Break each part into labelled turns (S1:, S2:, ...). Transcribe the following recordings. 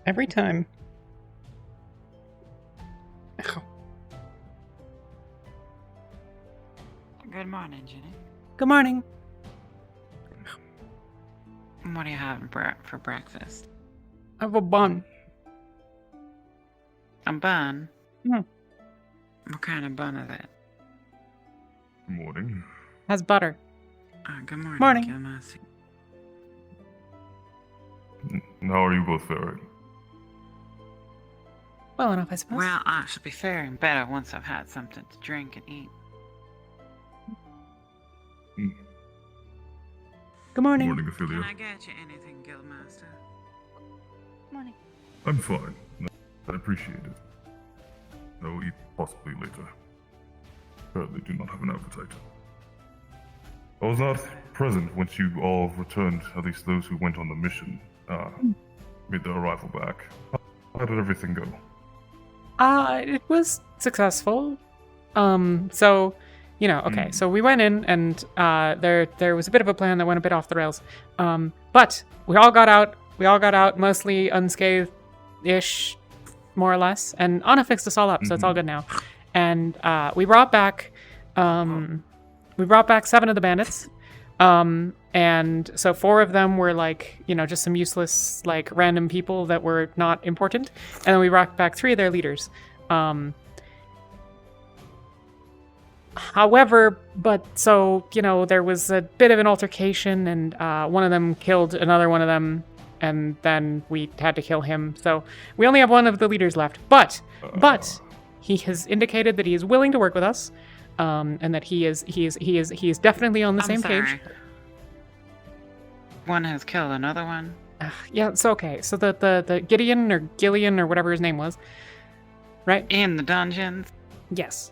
S1: Every time. Ow.
S2: Good morning, Ginny.
S1: Good morning.
S2: What do you have for breakfast?
S1: I have a bun.
S2: A bun?
S1: Hmm.
S2: What kind of bun is it?
S3: Good morning.
S1: Has butter.
S2: Good morning,
S1: Morning.
S2: Gilmaster.
S3: How are you both faring?
S1: Well enough, I suppose.
S2: Well, I should be faring better once I've had something to drink and eat.
S1: Good morning.
S3: Morning, Ophelia.
S2: Can I get you anything, Guildmaster?
S4: Morning.
S3: I'm fine. I appreciate it. I will eat possibly later. Currently do not have an appetite. I was not present once you all returned, at least those who went on the mission, made their arrival back. How did everything go?
S1: It was successful. So, okay, so we went in and there was a bit of a plan that went a bit off the rails. But we all got out mostly unscathed-ish, more or less, and Anna fixed us all up, so it's all good now. And we brought back 7 of the bandits. And so 4 of them were just some useless, random people that were not important. And then we brought back 3 of their leaders. However, there was a bit of an altercation, and one of them killed another one of them, and then we had to kill him. So we only have 1 of the leaders left. But he has indicated that he is willing to work with us, and that he is definitely on the same page.
S2: One has killed another one.
S1: Yeah, it's okay. So the Gideon or Gillian or whatever his name was, right?
S2: In the dungeons.
S1: Yes.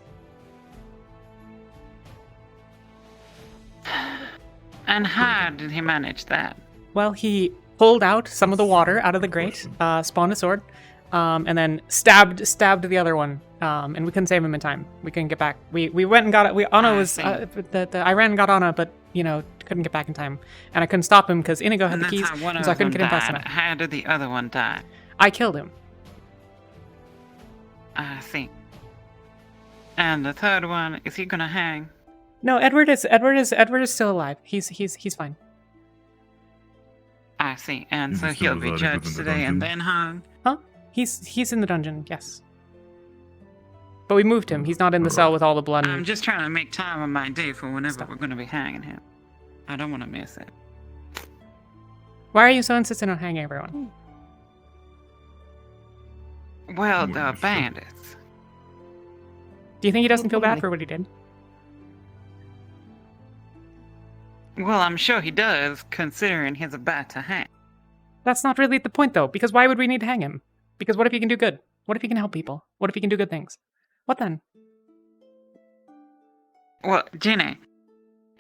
S2: And how did he manage that?
S1: Well, he pulled out some of the water out of the grate, spawned a sword, and then stabbed the other one. And we couldn't save him in time. We couldn't get back. We went and got it. Anna was I ran and got Anna, but couldn't get back in time, and I couldn't stop him because Inigo had the keys, so I couldn't get him fast enough.
S2: How did the other one die?
S1: I killed him.
S2: I see. And the third one, is he gonna hang?
S1: No, Edward is still alive. He's fine.
S2: I see. And
S3: Is
S2: so
S3: he still
S2: he'll be
S3: residing
S2: judged
S3: within the
S2: today and
S3: dungeon?
S2: then hung?
S1: Huh? He's in the dungeon. Yes. But we moved him. He's not in the cell with all the blood.
S2: I'm just trying to make time on my day for whenever we're going to be hanging him. I don't want to miss it.
S1: Why are you so insistent on hanging everyone?
S2: Well,
S3: What
S2: the
S3: are you sure?
S2: bandits.
S1: Do you think he doesn't feel bad for what he did?
S2: Well, I'm sure he does, considering he's about to hang.
S1: That's not really the point, though, because why would we need to hang him? Because what if he can do good? What if he can help people? What if he can do good things? What then?
S2: Well, Ginny,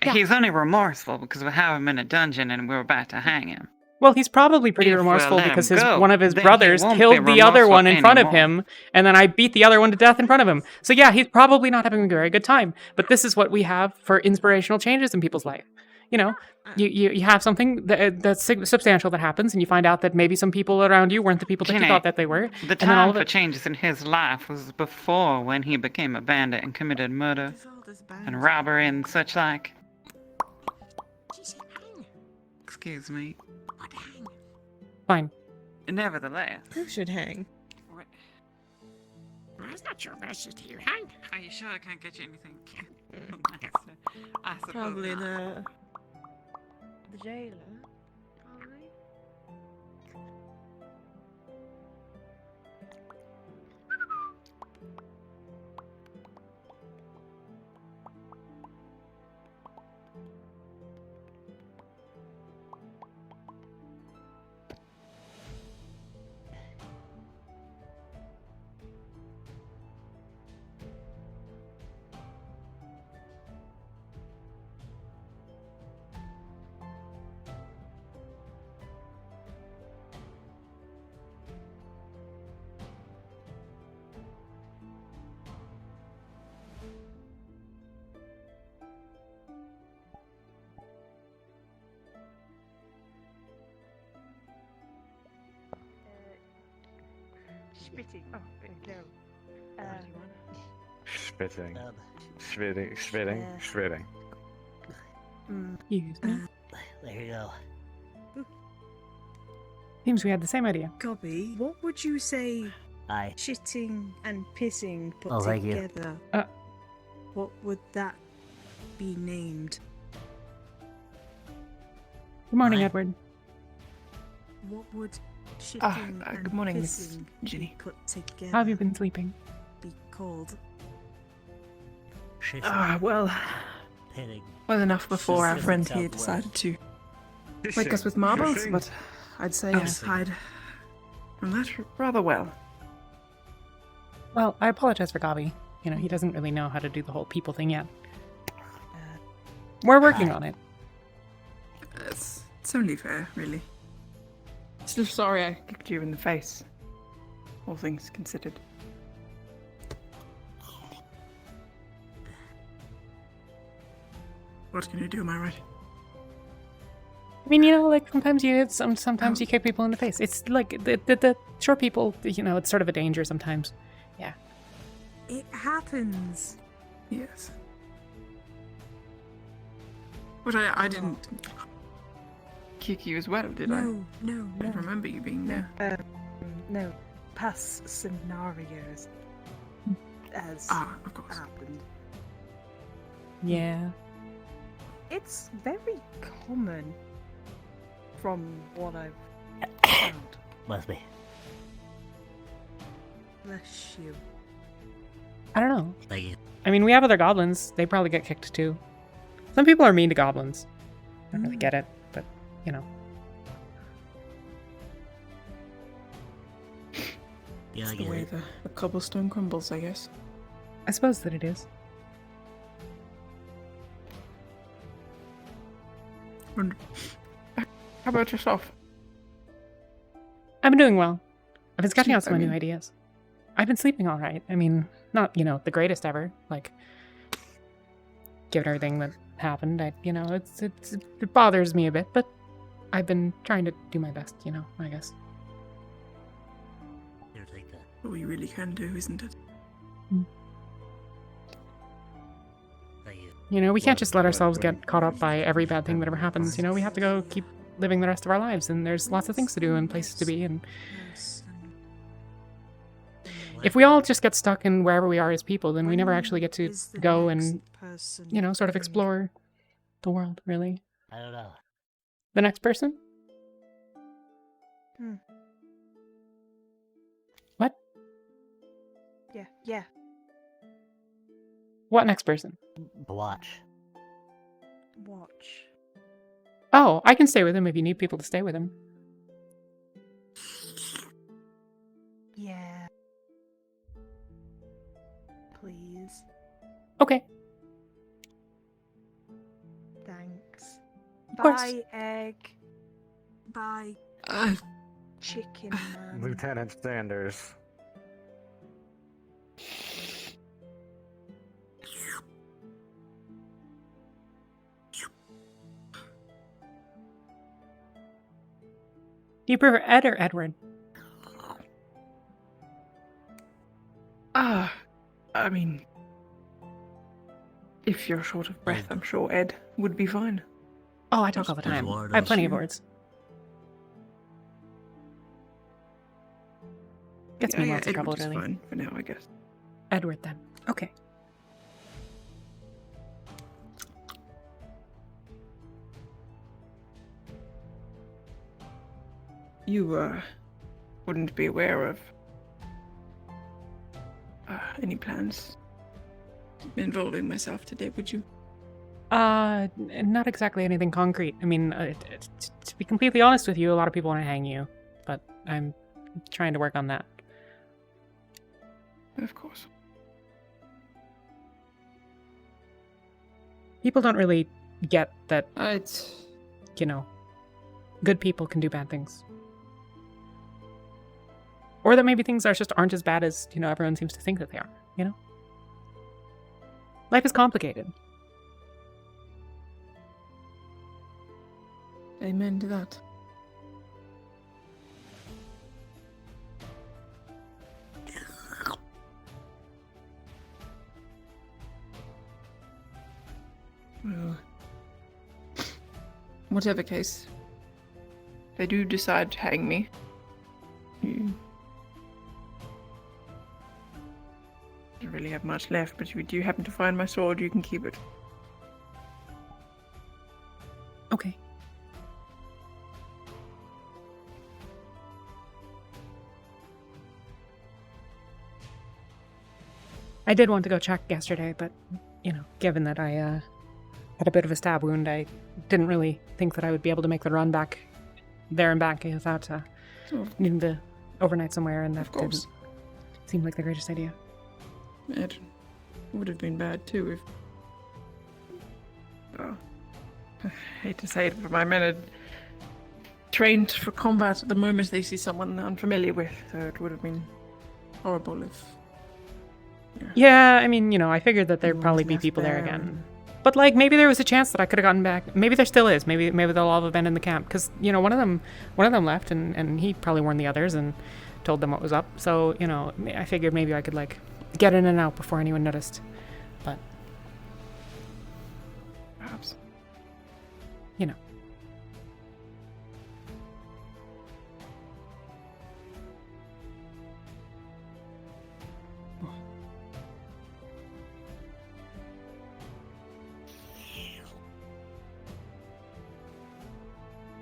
S1: Yeah.
S2: he's only remorseful because we have him in a dungeon and we're about to hang him.
S1: Well, he's probably pretty
S2: If we'll
S1: remorseful
S2: let him
S1: because
S2: go,
S1: one of his
S2: then he
S1: brothers
S2: won't
S1: killed
S2: be
S1: the other
S2: remorseful
S1: one in front of
S2: anymore.
S1: him, and then I beat the other one to death in front of him. So yeah, he's probably not having a very good time. But this is what we have for inspirational changes in people's life. You have something that's substantial that happens, and you find out that maybe some people around you weren't the people that you
S2: Ginny,
S1: thought that they were.
S2: The
S1: and then all
S2: time
S1: of
S2: for
S1: it.
S2: changes in his life was before when he became a bandit and committed murder and robbery and such like. Excuse me.
S1: Fine.
S2: Nevertheless.
S4: Who should hang?
S2: What?
S4: It's not your message to you hang.
S2: Are you sure I can't get you anything? I suppose
S4: Probably
S2: not.
S4: the jailer. Probably.
S5: spitting. Oh, no.
S6: Spitting.
S7: Um,
S6: Spitting.
S7: Yeah.
S6: Spitting.
S1: Excuse me.
S7: there you go.
S1: Seems we had the same idea.
S8: Copy. What would you say
S7: Aye.
S8: shitting and pissing put
S7: Oh, thank you.
S8: together? What would that be named?
S1: Good morning,
S7: Hi.
S1: Edward.
S8: What would shitting and
S9: good morning, Miss
S8: pissing
S9: Ginny.
S8: be put together?
S1: How have you been sleeping?
S8: Be called?
S7: Shitting.
S9: Well,
S7: Pitting.
S9: well enough before our
S7: Pacific
S9: friend here
S7: Southwest.
S9: decided to wake us with marbles, but I'd say
S1: Oh.
S9: aside from that, rather well.
S1: Well, I apologize for Gabi. You know, he doesn't really know how to do the whole people thing yet. We're working
S7: Hi.
S1: on it.
S9: It's only fair, really. Still sorry I kicked you in the face, all things considered. What can you do, am I right?
S1: I mean, you know, like sometimes sometimes you kick people in the face. It's like the short people. You know, it's sort of a danger sometimes. Yeah.
S8: It happens.
S9: Yes. But I didn't kick you as well, did I?
S8: No, no,
S9: I don't
S8: no.
S9: remember you being there.
S5: No, past scenarios as
S9: Of course.
S5: happened.
S1: Yeah.
S5: It's very common from what I've found.
S7: Must be.
S8: Bless you.
S1: I don't know.
S7: Thank you.
S1: I mean, we have other goblins. They probably get kicked too. Some people are mean to goblins. I don't really get it, but you know.
S7: Yeah, I
S9: It's the
S7: get
S9: way
S7: it.
S9: the cobblestone crumbles, I guess.
S1: I suppose that it is.
S9: And how about yourself?
S1: I've been doing well. I've been sketching
S9: Sleep,
S1: out some
S9: I
S1: new
S9: mean.
S1: ideas. I've been sleeping all right. I mean, not, you know, the greatest ever. Like, given everything that happened, it bothers me a bit, but I've been trying to do my best, you know, I guess.
S7: Here, take that.
S9: All you really can do, isn't it?
S7: Thank you.
S1: You know, we can't just let ourselves get caught up by every bad thing that ever happens. You know, we have to go keep living the rest of our lives, and there's lots of things to do and places to be, and if we all just get stuck in wherever we are as people, then we never actually get to go and, you know, sort of explore the world, really.
S7: I don't know.
S1: The next person? What?
S5: Yeah.
S1: What next person?
S7: Watch.
S5: Watch.
S1: Oh, I can stay with him if you need people to stay with him.
S5: Yeah. Please.
S1: Okay.
S5: Thanks.
S1: course.
S5: Bye, egg.
S8: Bye.
S5: Chicken man.
S6: Lieutenant Sanders.
S1: Do you prefer Ed or Edward?
S9: I mean, if you're short of breath, I'm sure Ed would be fine.
S1: Oh, I talk all the
S7: There's
S1: time.
S7: Wardens.
S1: I have plenty of words. Gets me in lots of trouble,
S9: Edward's
S1: really.
S9: fine for now, I guess.
S1: Edward, then. Okay.
S9: You, wouldn't be aware of any plans involving myself today, would you?
S1: Not exactly anything concrete. I mean, to be completely honest with you, a lot of people want to hang you, but I'm trying to work on that.
S9: Of course.
S1: People don't really get that,
S9: It's...
S1: you know, good people can do bad things. Or that maybe things aren't as bad as, you know, everyone seems to think that they are, you know? Life is complicated.
S9: Amen to that. whatever case, they do decide to hang me. You don't really have much left, but if you do happen to find my sword, you can keep it.
S1: Okay. I did want to go check yesterday, but, given that I had a bit of a stab wound, I didn't really think that I would be able to make the run back there and back without needing to overnight somewhere, and that
S9: Of course.
S1: didn't seem like the greatest idea.
S9: It would have been bad too if. Oh, I hate to say it, but my men are trained for combat at the moment they see someone they're unfamiliar with, so it would have been horrible if.
S1: Yeah, I mean, I figured that there'd
S9: Everyone's
S1: probably be
S9: left
S1: people there
S9: there
S1: again.
S9: and-
S1: But maybe there was a chance that I could have gotten back. Maybe there still is. Maybe they'll all have been in the camp because one of them left, and he probably warned the others and told them what was up. So I figured maybe I could get in and out before anyone noticed. But
S9: Perhaps.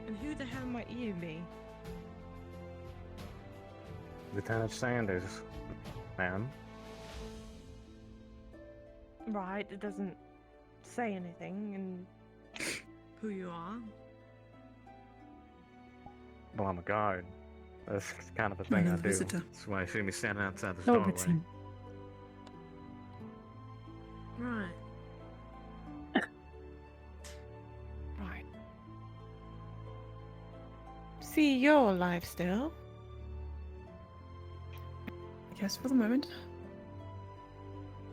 S5: And who the hell might you be?
S6: Lieutenant Sanders, ma'am.
S5: Right, it doesn't say anything, and
S8: Who you are?
S6: Well, I'm a guard. That's kind of a
S9: My
S6: thing I
S9: new
S6: do.
S9: visitor.
S6: That's why you see me standing outside the
S1: no, it
S6: doorway.
S1: would seem.
S8: Right.
S5: right. See, you're alive still.
S9: Yes, for the moment.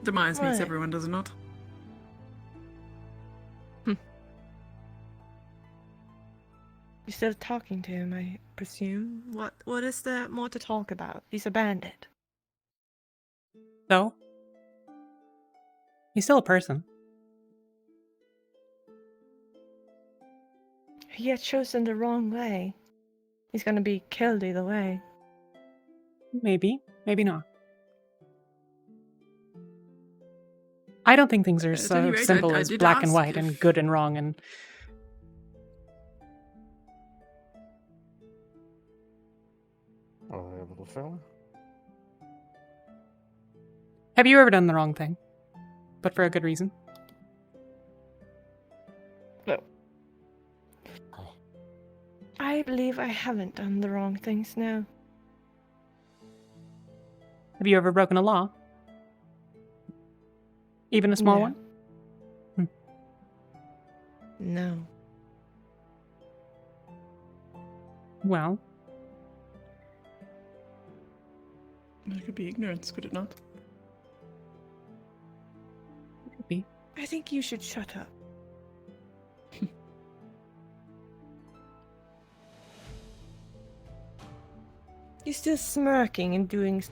S9: Demise meets
S5: Right.
S9: everyone, does it not?
S5: You're still talking to him, I presume. What is there more to talk about? He's a bandit.
S1: So he's still a person.
S5: He had chosen the wrong way. He's gonna be killed either way.
S1: Maybe not. I don't think things are
S9: At
S1: so
S9: any rate,
S1: simple
S9: I
S1: as
S9: did
S1: black and
S9: ask
S1: white and
S9: if-
S1: good and wrong and.
S6: Oh, there, little fella.
S1: Have you ever done the wrong thing? But for a good reason?
S5: No. I believe I haven't done the wrong things now.
S1: Have you ever broken a law? Even a small
S5: No.
S1: one?
S5: No.
S1: Well,
S9: It could be ignorance, could it not?
S1: it could be.
S5: I think you should shut up. You're still smirking and doing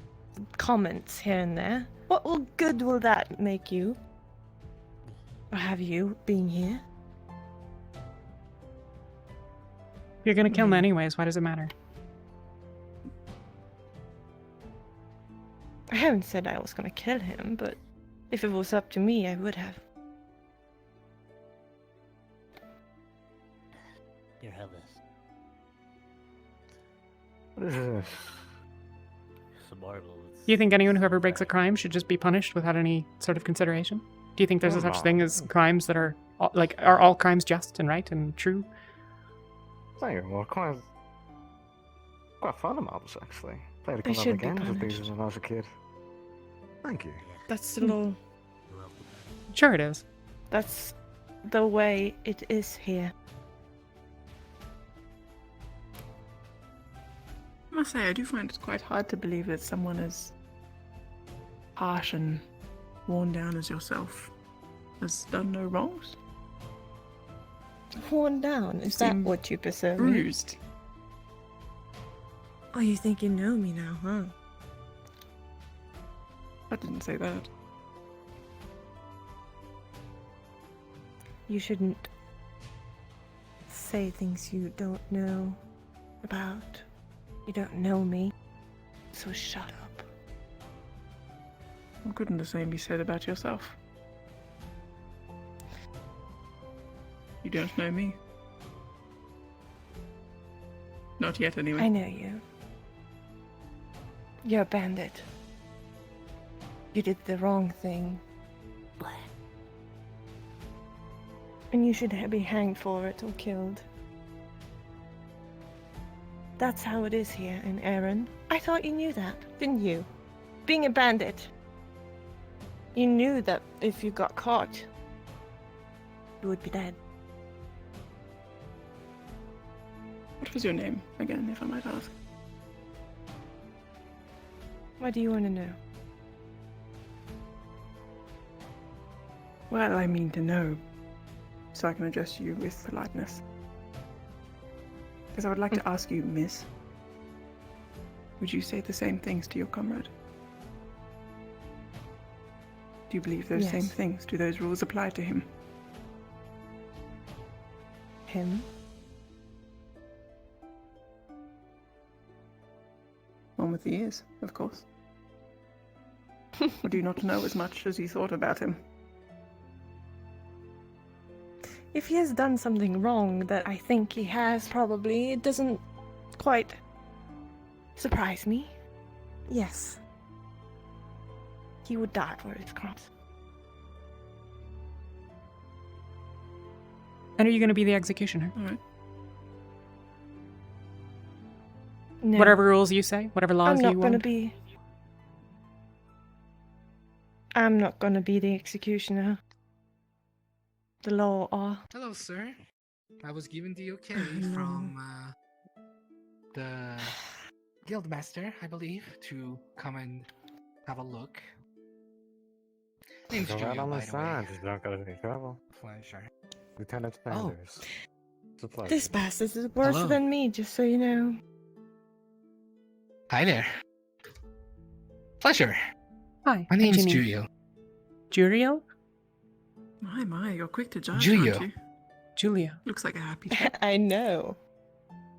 S5: comments here and there. What good will that make you? Or have you being here?
S1: If you're gonna kill him anyways, why does it matter?
S5: I haven't said I was gonna kill him, but if it was up to me, I would have.
S7: Your Highness,
S6: What is this?
S7: some marbles.
S1: Do you think anyone who ever breaks a crime should just be punished without any sort of consideration? Do you think there's a such thing as crimes that are are all crimes just and right and true?
S6: Thank you. Well, quite fun of marbles, actually. Played a
S5: They
S6: couple
S5: should
S6: of
S5: be
S6: games with these
S5: punished.
S6: when I was a kid. Thank you.
S5: That's the law.
S7: You're welcome.
S1: Sure it is.
S5: That's the way it is here.
S9: I must say, I do find it quite hard to believe that someone as harsh and worn down as yourself has done no wrongs.
S5: Worn down. Is that
S9: seem
S5: what you presume?
S9: Bruised.
S8: Oh, you think you know me now, huh?
S9: I didn't say that.
S5: You shouldn't say things you don't know about. You don't know me. So shut up.
S9: Well, couldn't the same be said about yourself? You don't know me. Not yet, anyway.
S5: I know you. You're a bandit. You did the wrong thing. And you should be hanged for it or killed. That's how it is here in Erin. I thought you knew that, didn't you? Being a bandit. You knew that if you got caught, you would be dead.
S9: What was your name, again, if I might ask?
S5: What do you want to know?
S9: Well, I mean to know, so I can address you with politeness. Because I would like to ask you, miss, would you say the same things to your comrade? Do you believe those same
S5: Yes.
S9: things? Do those rules apply to him?
S5: Him?
S9: One with the ears, of course. Or do you not know as much as you thought about him?
S5: If he has done something wrong that I think he has, probably, it doesn't quite surprise me. Yes. He would die for his crimes.
S1: And are you going to be the executioner?
S9: Alright.
S5: No,
S1: Whatever rules you say, whatever laws
S5: I'm
S1: you
S5: not
S1: want.
S5: gonna be. I'm not gonna be the executioner. The law are.
S10: Hello, sir. I was given the okay
S8: No.
S10: from the guildmaster, I believe, to come and have a look. Name's
S6: Go right
S10: Julio,
S6: on the
S10: by the
S6: side,
S10: way.
S6: just don't cause any trouble.
S10: Pleasure.
S6: Lieutenant
S10: Oh.
S6: Sanders. It's a pleasure.
S5: This bastard is worse
S10: Hello.
S5: than me, just so you know.
S10: Hi there. Pleasure.
S1: Hi,
S10: My name's
S1: Ginny.
S10: Julio.
S1: Juriel?
S9: My, you're quick to judge,
S10: Julio.
S9: aren't you?
S1: Julia.
S9: Looks like a happy chap.
S5: I know.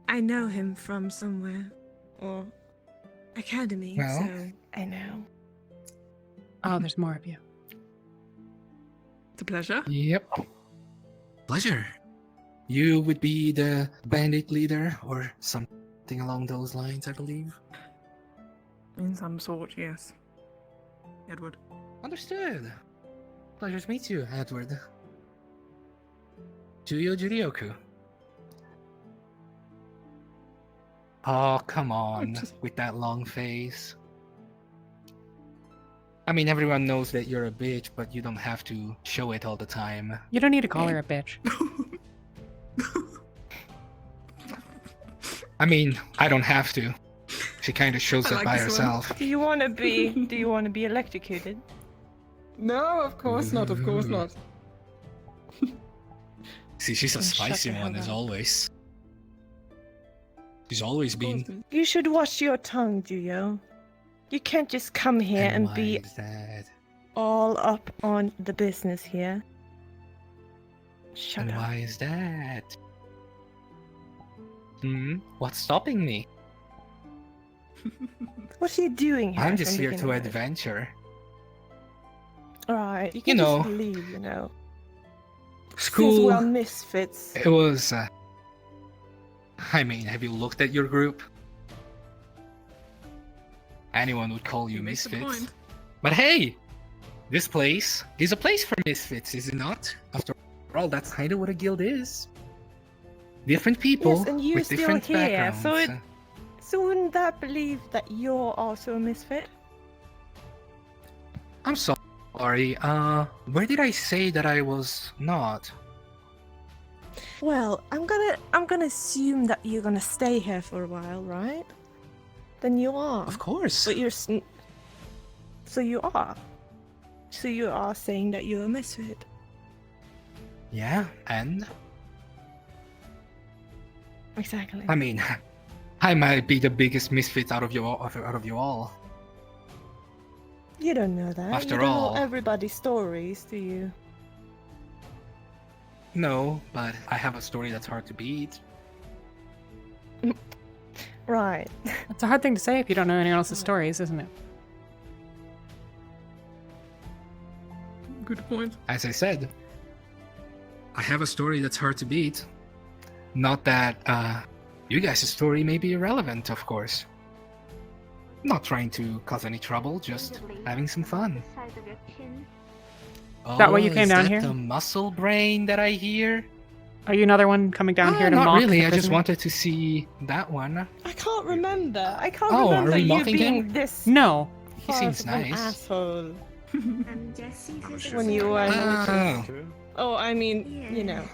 S8: I know him from somewhere. Or academy,
S10: Well.
S8: so
S5: I know.
S1: Oh, there's more of you.
S9: It's a pleasure.
S10: Yep. Pleasure. You would be the bandit leader or something along those lines, I believe.
S9: In some sort, yes. Edward.
S10: Understood. Pleasure to meet you, Edward. Julio Jurioku. Oh, come on, with that long face. I mean, everyone knows that you're a bitch, but you don't have to show it all the time.
S1: You don't need to call her a bitch.
S10: I mean, I don't have to. She kind of shows
S9: I
S10: it
S9: like
S10: by
S9: this one.
S10: herself.
S5: Do you want to be? Do you want to be electrocuted?
S10: No, of course not, of course not. See, she's a
S5: Then shut
S10: spicy
S5: the hell
S10: one, as
S5: up.
S10: always. She's always been.
S5: You should watch your tongue, Juyo. You can't just come here and
S10: why
S5: be
S10: is that?
S5: all up on the business here. Shut
S10: And
S5: up.
S10: why is that? What's stopping me?
S5: What are you doing here?
S10: I'm just
S5: from
S10: here to
S5: beginning of it?
S10: adventure.
S5: Alright, you can
S10: You
S5: just
S10: know,
S5: leave, you know. Since
S10: School.
S5: we're misfits.
S10: It was. I mean, have you looked at your group? Anyone would call you
S9: He makes a
S10: misfits.
S9: point.
S10: But hey, this place is a place for misfits, is it not? After all, that's kind of what a guild is. Different people
S5: Yes, and you're
S10: with
S5: still
S10: different
S5: here,
S10: backgrounds.
S5: so So wouldn't that believe that you're also a misfit?
S10: I'm sorry. Where did I say that I was not?
S5: Well, I'm gonna assume that you're gonna stay here for a while, right? Then you are.
S10: Of course.
S5: But you're. So you are. So you are saying that you're a misfit.
S10: Yeah, and
S5: Exactly.
S10: I mean, I might be the biggest misfit out of you all.
S5: You don't know that.
S10: After
S5: you don't
S10: all-
S5: know everybody's stories, do you?
S10: No, but I have a story that's hard to beat.
S5: Right.
S1: It's a hard thing to say if you don't know anyone else's stories, isn't it?
S9: Good point.
S10: As I said, I have a story that's hard to beat. Not that you guys' story may be irrelevant, of course. Not trying to cause any trouble, just having some fun.
S1: Is that why you
S10: Oh,
S1: came
S10: is
S1: down
S10: that
S1: here?
S10: the muscle brain that I hear?
S1: Are you another one coming down here to
S10: not
S1: mock
S10: really.
S1: the
S10: I just
S1: prisoner?
S10: wanted to see that one.
S5: I can't remember. I can't
S10: Oh, are
S5: remember
S10: we
S5: you
S10: mocking
S5: being
S10: him?
S5: this
S1: No.
S10: He
S5: far
S10: seems
S5: of an
S10: nice.
S5: asshole
S8: I'm Jessie.
S5: when you were.
S10: Oh,
S5: Oh, I mean, you know,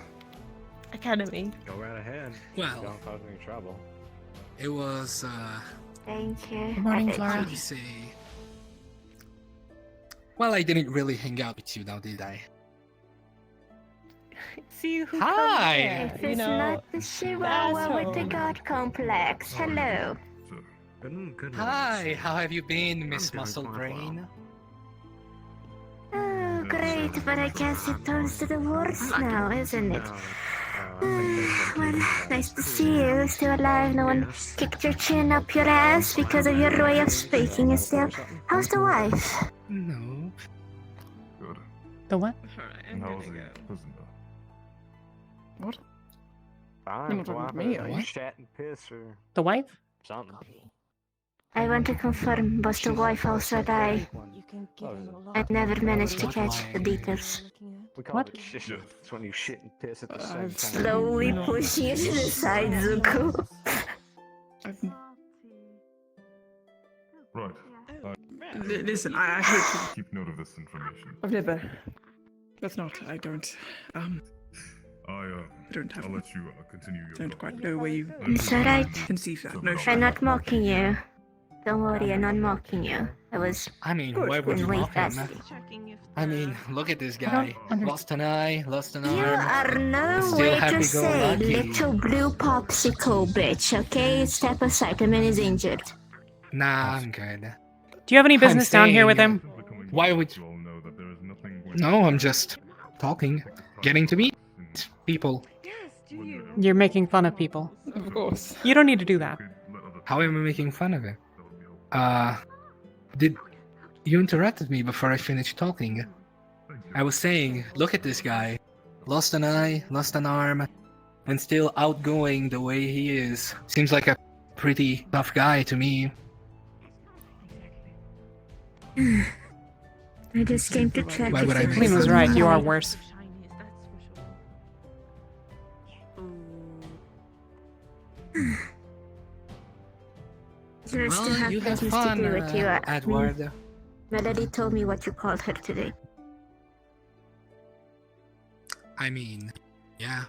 S5: academy.
S6: Go right ahead.
S10: well,
S6: Don't cause any trouble.
S10: it was,
S11: Thank you.
S1: Good morning,
S10: how
S1: Flora.
S10: do you say? Well, I didn't really hang out with you now, did I?
S5: See who
S10: Hi!
S5: comes
S11: If
S5: here, you
S11: it's
S5: know.
S11: not the Chihuahua with the
S5: asshole.
S11: God complex. Hello.
S3: Sir,
S6: Good
S10: Hi, how have you been, Miss
S6: doing
S10: Muscle
S6: quite
S10: Brain?
S11: Oh, great, but I guess it turns to the worst now, isn't it? Well, nice to see you. Still alive. No one kicked your chin up your ass because of your way of speaking and stuff. How's the wife?
S10: No.
S3: good.
S1: The what?
S3: And how was the prisoner?
S9: What?
S6: Fine.
S9: You're not talking about me, are you?
S10: What?
S6: Shat and piss or
S1: The wife?
S6: something.
S11: I want to confirm, was the wife also die? I never managed to
S10: What
S11: catch the
S10: wife?
S11: details.
S6: We call
S1: What?
S6: it shit. It's when you shit and piss at the same
S9: I've
S6: time.
S11: Slowly pushing it to the side, Zuko.
S9: I've,
S3: Right.
S9: listen, I hope
S3: Keep note of this information.
S9: I've never. That's not. I don't.
S3: I
S9: don't have.
S3: I'll let you continue your
S9: Don't
S3: talk.
S9: quite know where you
S11: It's alright.
S9: conceived that
S11: I'm
S9: notion.
S11: not mocking you. Don't worry, I'm not mocking you. I was
S10: I mean, why would you
S11: way
S10: mock him?
S11: faster.
S10: I mean, look at this guy. Lost an eye, lost an
S11: You
S10: arm.
S11: are no
S10: Still
S11: way to
S10: happy-go-lucky.
S11: say little blue popsicle bitch, okay? Step aside, the man is injured.
S10: Nah, I'm good.
S1: Do you have any business down here with
S10: saying-
S1: him?
S10: Why would
S3: you all know that there is nothing
S10: No, I'm just talking. Getting to meet people.
S1: You're making fun of people.
S9: Of course.
S1: You don't need to do that.
S10: How am I making fun of it? Did you interrupted me before I finished talking? I was saying, look at this guy. Lost an eye, lost an arm, and still outgoing the way he is. Seems like a pretty tough guy to me.
S11: I just came to check
S10: Why
S11: if
S10: would I
S11: you
S10: be
S1: Clean was
S10: so
S1: right. You are
S11: alright.
S1: worse.
S11: You're still
S10: Well,
S11: have
S10: you have
S11: business
S10: fun,
S11: to do with you.
S10: Edward.
S11: Melody told me what you called her today.
S10: I mean, yeah.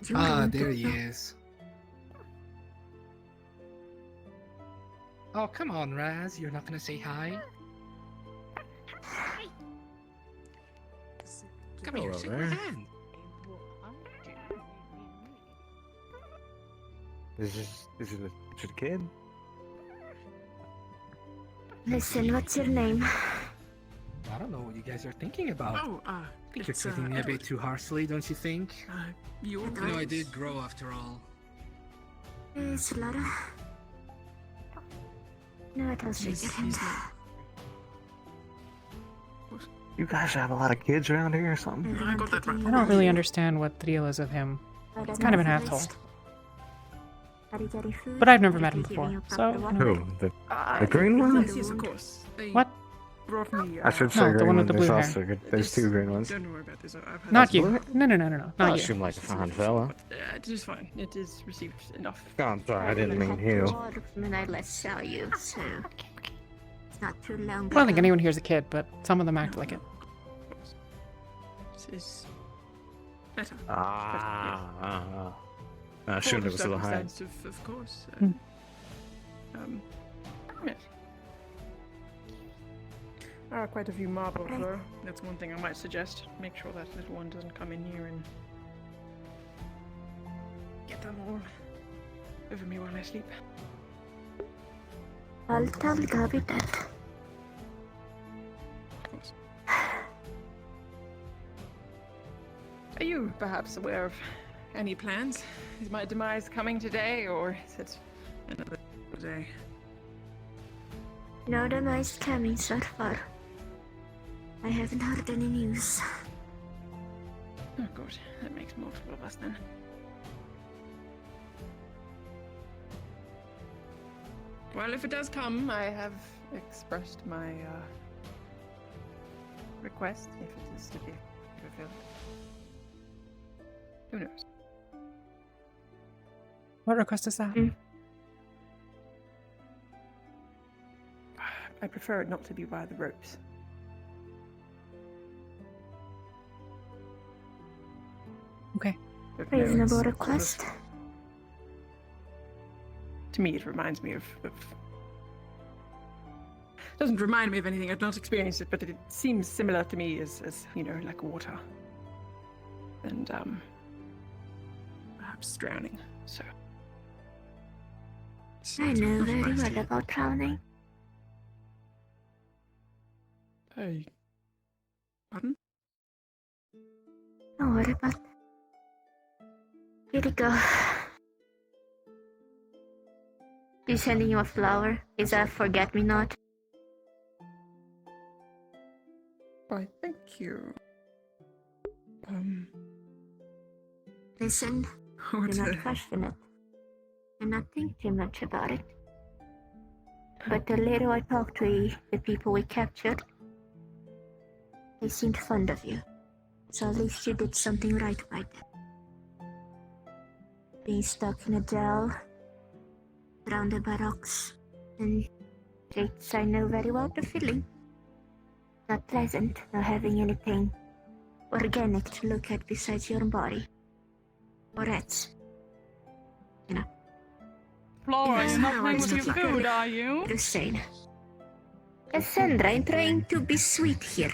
S11: You
S10: Ah,
S11: don't
S10: there he
S11: know.
S10: is. Oh, come on, Raz. You're not gonna say hi? Come here, shake my hand.
S6: Is it a kid?
S11: Listen, what's your name?
S10: I don't know what you guys are thinking about.
S9: Oh,
S10: I think you're
S9: it's,
S10: treating me a bit
S9: Edward.
S10: too harshly, don't you think?
S9: You
S10: You know, I did grow after all.
S11: It's Lara. No, what else shake your hand?
S6: You guys have a lot of kids around here or something?
S9: I got that right.
S1: I don't really understand what the deal is with him. He's kind of an asshole. But I've never met him before, so, you know.
S6: Who? The green one?
S9: Yes, of course. They
S1: What?
S9: brought me.
S6: I should say
S1: No, the
S6: green
S1: one
S6: one.
S1: with the
S6: There's
S1: blue
S6: also there's
S9: Just
S6: two green ones.
S9: Don't worry about this. I've had
S1: Not
S9: this
S1: you.
S9: before.
S1: No,
S6: I
S1: not you.
S6: seem like a fine fella.
S9: It is fine. It is received enough.
S6: Oh, I'm sorry, I didn't mean you.
S11: And I let show you, so it's not too long.
S1: I don't think anyone here's a kid, but some of them act like it.
S9: This is better.
S6: I assumed it was still high.
S9: Of course.
S1: Hmm.
S9: Yes. There are quite a few marbles, though. That's one thing I might suggest. Make sure that little one doesn't come in here and get them all over me while I sleep.
S11: I'll tell Gabi that.
S9: Of course. perhaps aware of any plans? Is my demise coming today, or is it another day?
S11: No demise coming so far. I haven't heard any news.
S9: Oh, good. That makes multiple of us then. Well, if it does come, I have expressed my request, if it is to be fulfilled. Who knows?
S1: What request is that?
S9: I prefer it not to be by the ropes.
S1: Okay.
S9: But no,
S11: Reasonable
S9: it's
S11: request.
S9: sort of- to me, it reminds me of. Doesn't remind me of anything. I've not experienced it, but it seems similar to me as like water. And perhaps drowning. So.
S11: I know very well about drowning.
S9: Hey. Pardon?
S11: Don't worry about it. Here you go. He's sending you a flower. Is a forget-me-not?
S9: Why, thank you.
S11: Listen, do
S9: What?
S11: not question it. And not think too much about it. But the later I talked to the people we captured, they seemed fond of you. So at least you did something right by them. Being stuck in a jail, surrounded by rocks and gates, I know very well the feeling. Not pleasant, not having anything organic to look at besides your body. Or rats. You know.
S12: Flora,
S11: Yes,
S12: you're not
S11: no,
S12: playing
S11: it's
S12: with your
S11: not
S12: food, are you?
S11: Insane. Cassandra, I'm trying to be sweet here.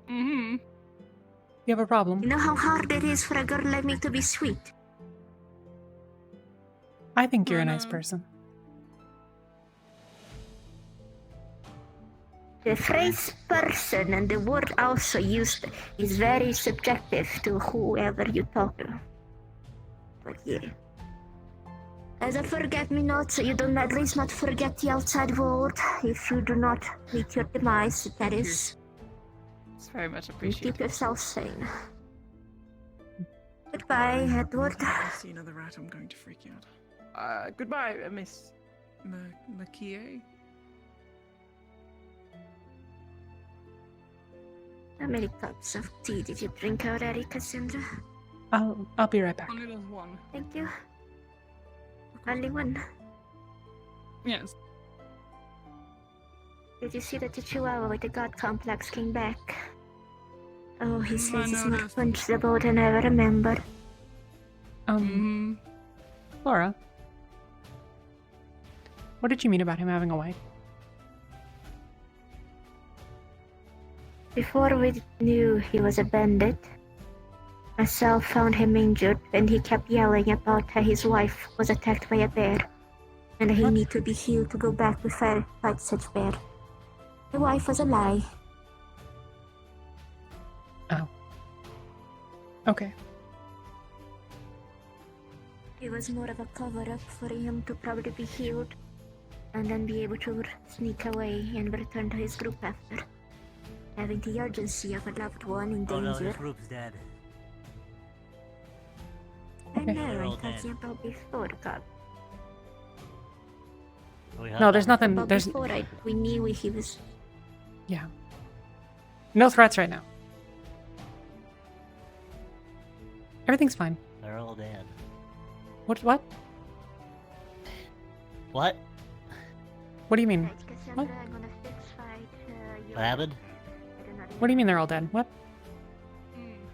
S12: Mm-hmm.
S1: You have a problem?
S11: You know how hard it is for a girl like me to be sweet?
S1: I think you're a nice person.
S11: The phrase person and the word also used is very subjective to whoever you talk to. But yeah. As a forget-me-not, so you don't at least not forget the outside world if you do not meet your demise, that is.
S9: It's very much
S11: You
S9: appreciated.
S11: keep yourself sane. Goodbye, Edward.
S9: If I see another rat, I'm going to freak out. Goodbye, Miss Keay.
S11: How many cups of tea did you drink already, Cassandra?
S1: I'll be right back.
S12: Only there's one.
S11: Thank you. Only one.
S12: Yes.
S11: Did you see that the Chihuahua with the God complex came back? Oh, he says he's more
S12: noticed.
S11: punchable than I ever remember.
S1: Laura, what did you mean about him having a wife?
S11: Before we knew he was a bandit, myself found him injured and he kept yelling about how his wife was attacked by a bear and he need to be healed to go back to fight such bear. The wife was a lie.
S1: Oh. Okay.
S11: It was more of a cover-up for him to probably be healed and then be able to sneak away and return to his group after. Having the urgency of a loved one in
S7: Oh no,
S11: danger.
S7: this group's dead.
S11: I know,
S7: They're
S11: I'm
S7: all dead.
S11: talking about before, God.
S1: No, there's nothing.
S11: But
S1: There's
S11: before we knew he was.
S1: yeah. No threats right now. Everything's fine.
S7: They're all dead.
S1: What?
S7: What?
S1: What do you mean? What?
S7: What happened?
S1: What do you mean they're all dead? What?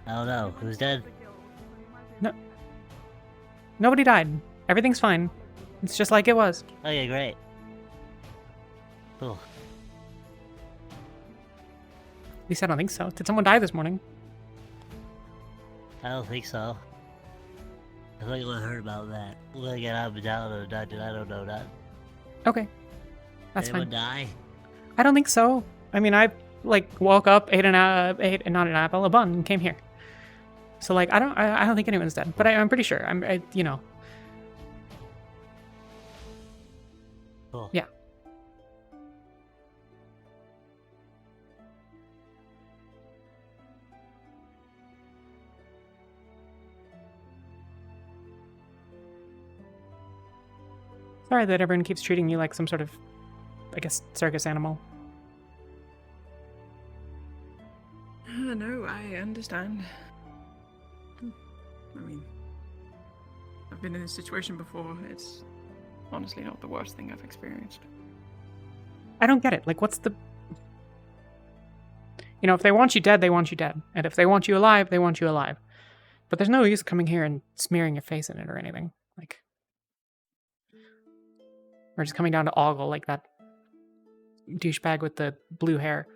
S7: I don't know. Who's dead?
S1: No. Nobody died. Everything's fine. It's just like it was.
S7: Okay, great. Cool.
S1: At least I don't think so. Did someone die this morning?
S7: I don't think so. I think I heard about that. We'll get out of down or not, I don't know that.
S1: Okay. That's
S7: Anyone
S1: fine.
S7: die?
S1: I don't think so. I mean, I woke up, ate not an apple, a bun, and came here. So like I don't think anyone's dead, but I'm pretty sure. You know.
S7: Cool.
S1: Yeah. Sorry that everyone keeps treating you like some sort of, I guess, circus animal.
S9: No, I understand. I mean, I've been in this situation before. It's honestly not the worst thing I've experienced.
S1: I don't get it. Like, what's the... You know, if they want you dead, they want you dead. And if they want you alive, they want you alive. But there's no use coming here and smearing your face in it or anything. Like... Or just coming down to ogle like that douchebag with the blue hair.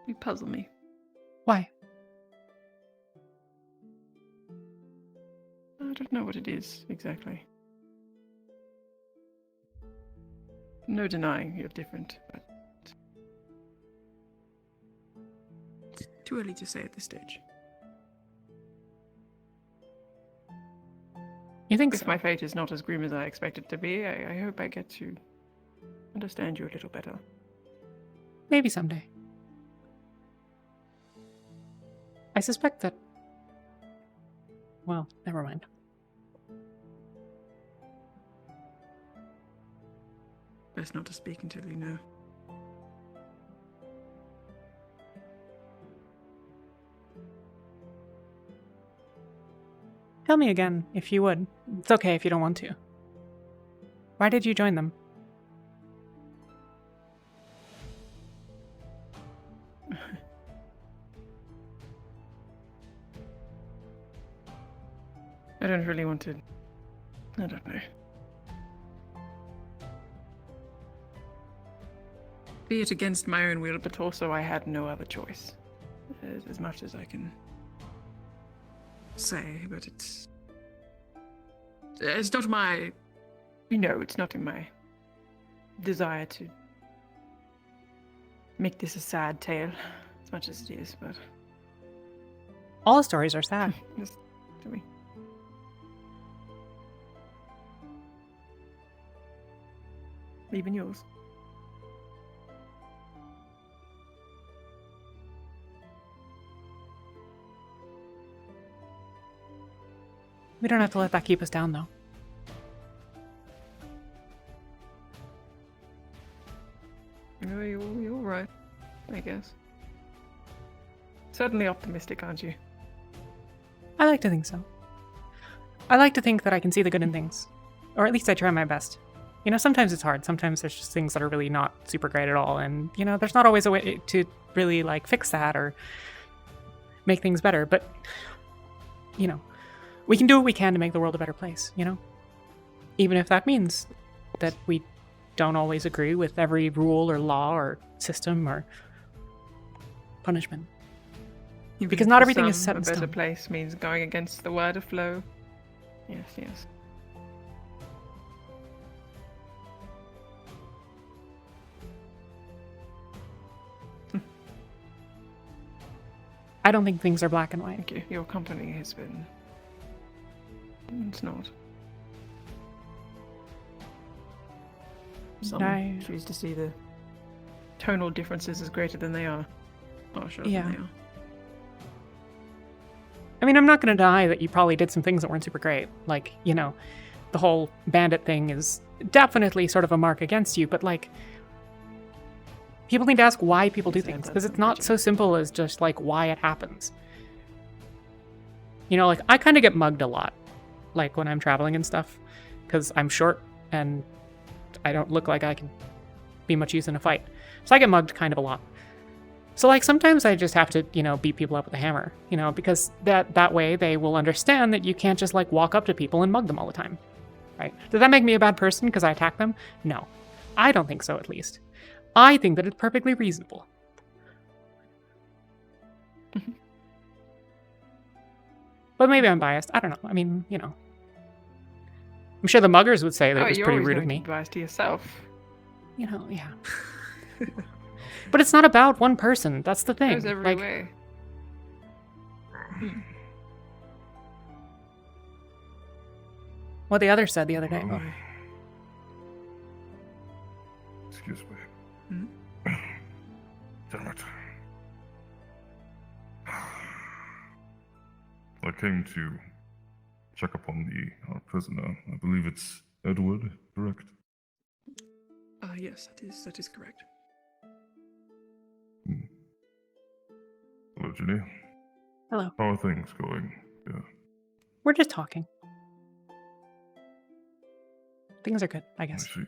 S9: You puzzle me.
S1: Why?
S9: I don't know what it is exactly. No denying you're different, but it's too early to say at this stage.
S1: You think
S9: if
S1: so?
S9: my fate is not as grim as I expect it to be, I hope I get to understand you a little better.
S1: Maybe someday. I suspect that... Well, never mind.
S9: Best not to speak until you know.
S1: Tell me again, if you would. It's okay if you don't want to. Why did you join them?
S9: I don't really want to... I don't know. Be it against my own will, but also I had no other choice. As much as I can say, but it's not my... You know, it's not in my desire to make this a sad tale, as much as it is, but...
S1: All stories are sad.
S9: Just to me. Even yours.
S1: We don't have to let that keep us down, though.
S9: No, you're right, I guess. Certainly optimistic, aren't you?
S1: I like to think so. I like to think that I can see the good in things. Or at least I try my best. You know, sometimes it's hard. Sometimes there's just things that are really not super great at all. And, you know, there's not always a way to really, like, fix that or make things better. But, you know, we can do what we can to make the world a better place, you know? Even if that means that we don't always agree with every rule or law or system or punishment.
S9: Even
S1: because
S9: if
S1: not
S9: for
S1: everything is
S9: some,
S1: set in
S9: a better
S1: stone.
S9: place means going against the wider flow. Yes, yes.
S1: I don't think things are black and white.
S9: Thank you. Your company has been... It's not. Some
S1: I-
S9: choose to see the tonal differences as greater than they are. Harsher
S1: Yeah.
S9: than they are.
S1: I mean, I'm not going to deny that you probably did some things that weren't super great. Like, you know, the whole bandit thing is definitely sort of a mark against you, but like, people need to ask why people do things, because it's not so simple as just like why it happens. You know, like, I kind of get mugged a lot, like when I'm traveling and stuff, because I'm short and I don't look like I can be much use in a fight. So I get mugged kind of a lot. So, like, sometimes I just have to, you know, beat people up with a hammer, you know, because that way they will understand that you can't just, like, walk up to people and mug them all the time, right? Does that make me a bad person because I attack them? No. I don't think so, at least. I think that it's perfectly reasonable. But maybe I'm biased. I don't know. I mean, you know. I'm sure the muggers would say that it was
S9: you're
S1: pretty
S9: always
S1: rude of
S9: gonna
S1: me.
S9: keep biased to yourself.
S1: You know, yeah. But it's not about one person. That's the thing.
S12: There's every
S1: Like,
S12: way.
S1: what the other said the other day.
S3: Excuse me.
S8: Hmm?
S3: Damn it. I came to check upon the prisoner. I believe it's Edward, correct?
S9: Yes, that is correct.
S3: Hello, Ginny.
S1: Hello.
S3: How are things going? Yeah.
S1: We're just talking. Things are good, I
S3: I
S1: guess.
S3: see.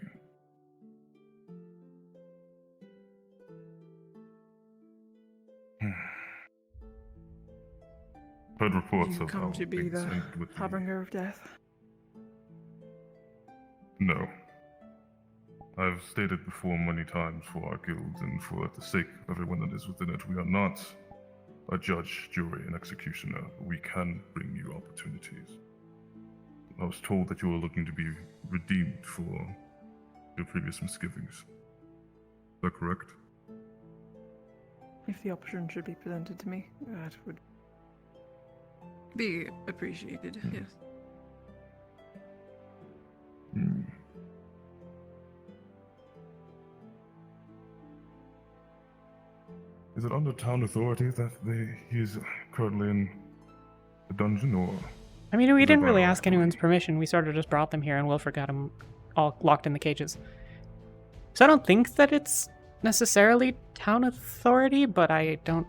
S3: Heard reports
S9: You
S3: of
S9: come
S3: how
S9: to be
S3: things
S9: the
S3: ended with the...
S9: harbinger of death.
S3: No. I've stated before many times for our guild and for the sake of everyone that is within it, we are not a judge, jury, and executioner. We can bring you opportunities. I was told that you were looking to be redeemed for your previous misgivings. Is that correct?
S9: If the option should be presented to me, that would be appreciated, yes.
S3: Hmm. Is it under town authority that he is currently in the dungeon, or?
S1: I mean, we
S3: is it
S1: didn't
S3: by
S1: really
S3: our
S1: ask anyone's permission. We sort of just brought them here, and Wilfred got them all locked in the cages. So I don't think that it's necessarily town authority, but I don't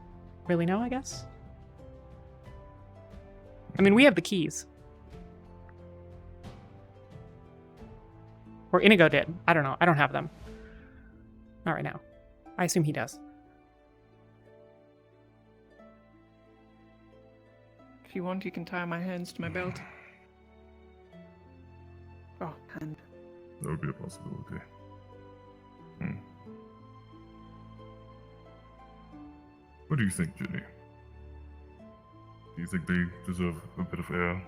S1: really know, I guess. I mean, we have the keys. Or Inigo did. I don't know. I don't have them. Not right now. I assume he does.
S9: If you want, you can tie my hands to my belt. Oh, hand.
S3: That would be a possibility. What do you think, Ginny? Do you think they deserve a bit of air?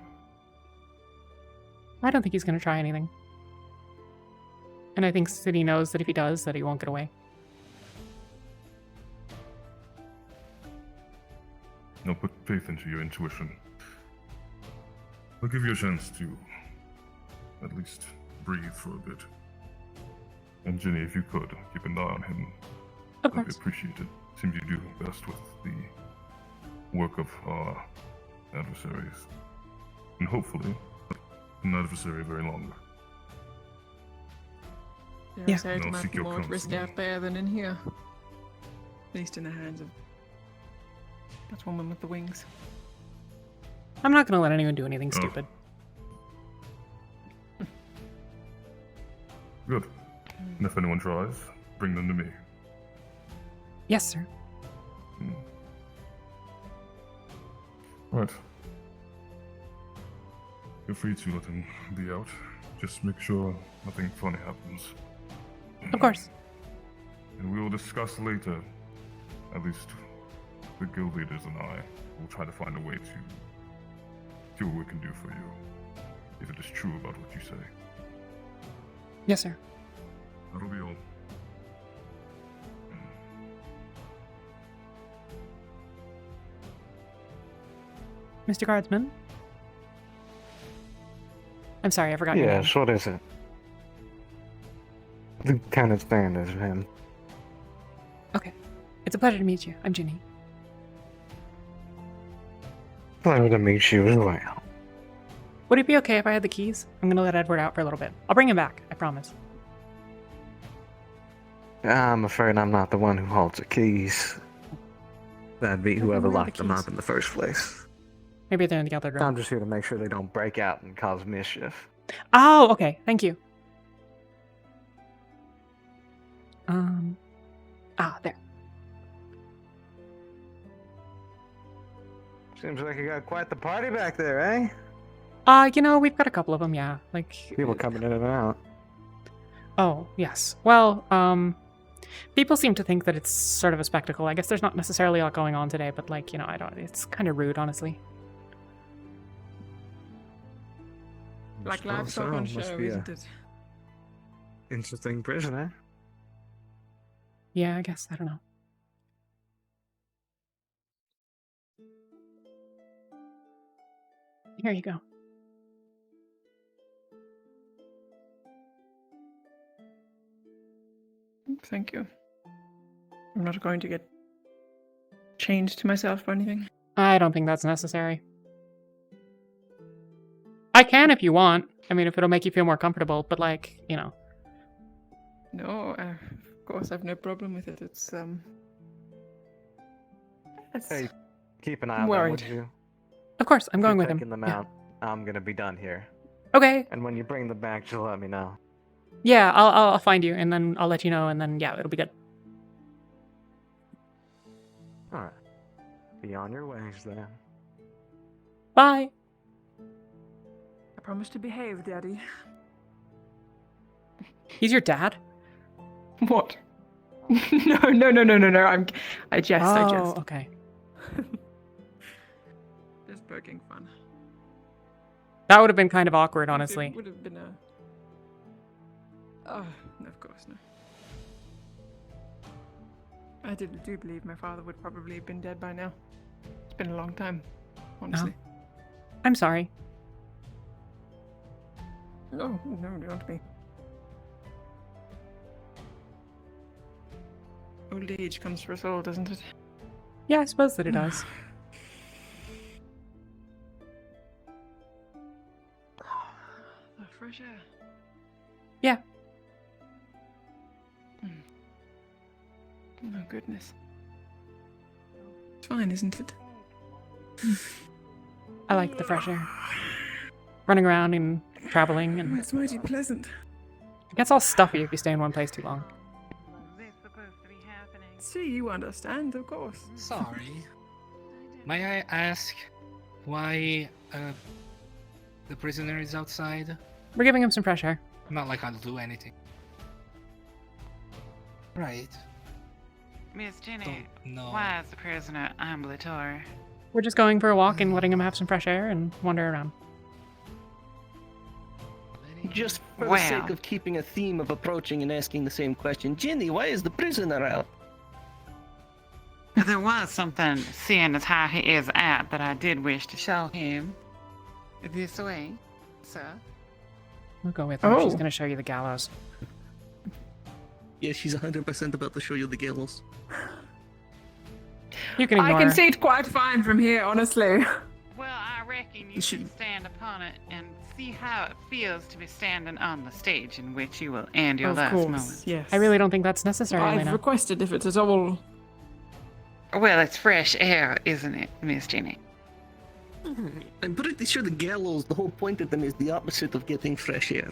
S1: I don't think he's going to try anything. And I think City knows that if he does, that he won't get away.
S3: Now put faith into your intuition. I'll give you a chance to at least breathe for a bit. And Ginny, if you could, keep an eye on him.
S1: Of
S3: I'd
S1: course.
S3: appreciate it. Seems you do best with the work of our adversaries. And hopefully, an adversary very long.
S1: Yeah.
S9: So it
S3: No,
S9: might
S3: seek
S9: be
S3: your
S9: more at risk
S3: counsel.
S9: out there than in here. At least in the hands of that woman with the wings.
S1: I'm not going to let anyone do anything
S3: Oh.
S1: stupid.
S3: Good. And if anyone tries, bring them to me.
S1: Yes, sir.
S3: Right. Feel free to let him be out. Just make sure nothing funny happens.
S1: Of course.
S3: And we will discuss later. At least the guild leaders and I will try to find a way to see what we can do for you. If it is true about what you say.
S1: Yes, sir.
S3: That'll be all.
S1: Mr. Guardsman? I'm sorry, I forgot your name.
S6: Yes, what is it? Lieutenant Sanders, him.
S1: Okay. It's a pleasure to meet you. I'm Ginny.
S6: Pleasure to meet you as well.
S1: Would it be okay if I had the keys? I'm going to let Edward out for a little bit. I'll bring him back, I promise.
S6: I'm afraid I'm not the one who holds the keys. That'd be whoever
S1: where are the
S6: locked them up
S1: keys?
S6: in the first place.
S1: Maybe they're in the other room.
S6: I'm just here to make sure they don't break out and cause mischief.
S1: Oh, okay. Thank you. There.
S6: Seems like you got quite the party back there, eh?
S1: We've got a couple of them, yeah. Like,
S6: People coming in and out.
S1: oh, yes. Well, people seem to think that it's sort of a spectacle. I guess there's not necessarily a lot going on today, but it's kind of rude, honestly.
S9: Like
S6: Suppose
S9: livestock
S6: so.
S9: on
S6: Must
S9: show,
S6: be a
S9: isn't it?
S6: interesting prison, eh?
S1: Yeah, I guess. I don't know. Here you go.
S9: Thank you. I'm not going to get chained to myself or anything.
S1: I don't think that's necessary. I can if you want. I mean, if it'll make you feel more comfortable, but like, you know.
S9: No, of course I've no problem with it. It's
S6: Hey, keep an eye
S9: I'm
S6: on them,
S9: worried.
S6: would you?
S1: Of course, I'm going with him.
S6: Taking them
S1: Yeah.
S6: out. I'm gonna be done here.
S1: Okay.
S6: And when you bring them back, you'll let me know.
S1: Yeah, I'll find you, and then I'll let you know, and then yeah, it'll be good.
S6: All right. Be on your ways then.
S1: Bye.
S9: I promise to behave, Daddy.
S1: He's your dad?
S9: What? No. I jest. I jest.
S1: Okay.
S9: Just poking fun.
S1: That would have been kind of awkward, honestly.
S9: It would have been a. Oh, no, of course no. I do believe my father would probably have been dead by now. It's been a long time, honestly.
S1: I'm sorry.
S9: No, don't be. Old age comes for us all, doesn't it?
S1: Yeah, I suppose that it does.
S9: The fresh air.
S1: Yeah.
S9: Oh goodness. It's fine, isn't it?
S1: I like the fresh air. Running around and traveling, and
S9: It's mighty pleasant.
S1: it gets all stuffy if you stay in one place too long.
S9: See, you understand, of course.
S10: Sorry. May I ask why the prisoner is outside?
S1: We're giving him some fresh air.
S10: Not like I'll do anything. Right.
S2: Miss Ginny,
S10: No.
S2: why is the prisoner ambulatory?
S1: We're just going for a walk and letting him have some fresh air and wander around.
S13: Just for
S2: Wow.
S13: the sake of keeping a theme of approaching and asking the same question, Ginny, why is the prisoner out?
S2: There was something, seeing as how he is out, that I did wish to show him. This way, sir.
S1: We'll go with her. She's
S9: Oh.
S1: going to show you the gallows.
S13: Yes, she's 100% about to show you the gallows.
S1: You can ignore
S9: I can
S1: her.
S9: see it quite fine from here, honestly.
S2: Well, I reckon you
S13: Should-
S2: should stand upon it and see how it feels to be standing on the stage in which you will end your
S9: Of
S2: last
S9: course,
S2: moments.
S9: yes.
S1: I really don't think that's necessary,
S9: I've
S1: Elena.
S9: requested if it's at all.
S2: Well, it's fresh air, isn't it, Miss Ginny?
S13: I'm pretty sure the gallows, the whole point of them is the opposite of getting fresh air.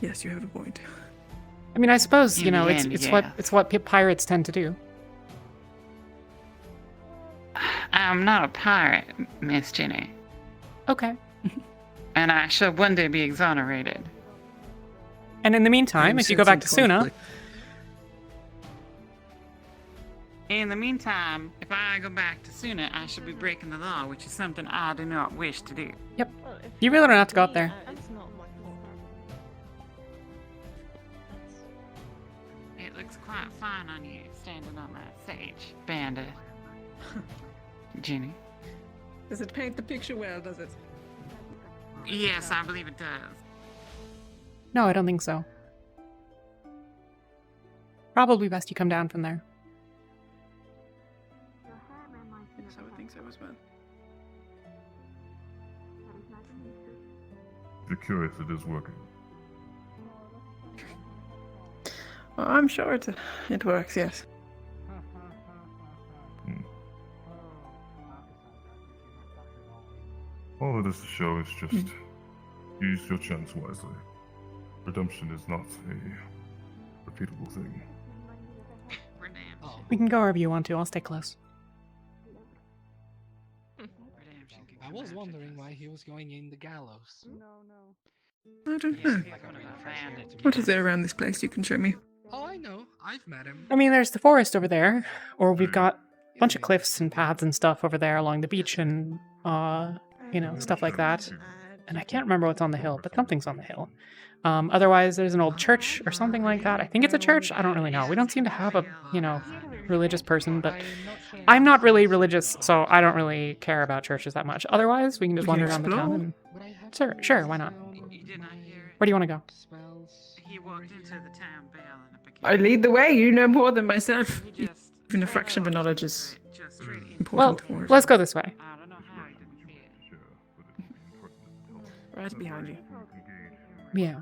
S9: Yes, you have a point.
S1: I mean, I suppose,
S2: In
S1: you know,
S2: the
S1: it's
S2: end,
S1: it's
S2: yes.
S1: what pirates tend to do.
S2: I'm not a pirate, Miss Ginny,
S1: Okay.
S2: and I shall one day be exonerated.
S1: And in the meantime, if you go back to Suna,
S2: In the meantime, if I go back to Suna, I shall be breaking the law, which is something I do not wish to do.
S1: yep. You really don't have to go up there.
S2: It looks quite fine on you, standing on that stage, Bandit. Ginny?
S9: Does it paint the picture well, does it?
S2: Yes, I believe it does.
S1: No, I don't think so. Probably best you come down from there.
S9: Yes, I would think so as well.
S3: If you're curious, it is working.
S9: Well, I'm sure it works, yes.
S3: All it is to show is just use your chance wisely. Redemption is not a repeatable thing.
S2: Redemption.
S1: We can go wherever you want to. I'll stay close.
S2: Redemption can
S10: I
S2: come
S10: was
S2: after
S10: wondering
S2: us.
S10: why he was going in the gallows.
S9: I don't
S2: Yes,
S9: know.
S2: he's one of our bandits.
S9: What is there around this place you can show me?
S10: Oh, I know. I've met him.
S1: I mean, there's the forest over there, or we've got a bunch of cliffs and paths and stuff over there along the beach and, you know, stuff like that. And I can't remember what's on the hill, but something's on the hill. Otherwise, there's an old church or something like that. I think it's a church. I don't really know. We don't seem to have a, religious person, but I'm not really religious, so I don't really care about churches that much. Otherwise, we can just wander around the town. And... Sure, why not?
S2: You did not hear it.
S1: Where do you want to go?
S2: He walked into the town bell and it became...
S9: I lead the way. You know more than myself.
S2: He just...
S9: Even a fraction of a knowledge is
S2: Just really...
S1: Well,
S9: important for us.
S1: let's go this way.
S2: I don't know how he didn't see it.
S9: Right behind you.
S1: Yeah.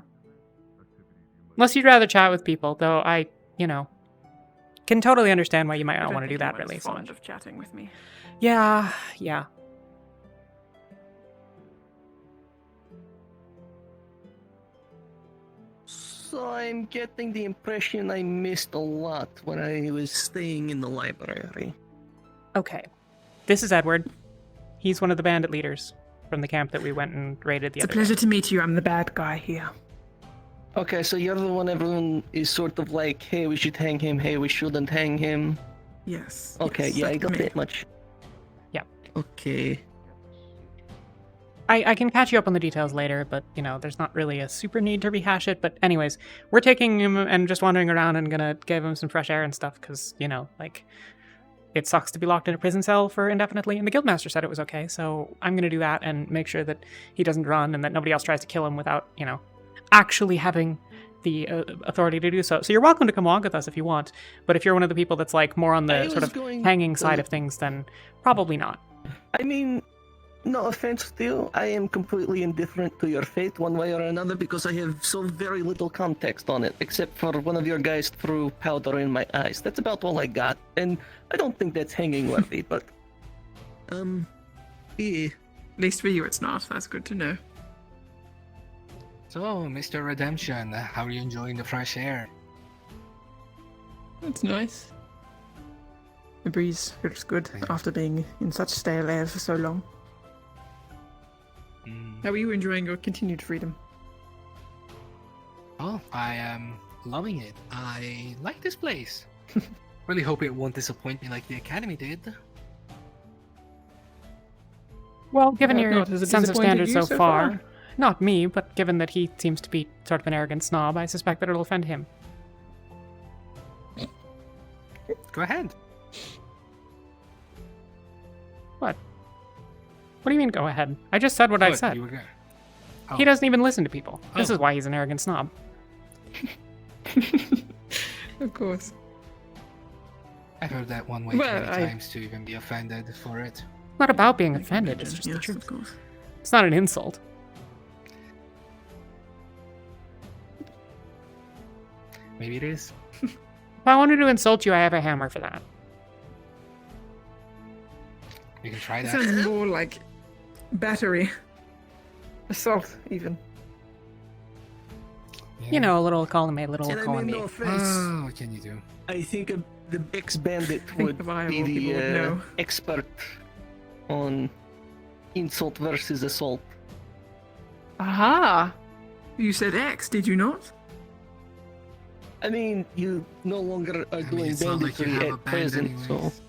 S1: Unless you'd rather chat with people, though I, can totally understand why you might
S9: I
S1: not
S9: don't
S1: want to
S9: think
S1: do that
S9: anyone's
S1: really so
S9: fond
S1: much.
S9: of chatting with me.
S1: Yeah.
S13: So I'm getting the impression I missed a lot when I was staying in the library.
S1: Okay. This is Edward. He's one of the bandit leaders from the camp that we went and raided the
S9: It's a
S1: other
S9: pleasure
S1: day.
S9: to meet you. I'm the bad guy here.
S13: Okay, so you're the one everyone is sort of like, hey, we should hang him, hey, we shouldn't hang him.
S9: Yes.
S13: Okay,
S9: yes,
S13: yeah, I
S9: that's
S13: got
S9: me.
S13: that much.
S1: Yeah.
S13: Okay.
S1: I can catch you up on the details later, but, there's not really a super need to rehash it. But anyways, we're taking him and just wandering around and gonna give him some fresh air and stuff, because, it sucks to be locked in a prison cell for indefinitely, and the guildmaster said it was okay, so I'm gonna do that and make sure that he doesn't run and that nobody else tries to kill him without, actually having the authority to do so. So you're welcome to come walk with us if you want, but if you're one of the people that's, more on the sort of hanging side of things, then probably not.
S13: I mean, no offense to you, I am completely indifferent to your fate one way or another because I have so very little context on it, except for one of your guys threw powder in my eyes. That's about all I got, and I don't think that's hanging worthy, but... yeah.
S9: At least for you it's not. That's good to know.
S10: So, Mr. Redemption, how are you enjoying the fresh air?
S9: That's nice. The breeze feels good after being in such stale air for so long. How are you enjoying your continued freedom?
S10: Oh, I am loving it. I like this place. Really hope it won't disappoint me like the Academy did.
S1: Well, given
S9: Not-
S1: your
S9: not as it
S1: sense of
S9: disappointed
S1: standards
S9: you
S1: so
S9: so
S1: far,
S9: far.
S1: not me, but given that he seems to be sort of an arrogant snob, I suspect that it'll offend him.
S10: Go ahead.
S1: What? What do you mean, go ahead? I just said what I
S10: Good,
S1: said.
S10: you were good. Oh.
S1: He doesn't even listen to people. This
S10: Oh.
S1: is why he's an arrogant snob.
S9: Of course.
S10: I've heard that one way
S9: Well,
S10: too many
S9: I-
S10: times to even be offended for it.
S1: It's not about being offended, it's just the
S9: Yes,
S1: truth.
S9: of course.
S1: It's not an insult.
S10: Maybe it is.
S1: If I wanted to insult you, I have a hammer for that.
S10: You can try
S9: It
S10: that.
S9: sounds more like battery. Assault, even.
S1: You know, a little column A, little
S13: And I
S1: column
S13: mean,
S1: B.
S13: no offense.
S10: Oh, what can you do?
S13: I think the ex-bandit would
S9: the viable
S13: be
S9: people would
S13: the
S9: know.
S13: expert on insult versus assault.
S9: Aha! You said X, did you not?
S13: I mean, you no longer are doing
S10: it's not like you
S13: banditry
S10: have a
S13: at
S10: band
S13: present, so...
S10: anyways.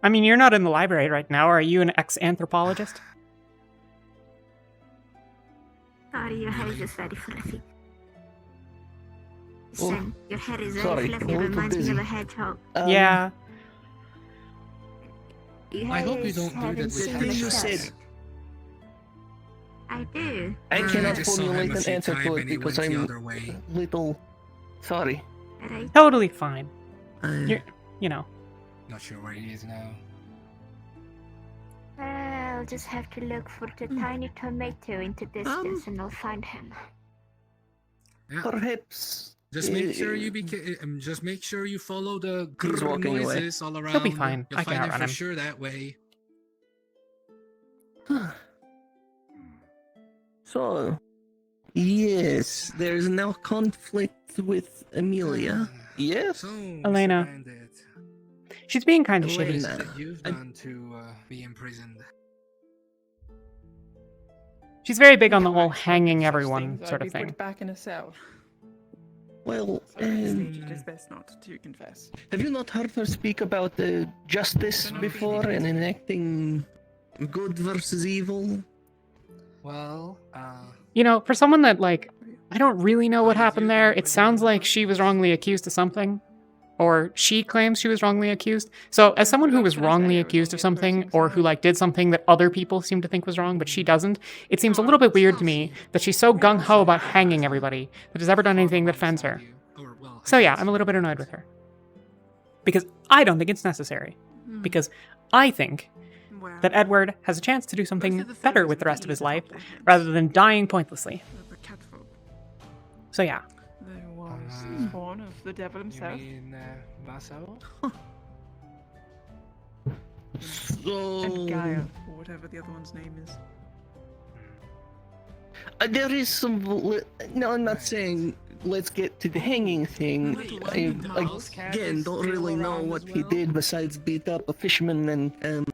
S1: I mean, you're not in the library right now. Are you an ex-anthropologist?
S11: Sorry, your hair is just very fluffy.
S13: Oh,
S11: Sam, your hair is very
S13: sorry,
S11: fluffy.
S13: a
S11: It
S13: little
S11: reminds me
S13: busy.
S11: of a hedgehog.
S1: Yeah.
S11: You
S10: I hope you
S11: guys
S10: don't do that
S11: haven't
S10: with
S11: seen
S13: thing
S11: the
S13: you
S11: show.
S13: said.
S11: I do.
S13: I
S10: I
S13: cannot
S10: just saw him
S13: formulate
S10: a
S13: an
S10: few
S13: answer
S10: times
S13: to it
S10: and he
S13: because
S10: went the
S13: I'm
S10: other way.
S13: little... Sorry.
S11: Right?
S1: Totally fine.
S13: Uh,
S1: You're, you know.
S10: Not sure where he is now.
S11: I'll just have to look for the tiny tomato into distance and I'll find him.
S10: Yeah.
S13: Perhaps...
S10: Just make sure you just make sure you follow the
S13: He's
S10: grrr
S13: walking away.
S10: noises all around.
S1: He'll be fine.
S10: You'll
S1: I can
S10: find him
S1: outrun
S10: for
S1: him.
S10: sure that way.
S13: So... Yes, there's now conflict with Amelia. Yes?
S10: So, Mr.
S1: Elena.
S10: Bandit,
S1: She's being kind of
S13: Elena.
S10: what
S1: shitty.
S10: is it that you've
S13: I-
S10: done to be imprisoned?
S1: She's very big on the whole hanging
S9: Such
S1: everyone
S9: things
S1: sort
S9: I'd
S1: of
S9: be
S1: thing.
S9: Put back in a cell.
S13: Well,
S9: So at this stage, it is best not to confess.
S13: have you not heard her speak about justice before and enacting good versus evil?
S10: Well,
S1: you know, for someone that, like, I don't really know what happened there, it sounds like she was wrongly accused of something. Or she claims she was wrongly accused. So, as someone who was wrongly accused of something, or who, like, did something that other people seem to think was wrong, but she doesn't, it seems a little bit weird to me that she's so gung-ho about hanging everybody that has ever done anything that offends her. So yeah, I'm a little bit annoyed with her. Because I don't think it's necessary. Because I think that Edward has a chance to do something better with the rest of his life, rather than dying pointlessly. So yeah.
S9: There was spawn of the devil himself.
S10: You mean, Vassal?
S9: And Gaia, or whatever the other one's name is.
S13: There is some. No, I'm not saying let's get to the hanging thing. I again don't really know what he did besides beat up a fisherman and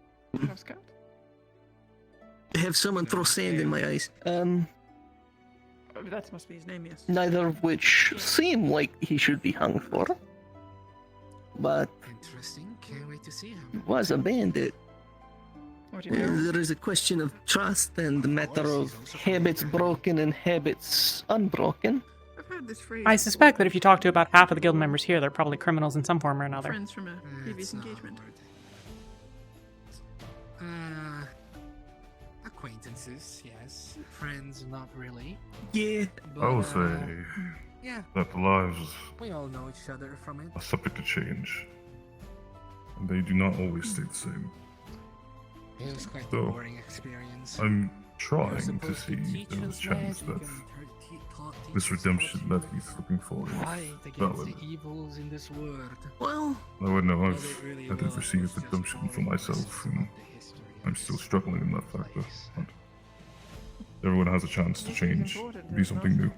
S13: have someone throw sand in my eyes.
S9: That must be his name, yes.
S13: Neither of which seem like he should be hung for. But
S4: Interesting. Can't wait to see him.
S13: he was a bandit.
S9: What do you do?
S13: There is a question of trust and a matter of habits broken and habits unbroken.
S9: I've heard this phrase.
S1: I suspect that if you talk to about half of the guild members here, they're probably criminals in some form or another.
S9: Friends from a previous engagement.
S4: Acquaintances, yes. Friends, not really.
S13: Yeah.
S3: I will say
S4: Yeah.
S3: that the lives
S4: We all know each other from it.
S3: are subject to change. And they do not always stay the same.
S4: It was quite a
S3: So,
S4: boring experience.
S3: I'm trying to see if there's a chance that this redemption that he's looking for is
S10: Fight against
S3: valid.
S10: the evils in this world.
S13: Well,
S3: I would know I've had to receive redemption for myself, and I'm still struggling in that factor. But everyone has a chance to change, be something new.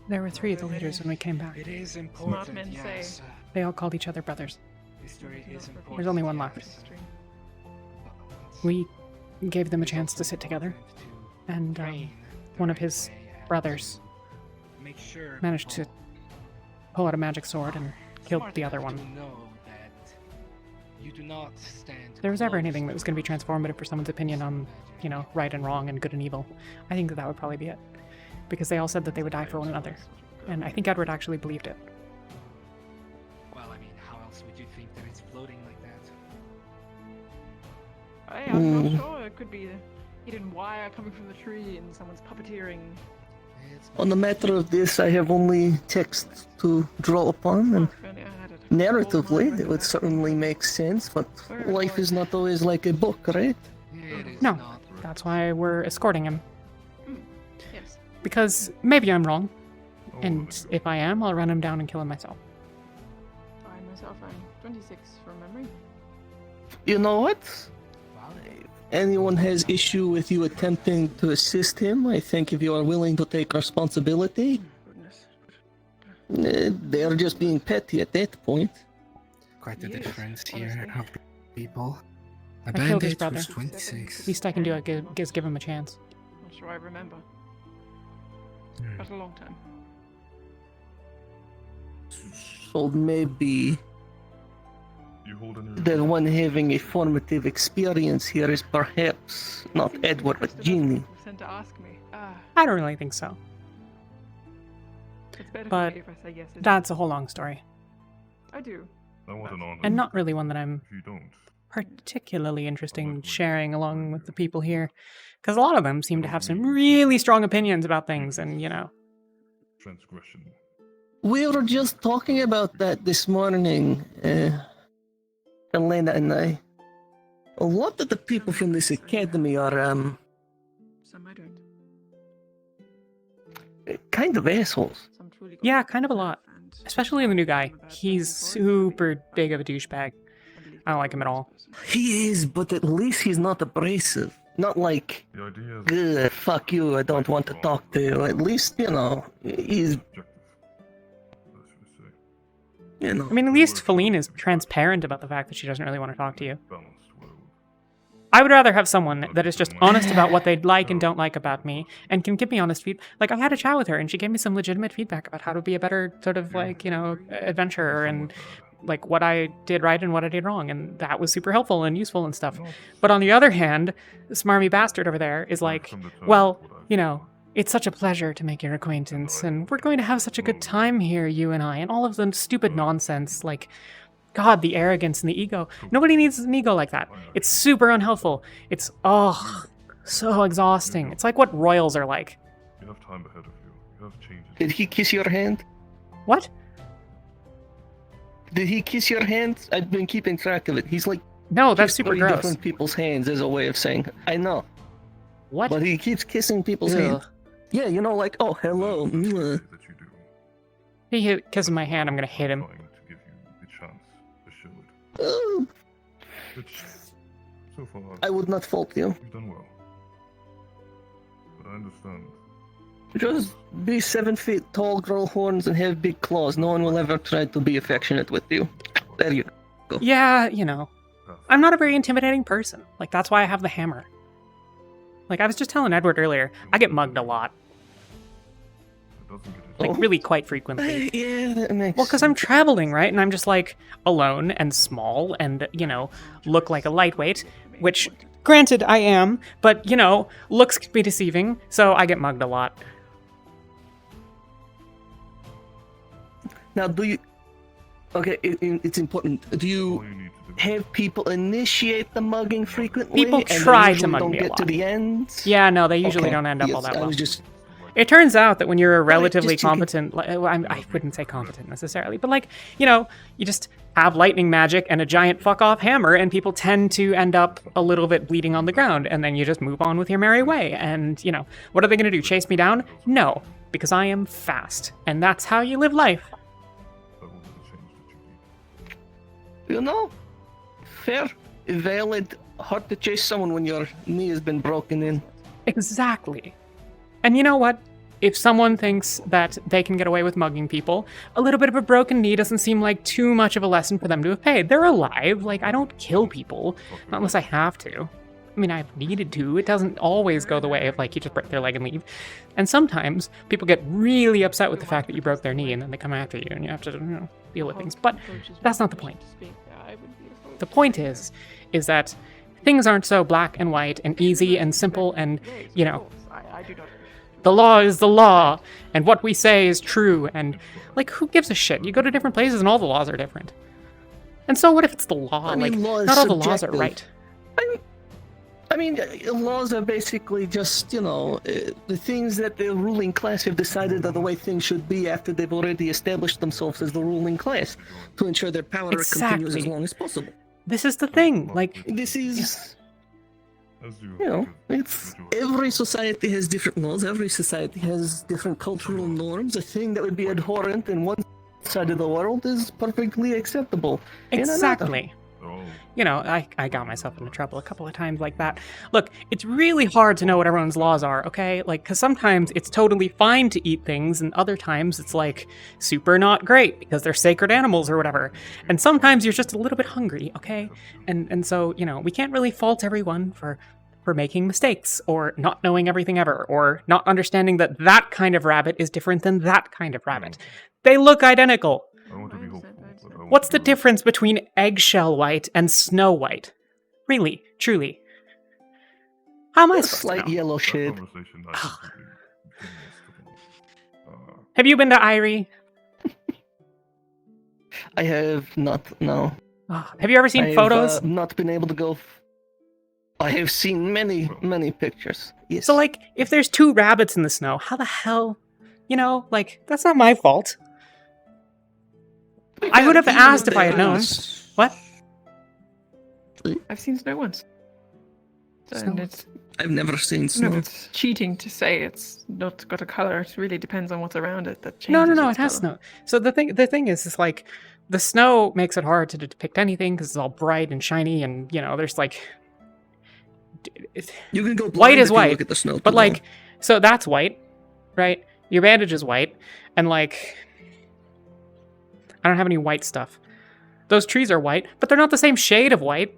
S1: There were 3 of the leaders when we came back.
S10: It is important.
S9: Smart men say.
S10: Yes.
S1: They all called each other brothers.
S10: History is important.
S1: There's only one left. We gave them a chance to sit together, and one of his brothers
S10: Make sure
S1: managed to pull out a magic sword and killed the other one.
S10: to know that you do not stand
S1: If there was ever
S10: close
S1: anything that was going to be transformative for someone's opinion on, you know, right and wrong and good and evil, I think that that would probably be it. Because they all said that they would die for one another. And I think Edward actually believed it.
S10: Well, I mean, how else would you think that it's floating like that?
S9: Hey, I'm not sure. It could be hidden wire coming from the tree and someone's puppeteering.
S13: on the matter of this, I have only text to draw upon, and narratively, it would certainly make sense, but life is not always like a book, right?
S1: No, that's why we're escorting him.
S9: Yes.
S1: Because maybe I'm wrong. And if I am, I'll run him down and kill him myself.
S9: I myself am 26 from memory.
S13: You know what? If anyone has issue with you attempting to assist him, I think if you are willing to take responsibility, they're just being petty at that point.
S10: Quite the difference here, people. A
S1: I killed his
S10: bandit
S1: brother.
S10: was 26.
S1: Least I can do is give him a chance.
S9: Not sure I remember. But a long time.
S13: So maybe
S3: You hold any
S13: the one having a formative experience here is perhaps not Edward, but Ginny.
S9: Sent to ask me.
S1: I don't really think so.
S9: It's better
S1: But
S9: for me if I say yes.
S1: that's a whole long story.
S9: I do.
S3: I want an honor.
S1: And not really one that I'm
S3: If you don't,
S1: particularly interested in sharing along with the people here. Because a lot of them seem to have some really strong opinions about things, and, you know.
S3: transgression.
S13: We were just talking about that this morning, Elena and I. A lot of the people from this academy are,
S9: Some I don't.
S13: kind of assholes.
S9: Some truly
S1: Yeah, kind of a lot. Especially the new guy. He's super big of a douchebag. I don't like him at all.
S13: He is, but at least he's not abrasive. Not like,
S3: The idea is
S13: fuck you, I don't want to talk to you. At least, you know, he's,
S3: objective. That's what I say.
S13: you know.
S1: I mean, at least Feline is transparent about the fact that she doesn't really want to talk to you.
S3: Balanced world.
S1: I would rather have someone that is just honest about what they like and don't like about me, and can give me honest feedback. Like, I had a chat with her, and she gave me some legitimate feedback about how to be a better sort of, like, you know, adventurer, and like what I did right and what I did wrong, and that was super helpful and useful and stuff. But on the other hand, the smarmy bastard over there is like, well, you know, It's such a pleasure to make your acquaintance, and we're going to have such a good time here, you and I, and all of the stupid nonsense, like, God, the arrogance and the ego. Nobody needs an ego like that. It's super unhelpful. It's, so exhausting. It's like what royals are like.
S3: You have time ahead of you. You have changes.
S13: Did he kiss your hand?
S1: What?
S13: Did he kiss your hand? I've been keeping track of it. He's like,
S1: no, that's
S13: kissed
S1: super
S13: 3
S1: gross.
S13: different people's hands as a way of saying, I know.
S1: What?
S13: But he keeps kissing people's
S1: Ugh.
S13: hands. Yeah, you know, like, oh, hello. mwah.
S1: He kisses my hand, I'm gonna hit him.
S3: Trying to give you the chance to show it.
S13: Oh,
S3: Which, so far,
S13: I would not fault you.
S3: you've done well. But I understand.
S13: Just be 7 feet tall, grow horns, and have big claws. No one will ever try to be affectionate with you. There you go.
S1: Yeah, you know. I'm not a very intimidating person. Like, that's why I have the hammer. Like, I was just telling Edward earlier, I get mugged a lot. Like, really quite frequently.
S13: Yeah, that makes
S1: Well, because I'm traveling, right? And I'm just, like, alone and small and, you know, look like a lightweight, which, granted, I am, but, you know, looks can be deceiving, so I get mugged a lot.
S13: Now, do you... Okay, it's important. Do you have people initiate the mugging frequently?
S1: People
S13: and they
S1: try to
S13: usually
S1: mug
S13: don't
S1: me a
S13: get to
S1: lot.
S13: the end?
S1: Yeah, no, they usually
S13: Okay,
S1: don't end up all
S13: yes,
S1: that
S13: I
S1: well.
S13: was just...
S1: It turns out that when you're a relatively
S13: just checking.
S1: competent, I wouldn't say competent necessarily, but like, you know, you just have lightning magic and a giant fuck-off hammer, and people tend to end up a little bit bleeding on the ground, and then you just move on with your merry way. And, you know, what are they going to do, chase me down? No, because I am fast, and that's how you live life.
S13: You know, fair, valid, hard to chase someone when your knee has been broken in.
S1: Exactly. And you know what? If someone thinks that they can get away with mugging people, a little bit of a broken knee doesn't seem like too much of a lesson for them to have paid. They're alive. Like, I don't kill people, not unless I have to. I mean, I've needed to. It doesn't always go the way of, like, you just break their leg and leave. And sometimes people get really upset with the fact that you broke their knee, and then they come after you, and you have to, you know, deal with things. But that's not the point. The point is that things aren't so black and white and easy and simple and, you know, the law is the law, and what we say is true, and, like, who gives a shit? You go to different places and all the laws are different. And so what if it's the law?
S13: I mean,
S1: like,
S13: law is
S1: not all the laws are
S13: subjective.
S1: right.
S13: I mean, laws are basically just, you know, the things that the ruling class have decided are the way things should be after they've already established themselves as the ruling class to ensure their power continues as long as possible.
S1: This is the thing, like...
S13: This is... You know, it's every society has different laws, every society has different cultural norms. A thing that would be abhorrent in one side of the world is perfectly acceptable in another.
S1: Exactly. You know, I got myself into trouble a couple of times like that. Look, it's really hard to know what everyone's laws are, okay? Like, because sometimes it's totally fine to eat things, and other times it's, like, super not great because they're sacred animals or whatever. And sometimes you're just a little bit hungry, okay? And so, you know, we can't really fault everyone for making mistakes, or not knowing everything ever, or not understanding that that kind of rabbit is different than that kind of rabbit. They look identical.
S3: I want to be hopeful, but I want
S1: What's
S3: to
S1: the difference between eggshell white and snow white? Really, truly. How am I
S13: A
S1: supposed to
S13: slight
S1: know?
S13: yellow shade.
S1: Have you been to Irie?
S13: I have not, no.
S1: Have you ever seen photos?
S13: Not been able to go... I have seen many, many pictures. Yes.
S1: So, like, if there's 2 rabbits in the snow, how the hell... You know, like, that's not my fault. I would have asked if I had known. What?
S9: I've seen snow once. And it's
S13: I've never seen
S9: no,
S13: snow.
S9: it's cheating to say it's not got a color. It really depends on what's around it that changes.
S1: No,
S9: its
S1: it has
S9: colour.
S1: snow. So the thing is like, the snow makes it hard to depict anything because it's all bright and shiny, and, you know, there's, like...
S13: You can go blind
S1: White is
S13: if you
S1: white,
S13: look at the snow
S1: but,
S13: too
S1: like,
S13: long.
S1: so that's white, right? Your bandage is white, and, like, I don't have any white stuff. Those trees are white, but they're not the same shade of white.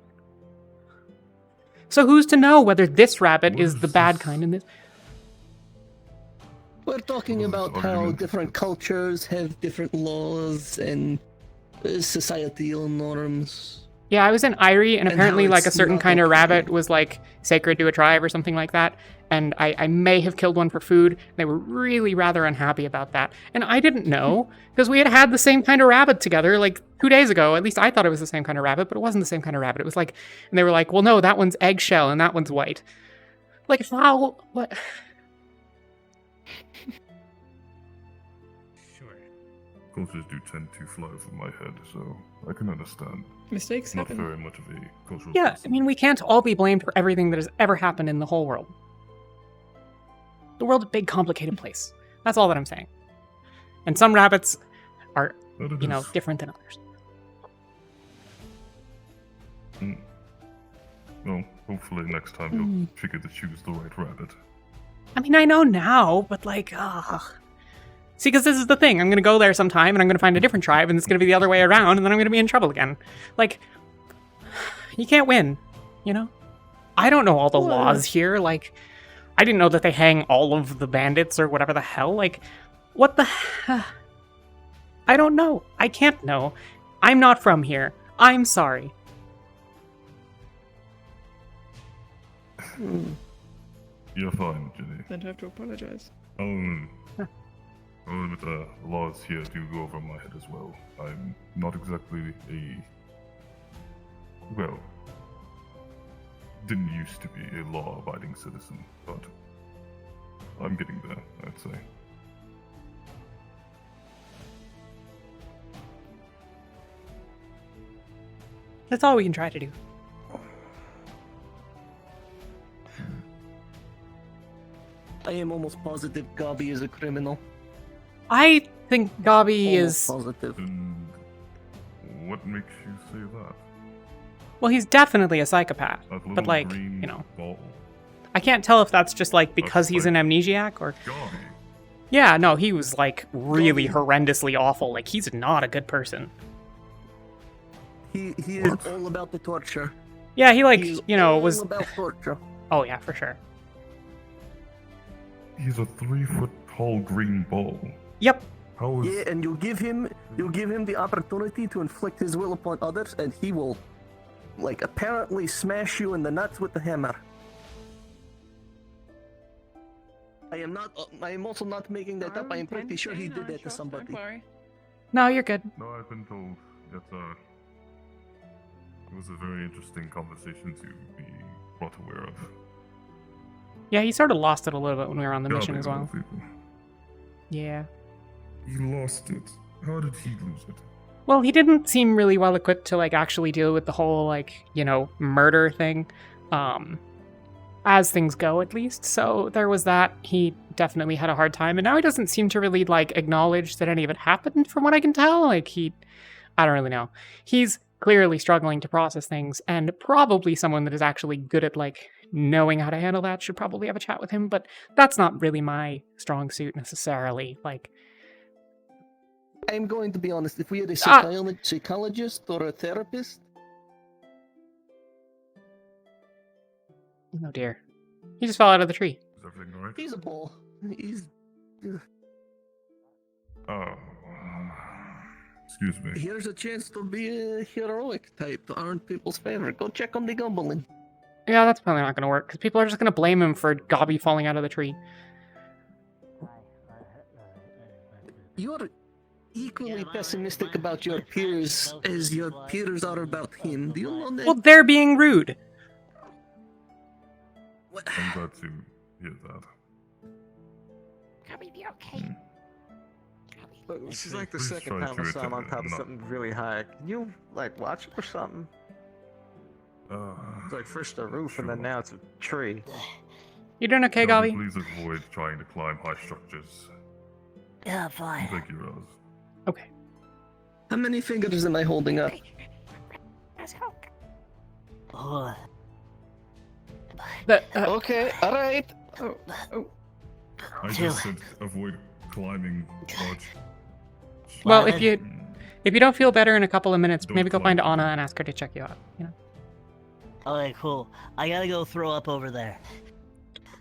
S1: So who's to know whether this rabbit is the bad kind and this...
S13: We're talking about how different cultures have different laws and societal norms.
S1: Yeah, I was in Irie, and
S13: And
S1: apparently,
S13: how
S1: like, a
S13: it's
S1: certain
S13: not
S1: kind of
S13: okay.
S1: rabbit was, like, sacred to a tribe or something like that. And I may have killed one for food. They were really rather unhappy about that. And I didn't know, because we had the same kind of rabbit together, like, 2 days ago. At least I thought it was the same kind of rabbit, but it wasn't the same kind of rabbit. It was like, and they were like, well, no, that one's eggshell, and that one's white. Like, how? What?
S3: Cultures do tend to fly over my head, so I can understand.
S9: Mistakes
S3: Not
S9: happen.
S3: very much of a cultural
S1: Yeah,
S3: person.
S1: I mean, we can't all be blamed for everything that has ever happened in the whole world. The world's a big, complicated place. That's all that I'm saying. And some rabbits are,
S3: That it
S1: you know,
S3: is.
S1: different than others.
S3: Well, hopefully next time you'll figure to choose the right rabbit.
S1: I mean, I know now, but like, ugh. See, because this is the thing. I'm going to go there sometime, and I'm going to find a different tribe, and it's going to be the other way around, and then I'm going to be in trouble again. Like, you can't win, you know? I don't know all the laws here. Like, I didn't know that they hang all of the bandits or whatever the hell. Like, what the... I don't know. I can't know. I'm not from here. I'm sorry.
S3: You're fine, Ginny.
S9: Then have to apologize.
S3: Well, with the laws here do go over my head as well. I'm not exactly well, didn't used to be a law-abiding citizen, but I'm getting there, I'd say.
S1: That's all we can try to do.
S13: I am almost positive Gabi is a criminal.
S1: I think Gabi
S13: Almost
S1: is...
S13: positive.
S3: And what makes you say that?
S1: Well, he's definitely a psychopath.
S3: That little
S1: But, like,
S3: green
S1: you know...
S3: ball?
S1: I can't tell if that's just, like, because he's an amnesiac, or...
S3: Gabi.
S1: Yeah, no, he was, like, really horrendously awful. Like, he's not a good person.
S13: He is all about the torture.
S1: Yeah, he, like,
S13: He's
S1: you know,
S13: all
S1: was...
S13: about torture.
S1: Oh, yeah, for sure.
S3: He's a 3-foot-tall green ball.
S1: Yep.
S3: How is...
S13: Yeah, and you give him the opportunity to inflict his will upon others, and he will, like, apparently smash you in the nuts with the hammer. I am also not making that up. I am pretty sure he did that to somebody.
S1: No, you're good.
S3: No, I've been told that it was a very interesting conversation to be brought aware of.
S1: Yeah, he sort of lost it a little bit when we were on the mission
S3: Gabi,
S1: as
S3: of
S1: well.
S3: all people.
S1: Yeah.
S3: He lost it. How did he lose it?
S1: Well, he didn't seem really well equipped to, like, actually deal with the whole, like, you know, murder thing. As things go, at least. So there was that. He definitely had a hard time. And now he doesn't seem to really, like, acknowledge that any of it happened, from what I can tell. Like, I don't really know. He's clearly struggling to process things, and probably someone that is actually good at, like, knowing how to handle that should probably have a chat with him, but that's not really my strong suit necessarily. Like,
S13: I'm going to be honest, if we had a psychologist or a therapist...
S1: oh dear. He just fell out of the tree.
S3: Is everything alright?
S13: He's a bull. He's...
S3: Oh. Excuse me.
S13: Here's a chance to be a heroic type to earn people's favor. Go check on the goblin.
S1: Yeah, that's probably not going to work, because people are just going to blame him for Gabi falling out of the tree.
S13: You're equally pessimistic about your peers as your peers are about him. Do you know that?
S1: Well, they're being rude.
S3: I'm glad to hear that.
S4: Gabi, be okay.
S6: Look, this is like the
S3: Please
S6: second
S3: try
S6: time
S3: to
S6: I saw him on
S3: attend
S6: top of
S3: not-
S6: something really high. Can you, like, watch it or something? It's like first the roof and then now it's a tree.
S1: You doing okay,
S3: Gabi,
S1: Gabi?
S3: please avoid trying to climb high structures.
S7: Yeah, fine.
S3: Thank you, Roz.
S1: Okay.
S13: How many fingers am I holding up?
S7: Oh,
S13: Okay, alright.
S3: I just said avoid climbing large...
S1: Well, if you don't feel better in a couple of minutes,
S3: Don't
S1: maybe go
S3: climb.
S1: find Anna and ask her to check you out. You know?
S7: okay, cool. I gotta go throw up over there.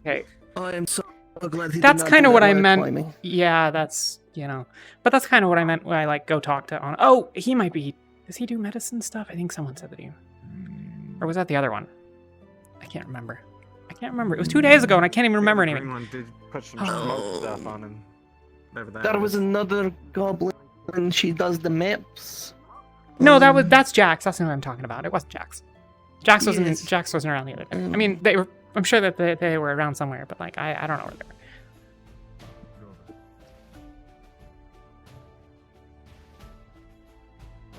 S1: Okay.
S13: I am so glad he
S1: That's
S13: did not
S1: kind
S13: do
S1: of what
S13: that
S1: I
S13: while
S1: meant.
S13: climbing.
S1: Yeah, that's, you know. But that's kind of what I meant when I, like, go talk to Anna. Oh, he might be Does he do medicine stuff? I think someone said that he... Or was that the other one? I can't remember. It was 2 days ago and I can't even remember
S6: the
S1: anything.
S6: green one did put some smoke stuff on him. Whatever that
S13: There was
S6: is.
S13: another goblin, and she does the maps.
S1: No, that's Jax. That's what I'm talking about. It wasn't Jax. Jax wasn't
S13: Yes.
S1: Jax wasn't around the other day. I mean, they were. I'm sure that they were around somewhere, but like I don't know where they were.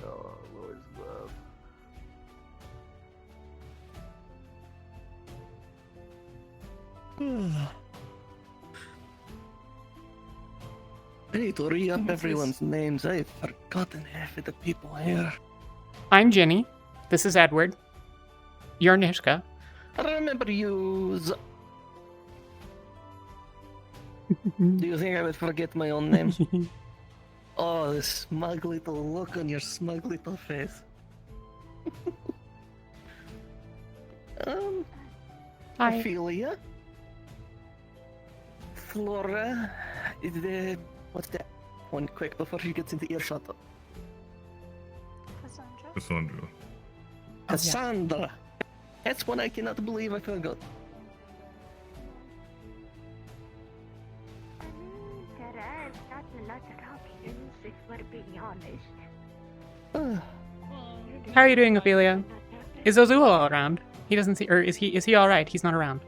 S6: Oh, Lord's love.
S13: I need to re-up everyone's names. I've forgotten half of the people here.
S1: I'm Ginny. This is Edward. You're Nishka.
S13: I remember you. Do you think I would forget my own name? Oh, the smug little look on your smug little face.
S1: Hi.
S13: Ophelia. Flora. What's that one quick before she gets into earshot?
S3: Cassandra.
S13: Cassandra. That's one I cannot believe I forgot.
S11: There are not a lot of options, if we're being honest.
S1: How are you doing, Ophelia? Is Ozul around? He doesn't see, or is he all right? He's not around.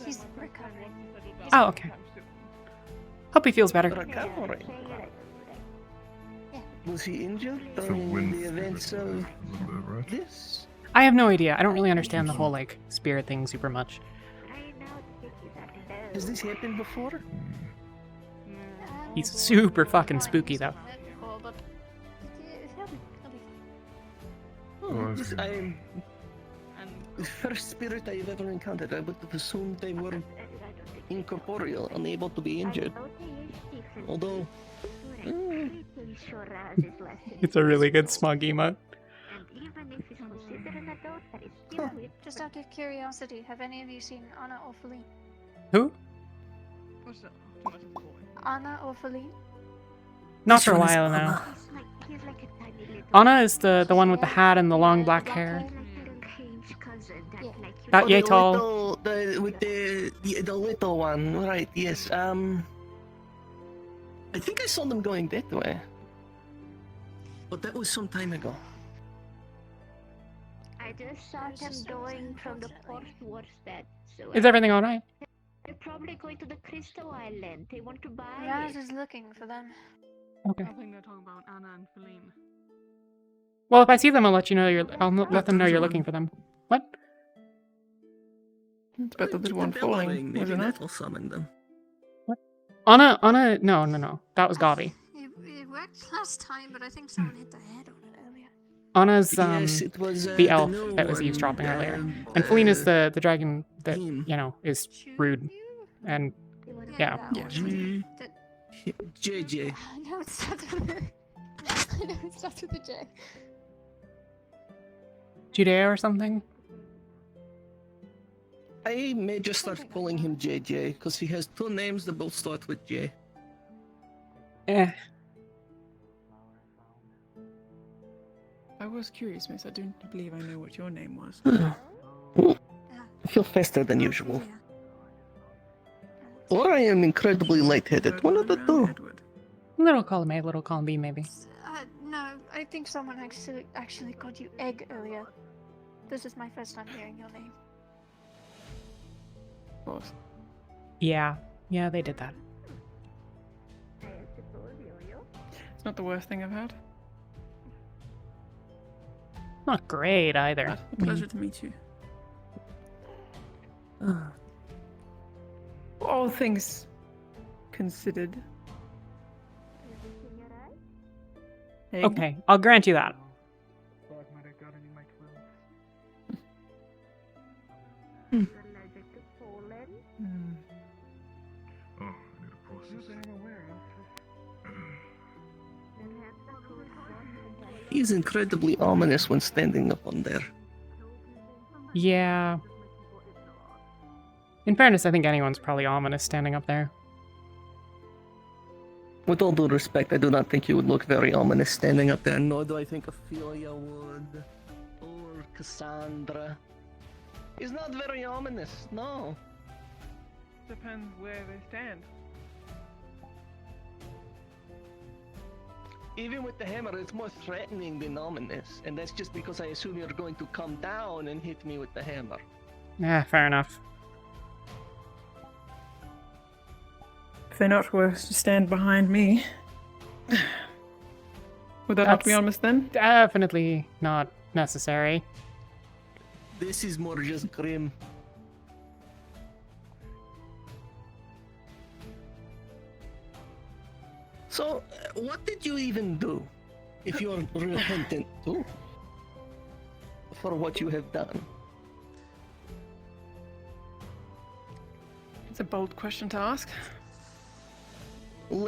S11: He's recovering.
S1: Oh, okay. Hope he feels better.
S13: Recovering. Was he injured
S3: So
S13: during
S3: when
S13: the events of
S3: right?
S13: this?
S1: I have no idea. I don't really understand the whole like spirit thing super much.
S13: Has this happened before?
S1: He's super fucking spooky though.
S13: Oh, I'm the first spirit I've ever encountered. I would have assumed they were incorporeal, unable to be injured. Although,
S1: It's a really good smug emote.
S14: Just out of curiosity, have any of you seen Anna or Feline?
S1: Who?
S12: What's that?
S14: Anna or Feline?
S1: Not for a while now. Anna is the one with the hat and the long black hair. About yay tall.
S13: With the little one, right? Yes. I think I saw them going that way, but that was some time ago.
S11: I just saw them going from the port towards that. So
S1: Is everything all right?
S11: They're probably going to the Crystal Island. They want to buy
S14: Raz
S11: it.
S14: is looking for them.
S1: Okay.
S12: I think they're talking about Anna and Feline.
S1: Well, if I see them, I'll let you know. I'll let them know you're looking for them. What?
S9: It's about the little one falling,
S13: Maybe
S9: wasn't it?
S13: that will summon them.
S1: Anna, no. That was Gabi.
S14: It worked last time, but I think someone hit their head on it earlier.
S1: Anna's
S13: Yes, it was,
S1: the elf
S13: new
S1: that was
S13: one,
S1: eavesdropping earlier, and Feline is the dragon that
S13: team.
S1: is rude, and yeah.
S9: Yeah.
S13: JJ.
S14: No, it starts with a... I know it starts with a J.
S1: Judea or something.
S13: I may just start calling him JJ because he has two names that both start with J.
S1: Eh.
S9: I was curious, miss. I don't believe I know what your name was.
S13: I feel faster than usual. Or I am incredibly lightheaded. One of the two.
S1: Little column A, little column B, maybe.
S14: No, I think someone actually called you Egg earlier. This is my first time hearing your name.
S9: Of course.
S1: Yeah, they did that.
S9: It's not the worst thing I've had.
S1: Not great either.
S9: Pleasure to meet you. All things considered. Egg.
S1: Okay, I'll grant you that.
S3: Oh, I need to process.
S13: He's incredibly ominous when standing up on there.
S1: Yeah. In fairness, I think anyone's probably ominous standing up there.
S13: With all due respect, I do not think you would look very ominous standing up there, nor do I think Ophelia would. Or Cassandra. He's not very ominous, no.
S9: Depends where they stand.
S13: Even with the hammer, it's more threatening than ominous, and that's just because I assume you're going to come down and hit me with the hammer.
S1: Yeah, fair enough.
S9: If they not were to stand behind me, would that not be ominous then?
S1: Definitely not necessary.
S13: This is more just grim. So, what did you even do? If you're repentant too? For what you have done?
S9: It's a bold question to ask.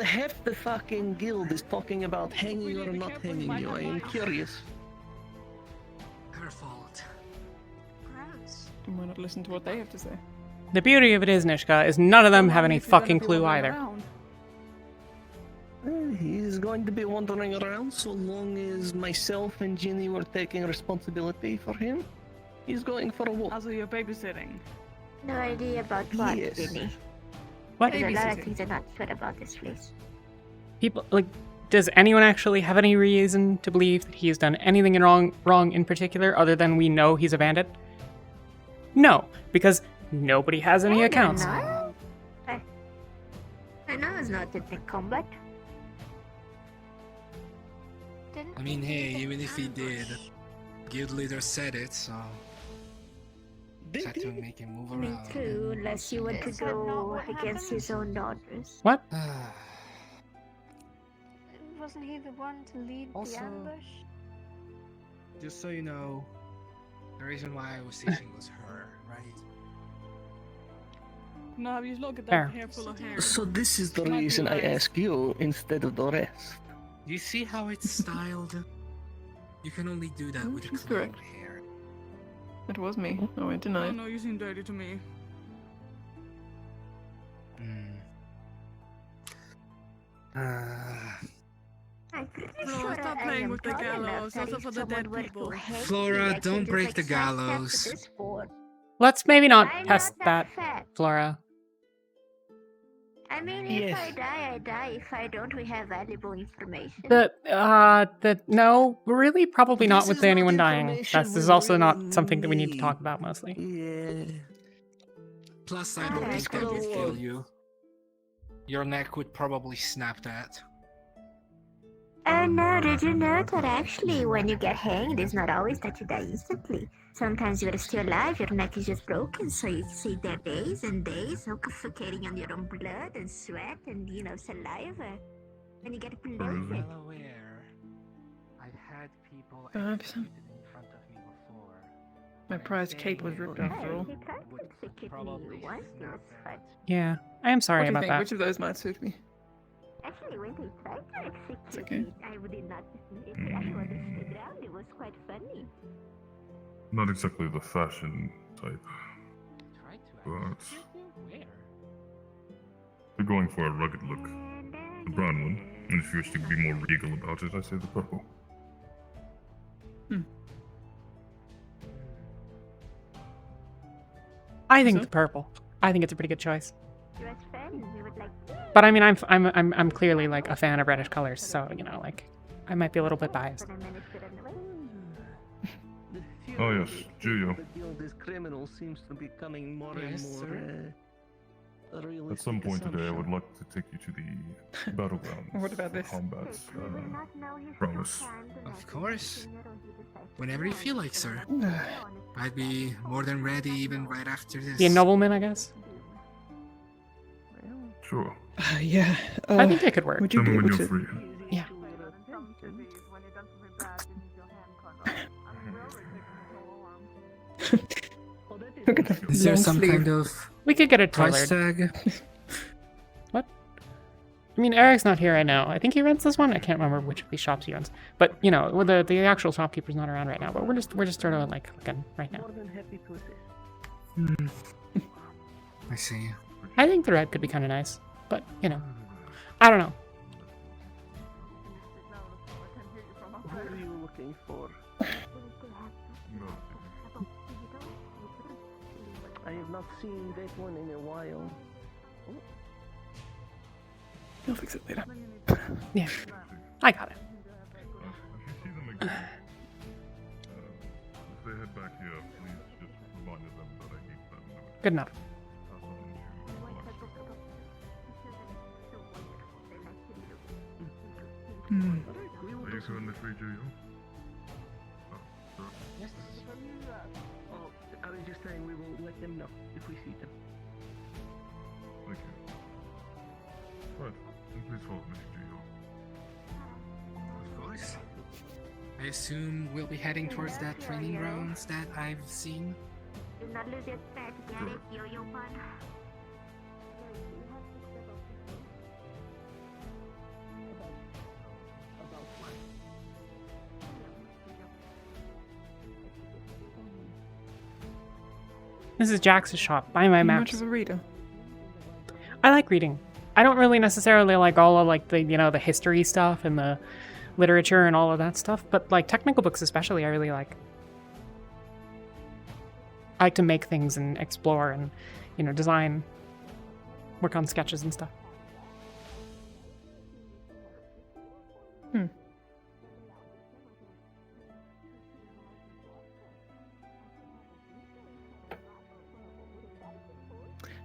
S13: Half the fucking guild is talking about hanging or not hanging you. I am curious.
S7: Her fault.
S14: Gross.
S9: And why not listen to what they have to say?
S1: The beauty of it is, Nishka, is none of them have any fucking clue either.
S13: He's going to be wandering around so long as myself and Ginny were taking responsibility for him. He's going for a walk.
S9: Also, you're babysitting.
S11: No idea about what,
S13: Yes.
S11: Ginny.
S1: What?
S11: There's a lot of things I'm not sure about this place.
S1: People, like, does anyone actually have any reason to believe that he has done anything wrong in particular, other than we know he's a bandit? No, because nobody has any accounts.
S11: I know it's not in the combat.
S10: I mean, hey, even if he did, guild leader said it, so just had to make him move
S11: Me
S10: around.
S11: too, unless you want to go against his own daughters.
S1: What?
S14: Wasn't he the one to lead
S10: Also-
S14: the ambush?
S10: Just so you know, the reason why I was teaching was her, right?
S9: No, you look at
S1: Fair.
S9: that hair full of hair.
S13: So this is the
S9: Might be
S13: reason I
S9: nice.
S13: ask you instead of the rest.
S10: You see how it's styled? You can only do that with a
S9: She's
S10: clean
S9: correct.
S10: hair.
S9: It was me. I won't deny.
S12: Oh no, you seem dirty to me.
S11: I'm pretty
S12: No,
S11: sure
S12: stop
S11: I
S12: playing
S11: am
S12: with the
S11: tall enough
S12: gallows,
S11: that
S12: also
S11: if
S12: for the
S11: someone
S12: dead
S11: were to
S12: people.
S11: hate me,
S10: Flora,
S11: I could
S10: don't
S11: just,
S10: break
S11: like,
S10: the
S11: sidestep to
S10: gallows.
S11: this board.
S1: Let's maybe not
S11: I'm
S1: test
S11: not
S1: that,
S11: fat.
S1: Flora.
S11: I mean, if I die, I die. If I don't, we have valuable information.
S1: No, really, probably not
S13: This
S1: with
S13: is not
S1: anyone dying.
S13: information
S1: This is
S13: we
S1: also not
S13: really
S1: something that we need to
S13: need.
S1: talk about mostly.
S13: Yeah.
S10: Plus, I
S11: Alright,
S10: don't think I
S11: I'll
S10: would
S11: just
S10: kill
S11: go.
S10: you. Your neck would probably snap that.
S11: No, did you know that actually when you get hanged, it's not always that you die instantly. Sometimes you're still alive, your neck is just broken, so you sit there days and days, suffocating on your own blood and sweat and, saliva. And you get bloated.
S10: Well aware. I've had people
S9: Perhaps.
S10: executed in front of me before.
S9: My prized cape was ripped after all.
S11: He tried to execute me once, it was fun.
S1: Yeah, I am sorry
S9: What do you
S1: about
S9: think?
S1: that.
S9: Which of those might suit me?
S11: Actually, when they tried to execute
S9: okay.
S11: me, I did not if I was on the ground. It was quite funny.
S3: Not exactly the fashion type, but we're going for a rugged look. The brown one, and if you wish to be more regal about it, I say the purple.
S1: I think the purple. I think it's a pretty good choice.
S11: It was fun. We would like.
S1: But I mean, I'm clearly like a fan of reddish colors, so I might be a little bit biased.
S3: Oh yes, Julio.
S13: The guild is criminal seems to be becoming more
S10: Yes,
S13: and
S10: sir.
S13: more realistic.
S3: At some point today, I would
S13: assumption.
S3: like to take you to the battlegrounds.
S9: What about
S3: for
S9: this?
S3: Combat, prowess.
S10: Of course. Whenever you feel like, sir. I'd be more than ready even right after this.
S1: Be a nobleman, I guess.
S3: Sure.
S9: Yeah.
S1: I think it could work.
S9: Would you
S3: Tell
S9: be
S3: me when
S9: able
S3: you're
S9: to?
S3: free.
S1: Yeah.
S9: Look at the
S10: Is there
S9: long
S10: some
S9: sleeve.
S10: kind of
S1: We could get it
S10: price
S1: tailored.
S10: tag?
S1: What? I mean, Eric's not here right now. I think he rents this one. I can't remember which of these shops he runs. But well, the actual shopkeeper's not around right now. But we're just sort of like looking right now.
S13: More than happy to assist.
S10: I see.
S1: I think the red could be kind of nice, but I don't know.
S13: going for. I have not seen that one in a while.
S9: You'll fix it later.
S1: Yeah, I got it.
S3: If you see them again, if they head back here, please just remind them that I keep them.
S1: Good enough.
S3: Are you currently free, Julio?
S13: Yes. Oh, I was just saying we will let them know if we see them.
S3: Thank you. Right, then please follow me, Julio.
S10: Of course. I assume we'll be heading towards that training grounds that I've seen.
S11: Do not lose your pet, get it, yo-yo man.
S1: This is Jax's shop. Buy my
S9: You're
S1: maps.
S9: much of a reader.
S1: I like reading. I don't really necessarily like all of like the the history stuff and the literature and all of that stuff, but like technical books especially I really like. I like to make things and explore and design, work on sketches and stuff.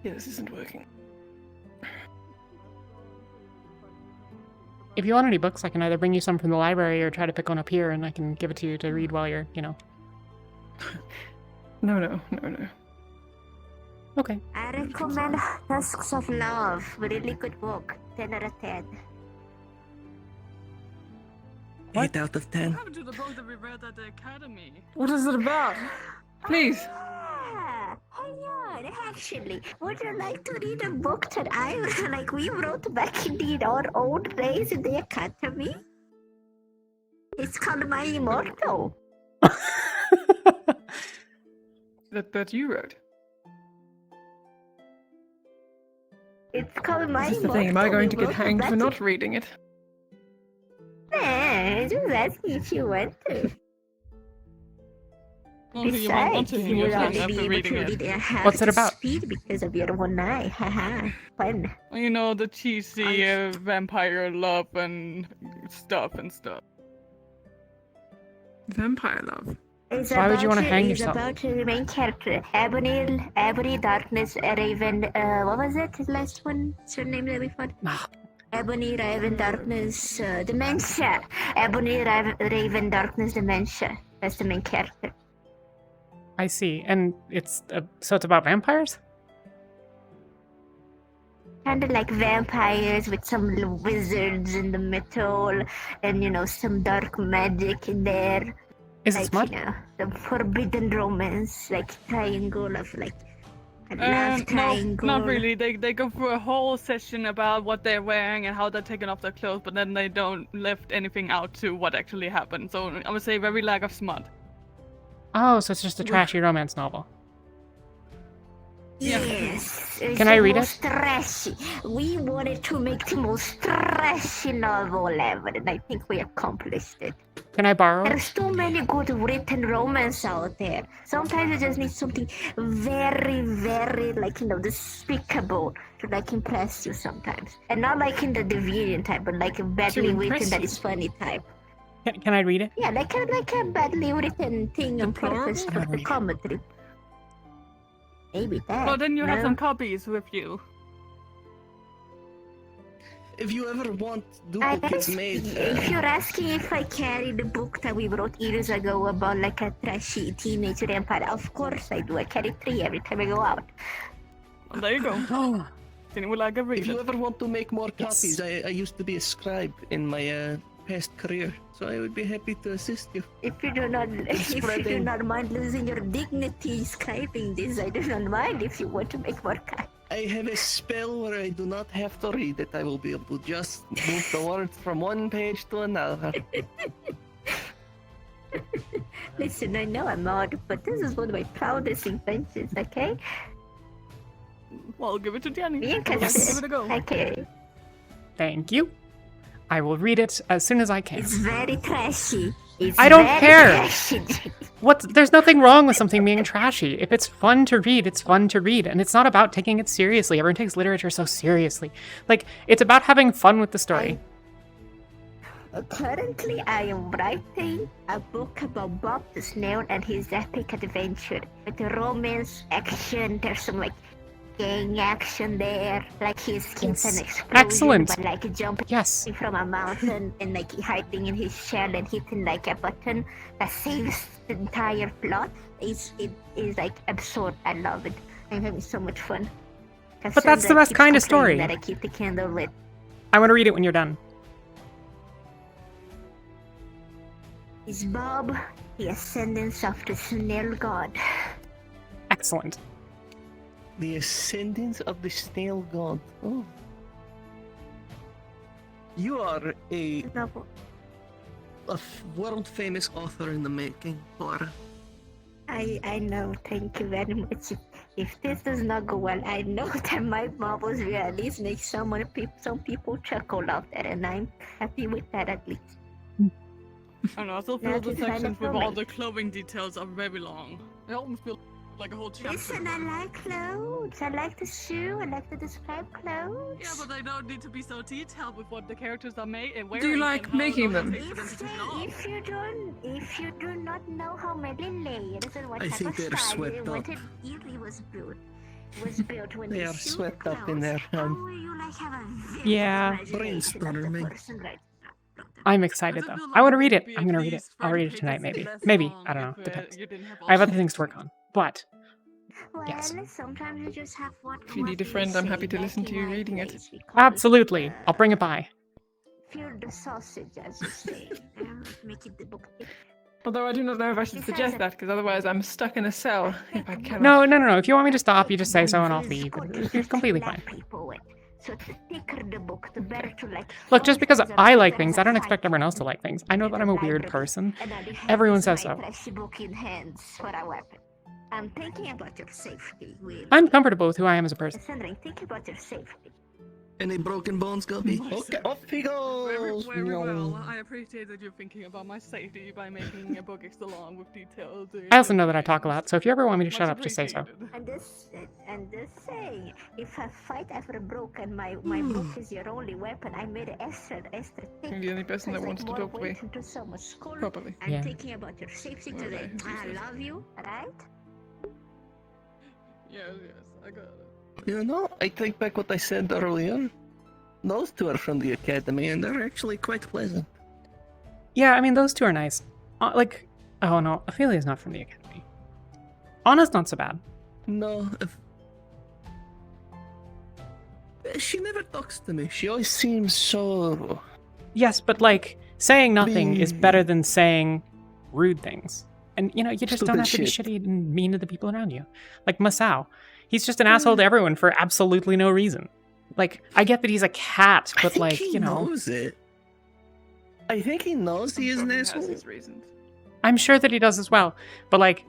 S9: Yeah, this isn't working.
S1: If you want any books, I can either bring you some from the library or try to pick one up here, and I can give it to you to read while you're,
S9: No.
S1: Okay.
S11: I recommend Husks of Love. Really good book. 10 out of 10.
S13: 8 out of 10.
S12: What happened to the book that we read at the academy?
S9: What is it about? Please.
S11: Hang on, actually, would you like to read a book that we wrote back in our old days in the academy? It's called My Immortal.
S9: That you wrote.
S11: It's called My
S9: This is the
S11: Immortal.
S9: thing. Am I going to
S11: We
S9: get
S11: wrote
S9: hanged
S11: back
S9: for
S11: in-
S9: not reading it?
S11: Nah, just asking if you want to.
S12: You might want to
S11: Besides,
S12: hear
S11: you will
S12: yourself
S11: only be
S12: after
S11: able
S12: reading
S11: to
S12: it.
S11: read at half
S1: What's it
S11: the
S1: about?
S11: speed because of your one eye. Haha, fun.
S12: You know, the cheesy vampire love and stuff.
S9: Vampire love.
S11: It's
S1: Why would you want to hang
S11: it's
S1: yourself?
S11: about the main character, Ebony Darkness, Raven. What was it? His last one? What's her name that we found? Ebony Raven Darkness Dementia. Ebony Raven Darkness Dementia. That's the main character.
S1: I see. And so it's about vampires?
S11: Kind of like vampires with some wizards in the middle, and some dark magic in there.
S1: Is it smut?
S11: The forbidden romance, triangle of a love
S12: No,
S11: triangle.
S12: not really. They go through a whole session about what they're wearing and how they're taking off their clothes, but then they don't lift anything out to what actually happened. So I would say very lack of smut.
S1: Oh, so it's just a trashy romance novel.
S11: Yes. It's
S1: Can I
S11: the
S1: read it?
S11: most trashy. We wanted to make the most trashy novel ever, and I think we accomplished it.
S1: Can I borrow it?
S11: There's so many good written romance out there. Sometimes you just need something very, very, despicable to, impress you sometimes. And not in the deviant type, but a badly
S1: impress
S11: written that
S1: you?
S11: is funny type.
S1: Can I read it?
S11: Yeah, like a badly written thing on purpose for the comedy. Maybe that.
S12: Well, then you have
S11: no?
S12: some copies with you.
S13: If you ever want
S11: I
S13: duplicates
S11: ask-
S13: made,
S11: If you're asking if I carry the book that we wrote years ago about a trashy teenage vampire, of course I do. I carry 3 every time I go out.
S12: Well, there you go. Then would like a
S13: if
S12: reason.
S13: you ever want to make more
S11: Yes.
S13: copies, I used to be a scribe in my past career, so I would be happy to assist you.
S11: If you do
S13: spreading.
S11: not mind losing your dignity scribing this, I do not mind if you want to make more copies.
S13: I have a spell where I do not have to read it. I will be able to just move the words from one page to another.
S11: Listen, I know I'm odd, but this is one of my proudest inventions, okay?
S12: Well, give it to Jenny.
S11: Me and
S12: Give
S11: Cassius.
S12: it a go.
S11: Okay.
S1: Thank you. I will read it as soon as I can.
S11: It's very trashy. It's
S1: I don't
S11: very
S1: care.
S11: trashy.
S1: There's nothing wrong with something being trashy. If it's fun to read, it's fun to read. And it's not about taking it seriously. Everyone takes literature so seriously. Like, it's about having fun with the story.
S11: Currently, I am writing a book about Bob the Snail and his epic adventure. With romance, action, there's some like gang action there. Like he escapes an explosion,
S1: Excellent.
S11: but like jumping from a mountain and like hiding in his shell and hitting like a button that saves the entire plot. It is like absurd. I love it. I'm having so much fun.
S1: But that's the best kind of story.
S11: That I keep the candle lit.
S1: I want to read it when you're done.
S11: Is Bob the ascendance of the snail god?
S1: Excellent.
S13: The ascendance of the snail god. Oh. You are a world famous author in the making, Laura.
S11: I know, thank you very much. If this does not go well, I know that my bubbles will at least make some people chuckle out there, and I'm happy with that at least.
S12: I don't know, I still feel the sections with all the clothing details are very long. I almost feel like a whole chapter.
S11: Listen, I like clothes. I like the shoe. I like to describe clothes.
S12: Yeah, but they don't need to be so detailed with what the characters are made and wearing.
S9: Do you like making them?
S11: If you do not know how many layers and what
S13: I
S11: type
S13: think
S11: of
S13: they're
S11: style
S13: swept
S11: what
S13: up.
S11: it really was built when
S13: They
S11: the
S13: are
S11: shoe
S13: swept up in
S11: clothes,
S13: there.
S11: how will you like have a vivid
S1: Yeah.
S11: imagination of the person right
S1: I'm excited though. I want to read it. I'm gonna read it. I'll read it tonight, maybe. Maybe. I don't know. Depends. I have other things to work on. But
S11: Well,
S1: yes.
S11: sometimes you just have what
S9: If you need a friend, I'm happy to listen to you reading it.
S1: Absolutely. I'll bring it by.
S11: feel the sausage, as you say. Make it the book.
S9: Although I do not know if I should suggest that, because otherwise I'm stuck in a cell if I cannot.
S1: No. If you want me to stop, you just say so and I'll leave. It's completely fine.
S11: So the thicker the book, the better to like.
S1: Look, just because I like things, I don't expect everyone else to like things. I know that I'm a weird person. Everyone says so.
S11: Book in hands for a weapon. I'm thinking about your safety.
S1: I'm comfortable with who I am as a person.
S11: Sandra, think about your safety.
S13: Any broken bones, Guppy? Okay, off he goes!
S12: Very well. I appreciate that you're thinking about my safety by making a book extra long with details.
S1: I also know that I talk a lot, so if you ever want me to shut up, just say so.
S11: And this saying, if a fight ever broke and my book is your only weapon, I made Esther think.
S9: I'm the only person that wants to talk to me properly.
S11: I'm thinking about your safety today. I love you, right?
S12: Yes, I got it.
S13: You know, I take back what I said earlier. Those two are from the academy, and they're actually quite pleasant.
S1: Yeah, I mean, those two are nice. Oh no, Ophelia's not from the academy. Anna's not so bad.
S13: No, she never talks to me. She always seems so...
S1: Yes, but saying nothing is better than saying rude things. And, you just don't have to be shitty and mean to the people around you. Like Masao. He's just an asshole to everyone for absolutely no reason. I get that he's a cat, but
S13: he knows it. I think he knows he is an asshole.
S1: I'm sure that he does as well. But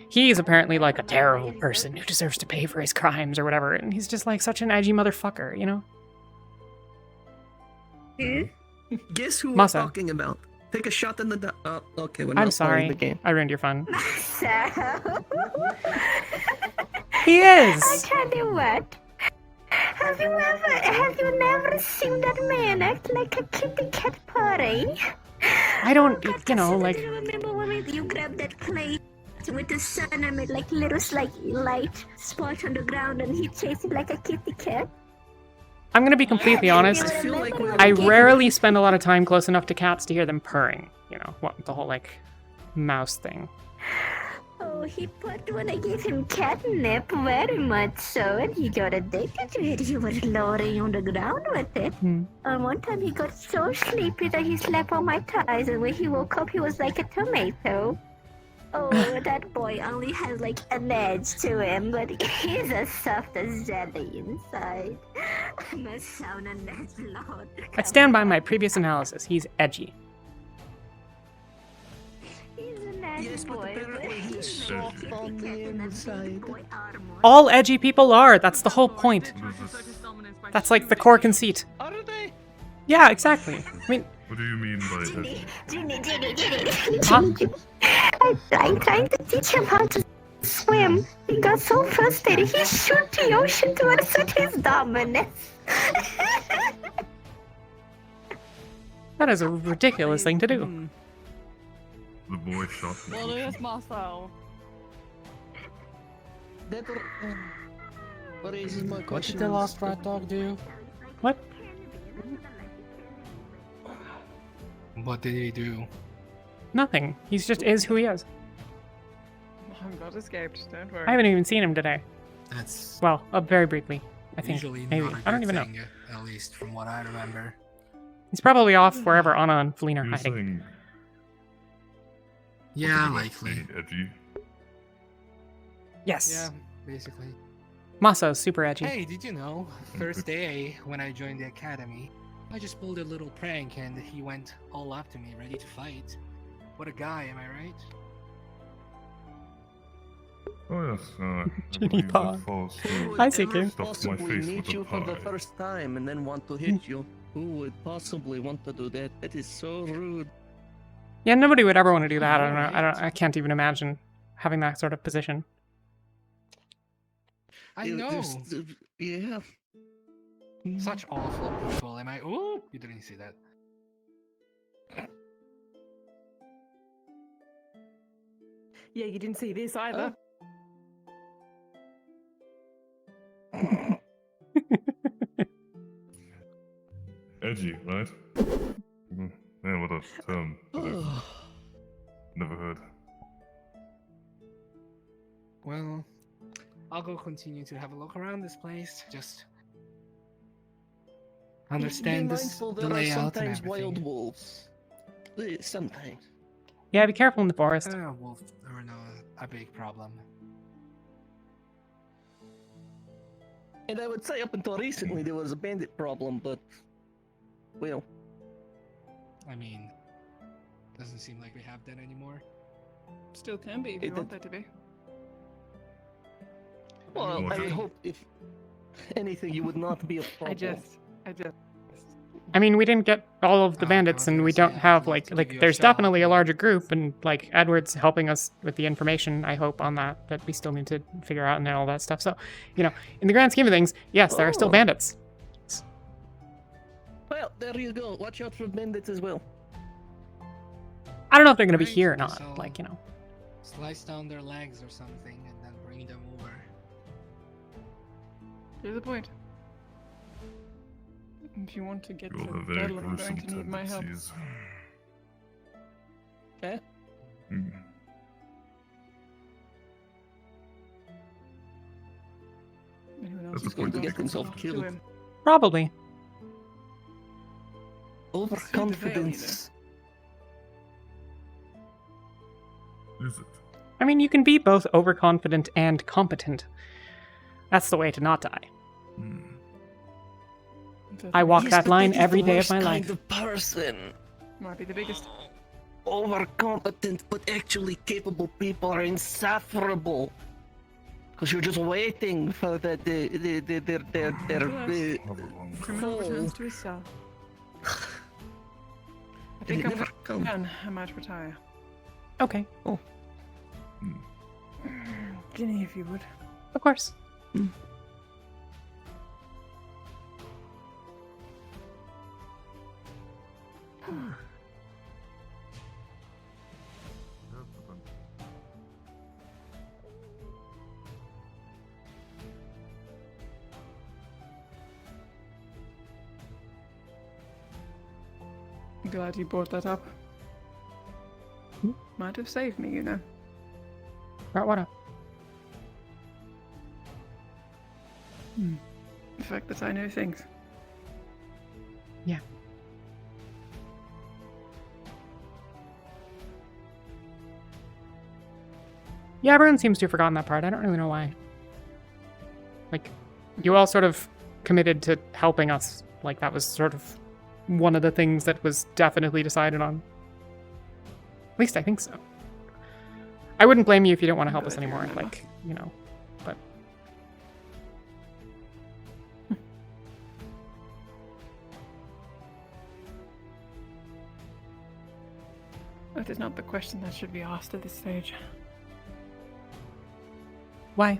S1: he's apparently a terrible person who deserves to pay for his crimes or whatever. And he's just such an edgy motherfucker,
S13: Guess who
S1: Masa.
S13: we're talking about? Take a shot in the okay, we're
S1: I'm
S13: not playing
S1: sorry.
S13: the game.
S1: I ruined your fun. He is!
S11: I tell you what. Have you never seen that man act like a kitty cat purring?
S1: I don't,
S11: Remember when you grabbed that plate with the sun and made little light spot on the ground and he chased it like a kitty cat?
S1: I'm gonna be completely honest. I rarely spend a lot of time close enough to cats to hear them purring. The whole mouse thing.
S11: Oh, he put when I gave him catnip, very much so, and he got addicted to it. He was lowering on the ground with it. And one time he got so sleepy that he slept on my thighs, and when he woke up, he was like a tomato. Oh, that boy only has an edge to him, but he's as soft as jelly inside.
S1: I stand by my previous analysis. He's edgy.
S11: He's an edgy boy, but he's soft on the inside.
S1: All edgy people are. That's the whole point. That's the core conceit.
S13: Are they?
S1: Yeah, exactly. I mean,
S3: What do you mean by edgy?
S11: Ginny. I'm trying to teach him how to swim. He got so frustrated, he shoot the ocean to assert his dominance.
S1: that is a ridiculous thing to do.
S3: The boy shot the
S12: Well,
S3: ocean.
S12: it is Marcel.
S13: What is my
S10: What
S13: question?
S10: did the lost rat dog do?
S1: What?
S10: What did he do?
S1: Nothing. He's just is who he is.
S12: I'm God escaped, don't worry.
S1: I haven't even seen him today.
S10: That's
S1: Well, very briefly. I think.
S10: usually
S1: Maybe.
S10: not a
S1: I don't
S10: good
S1: even know.
S10: thing, at least from what I remember.
S1: He's probably off wherever Anna and Feline are
S3: You're
S1: hiding.
S3: saying
S10: Yeah,
S3: something about
S10: likely.
S3: being edgy?
S1: Yes.
S10: Yeah, basically.
S1: Masa's super edgy.
S10: Hey, did you know? First day when I joined the academy, I just pulled a little prank and he went all up to me, ready to fight. What a guy, am I right?
S3: Oh yes, I
S1: Ginny
S3: believe
S1: Pog.
S3: that falls
S13: Who
S3: through.
S13: would
S1: I see,
S13: ever
S1: Keay.
S3: Stuffed my
S13: possibly
S3: face
S13: meet
S3: with a
S13: you for the
S3: pie.
S13: first time and then want to hit you? Who would possibly want to do that? That is so rude.
S1: Yeah, nobody would ever want to do that. I don't know. I can't even imagine having that sort of position.
S10: I
S13: It-
S10: know.
S13: Yeah.
S10: Such awful people, am I? Ooh, you didn't see that.
S9: Yeah, you didn't see this either.
S3: Edgy, right? Yeah, what a term that I've never heard.
S10: Well, I'll go continue to have a look around this place. Just understand
S13: Be
S10: this,
S13: mindful,
S10: the
S13: there are
S10: layout and
S13: sometimes
S10: everything.
S13: wild wolves. Sometimes.
S1: Yeah, be careful in the forest.
S10: Wolves are not a big problem.
S13: And I would say up until recently there was a bandit problem, but well,
S10: I mean, doesn't seem like we have that anymore.
S12: Still can be if you
S13: It
S12: want
S13: did-
S12: that to be.
S13: well, I
S3: Okay.
S13: hope if anything you would not be a problem.
S12: I just.
S1: I mean, we didn't get all of the
S10: Oh,
S1: bandits,
S10: I was
S1: and
S10: gonna
S1: we
S10: say,
S1: don't
S10: I'd
S1: have
S10: love to give
S1: like
S10: you a
S1: there's
S10: shot,
S1: definitely a
S10: but-
S1: larger group, and like Edward's helping us with the information. I hope on that we still need to figure out and all that stuff. So, you know, in the grand scheme of things, yes, there are still
S13: Oh.
S1: bandits.
S13: Well, there you go. Watch out for bandits as well.
S1: I don't know if they're going to be
S10: Right,
S1: here or
S10: guess
S1: not.
S10: I'll
S1: Like, you know,
S10: Slice down their legs or something and then bring them over.
S12: Here's the point. If you want to get
S3: You
S12: to
S3: all have
S12: the
S3: very
S12: battle, I'm going
S3: gruesome
S12: to need my help.
S3: tendencies.
S13: Eh?
S3: Hmm.
S12: Anyone else
S3: That's
S12: is
S3: a
S13: going
S3: point
S13: to
S3: to
S13: get
S3: be
S13: himself
S3: considered.
S13: killed.
S12: him.
S1: probably.
S13: Overconfidence.
S3: Is it?
S1: I mean, you can be both overconfident and competent. That's the way to not die.
S3: Hmm.
S1: I walk
S13: Yes,
S1: that
S13: but
S1: line
S13: is
S1: every
S13: the
S1: day of
S13: worst
S1: my
S13: kind
S1: life.
S13: of person.
S12: Might be the biggest.
S13: Overcompetent but actually capable people are insufferable. Because you're just waiting for their
S12: Criminal returns to his cell. I think
S13: it
S12: I'm
S13: never comes.
S12: done. I might retire.
S1: Okay,
S9: Ginny, if you would.
S1: of course.
S12: I'm glad you brought that up. Might have saved me, you know.
S1: Right, what up?
S12: The fact that I know things.
S1: Yeah. Yeah, everyone seems to have forgotten that part. I don't really know why. Like, you all sort of committed to helping us. Like, that was sort of one of the things that was definitely decided on. At least I think so. I wouldn't blame you if you didn't want to help us anymore. Like, you know, but...
S9: That is not the question that should be asked at this stage.
S1: Why?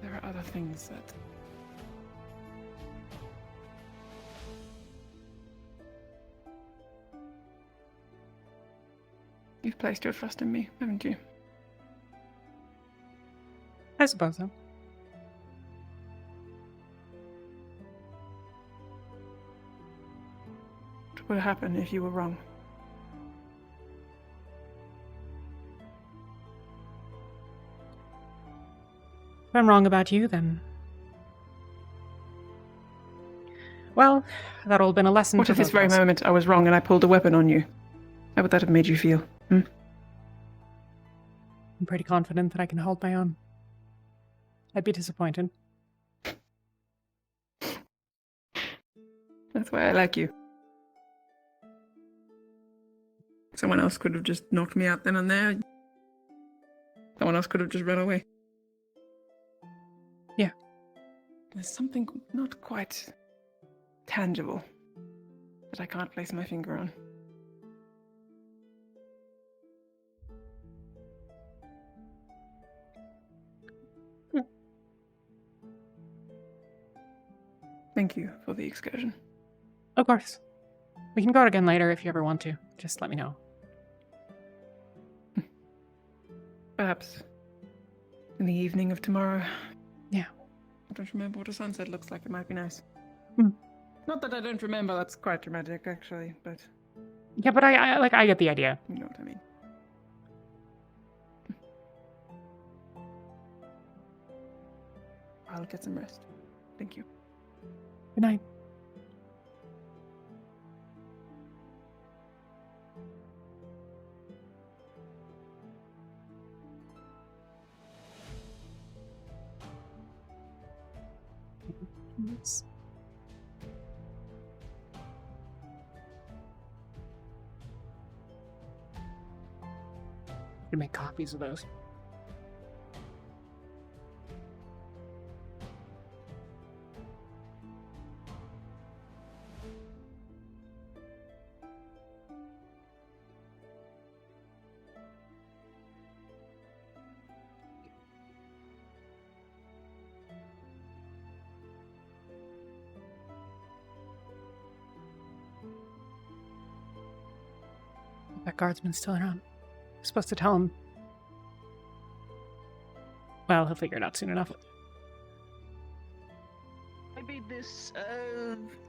S9: There are other things that... You've placed your trust in me, haven't you?
S1: I suppose so.
S9: What would happen if you were wrong?
S1: If I'm wrong about you, then... Well, that'll have been a lesson
S9: What
S1: for
S9: if this
S1: both
S9: very
S1: of us.
S9: moment I was wrong and I pulled a weapon on you? How would that have made you feel?
S1: I'm pretty confident that I can hold my own. I'd be disappointed.
S9: That's why I like you. Someone else could have just knocked me out then and there. Someone else could have just run away.
S1: Yeah.
S9: There's something not quite tangible that I can't place my finger on. Thank you for the excursion.
S1: Of course. We can go out again later if you ever want to. Just let me know.
S9: Perhaps in the evening of tomorrow.
S1: Yeah.
S9: I don't remember what a sunset looks like. It might be nice.
S1: Hmm.
S9: Not that I don't remember. That's quite dramatic, actually. But
S1: Yeah, but I get the idea.
S9: you know what I mean. I'll get some rest. Thank you.
S1: Good night. Oops. To make copies of those. That guardsman's still around. I'm supposed to tell him. Well, he'll figure it out soon enough.
S13: Maybe this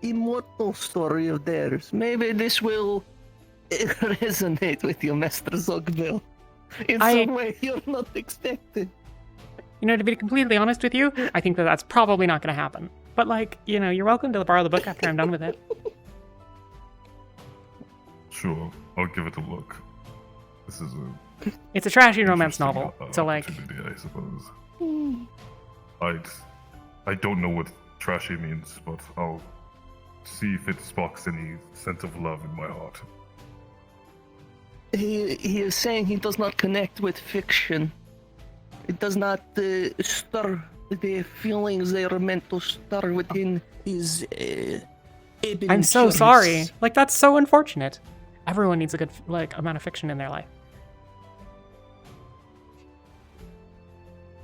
S13: immortal story of theirs, maybe this will resonate with you, Master Zogbill. In some way you're not expecting.
S1: You know, to be completely honest with you, I think that that's probably not going to happen. But, like, you know, you're welcome to borrow the book after I'm done with it.
S3: Sure, I'll give it a look. This is a...
S1: It's a trashy romance novel, so, like...
S3: I suppose. I don't know what trashy means, but I'll see if it sparks any sense of love in my heart.
S13: He is saying he does not connect with fiction. It does not stir the feelings they are meant to stir within his
S1: I'm so sorry. Like, that's so unfortunate. Everyone needs a good, like, amount of fiction in their life.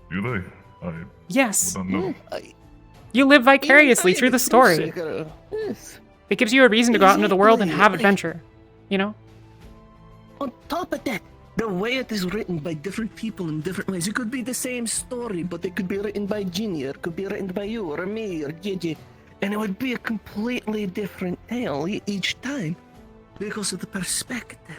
S3: Do they? I
S1: Yes.
S3: don't know.
S1: You live vicariously through the story.
S13: Yes.
S1: It gives you a reason to go out into the world and have adventure. You know?
S13: On top of that, the way it is written by different people in different ways. It could be the same story, but it could be written by Ginny, or it could be written by you, or me, or Gigi. And it would be a completely different tale each time because of the perspective.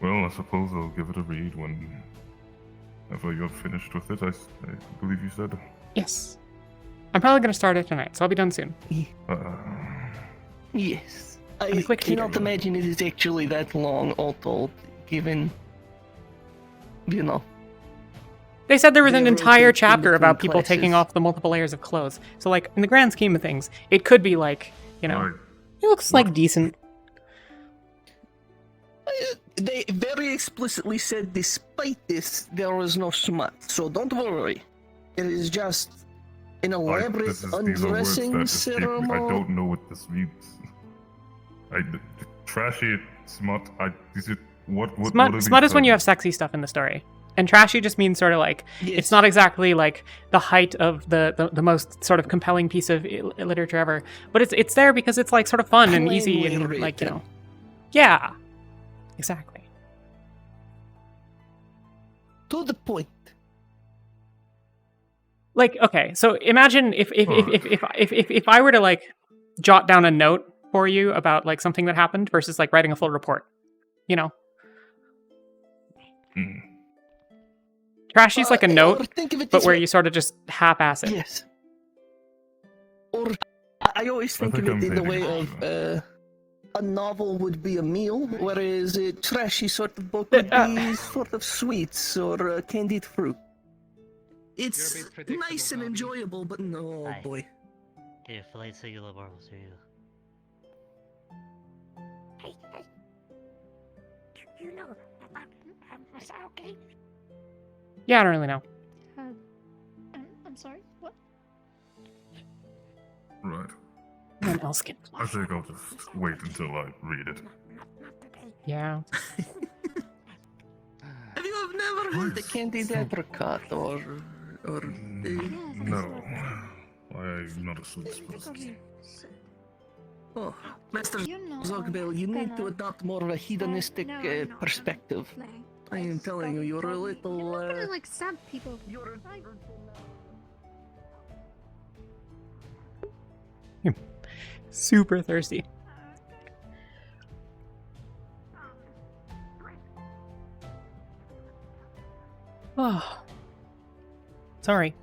S3: Well, I suppose I'll give it a read whenever you're finished with it, I believe you said.
S1: Yes. I'm probably going to start it tonight, so I'll be done soon.
S13: Yes.
S1: I'm a quick
S13: cannot
S1: reader.
S13: imagine it is actually that long, all told, given, you know.
S1: They said there was an
S13: They
S1: entire
S13: rotate in
S1: chapter about
S13: between
S1: people taking
S13: classes.
S1: off the multiple layers of clothes. So, like, in the grand scheme of things, it could be like, you know, it looks like decent.
S13: they very explicitly said despite this, there was no smut. So don't worry. It is just an elaborate
S3: These are words
S13: undressing
S3: that escape me.
S13: ceremony.
S3: I don't know what this means. Trashy, smut, is it, what are these
S1: Smut is when you have
S3: terms?
S1: sexy stuff in the story. And trashy just means sort of like, it's not exactly like the height of the most sort of compelling piece of literature ever, but it's there because it's like sort of fun and easy and
S13: Plainly
S1: like, you know.
S13: written.
S1: Yeah, exactly.
S13: To the point.
S1: Like, okay, so imagine if I were to like jot down a note for you about like something that happened versus like writing a full report, you know. Trashy's like a note,
S13: think of it
S1: but
S13: this
S1: where
S13: way.
S1: you sort of just half-ass it.
S13: Yes. Or I always think
S3: think
S13: of it
S3: I'm
S13: in the
S3: fading
S13: way
S3: out,
S13: of a novel would be a meal, whereas a trashy sort of book would be sort of sweets or candied fruit. It's nice and enjoyable, but no,
S7: Hi.
S13: boy.
S7: Here, fillet singular marbles for you.
S4: Hey, do you know about Masao Keay?
S1: Yeah, I don't really know.
S14: I'm sorry. What?
S3: Right.
S1: An Elskin.
S3: I think I'll just wait until I read it.
S1: Yeah.
S13: Have you never heard the candied apricot or
S3: No. I'm not a sweets person.
S13: Oh, Master Zogbel, you need to adopt more of a hedonistic perspective. I am telling you, you're a little.
S14: I'm not gonna like stab people.
S1: Super thirsty. Oh. Sorry.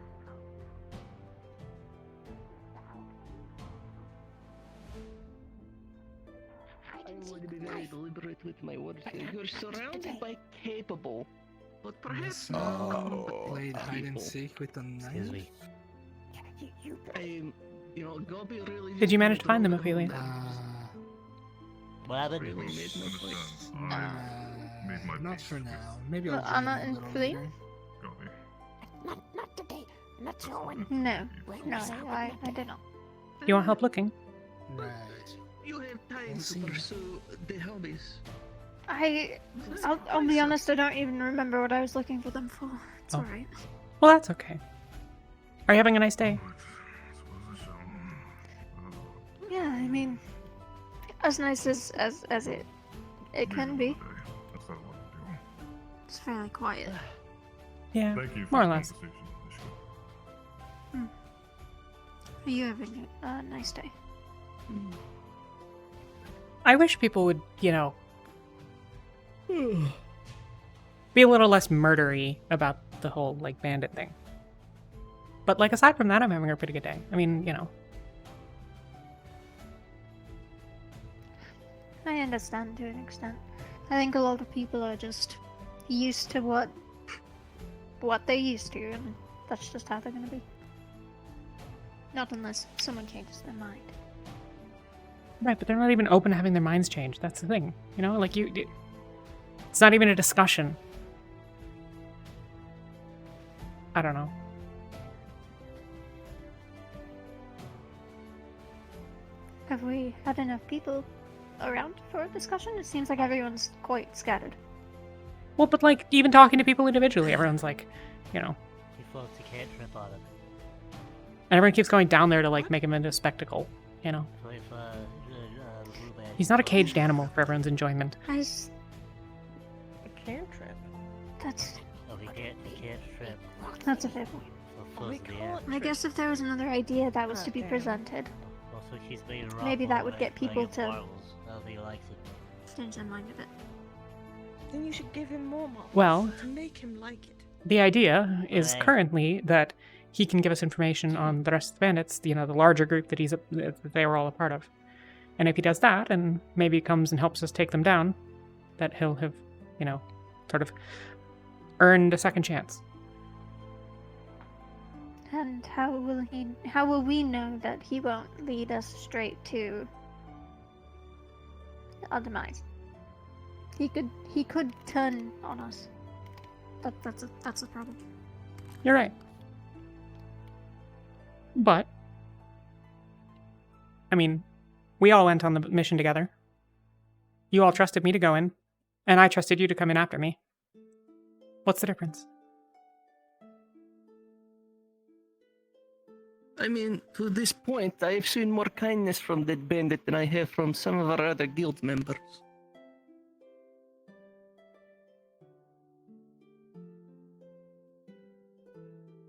S13: I want to be very deliberate with my words here. You're surrounded by capable, but perhaps not
S10: Played hide and
S13: people.
S10: seek with a knife.
S7: Excuse me.
S13: Go be really.
S1: Did you manage to find them, Ophelia?
S7: What happened?
S13: Really made no choice.
S10: Not for now. Maybe I'll
S14: Anna
S10: join
S14: and
S10: a little
S14: Philly?
S10: later.
S4: Not today. Not throwing.
S14: No, I did not.
S1: You want help looking?
S10: Right.
S13: You have time to pursue the hobbies.
S14: I'll be honest, I don't even remember what I was looking for them for. It's
S1: Oh.
S14: alright.
S1: Well, that's okay. Are you having a nice day?
S14: Yeah, I mean, as nice as it can be. It's fairly quiet.
S1: Yeah,
S3: Thank you for
S1: more or
S3: the
S1: less.
S3: conversation, Ishka.
S14: Are you having a nice day?
S1: I wish people would, you know, be a little less murdery about the whole, like, bandit thing. But, like, aside from that, I'm having a pretty good day. I mean, you know.
S14: I understand to an extent. I think a lot of people are just used to what they're used to, and that's just how they're gonna be. Not unless someone changes their mind.
S1: Right, but they're not even open to having their minds changed. That's the thing. You know, like, it's not even a discussion. I don't know.
S14: Have we had enough people around for a discussion? It seems like everyone's quite scattered.
S1: Well, but, like, even talking to people individually, everyone's like, you know.
S7: He floats a cantrip on him.
S1: And everyone keeps going down there to, like, make him into a spectacle, you know.
S7: So if, Ruben-
S1: He's not a caged animal for everyone's enjoyment.
S14: I just...
S5: A cantrip.
S14: That's
S7: Oh, he can't trip.
S14: that's a fair point.
S7: So floats in the air.
S14: I guess if there was another idea that was to be presented,
S7: Also, he's made a
S14: maybe
S7: rock
S14: that
S7: all
S14: would
S7: night
S14: get
S7: playing
S14: people
S7: with
S14: to
S7: marbles. I don't think he likes it.
S14: change their mind a bit.
S5: Then you should give him more marbles.
S1: Well,
S5: to make him like it.
S1: the idea is
S7: Right.
S1: currently that he can give us information on the rest of the bandits, you know, the larger group that that they were all a part of. And if he does that, and maybe comes and helps us take them down, that he'll have, you know, sort of earned a second chance.
S14: And how will we know that he won't lead us straight to our demise? He could turn on us. That's a problem.
S1: You're right. But, I mean, we all went on the mission together. You all trusted me to go in, and I trusted you to come in after me. What's the difference?
S13: I mean, to this point, I've seen more kindness from that bandit than I have from some of our other guild members.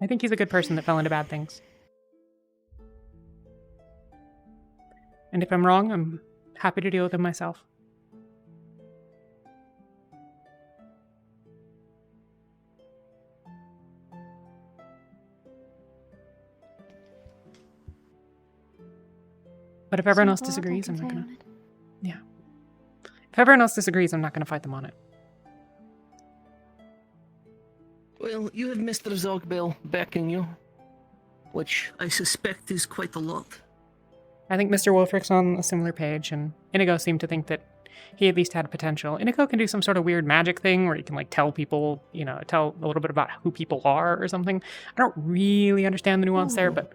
S1: I think he's a good person that fell into bad things. And if I'm wrong, I'm happy to deal with him myself. But if everyone else disagrees, I'm not gonna... Yeah. If everyone else disagrees, I'm not gonna fight them on it.
S13: Well, you have Mr. Zogbel backing you, which I suspect is quite a lot.
S1: I think Mr. Wolfrick's on a similar page, and Inigo seemed to think that he at least had potential. Inigo can do some sort of weird magic thing where he can, like, tell people, you know, tell a little bit about who people are or something. I don't really understand the nuance there, but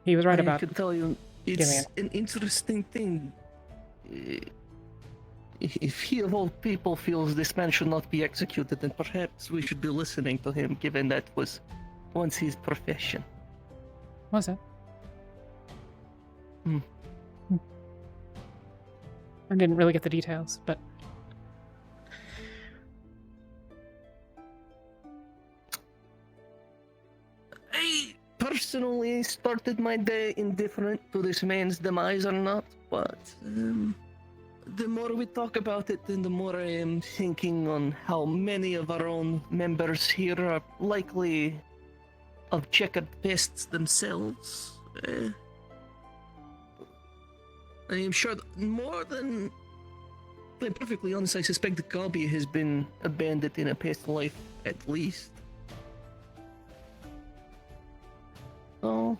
S1: he was right about
S13: I can tell you, it's an interesting thing. If he of all people feels this man should not be executed, then perhaps we should be listening to him, given that was once his profession.
S1: Was it? I didn't really get the details, but...
S13: I personally started my day indifferent to this man's demise or not, but the more we talk about it, then the more I am thinking on how many of our own members here are likely of checkered pasts themselves. I am sure that more than... To be perfectly honest, I suspect that Gabi has been a bandit in a past life, at least. Oh.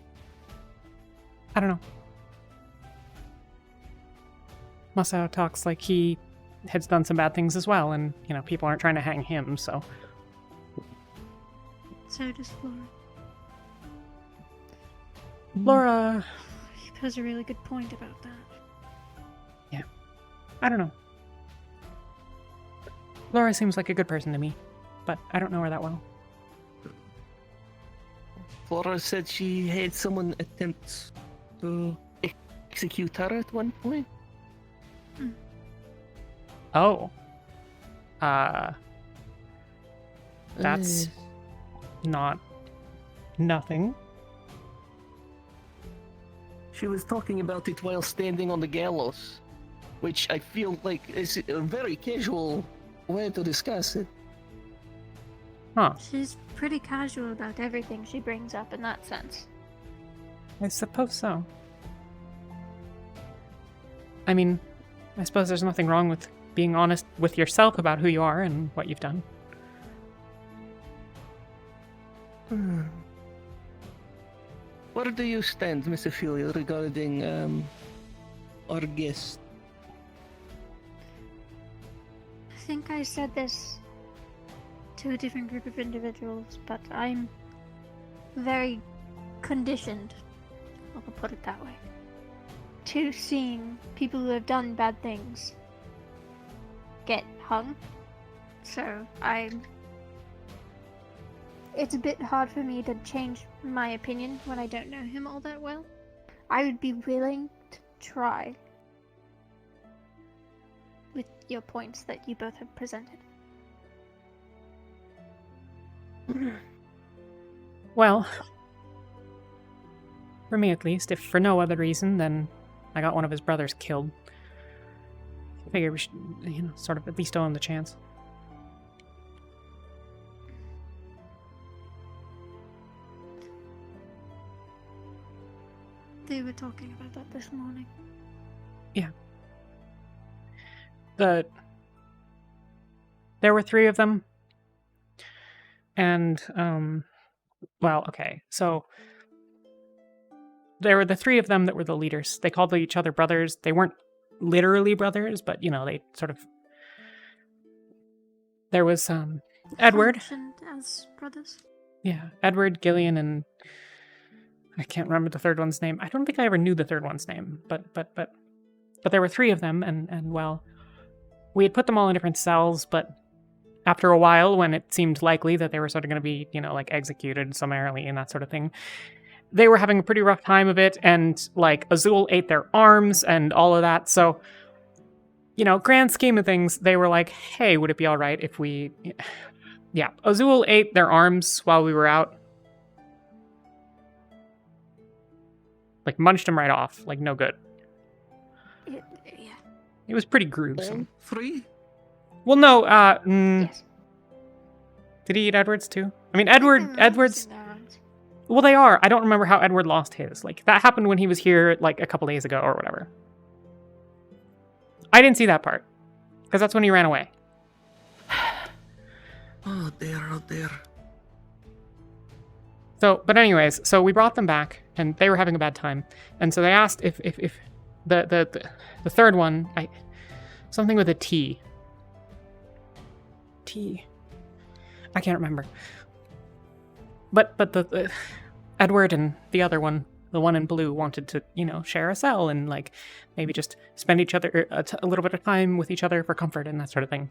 S1: I don't know. Masao talks like he has done some bad things as well, and, you know, people aren't trying to hang him, so...
S14: So does Flora.
S1: Laura...
S14: She has a really good point about that.
S1: Yeah. I don't know. Laura seems like a good person to me, but I don't know her that well.
S13: Flora said she had someone attempt to execute her at one point.
S1: Oh. That's not nothing.
S13: She was talking about it while standing on the gallows, which I feel like is a very casual way to discuss it.
S1: Huh.
S14: She's pretty casual about everything she brings up in that sense.
S1: I suppose so. I mean, I suppose there's nothing wrong with being honest with yourself about who you are and what you've done.
S13: Where do you stand, Miss Ophelia, regarding our guest?
S14: I think I said this to a different group of individuals, but I'm very conditioned, I'll put it that way, to seeing people who have done bad things get hung. So it's a bit hard for me to change my opinion when I don't know him all that well. I would be willing to try with your points that you both have presented.
S1: Well, for me at least, if for no other reason than I got one of his brothers killed, I figure we should, you know, sort of at least owe him the chance.
S14: They were talking about that this morning.
S1: Yeah. There were 3 of them. And, well, okay, so there were the 3 of them that were the leaders. They called each other brothers. They weren't literally brothers, but you know, they sort of. There was Edward.
S14: Functioned as brothers.
S1: Yeah, Edward, Gillian, and I can't remember the third one's name. I don't think I ever knew the third one's name, but there were three of them, and well, we had put them all in different cells, but after a while, when it seemed likely that they were sort of going to be, you know, like executed summarily and that sort of thing, they were having a pretty rough time of it, and like Azul ate their arms and all of that. So, you know, grand scheme of things, they were like, "Hey, would it be all right if we?" Yeah, Azul ate their arms while we were out. Like, munched them right off. Like, no good.
S14: Yeah.
S1: It was pretty gruesome.
S13: Free?
S1: Well, no,
S14: Yes.
S1: Did he eat Edward's too? I mean, Edward's... Well, they are. I don't remember how Edward lost his. Like, that happened when he was here, like, a couple days ago or whatever. I didn't see that part. Because that's when he ran away.
S13: Oh dear, oh dear.
S1: So, but anyways, so we brought them back, and they were having a bad time, and so they asked if the third one, something with a T. I can't remember. But the Edward and the other one, the one in blue, wanted to, you know, share a cell and like maybe just spend each other a little bit of time with each other for comfort and that sort of thing,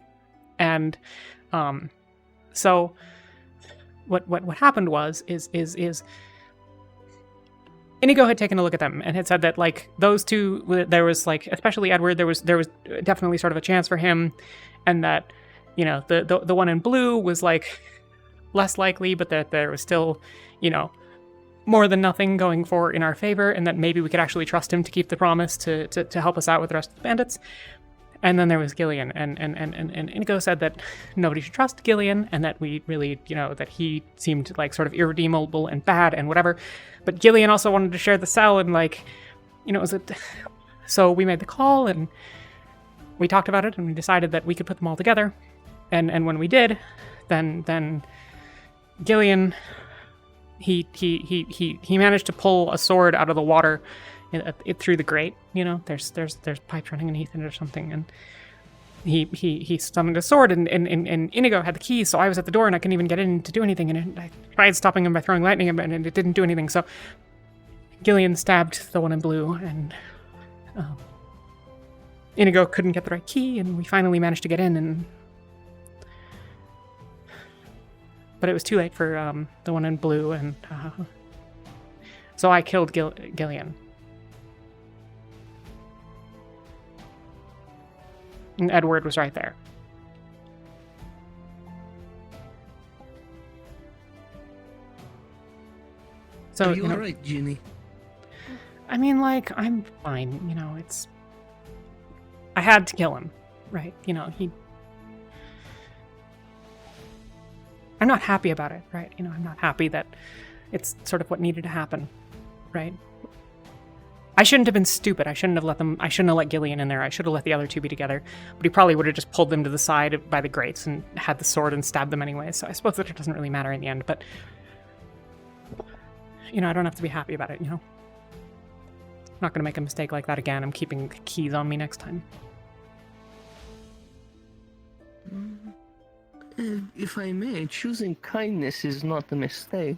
S1: and so. What happened was Inigo had taken a look at them and had said that like those two, there was like, especially Edward, there was definitely sort of a chance for him, and that, you know, the one in blue was like less likely, but that there was still, you know, more than nothing going for in our favor, and that maybe we could actually trust him to keep the promise to help us out with the rest of the bandits. And then there was Gillian, and Inigo said that nobody should trust Gillian, and that we really, you know, that he seemed like sort of irredeemable and bad and whatever. But Gillian also wanted to share the cell, and like, you know, so we made the call, and we talked about it, and we decided that we could put them all together. And when we did, then Gillian, he managed to pull a sword out of the water. It through the grate, you know, there's pipes running underneath it or something, and he summoned a sword, and Inigo had the keys, so I was at the door and I couldn't even get in to do anything, and I tried stopping him by throwing lightning, and it didn't do anything. So Gillian stabbed the one in blue, and Inigo couldn't get the right key, and we finally managed to get in, but it was too late for the one in blue, and so I killed Gillian. And Edward was right there. So,
S13: are you alright, Ginny?
S1: I mean, like, I'm fine, you know, I had to kill him, right? You know, I'm not happy about it, right? You know, I'm not happy that it's sort of what needed to happen, right? I shouldn't have been stupid. I shouldn't have let Gillian in there. I should have let the other two be together. But he probably would have just pulled them to the side by the grates and had the sword and stabbed them anyway. So I suppose that it doesn't really matter in the end. But, you know, I don't have to be happy about it, you know? I'm not going to make a mistake like that again. I'm keeping the keys on me next time.
S13: If I may, choosing kindness is not a mistake.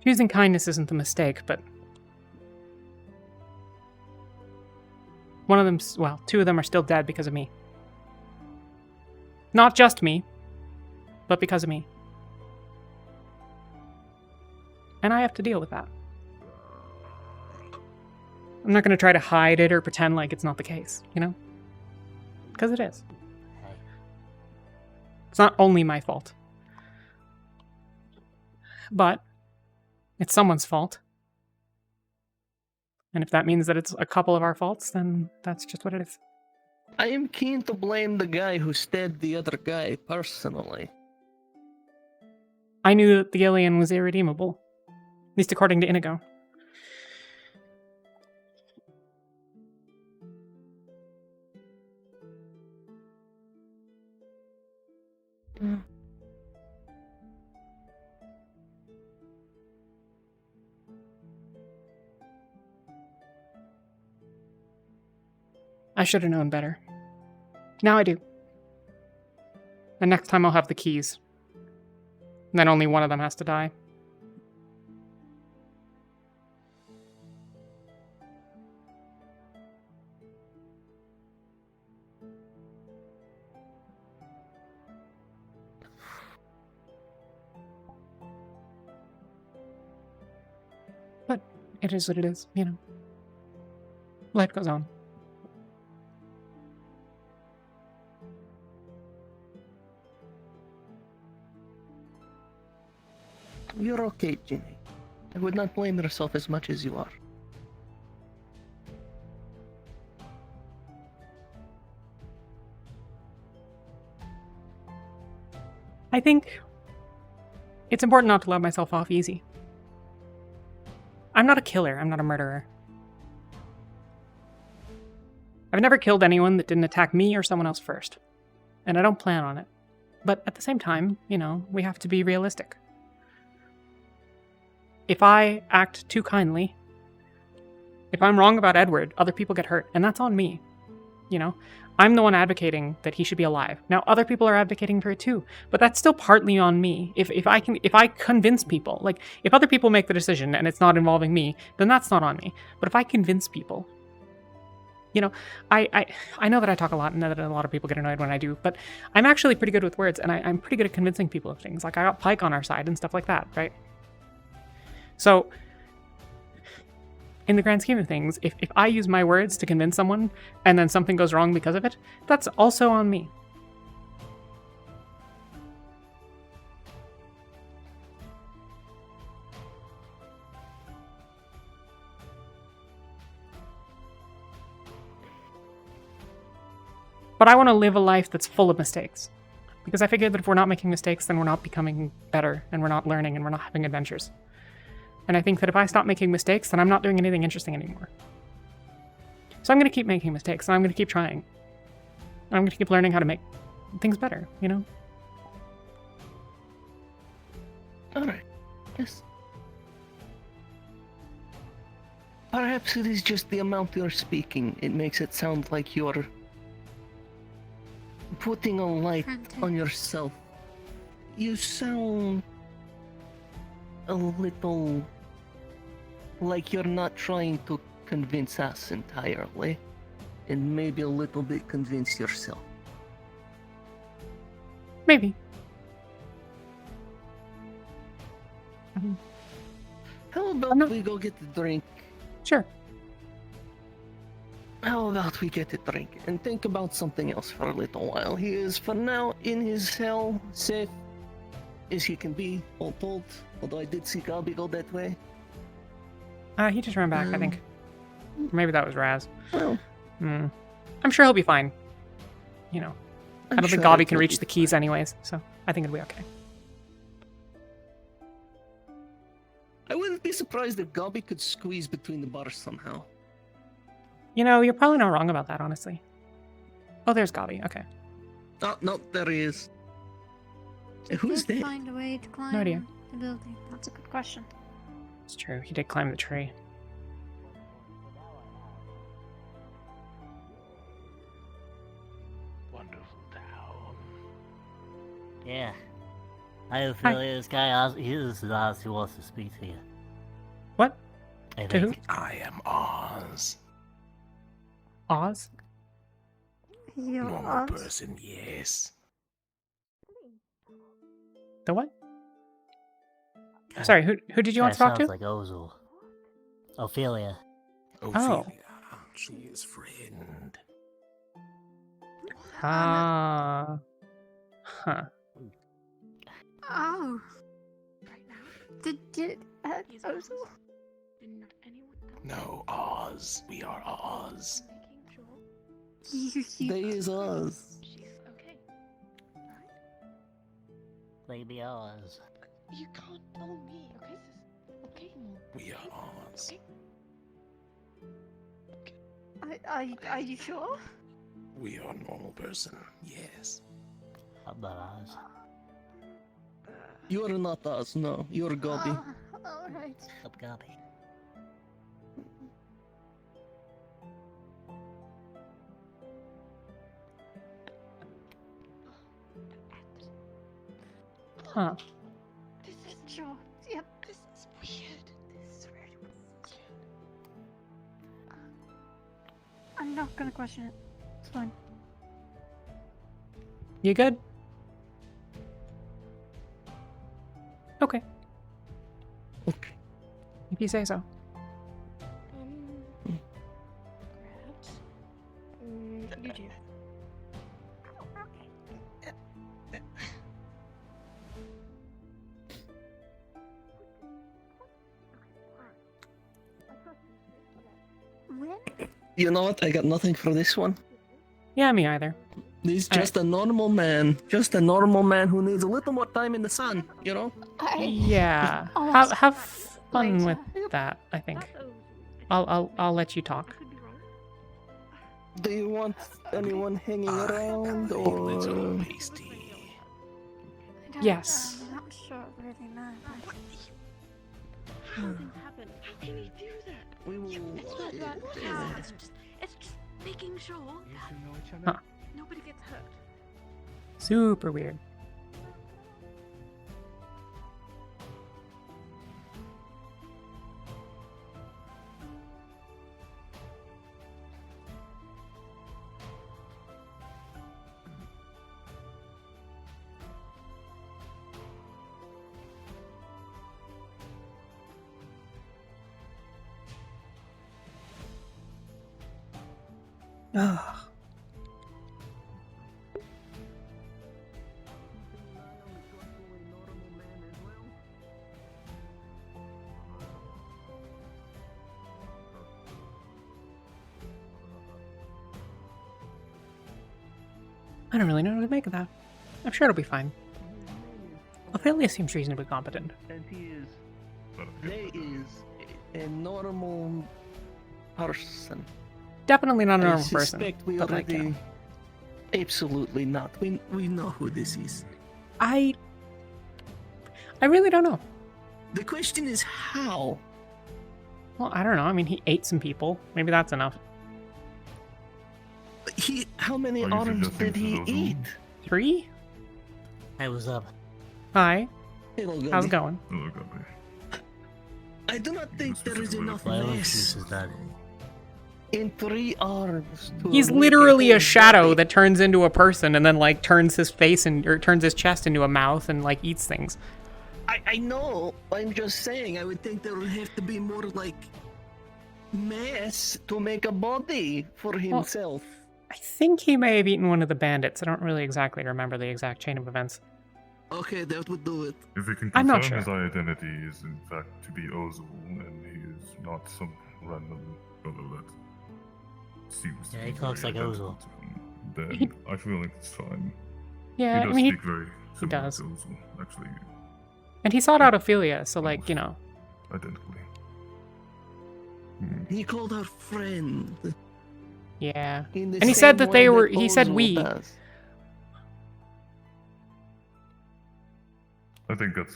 S1: Choosing kindness isn't a mistake, but one of them, well, two of them are still dead because of me. Not just me, but because of me. And I have to deal with that. I'm not going to try to hide it or pretend like it's not the case, you know? Because it is. It's not only my fault. But it's someone's fault. And if that means that it's a couple of our faults, then that's just what it is.
S13: I am keen to blame the guy who stabbed the other guy, personally.
S1: I knew that the Gillian was irredeemable. At least according to Inigo. I should have known better. Now I do. And next time I'll have the keys. And then only one of them has to die. But it is what it is, you know. Life goes on.
S13: You're okay, Ginny. I would not blame yourself as much as you are.
S1: I think it's important not to let myself off easy. I'm not a killer, I'm not a murderer. I've never killed anyone that didn't attack me or someone else first. And I don't plan on it. But at the same time, you know, we have to be realistic. If I act too kindly, if I'm wrong about Edward, other people get hurt, and that's on me. You know, I'm the one advocating that he should be alive. Now, other people are advocating for it too, but that's still partly on me. If I convince people, like if other people make the decision and it's not involving me, then that's not on me. But if I convince people, you know, I know that I talk a lot and that a lot of people get annoyed when I do, but I'm actually pretty good with words, and I'm pretty good at convincing people of things. Like I got Pike on our side and stuff like that, right? So, in the grand scheme of things, if I use my words to convince someone and then something goes wrong because of it, that's also on me. But I want to live a life that's full of mistakes. Because I figure that if we're not making mistakes, then we're not becoming better, and we're not learning, and we're not having adventures. And I think that if I stop making mistakes, then I'm not doing anything interesting anymore. So I'm going to keep making mistakes, and I'm going to keep trying. And I'm going to keep learning how to make things better, you know?
S13: Alright. Yes. Perhaps it is just the amount you're speaking. It makes it sound like you're putting a light on yourself. You sound a little like you're not trying to convince us entirely, and maybe a little bit convince yourself.
S1: Maybe.
S13: How about we go get the drink?
S1: Sure.
S13: How about we get a drink and think about something else for a little while? He is, for now, in his cell, safe as he can be, all told. Although I did see Gobby go that way.
S1: He just ran back, I think. Or maybe that was Raz.
S13: Well.
S1: I'm sure he'll be fine. You know. I don't think Gobby can reach the keys anyways, so I think it'll be okay.
S13: I wouldn't be surprised if Gobby could squeeze between the bars somehow.
S1: You know, you're probably not wrong about that, honestly. Oh, there's Gobby. Okay.
S13: Oh, no, there he is. Who's
S14: there?
S13: there?
S14: Find a way to climb
S1: No idea.
S14: the building. That's a good question.
S1: It's true. He did climb the tree.
S7: Wonderful town. Yeah. I have a feeling this guy, this is Oz who wants to speak to you.
S1: What?
S7: I
S1: To who?
S7: think.
S4: I am Oz.
S1: Oz?
S14: You're
S4: Normal
S14: Oz?
S4: person, yes.
S1: The what? Sorry, who did you want to talk to?
S7: Sounds like Ozul. Ophelia.
S1: Oh.
S4: She is friend.
S1: Ah. Huh.
S14: Oh. Did Ozul?
S4: No, Oz. We are Oz.
S13: They is Oz.
S7: Baby Oz.
S5: You can't know me, okay? Okay.
S4: We are Oz.
S14: Are you sure?
S4: We are normal person, yes.
S7: I'm not Oz.
S13: You are not Oz, no. You're Gobby.
S14: Alright.
S7: I'm Gobby.
S1: Huh.
S14: This is Joe. Yep. This is weird. This is very weird. I'm not gonna question it. It's fine.
S1: You good? Okay.
S13: Okay.
S1: If you say so.
S5: You do.
S13: You know what? I got nothing for this one.
S1: Yeah, me either.
S13: He's just a normal man. Just a normal man who needs a little more time in the sun, you know?
S1: Yeah. Have fun with that, I think. I'll let you talk.
S13: Do you want anyone hanging around or?
S1: Yes.
S14: I'm not sure it really matters.
S8: Something's happened. How can he do that?
S13: We will.
S8: It's not that. It's just making sure
S1: Huh.
S8: that nobody gets hurt.
S1: Super weird.
S13: Ah.
S1: I don't really know what to make of that. I'm sure it'll be fine. Ophelia seems reasonably competent.
S13: And they is a normal person.
S1: Definitely not a
S13: I
S1: normal person.
S13: suspect we
S1: But like,
S13: already.
S1: you know.
S13: Absolutely not. We know who this is.
S1: I really don't know.
S13: The question is how.
S1: Well, I don't know. I mean, he ate some people. Maybe that's enough.
S13: How many
S3: Are you
S13: arms
S3: suggesting
S13: did he
S3: Sudoku?
S13: eat?
S1: 3?
S7: Hey, what's up?
S1: Hi.
S13: Hello,
S1: How's
S13: Gummy.
S1: it going?
S3: Hello, Gummy.
S13: I do not think there is enough
S7: My own
S13: mass
S7: juice is done.
S13: in 3 arms. To
S1: He's
S13: make
S1: literally a
S13: whole
S1: shadow
S13: body.
S1: that turns into a person and then like turns his face and or turns his chest into a mouth and like eats things.
S13: I know. I'm just saying. I would think there would have to be more like mass to make a body for himself.
S1: I think he may have eaten one of the bandits. I don't really exactly remember the exact chain of events.
S13: Okay, that would do it.
S3: If we can
S1: I'm not
S3: confirm
S1: sure.
S3: his identity is in fact to be Ozul, and he is not some random fellow that seems to
S7: Yeah,
S3: be
S7: he talks
S3: very
S7: like
S3: identical
S7: Ozul.
S3: to him, then I feel like it's fine.
S1: Yeah,
S3: he does
S1: I mean,
S3: speak very
S1: he
S3: similar
S1: does.
S3: to Ozul, actually,
S1: And he sought out Ophelia, so like, you know.
S3: identically.
S13: He called her friend.
S1: Yeah.
S13: In the
S1: And he
S13: same
S1: said that they
S13: way
S1: were, he said
S13: Ozul
S1: we.
S13: does.
S3: I think that's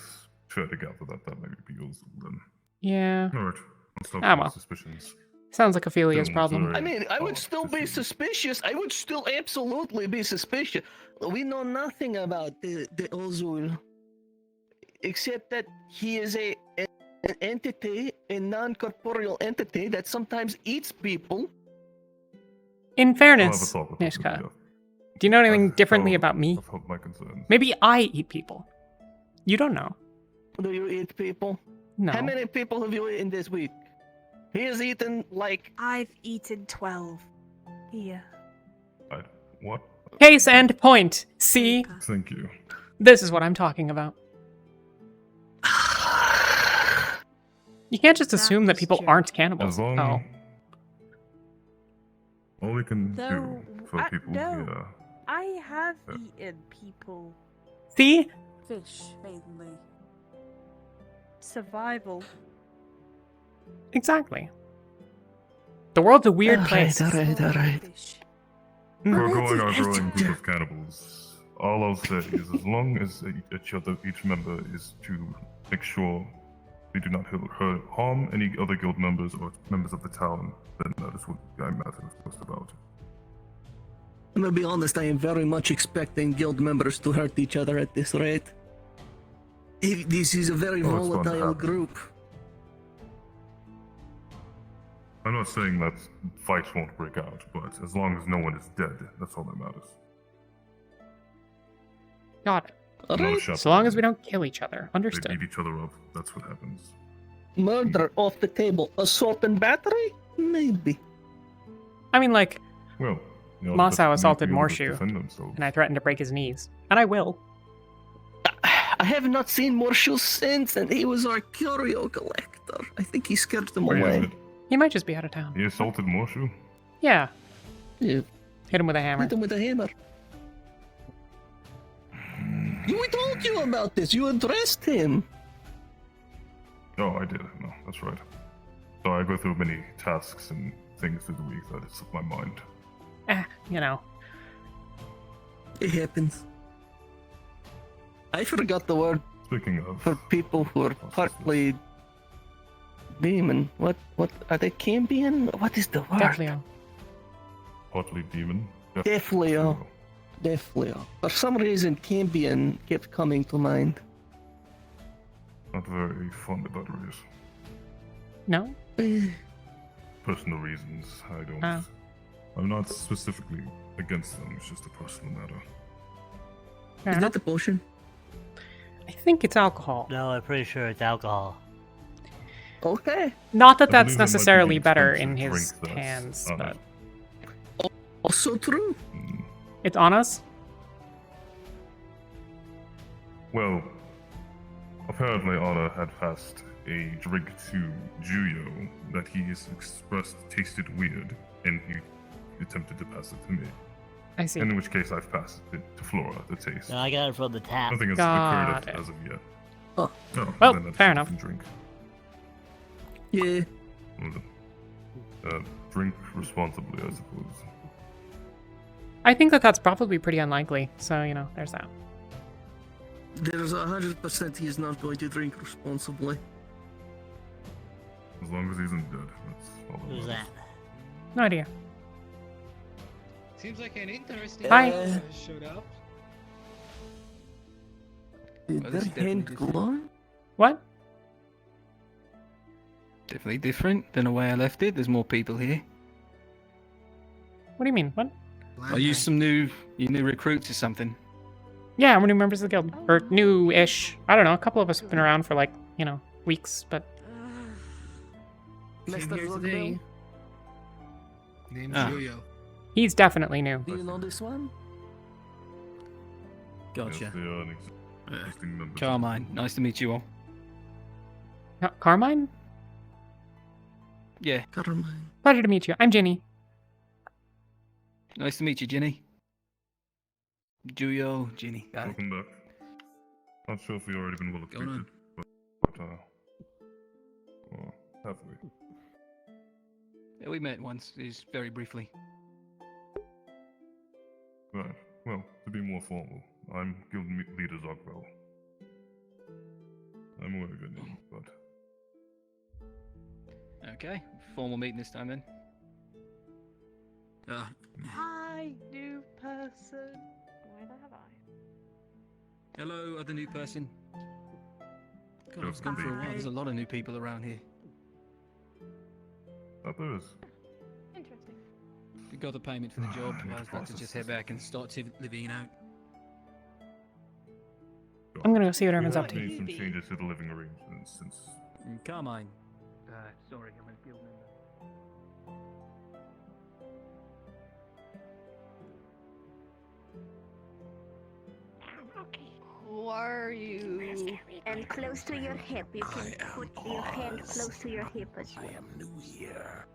S3: fair to gather that may be Ozul then.
S1: Yeah.
S3: Alright, let's stop
S1: Ah,
S3: with
S1: well.
S3: suspicions.
S1: Sounds like Ophelia's
S3: Don't
S1: problem.
S3: worry.
S13: I mean, I would still be suspicious. I would still absolutely be suspicious. We know nothing about the Ozul, except that he is an entity, a non-corporeal entity that sometimes eats people.
S1: In
S3: I'll have a
S1: fairness,
S3: thought with him,
S1: Nishka,
S3: yeah.
S1: do you know anything
S3: I've
S1: differently
S3: held-
S1: about me?
S3: I've held my concerns.
S1: Maybe I eat people. You don't know.
S13: Do you eat people?
S1: No.
S13: How many people have you eaten this week? He has eaten like.
S5: I've eaten 12. Here.
S3: What?
S1: Case and point. See?
S3: Thank you.
S1: This is what I'm talking about. You can't just assume that people aren't cannibals.
S3: As long
S1: Oh.
S3: all we can
S5: Though,
S3: do for people
S5: no.
S3: here.
S5: I have eaten people.
S1: See?
S5: Fish, mainly. Survival.
S1: Exactly. The world's a weird
S13: All
S1: place.
S13: right.
S3: We're going our growing group of cannibals. All I'll say is as long as each member is to make sure we do not harm any other guild members or members of the town, then that is what I'm most about.
S13: I'm gonna be honest, I am very much expecting guild members to hurt each other at this rate. This is a very
S3: Oh, it's bound to
S13: volatile
S3: happen.
S13: group.
S3: I'm not saying that fights won't break out, but as long as no one is dead, that's all that matters.
S1: Got it.
S3: Not a shot
S1: So long
S3: to
S1: as we don't kill each other.
S3: They
S1: Understood.
S3: beat each other up. That's what happens.
S13: Murder off the table. Assault and battery? Maybe.
S1: I mean, like,
S3: Well, you know,
S1: Masao
S3: the
S1: assaulted
S3: people just
S1: Morshu,
S3: defend themselves.
S1: and I threatened to break his knees. And I will.
S13: I have not seen Morshu since, and he was our curio collector. I think he scared them
S3: Wait a
S13: away.
S3: minute.
S1: He might just be out of town.
S3: He assaulted Morshu?
S1: Yeah.
S13: Yeah.
S1: Hit him with a hammer.
S13: Hit him with a hammer. We told you about this. You addressed him.
S3: Oh, I did. No, that's right. So I go through many tasks and things through the week that it slipped my mind.
S1: You know.
S13: It happens. I forgot the word
S3: Speaking of,
S13: for people who are partly demon. What are they? Cambion? What is the word?
S1: Definitely.
S3: partly demon.
S13: Definitely. Definitely. For some reason, Cambion kept coming to mind.
S3: Not very fond of that race.
S1: No?
S3: Personal reasons. I don't.
S1: Oh.
S3: I'm not specifically against them. It's just a personal matter.
S1: Fair
S13: Is
S1: enough.
S13: that the potion?
S1: I think it's alcohol.
S7: No, I'm pretty sure it's alcohol.
S13: Okay.
S1: Not that
S3: I
S1: that's
S3: believe it might be
S1: necessarily
S3: the
S1: better in
S3: expensive
S1: his
S3: drink that's
S1: hands,
S3: on
S1: but
S3: it.
S13: Also true.
S1: it's on us.
S3: Well, apparently Anna had passed a drink to Juyo that he has expressed tasted weird, and he attempted to pass it to me.
S1: I see.
S3: In which case I've passed it to Flora to taste.
S7: No, I got it from the tap.
S3: Nothing has
S1: Got
S3: occurred
S1: it.
S3: as of yet.
S13: Oh.
S3: No,
S1: Well,
S3: then that's
S1: fair
S3: a
S1: enough.
S3: different Drink.
S13: Yeah.
S3: Well, drink responsibly, I suppose.
S1: I think that that's probably pretty unlikely. So, you know, there's that.
S13: There's 100% he is not going to drink responsibly.
S3: As long as he isn't dead, that's all that
S7: Who's
S3: matters.
S7: that?
S1: No idea.
S10: Seems like an interesting
S1: Hi.
S10: guy showed up.
S13: Did
S6: Well,
S13: their
S6: this is definitely
S13: hand
S6: different.
S13: glow?
S1: What?
S6: Definitely different than the way I left it. There's more people here.
S1: What do you mean? What?
S6: Are you some new recruits or something?
S1: Yeah, we're new members of the guild. Or new-ish. I don't know. A couple of us have been around for like, you know, weeks, but
S10: Same
S13: Mr.
S10: here
S13: Rockville,
S10: today. Name's
S6: Ah.
S10: Yo-Yo.
S1: he's definitely new.
S13: do you know this one?
S6: Gotcha.
S3: Yes, they are an existing member.
S6: Carmine, nice to meet you all.
S1: Carmine?
S6: Yeah,
S13: Carmine.
S1: Pleasure to meet you. I'm Ginny.
S6: nice to meet you, Ginny. Juyo, Ginny. Got it.
S3: Welcome back. Not sure if we've already been well
S6: Going on.
S3: acquainted, but have we?
S6: Yeah, we met once, just very briefly.
S3: Right. Well, to be more formal, I'm guild leader Zogwell. I'm aware of your name, but
S6: Okay, formal meeting this time then.
S12: Hi, new person. Where the have I?
S6: Hello, other new person. God, I've
S3: Just
S6: gone for a while.
S12: Hi.
S6: There's a lot of new people around here.
S3: that there is.
S12: Interesting.
S6: We got the payment for the job.
S3: I need to
S6: I'd like to
S3: process
S6: just head
S3: this.
S6: back and start living out.
S1: I'm gonna go see what
S3: We
S1: everyone's
S3: have
S1: up to.
S3: made some changes to the living arrangements since.
S6: Carmine. Sorry, I'm a guild member.
S12: Who are you?
S11: And close to your hip. You can put your hand close to your hip as well.
S4: new here.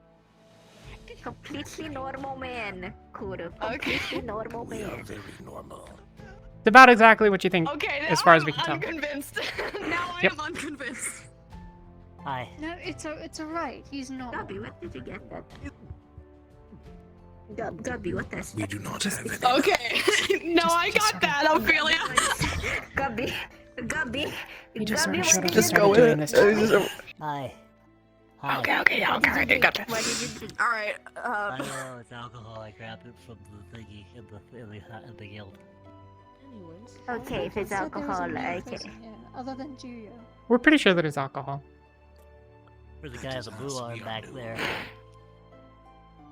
S11: Completely normal man, Kuro.
S12: Okay.
S11: Completely normal man.
S4: Very normal.
S1: It's about exactly what you think,
S12: Okay, now
S1: as far as
S12: I'm
S1: we can tell.
S12: unconvinced. Now I
S1: Yep.
S12: am unconvinced.
S7: Hi.
S14: No, it's alright. He's not.
S11: Gabby, what did you get that? Gabby, what is
S4: We
S11: that?
S4: do not have any.
S12: Okay. No, I got that, Ophelia.
S11: Gabby, Gabby,
S1: He just
S11: Gabby,
S1: sort of showed
S11: what
S1: up
S11: did
S1: and
S11: you
S1: started
S11: do?
S1: doing this.
S7: Hi. Hi.
S12: Okay,
S11: What did you drink? What did you drink?
S12: All right.
S7: I don't know, it's alcohol. I grabbed it from the thingy in the guild.
S11: Okay, if it's
S14: Said there was a
S11: alcohol,
S14: new
S11: okay.
S14: person here. other than Juyo?
S1: We're pretty sure that it's alcohol.
S7: Where's the guy with the blue arm back there?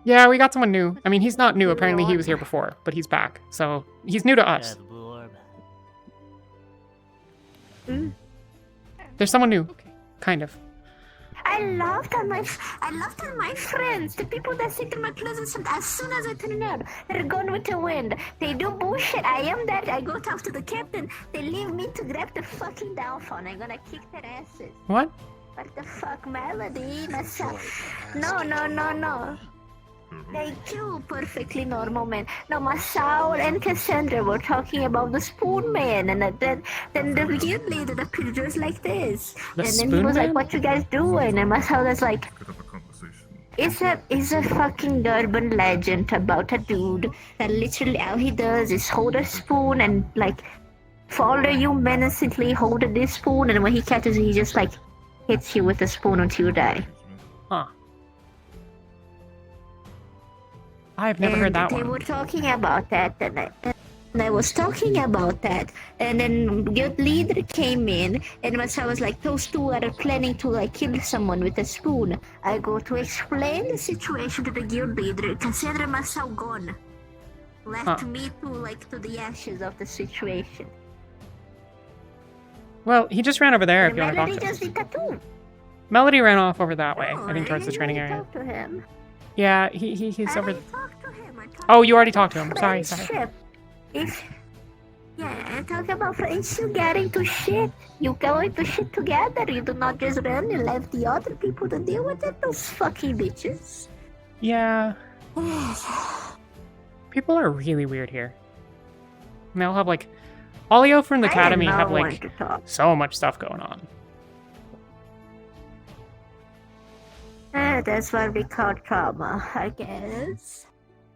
S1: Yeah, we got someone new. I mean, he's not new. Apparently, he was here before, but he's back. So he's new to
S7: Yeah,
S1: us.
S7: the blue arm.
S1: There's someone new, kind of.
S11: I loved all my friends, the people that stick to my clothes, and as soon as I turn around, they're gone with the wind. They do bullshit. I am that. I go talk to the captain. They leave me to grab the fucking down phone. I'm gonna kick their asses.
S1: What?
S11: What the fuck, Melody? No. Thank you, perfectly normal man. No, Masao and Cassandra were talking about the Spoon Man, and then the guild leader appeared just like this.
S1: The
S11: and then
S1: Spoon
S11: he was
S1: Man?
S11: like, "What you guys doing?" And Masao was like, "It's a fucking urban legend about a dude that literally all he does is hold a spoon and like follow you menacingly, holding this spoon, and when he catches it, he just like hits you with the spoon until you die."
S1: Huh. I've never heard that
S11: They
S1: one.
S11: were talking about that, and I was talking about that, and then guild leader came in, and I was like, "Those two are planning to like kill someone with a spoon." I go to explain the situation to the guild leader. Consider myself gone, left me to the ashes of the situation.
S1: Well, he just ran over there. If you want to talk
S11: Melody
S1: to him.
S11: just did that too.
S1: Melody ran off over that way.
S11: Oh,
S1: I think towards the training area.
S11: Talk to him.
S1: Yeah, he's over.
S11: Talk to him.
S1: Oh, you already talked to him. Sorry.
S11: Friendship. I talk about friends. You get into shit. You go into shit together. You do not just run and leave the other people to deal with it. Those fucking bitches.
S1: Yeah. People are really weird here. And they'll have like, Olio from the academy have like so much stuff going on.
S11: That's what we call trauma, I guess.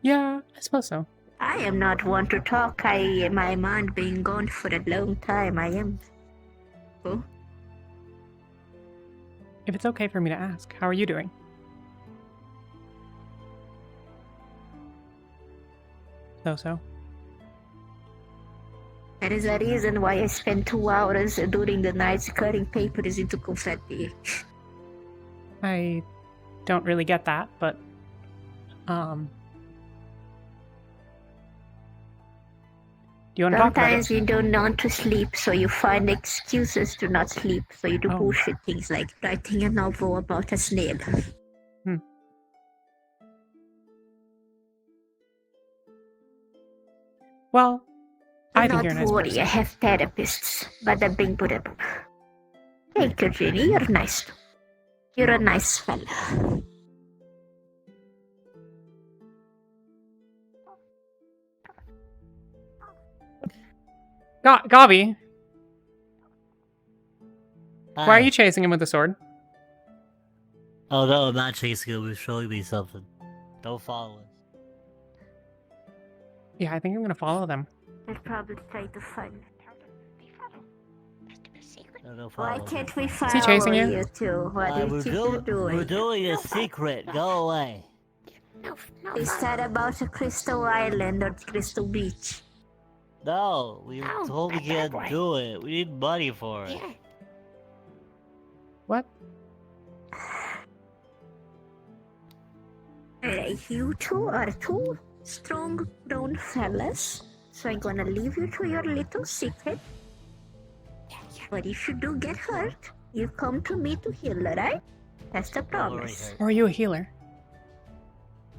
S1: Yeah, I suppose so.
S11: I am not one to talk. My mind been gone for a long time. I am. Oh.
S1: If it's okay for me to ask, how are you doing? So.
S11: That is a reason why I spent 2 hours during the night cutting papers into confetti.
S1: I don't really get that, but do you want to talk about
S11: Sometimes
S1: it?
S11: you don't want to sleep, so you find excuses to not sleep. So you do bullshit things like writing a novel about a snail.
S1: Well, I think you're a nice
S11: Don't worry,
S1: person.
S11: I have therapists, but I'm being put up. Thank you, Ginny. You're nice. You're a nice fella.
S1: Gabi, why are
S7: Hi.
S1: you chasing him with a sword?
S7: Oh no, I'm not chasing him. He's showing me something. Don't follow us.
S1: Yeah, I think I'm gonna follow them.
S11: They're probably trying to find.
S7: No, don't
S11: Why
S7: follow
S11: can't
S7: us.
S11: we follow
S1: he chasing you?
S11: two? What do you think you're doing?
S7: We're doing a secret. Go away.
S11: Is that about a Crystal Island or Crystal Beach?
S7: No, we told we can't do it. We need money for it.
S1: What?
S11: You two are two strong grown fellas, so I'm gonna leave you to your little secret. But if you do get hurt, you come to me to heal, alright? That's the promise.
S1: Or are you a healer?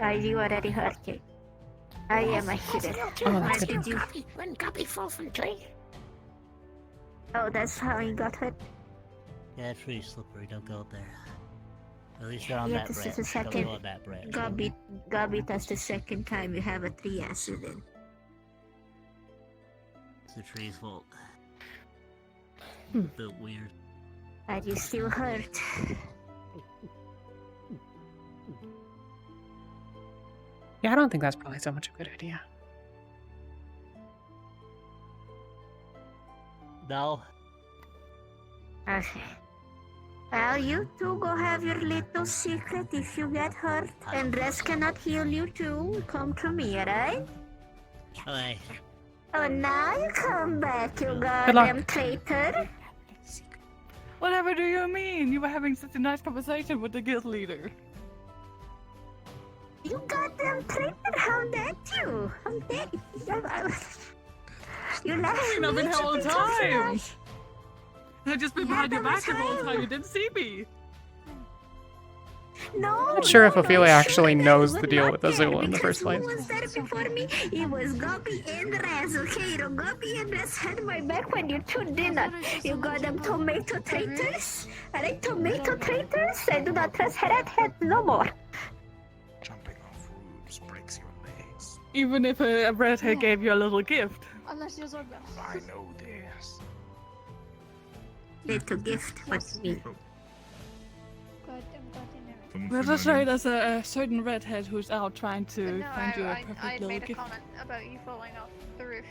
S11: You already hurt me. I am a healer.
S1: Oh, that's
S11: Why
S1: good.
S11: did you?
S4: When Guppy fall from tree.
S11: Oh, that's how you got hurt.
S7: Yeah, it's pretty slippery. Don't go up there. At least you're on
S11: Yeah,
S7: that
S11: this
S7: branch.
S11: is the
S7: Don't
S11: second.
S7: go on that branch.
S11: Gabi, that's the second time you have a tree accident.
S7: It's the tree's fault.
S1: Hmm.
S7: A bit weird.
S11: But you still hurt.
S1: Yeah, I don't think that's probably so much a good idea.
S7: No.
S11: Okay. Well, you two go have your little secret if you get hurt. And Dress cannot heal you too. Come to me, alright?
S7: Okay.
S11: Oh, now you come back, you
S1: luck.
S11: goddamn traitor.
S12: Whatever do you mean? You were having such a nice conversation with the guild leader.
S11: You goddamn traitor, how dare you? How dare you? You left
S12: I've been
S11: me
S12: here all the
S11: to
S12: time.
S11: flash.
S12: I've just been behind your back the whole time. You didn't see me.
S11: No,
S1: I'm not sure if
S11: no,
S1: Ophelia
S11: no,
S1: actually
S11: sure,
S1: knows
S11: that
S1: the
S11: was
S1: deal
S11: not
S1: with
S11: there
S1: Azula in the
S11: because
S1: first place.
S11: Who was there before me? It was Gopi and Raz, okay? You know, Gopi and Raz had my back when you two did not. You got them tomato traitors? I like tomato traitors? I do not trust redhead no more.
S4: Jumping off roofs breaks your legs.
S12: Even if a redhead gave you a little gift.
S14: Unless you're Zorba.
S4: I know this.
S11: Little gift, what me?
S12: We're just right as a certain redhead who's out trying to
S14: No,
S12: find you a
S14: I
S12: perfect little
S14: made a
S12: gift.
S14: comment about you falling off the roof.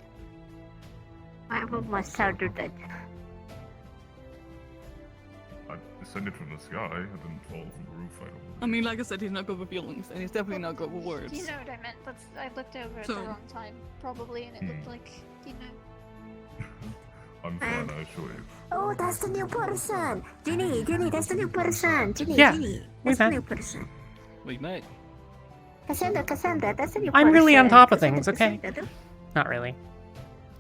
S11: I must have do that.
S3: I descended from the sky. I didn't fall from the roof.
S12: I mean, like I said, he's not good with feelings, and he's definitely not good with words.
S14: You know what I meant. I looked over at
S12: So-
S14: the wrong time, probably, and it looked like, you know.
S3: I'm fine, I assure you.
S11: Oh, that's the new person! Ginny, that's the new person! Ginny,
S1: Yeah,
S11: Ginny,
S1: we
S11: that's the
S1: met.
S11: new person.
S15: We met.
S11: Cassandra, that's the new person.
S1: I'm really on top of
S11: Cassandra,
S1: things, okay?
S11: Cassandra.
S1: Not really.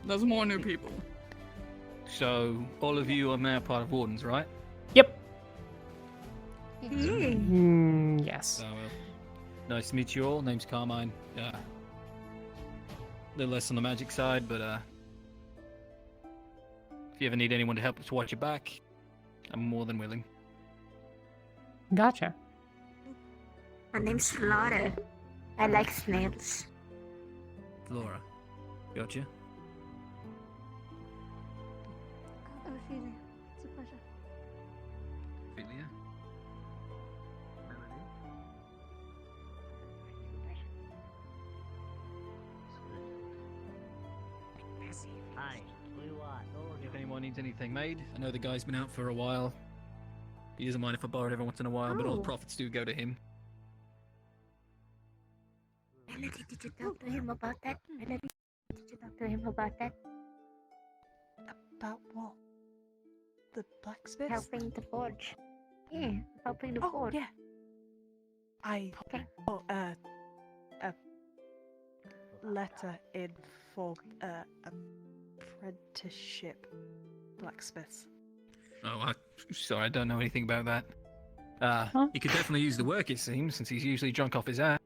S12: There's more new people.
S15: So, all of you are now part of Wardens, right?
S1: Yep. Yes.
S15: Oh, well. Nice to meet you all. Name's Carmine. A little less on the magic side, but if you ever need anyone to help to watch your back, I'm more than willing.
S1: Gotcha.
S11: My name's Laura. I like snails.
S15: Laura. Gotcha.
S14: Oh, Ophelia. It's a pleasure.
S15: Ophelia?
S7: Hi, what do you want?
S15: If anyone needs anything made, I know the guy's been out for a while. He doesn't mind if I borrow it every once in a while, but all the
S11: Oh.
S15: profits do go to him.
S11: Melody, did you talk to him about that? Melody, did you talk to him about that?
S16: About what? The blacksmith?
S11: Helping the forge. Yeah, helping the
S16: Oh,
S11: forge.
S16: yeah. I put a letter in for apprenticeship blacksmiths.
S15: Oh, sorry, I don't know anything about that. He could definitely use the work, it seems, since he's usually drunk off his ass.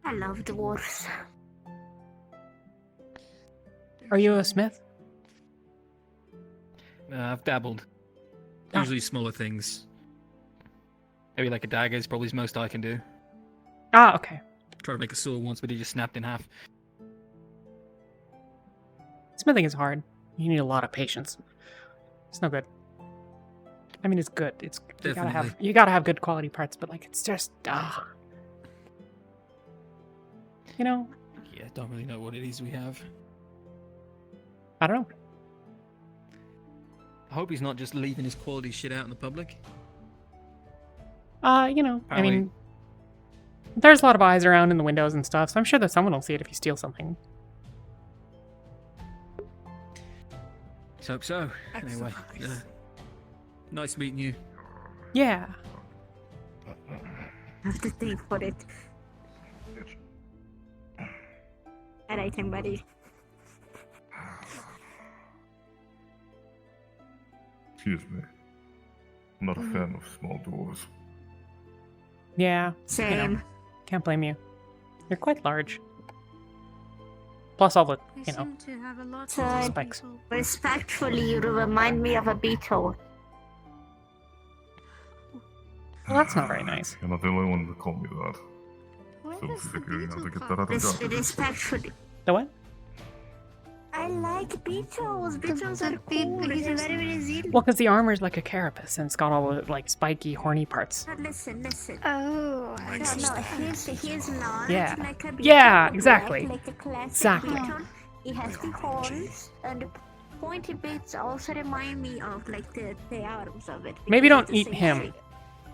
S11: I love dwarves.
S1: Are you a smith?
S15: I've dabbled. Usually smaller things. Maybe like a dagger is probably the most I can do.
S1: Ah, okay.
S15: Tried to make a sword once, but he just snapped in half.
S1: Smithing is hard. You need a lot of patience. It's no good. I mean, it's good. It's you gotta have good quality parts, but like it's just you know.
S15: Yeah, don't really know what it is we have.
S1: I don't know.
S15: I hope he's not just leaving his quality shit out in the public.
S1: You know, I mean, there's a lot of eyes around in the windows and stuff, so I'm sure that someone will see it if you steal something.
S15: Let's hope so. Anyway, nice meeting you.
S1: Yeah.
S11: I have to think for it. Alright, somebody.
S3: Excuse me. I'm not a fan of small doors.
S1: Yeah.
S11: Same.
S1: You know, can't blame you. You're quite large. Plus all the, you know,
S11: to have a lot
S1: spikes.
S11: Respectfully, you remind me of a beetle.
S1: Well, that's not very nice.
S3: You're not the only one to call me that. Still figuring out to get that out of God.
S11: Respectfully.
S1: The what?
S11: I like beetles. Beetles are cool. They're very resilient.
S1: Well, because the armor's like a carapace and it's got all the like spiky, horny parts.
S11: But listen.
S14: Oh,
S11: No, he's not
S1: Yeah.
S11: like a beetle.
S1: Yeah, exactly.
S11: Like a classic
S1: Exactly.
S11: beetle. He has the horns and the pointy bits also remind me of like the arms of it.
S1: Maybe
S11: because
S1: don't
S11: it's
S1: eat
S11: the same
S1: him.
S11: shape.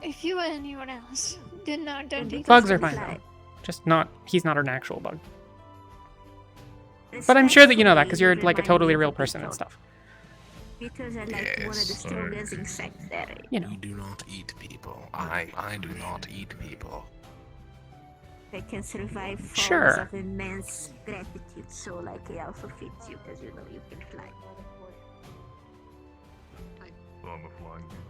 S14: if you were anyone else, don't eat
S1: Bugs
S14: the
S1: are fine though. Just not. He's not an actual bug. But I'm sure that you know that because you're like a totally real person and stuff.
S11: Beetles are like one of the strongest insects there.
S1: You know.
S17: We do not eat people. I do not eat people.
S11: They can survive forms
S1: Sure.
S11: of immense gratitude, so like it also fits you because you know you can fly.
S3: So I'm a flying beetle.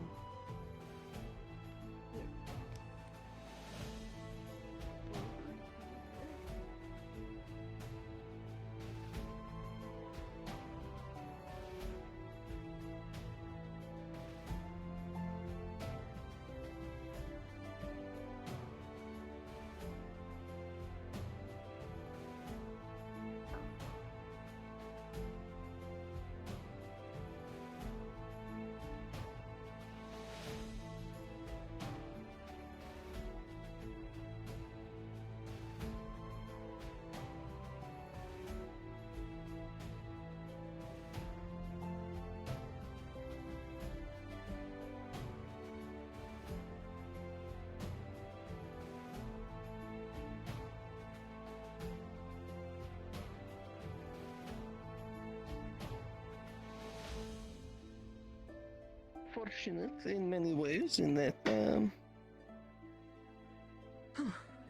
S13: Fortunate in many ways, in that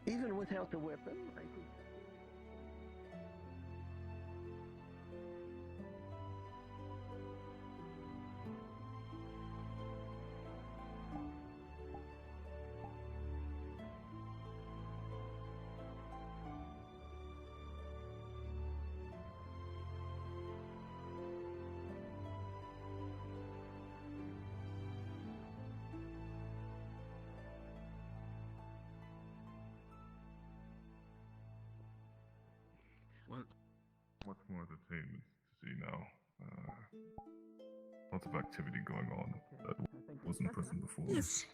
S13: even without a weapon, I could.
S3: Much more entertainment to see now. Lots of activity going on that wasn't present before.
S11: Yes.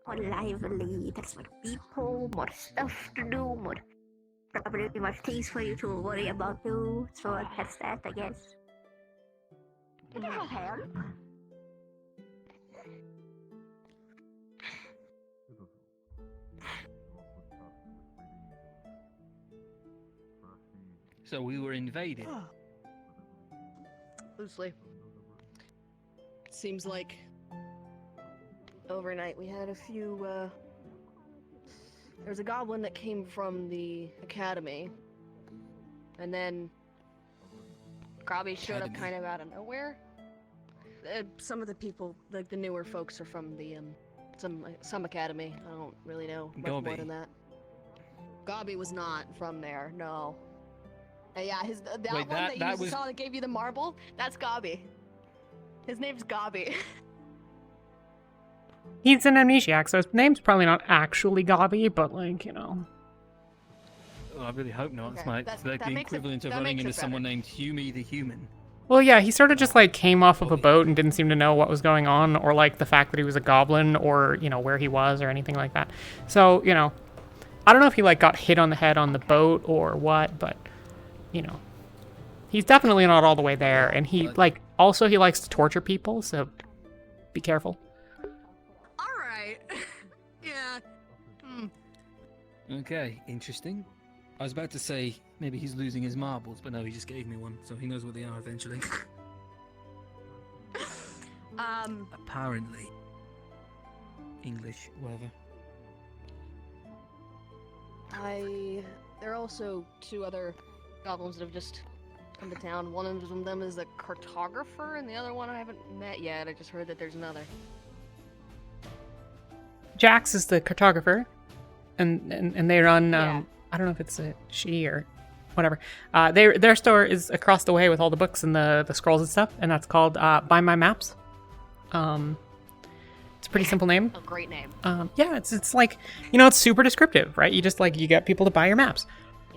S11: More lively, there's more people, more stuff to do, more probably more things for you to worry about too. So that's that, I guess. Can I have help?
S15: So we were invaded.
S18: Loosely. Seems like overnight we had a few, there was a goblin that came from the academy, and then Grobby showed up kind of out of nowhere. Some of the people, like the newer folks, are from the, some academy. I don't really know much more than that. Gobby was not from there, no. Yeah, that
S15: Wait,
S18: one that you
S15: that was...
S18: saw that gave you the marble, that's Gobby. His name's Gobby.
S1: He's an amnesiac, so his name's probably not actually Gobby, but like, you know.
S15: Well, I really hope not.
S18: Okay,
S15: It's like the equivalent of
S18: that
S15: running
S18: makes
S15: into
S18: it
S15: someone named Hume the Human.
S1: Well, yeah, he sort of just like came off of a boat and didn't seem to know what was going on, or like the fact that he was a goblin, or, you know, where he was or anything like that. So, you know, I don't know if he like got hit on the head on the boat or what, but, you know, he's definitely not all the way there. And he like, also he likes to torture people, so be careful.
S18: Alright. Yeah.
S15: Okay, interesting. I was about to say maybe he's losing his marbles, but no, he just gave me one, so he knows what they are eventually. Apparently. English, whatever.
S18: There are also two other goblins that have just come to town. One of them is a cartographer, and the other one I haven't met yet. I just heard that there's another.
S1: Jax is the cartographer, and they run. I don't know if it's a she or whatever. Their store is across the way with all the books and the scrolls and stuff, and that's called Buy My Maps. It's a pretty simple name.
S18: A great name.
S1: Yeah, it's like, you know, it's super descriptive, right? You just like, you get people to buy your maps,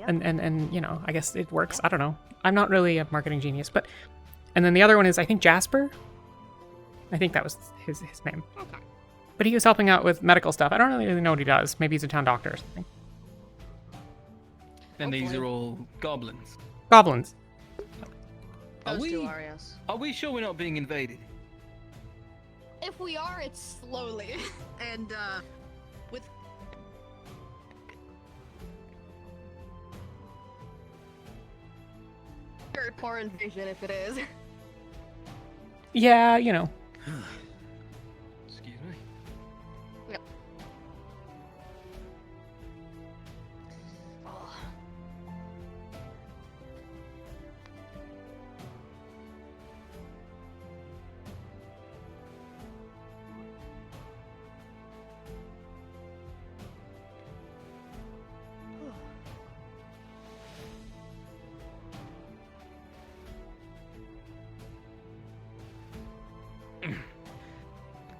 S1: and you know, I guess it works. I don't know. I'm not really a marketing genius, but and then the other one is, I think, Jasper. I think that was his name.
S18: Okay.
S1: But he was helping out with medical stuff. I don't really know what he does. Maybe he's a town doctor or something.
S15: And these are all goblins.
S1: Goblins.
S18: Those two are, yes.
S15: Are we sure we're not being invaded?
S18: If we are, it's slowly. And, with... very poor in vision if it is.
S1: Yeah, you know.
S15: Excuse me.
S18: Yep. Oh.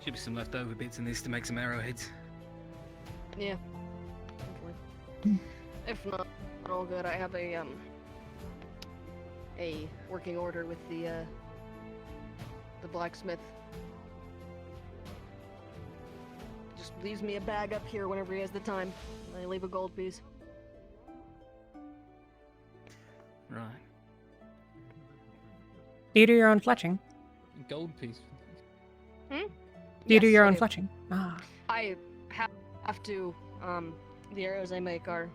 S15: Should be some leftover bits in this to make some arrowheads.
S18: Yeah. Hopefully. If not all good, I have a working order with the blacksmith. Just leaves me a bag up here whenever he has the time. I leave a gold piece.
S15: Right.
S1: Do you do your own fletching?
S15: Gold piece.
S18: Hmm?
S1: Do you do
S18: Yes,
S1: your
S18: I
S1: own
S18: do.
S1: fletching? Ah.
S18: I have to. The arrows I make are.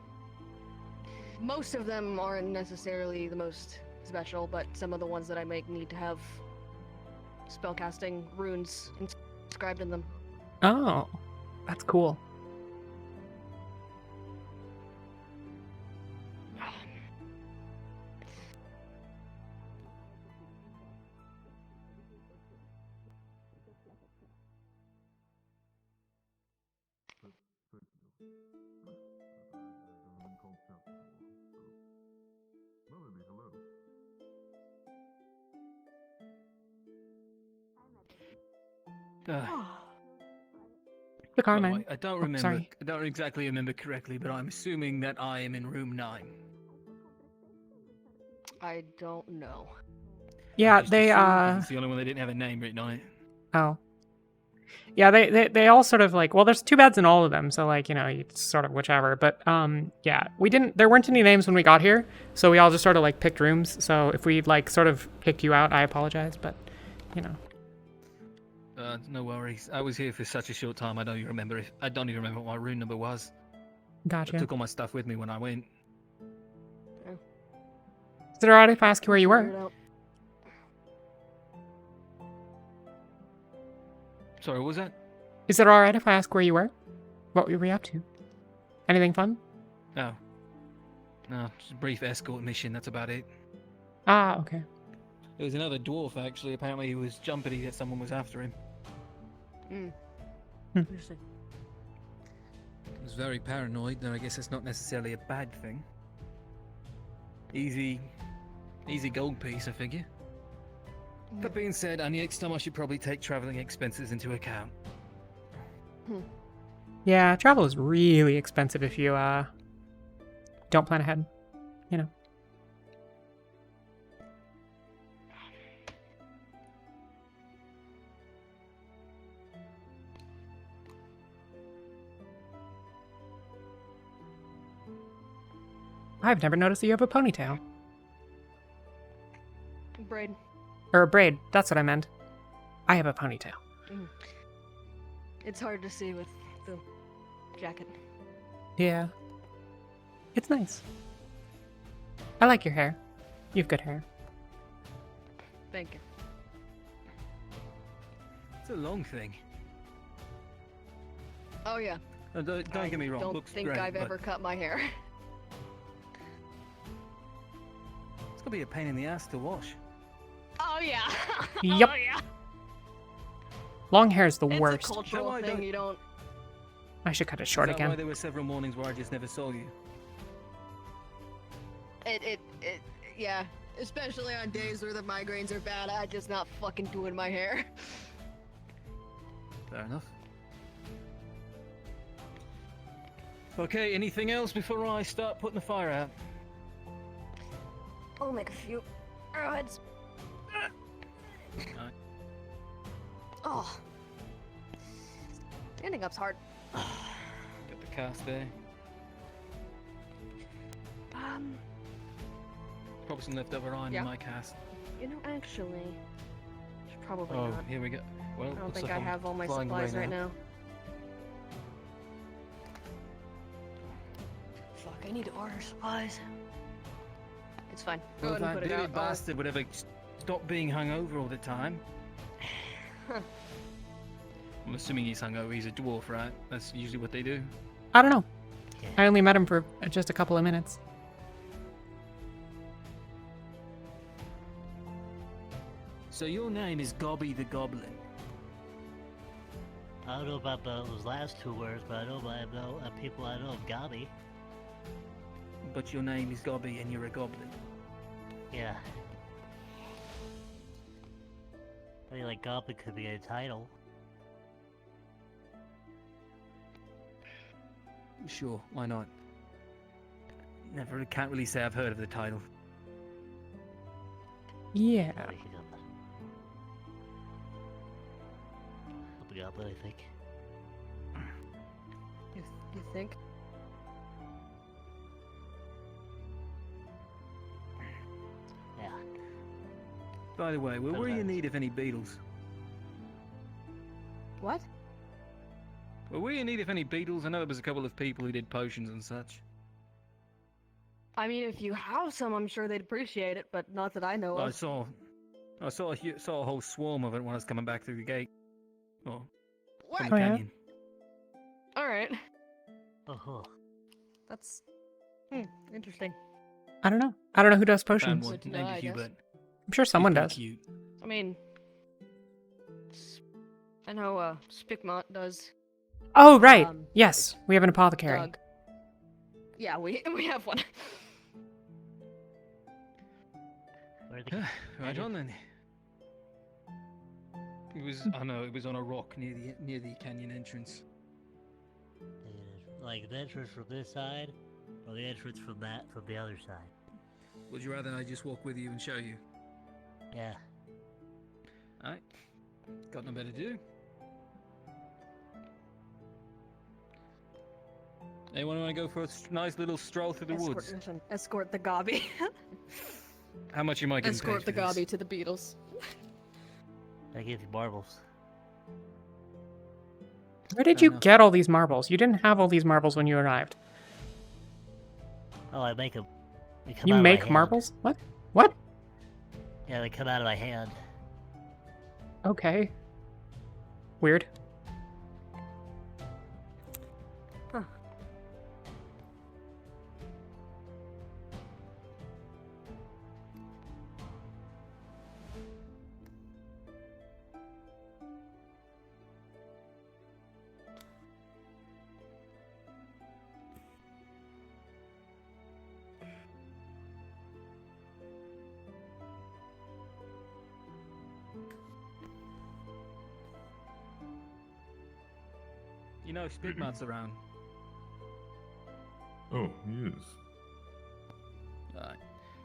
S18: Most of them aren't necessarily the most special, but some of the ones that I make need to have spellcasting runes inscribed in them.
S1: Oh, that's cool. The
S15: By the
S1: Carmine.
S15: way, I don't
S1: Oh,
S15: remember.
S1: sorry.
S15: I don't exactly remember correctly, but I'm assuming that I am in room 9.
S18: I don't know.
S1: Yeah,
S15: Just
S1: they
S15: assumed 'cause it's the only one that didn't have a name written on it.
S1: Oh. Yeah, they all sort of like, well, there's 2 beds in all of them, so like, you know, it's sort of whichever. But yeah, there weren't any names when we got here, so we all just sort of like picked rooms. So if we like sort of kicked you out, I apologize, but you know.
S15: No worries. I was here for such a short time. I don't even remember what my room number was.
S1: Gotcha.
S15: I took all my stuff with me when I went.
S1: Is it alright if I ask you where you were?
S15: Sorry, what was that?
S1: Is it alright if I ask where you were? What were you up to? Anything fun?
S15: Oh. No, just a brief escort mission, that's about it.
S1: Ah, okay.
S15: There was another dwarf, actually. Apparently he was jumpity that someone was after him.
S18: Interesting.
S15: He was very paranoid, though I guess that's not necessarily a bad thing. Easy gold piece, I figure. That being said, next time I should probably take traveling expenses into account.
S1: Yeah, travel is really expensive if you don't plan ahead, you know. I've never noticed that you have a ponytail.
S18: Braid.
S1: Or a braid, that's what I meant. I have a ponytail.
S18: It's hard to see with the jacket.
S1: Yeah. It's nice. I like your hair. You have good hair.
S18: Thank you.
S15: It's a long thing.
S18: Oh yeah.
S15: Don't get me wrong.
S18: Don't
S15: looks
S18: think
S15: great,
S18: I've
S15: but
S18: ever cut my hair.
S15: It's gonna be a pain in the ass to wash.
S18: Oh yeah.
S1: Yep.
S18: Oh yeah.
S1: Long hair is the
S18: It's
S1: worst.
S18: a cultural
S15: No, I
S18: thing.
S15: don't-
S18: You don't.
S1: I should cut it short
S15: Is that why
S1: again.
S15: there were several mornings where I just never saw you?
S18: Yeah. Especially on days where the migraines are bad, I'm just not fucking doing my hair.
S15: Fair enough. Okay, anything else before I start putting the fire out?
S18: I'll make a few arrowheads.
S15: Alright.
S18: Oh. Standing up's hard.
S15: Got the cast there. Probably some leftover iron
S18: Yeah.
S15: in my cast.
S18: You know, actually, should probably
S15: Oh,
S18: not.
S15: here we go. Well,
S18: I don't
S15: looks
S18: think
S15: like
S18: I
S15: I'm
S18: have all my
S15: flying away
S18: supplies right now. Fuck, I need to order supplies. It's fine. Go
S15: Well,
S18: ahead and
S15: that
S18: put it
S15: bearded
S18: out.
S15: bastard would ever stop being hungover all the time. I'm assuming he's hungover. He's a dwarf, right? That's usually what they do.
S1: I don't know. I only met him for just a couple of minutes.
S15: So your name is Gobby the Goblin.
S7: I don't know about those last two words, but I know people I know of Gobby.
S15: But your name is Gobby and you're a goblin.
S7: Yeah. I mean, like, Goblin could be a title.
S15: Sure, why not? Can't really say I've heard of the title.
S1: Yeah.
S7: Goblin, I think.
S18: You think?
S7: Yeah.
S15: By the way, were you in need of any beetles?
S18: What?
S15: Were we in need of any beetles? I know there was a couple of people who did potions and such.
S18: I mean, if you have some, I'm sure they'd appreciate it, but not that I know
S15: I
S18: of.
S15: saw a whole swarm of it when I was coming back through the gate. Oh, from the canyon.
S18: All right.
S7: Oh.
S18: That's interesting.
S1: I don't know. I don't know who does
S15: Found
S1: potions.
S15: one named
S18: I guess.
S15: Hubert.
S1: I'm sure someone
S15: He's
S1: does.
S15: pretty cute.
S18: I mean, I know Spickmont does.
S1: Oh, right. Yes, we have an apothecary.
S18: Doug. Yeah, we have one.
S15: Right on then. It was it was on a rock near the canyon entrance.
S7: Like the entrance from this side, or the entrance from the other side.
S15: Would you rather I just walk with you and show you?
S7: Yeah.
S15: Alright. Got no better to do. Anyone want to go for a nice little stroll through the woods?
S18: Mission. Escort the Gobby.
S15: How much you might get
S18: Escort the Gobby to the Beatles.
S7: I give you marbles.
S1: Where did you get all these marbles? You didn't have all these marbles when you arrived.
S7: Oh, I make them.
S1: You make marbles? What? What?
S7: Yeah, they come out of my hand.
S1: Okay. Weird.
S18: Huh.
S15: You know, Spigman's around.
S3: Oh, he is.
S15: Alright.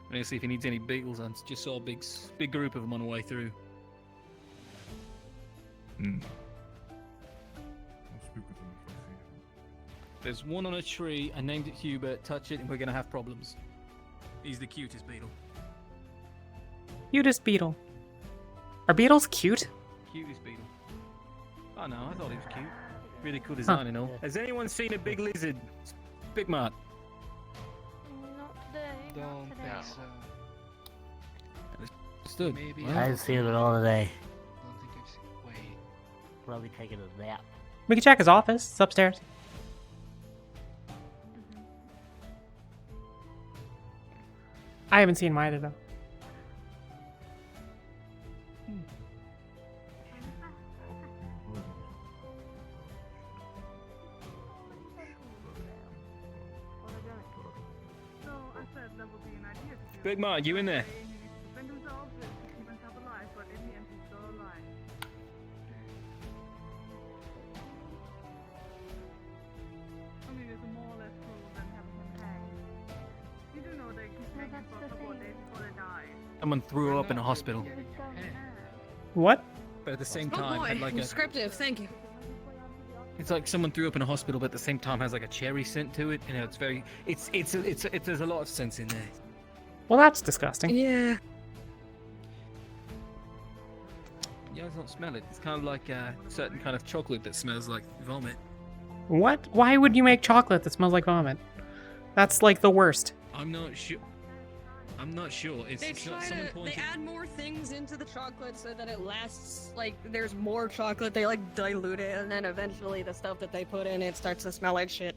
S15: I'm gonna see if he needs any beetles. I just saw a big group of them on the way through.
S3: I'll speak with him if I see him.
S15: There's one on a tree. I named it Hubert. Touch it, and we're gonna have problems. He's the cutest beetle.
S1: Cutest beetle. Are beetles cute?
S15: Cutest beetle. Oh no, I thought he was cute. Really cool design and all. Has anyone seen a big lizard? Spigmart.
S8: Not today.
S10: Don't think so.
S15: Stood.
S10: Maybe.
S7: I haven't seen it all today.
S10: Don't think I've seen. Wait.
S7: Probably taking a nap.
S1: We can check his office. It's upstairs. I haven't seen him either, though.
S15: Spigmart, you in there? Someone threw her up in a hospital.
S1: What?
S15: But at the same
S18: Oh
S15: time,
S18: boy,
S15: had like a.
S18: descriptive. Thank you.
S15: It's like someone threw up in a hospital, but at the same time has like a cherry scent to it. You know, it's very. It's there's a lot of sense in there.
S1: Well, that's disgusting.
S18: Yeah.
S15: You guys don't smell it. It's kind of like a certain kind of chocolate that smells like vomit.
S1: What? Why would you make chocolate that smells like vomit? That's like the worst.
S15: I'm not sure. I'm not sure. It's,
S18: They
S15: it's
S18: try
S15: not someone
S18: to. They
S15: pointed.
S18: add more things into the chocolate so that it lasts. Like there's more chocolate. They like dilute it, and then eventually the stuff that they put in it starts to smell like shit.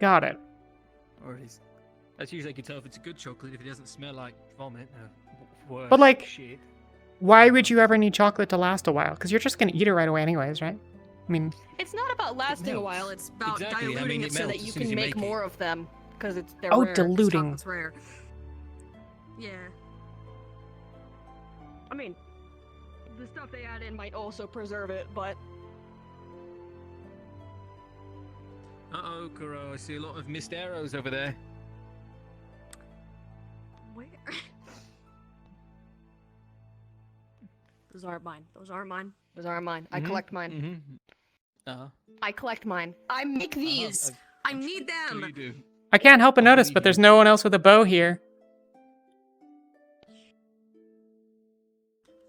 S1: Got it.
S15: Or is that's usually I can tell if it's a good chocolate if it doesn't smell like vomit. Worse
S1: But like,
S15: shit.
S1: why would you ever need chocolate to last a while? Because you're just gonna eat it right away anyways, right? I mean,
S18: It's not about lasting a
S15: melts.
S18: while. It's about
S15: Exactly, I
S18: diluting
S15: mean,
S18: it
S15: it
S18: so that
S15: melts
S18: you
S15: as soon as
S18: can
S15: you
S18: make
S15: make it.
S18: more of them because they're
S1: Oh,
S18: rare. 'cause
S1: diluting.
S18: chocolate's rare. Yeah. I mean, the stuff they add in might also preserve it, but
S15: Uh-oh, Kuro, I see a lot of missed arrows over there.
S18: where? Those aren't mine. Those aren't mine. Those aren't mine. I collect mine.
S15: Mm-hmm. Uh-huh.
S18: I collect mine. I make these. I need them.
S15: You do.
S1: I can't help but notice, but there's no one else with a bow here.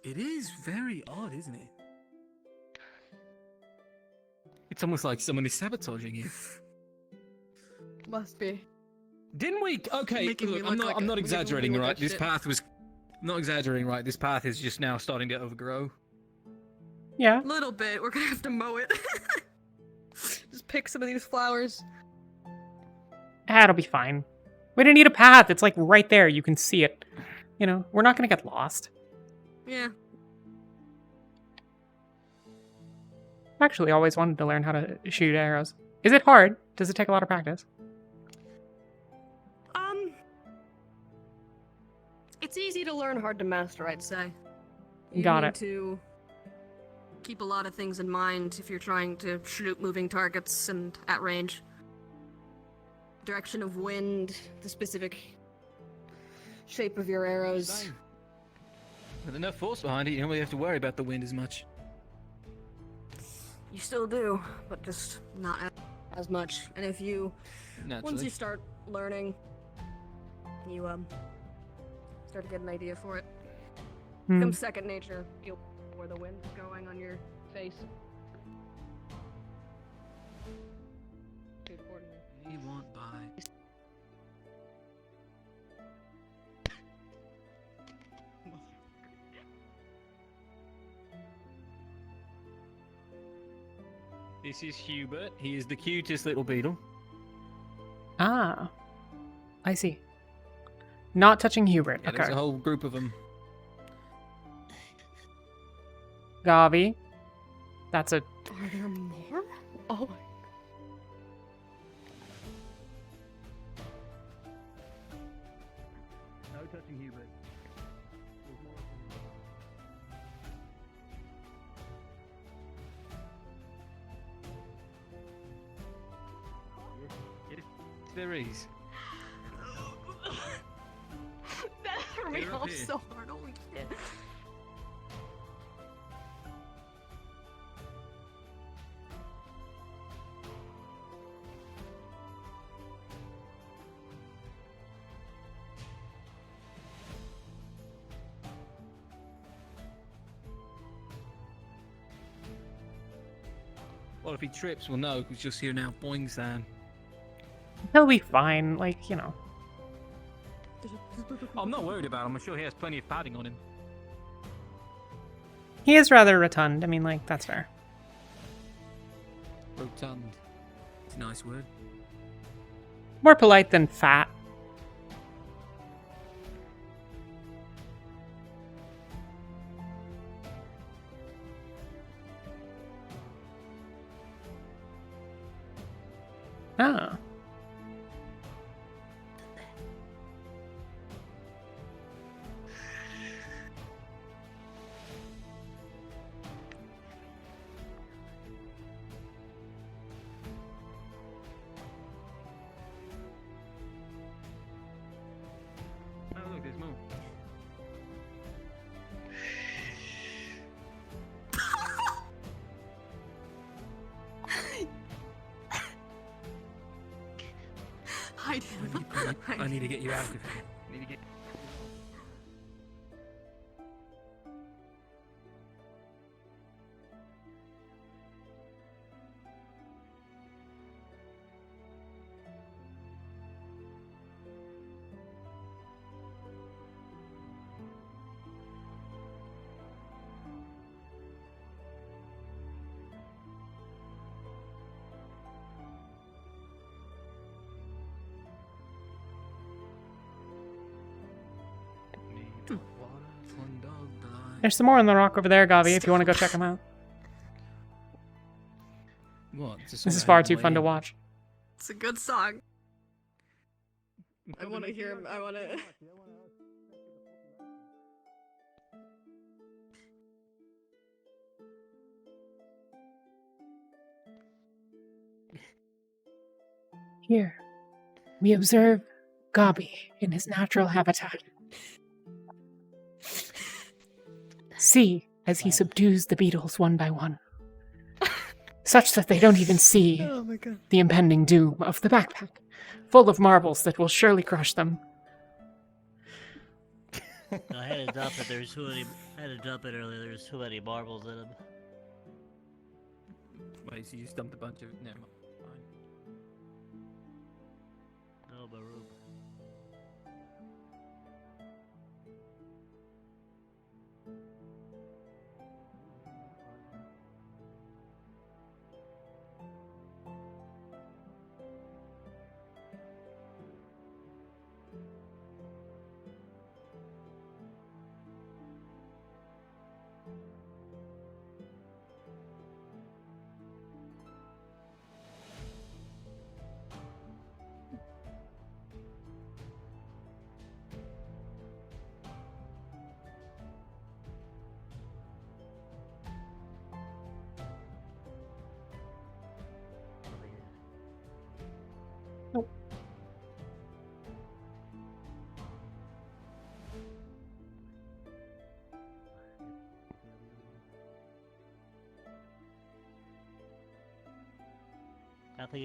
S15: It is very odd, isn't it? It's almost like someone is sabotaging you.
S18: Must be.
S15: Didn't we? Okay,
S18: Making me
S15: look, I'm
S18: look
S15: not.
S18: like
S15: I'm
S18: a-
S15: not
S18: making me
S15: exaggerating,
S18: look
S15: right?
S18: like
S15: This
S18: shit.
S15: path was. I'm not exaggerating, right? This path is just now starting to overgrow.
S1: Yeah.
S18: Little bit. We're gonna have to mow it. Just pick some of these flowers.
S1: It'll be fine. We don't need a path. It's like right there. You can see it. You know, we're not gonna get lost.
S18: Yeah.
S1: I've actually always wanted to learn how to shoot arrows. Is it hard? Does it take a lot of practice?
S18: It's easy to learn, hard to master, I'd say. You
S1: Got
S18: need
S1: it.
S18: to keep a lot of things in mind if you're trying to shoot moving targets and at range. Direction of wind, the specific shape of your arrows.
S15: With enough force behind it, you don't really have to worry about the wind as much.
S18: You still do, but just not as much. And if you, once
S15: Naturally.
S18: you start learning, you start to get an idea for it. Becomes second nature. You'll where the wind's going on your face.
S15: We want by. This is Hubert. He is the cutest little beetle.
S1: Ah. I see. Not touching Hubert.
S15: Yeah,
S1: Okay.
S15: there's a whole group of them.
S1: Gavi. That's a...
S18: Are there more? Oh my.
S15: No touching Hubert. Yes, there is.
S18: That hurt me
S15: Get up
S18: off
S15: here.
S18: so hard. Holy shit.
S15: Well, if he trips, we'll know, because you'll hear now boing sound.
S1: He'll be fine. Like, you know.
S15: I'm not worried about him. I'm sure he has plenty of padding on him.
S1: He is rather rotund. I mean, like, that's fair.
S15: Rotund. It's a nice word.
S1: More polite than fat. Oh.
S15: Oh, look, there's more.
S18: Hide him.
S15: I need to get you out of here. I need to get.
S1: There's some more on the rock over there, Gavi, if you want to go check them out.
S15: What?
S1: This is far too fun to watch.
S18: It's a good song. I want to hear him. I want to.
S1: Here, we observe Gabi in his natural habitat. See as he subdues the beetles one by one, such that they don't even see the impending doom of the backpack, full of marbles that will surely crush them.
S7: I had to dump it. There's too many. I had to dump it earlier. There's too many marbles in them.
S15: Wait, so you just dumped a bunch of... Never mind.
S7: No, Baruch.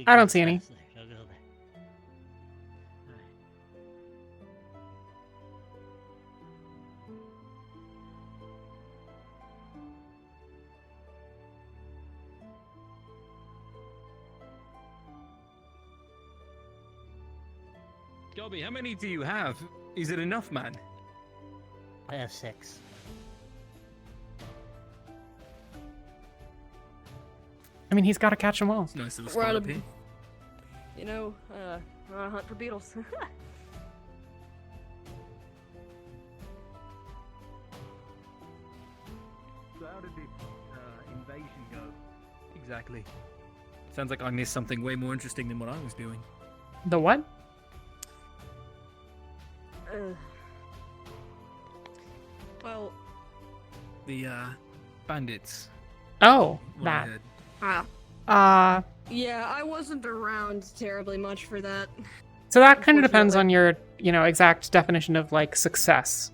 S1: I don't see any.
S7: I'll go there.
S15: Gobby, how many do you have? Is it enough, man?
S7: I have 6.
S1: I mean, he's got to catch them all.
S15: Nice little
S18: We're
S15: spot
S18: on
S15: up here.
S18: You know, we're on a hunt for beetles.
S15: So how did the invasion go? Exactly. Sounds like I missed something way more interesting than what I was doing.
S1: The what?
S18: Well,
S15: The bandits.
S1: Oh,
S15: What I
S1: that.
S15: heard.
S18: yeah, I wasn't around terribly much for that.
S1: So that kind of depends on your, exact definition of like success,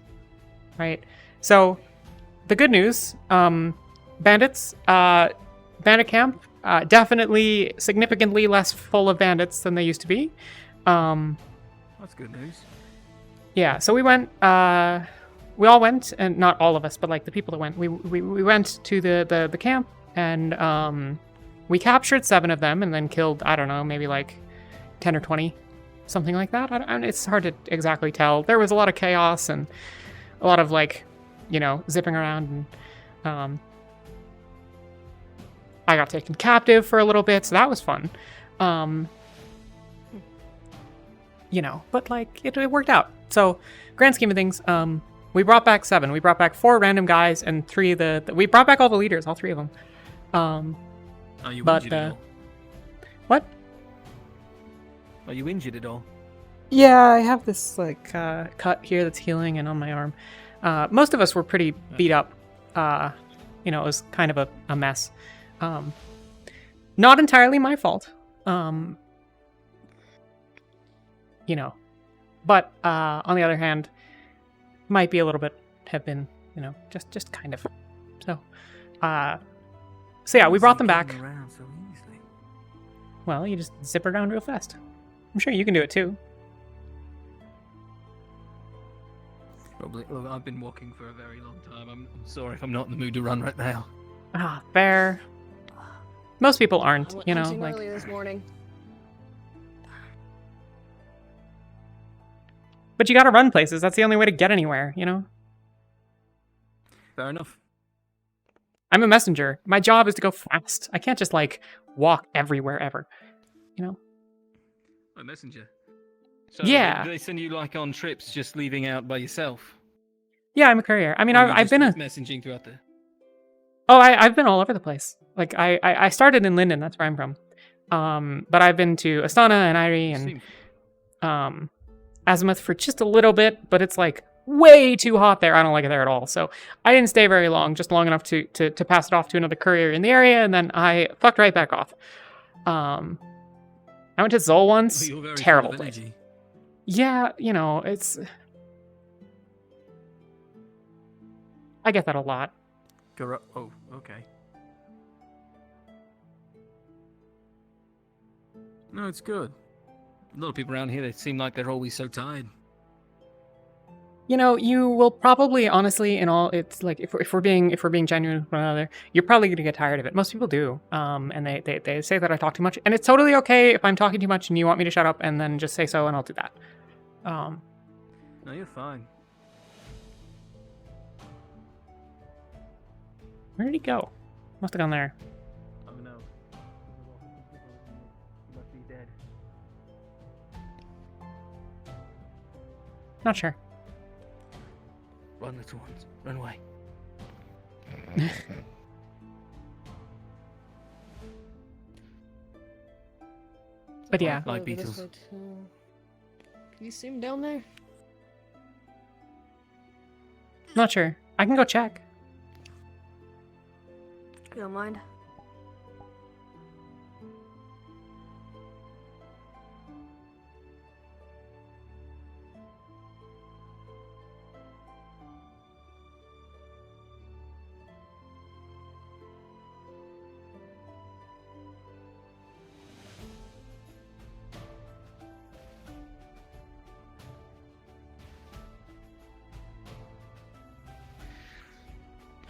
S1: right? So the good news, bandits, bandit camp, definitely significantly less full of bandits than they used to be.
S15: That's good news.
S1: Yeah, so we went, we all went, and not all of us, but like the people that went, we went to the camp, and we captured 7 of them and then killed, I don't know, maybe like 10 or 20, something like that. It's hard to exactly tell. There was a lot of chaos and a lot of like, zipping around, and I got taken captive for a little bit, so that was fun. But like it worked out. So, grand scheme of things, we brought back 7. We brought back 4 random guys and 3 we brought back all the leaders, all 3 of them.
S15: Are you
S1: but
S15: injured at all?
S1: what?
S15: Are you injured at all?
S1: Yeah, I have this like cut here that's healing and on my arm. Most of us were pretty beat up. It was kind of a mess. Not entirely my fault. But on the other hand, might be a little bit have been, just kind of. So yeah, we brought them back.
S15: Around so easily.
S1: Well, you just zip around real fast. I'm sure you can do it too.
S15: Probably. Look, I've been walking for a very long time. I'm sorry if I'm not in the mood to run right now.
S1: Ah, fair. Most people aren't,
S18: I went hunting
S1: like.
S18: earlier this morning.
S1: But you gotta run places. That's the only way to get anywhere,
S15: Fair enough.
S1: I'm a messenger. My job is to go fast. I can't just, like, walk everywhere ever,
S15: A messenger. So
S1: Yeah.
S15: They send you like on trips, just leaving out by yourself.
S1: Yeah, I'm a courier. I mean,
S15: Or are you
S1: I've
S15: just
S1: been a.
S15: messaging throughout the.
S1: Oh, I've been all over the place. Like I started in Linden. That's where I'm from. But I've been to Astana and Irie and Azimuth for just a little bit, but it's like way too hot there. I don't like it there at all. So I didn't stay very long, just long enough to pass it off to another courier in the area, and then I fucked right back off. I went to Zol once.
S15: You're very
S1: Terrible
S15: full of
S1: place.
S15: energy.
S1: Yeah, you know, it's. I get that a lot.
S15: Oh, okay. No, it's good. A lot of people around here, they seem like they're always so tired.
S1: You know, you will probably, honestly, in all, it's like if we're being genuine with one another, you're probably gonna get tired of it. Most people do, and they say that I talk too much, and it's totally okay if I'm talking too much and you want me to shut up, and then just say so, and I'll do that.
S15: No, you're fine.
S1: Where did he go? Must have gone there.
S15: Oh no. He must be dead.
S1: Not sure.
S15: Run, little ones. Run away.
S1: But yeah.
S15: Like beetles.
S18: Can you see him down there?
S1: Not sure. I can go check.
S18: You don't mind?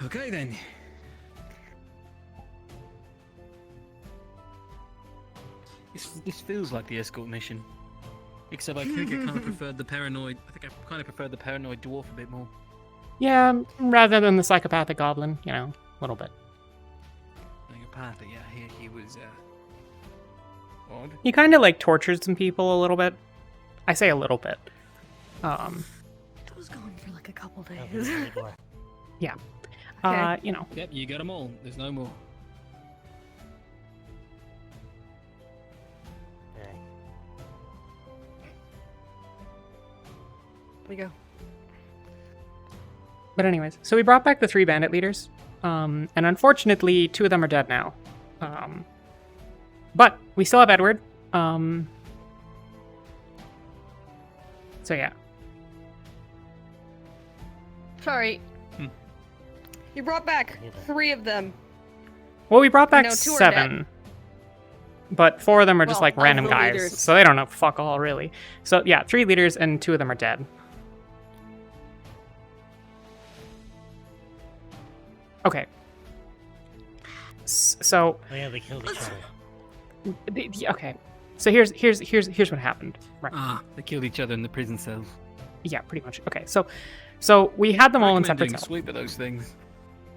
S15: Okay then. This feels like the escort mission. Except I think I kind of preferred the paranoid. I think I kind of preferred the paranoid dwarf a bit more.
S1: Yeah, rather than the psychopathic goblin, you know, a little bit.
S15: Psychopathic, yeah, he was odd.
S1: He kind of like tortured some people a little bit. I say a little bit.
S18: That was going for like a couple days.
S1: Yeah.
S18: Okay.
S1: You know.
S15: Yep, you got them all. There's no more.
S18: We go.
S1: But anyways, so we brought back the 3 bandit leaders, and unfortunately 2 of them are dead now. But we still have Edward. So yeah.
S18: Sorry. You brought back 3 of them.
S1: Well, we brought back
S18: No, 2 are
S1: 7.
S18: dead.
S1: But 4 of them are just
S18: Well,
S1: like
S18: of
S1: random
S18: the
S1: guys,
S18: leaders.
S1: so they don't know fuck all really. So yeah, 3 leaders and 2 of them are dead. Okay. So.
S7: Yeah, they killed each other.
S1: Okay. So here's what happened. Right.
S15: They killed each other in the prison cells.
S1: Yeah, pretty much. Okay, so we had them all in separate
S15: doing a
S1: cells.
S15: sweep of those things.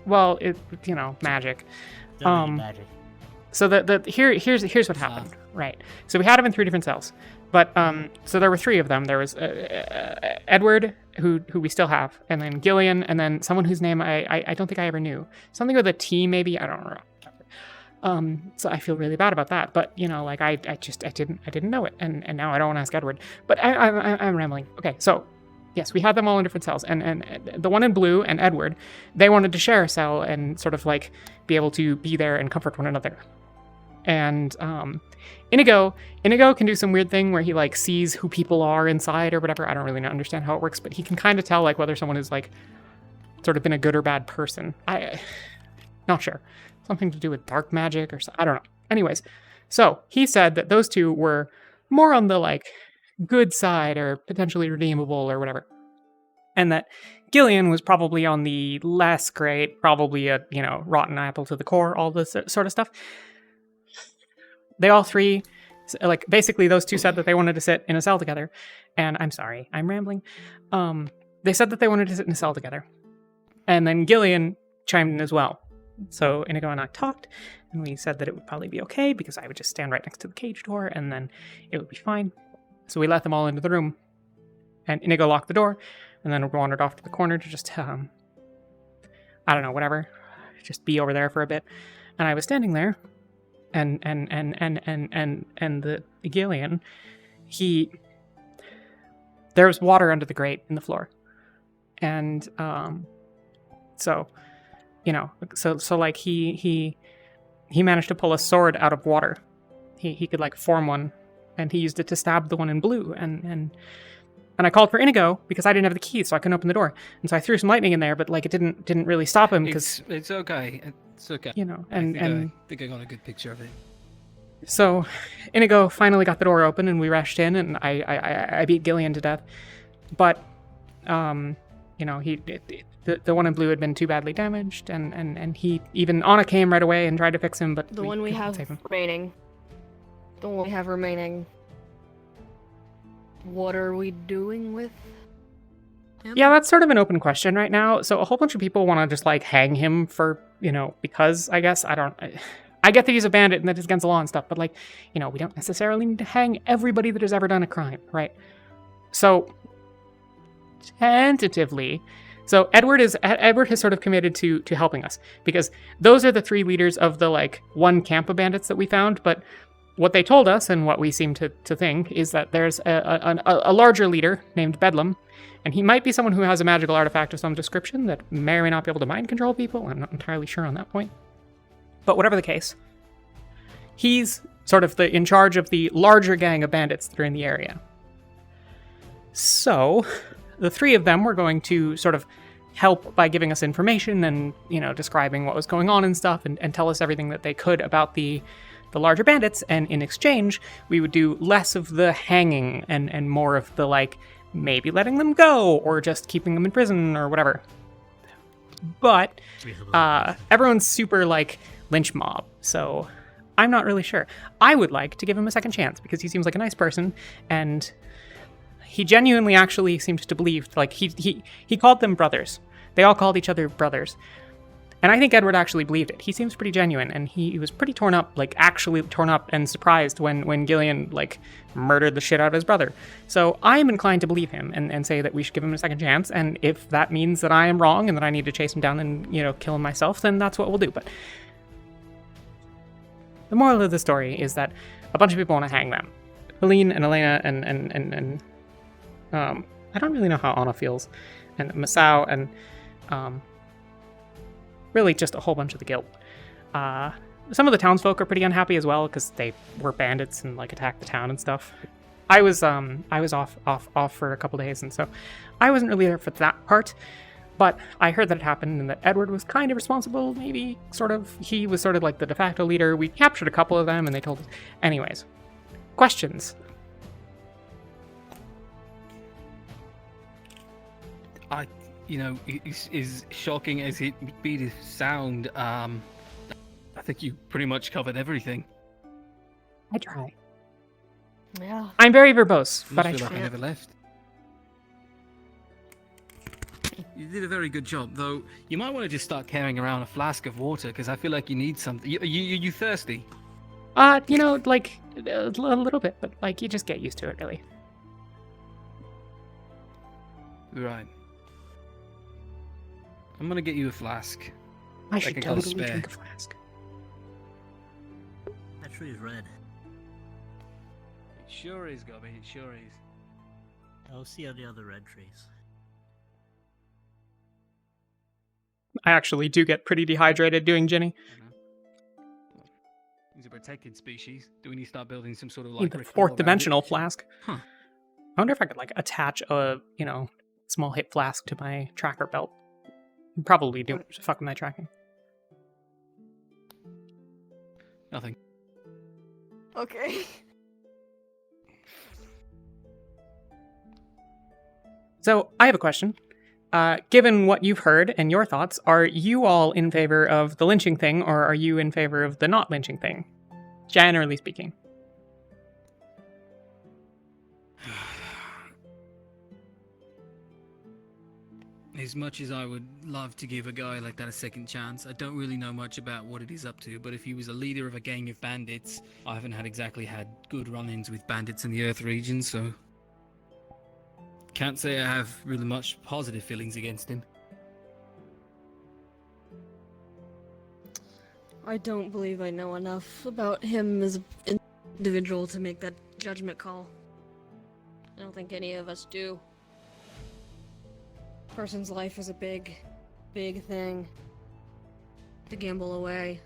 S1: Well, you know, magic.
S7: Don't need magic.
S1: So here's what happened. Right. So we had them in 3 different cells, but so there were 3 of them. There was Edward, who we still have, and then Gillian, and then someone whose name I don't think I ever knew. Something with a T, maybe. I don't know. So I feel really bad about that. But you know, like I didn't know it, and now I don't want to ask Edward. But I'm rambling. Okay, so yes, we had them all in different cells, and the one in blue and Edward, they wanted to share a cell and sort of like be able to be there and comfort one another. And Inigo can do some weird thing where he like sees who people are inside or whatever. I don't really understand how it works, but he can kind of tell like whether someone is like sort of been a good or bad person. Not sure. Something to do with dark magic or I don't know. Anyways, so he said that those 2 were more on the like good side or potentially redeemable or whatever. And that Gillian was probably on the less great, probably a, you know, rotten apple to the core, all this sort of stuff. They all 3, like, basically those 2 said that they wanted to sit in a cell together. And I'm sorry, I'm rambling. They said that they wanted to sit in a cell together. And then Gillian chimed in as well. So Inigo and I talked, and we said that it would probably be okay because I would just stand right next to the cage door, and then it would be fine. So we let them all into the room. And Inigo locked the door. and then wandered off to the corner to just, I don't know, whatever, just be over there for a bit. And I was standing there, and the Gillian, there was water under the grate in the floor, and so like he managed to pull a sword out of water. He could like form one, and he used it to stab the one in blue, and I called for Inigo because I didn't have the key, so I couldn't open the door. And so I threw some lightning in there, but like it didn't really stop him because
S15: It's okay. It's okay.
S1: You know,
S15: I think I got a good picture of it.
S1: So Inigo finally got the door open, and we rushed in, and I beat Gillian to death. But the one in blue had been too badly damaged, and he even Anna came right away and tried to fix him, but
S18: The one we
S1: couldn't
S18: have
S1: save him.
S18: remaining. The one we have remaining. What are we doing with him?
S1: Yeah, that's sort of an open question right now. So a whole bunch of people want to just like hang him for, because I guess I get that he's a bandit and that he's against the law and stuff, but like, we don't necessarily need to hang everybody that has ever done a crime, right? So tentatively, Edward has sort of committed to helping us, because those are the 3 leaders of the like one camp of bandits that we found, but what they told us, and what we seem to think, is that there's a larger leader named Bedlam, and he might be someone who has a magical artifact of some description that may or may not be able to mind control people. I'm not entirely sure on that point. But whatever the case, he's sort of in charge of the larger gang of bandits that are in the area. So the 3 of them were going to sort of help by giving us information and, describing what was going on and stuff, and tell us everything that they could about the larger bandits, and in exchange, we would do less of the hanging and more of the, like, maybe letting them go, or just keeping them in prison, or whatever. But, everyone's super, like, lynch mob, so I'm not really sure. I would like to give him a second chance, because he seems like a nice person, and he genuinely actually seemed to believe, like, he called them brothers. They all called each other brothers. And I think Edward actually believed it. He seems pretty genuine, and he was pretty torn up, like actually torn up and surprised when Gillian like murdered the shit out of his brother. So I am inclined to believe him and say that we should give him a second chance. And if that means that I am wrong and that I need to chase him down and kill him myself, then that's what we'll do. But the moral of the story is that a bunch of people want to hang them. Helene and Elena and I don't really know how Anna feels, and Masao and really just a whole bunch of the guild. Some of the townsfolk are pretty unhappy as well, because they were bandits and like attacked the town and stuff. I was off for a couple days, and so I wasn't really there for that part. But I heard that it happened, and that Edward was kind of responsible, maybe, sort of. He was sort of like the de facto leader. We captured a couple of them, and they told us. Anyways, questions?
S15: As shocking as it would be to sound, I think you pretty much covered everything.
S1: I try.
S18: Yeah.
S1: I'm very verbose, but I
S15: feel like
S1: try.
S15: I never left. You did a very good job, though. You might want to just start carrying around a flask of water, because I feel like you need something. You thirsty?
S1: Like a little bit, but like you just get used to it, really.
S15: Right. I'm gonna get you a flask.
S1: I should
S15: can got a
S1: totally
S15: spare.
S1: drink a flask.
S7: That tree is red.
S15: It sure is, Gobby. It sure is.
S7: I'll see on the other red trees.
S1: I actually do get pretty dehydrated doing Ginny.
S15: He's a protected species. Do we need to start building some sort of
S1: Need
S15: like
S1: the
S15: ritual
S1: fourth
S15: around
S1: dimensional
S15: it?
S1: flask.
S15: Huh.
S1: I wonder if I could like attach a small hip flask to my tracker belt. Probably do. Fuck with my tracking.
S15: Nothing.
S18: Okay.
S1: So I have a question. Given what you've heard and your thoughts, are you all in favor of the lynching thing, or are you in favor of the not lynching thing? Generally speaking.
S15: As much as I would love to give a guy like that a second chance, I don't really know much about what it is up to, but if he was a leader of a gang of bandits, I haven't exactly had good run-ins with bandits in the Earth region, so... can't say I have really much positive feelings against him.
S18: I don't believe I know enough about him as an individual to make that judgment call. I don't think any of us do. Person's life is a big, big thing to gamble away.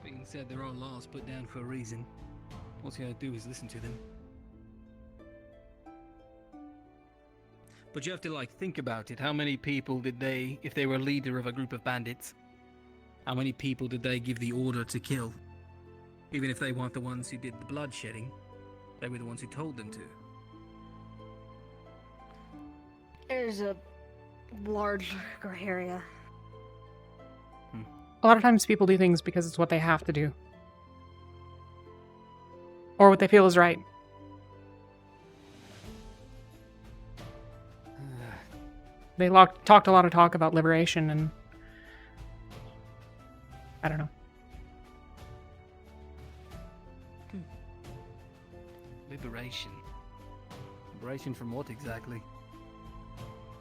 S15: Being said, there are laws put down for a reason. All you gotta do is listen to them. But you have to, like, think about it. How many people did they, if they were a leader of a group of bandits, how many people did they give the order to kill? Even if they weren't the ones who did the bloodshedding, they were the ones who told them to.
S18: There's a large gray area.
S1: A lot of times people do things because it's what they have to do. Or what they feel is right. They talked a lot of talk about liberation and... I don't know.
S15: Liberation? Liberation from what exactly?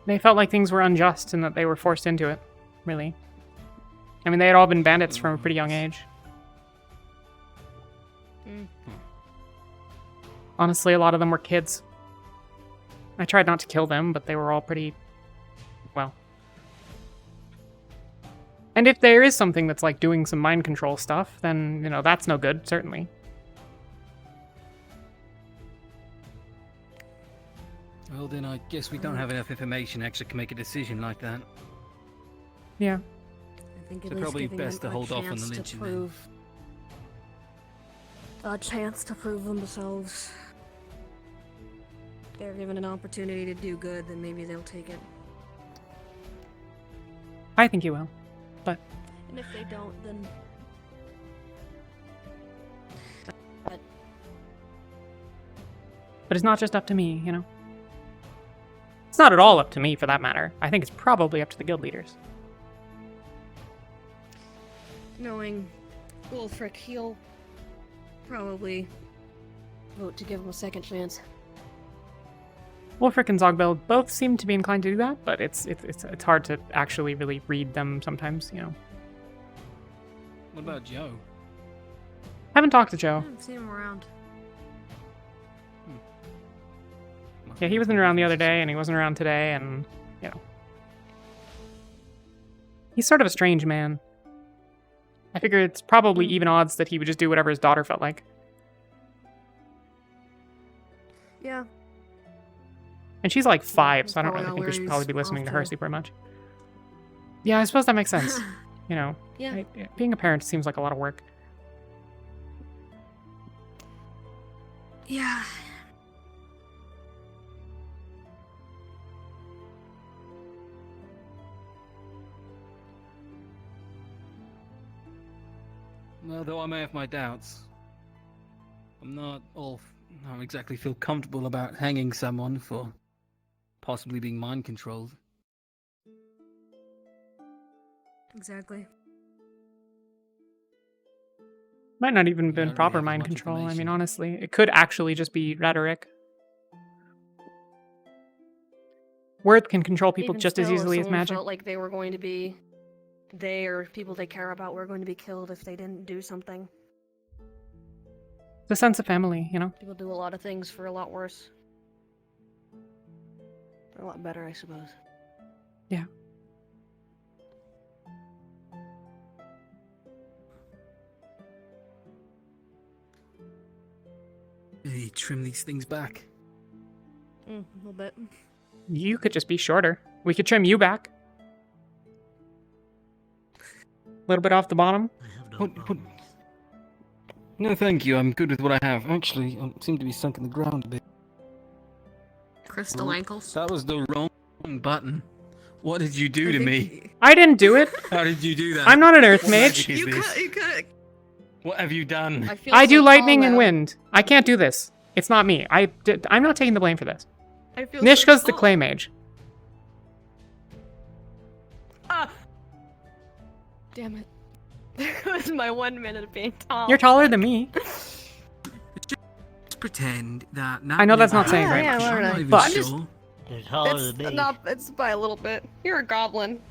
S1: They felt like things were unjust and that they were forced into it, really. I mean, they had all been bandits from a pretty young age. Honestly, a lot of them were kids. I tried not to kill them, but they were all pretty... well. And if there is something that's like doing some mind control stuff, then, you know, that's no good, certainly.
S15: Well, then I guess we don't have enough information to actually make a decision like that.
S1: Yeah.
S18: I think
S15: So
S18: at least
S15: probably
S18: giving
S15: best
S18: them
S15: to hold off on the
S18: chance to
S15: lynching then.
S18: prove- a chance to prove themselves. If they're given an opportunity to do good, then maybe they'll take it.
S1: I think you will, but...
S18: And if they don't, then...
S1: But it's not just up to me, you know? It's not at all up to me, for that matter. I think it's probably up to the guild leaders.
S18: Knowing Wolfric, he'll probably vote to give him a second chance.
S1: Wolfric and Zogbel both seem to be inclined to do that, but it's hard to actually really read them sometimes, you know.
S15: What about Joe?
S1: Haven't talked to Joe.
S18: I haven't seen him around.
S1: Yeah, he wasn't around the other day, and he wasn't around today, and, you know. He's sort of a strange man. I figure it's probably even odds that he would just do whatever his daughter felt like.
S18: Yeah.
S1: And she's like 5, so I don't
S18: probably
S1: really
S18: not
S1: think we should
S18: where
S1: probably
S18: he's
S1: be listening to her
S18: off to.
S1: super much. Yeah, I suppose that makes sense. You know,
S18: Yeah.
S1: being a parent seems like a lot of work.
S18: Yeah.
S15: Well, though I may have my doubts, I don't exactly feel comfortable about hanging someone for possibly being mind controlled.
S18: Exactly.
S1: Might not even been
S15: don't
S1: proper
S15: really have
S1: mind
S15: much
S1: control. I mean,
S15: information.
S1: honestly, it could actually just be rhetoric. Words can control people
S18: Even
S1: just as
S18: still, if
S1: easily as
S18: someone
S1: magic.
S18: felt like they were going to be, they or people they care about were going to be killed if they didn't do something.
S1: The sense of family, you know?
S18: People do a lot of things for a lot worse. Or a lot better, I suppose.
S1: Yeah.
S15: Hey, trim these things back.
S18: A little bit.
S1: You could just be shorter. We could trim you back. A little bit off the bottom.
S15: No, thank you. I'm good with what I have. Actually, I seem to be sunk in the ground a bit.
S18: Crystal ankles.
S15: That was the wrong button. What did you do to me?
S1: I didn't do it.
S15: How did you do that?
S1: I'm not an earth
S15: What
S1: mage.
S15: magic is this?
S18: You could.
S15: What have you done?
S1: I do lightning and wind. I can't do this. It's not me. I'm not taking the blame for this.
S18: I feel
S1: Nishka's
S18: so
S1: the clay mage.
S18: Damn it. It was my 1 minute of being tall.
S1: You're taller than me.
S15: Let's pretend that now.
S1: I know that's not saying
S18: Yeah,
S1: right,
S18: yeah,
S15: I'm
S18: we're
S15: not
S18: not-
S15: even
S1: but-
S18: I'm just-
S15: sure.
S7: You're taller than me.
S18: It's by a little bit. You're a goblin.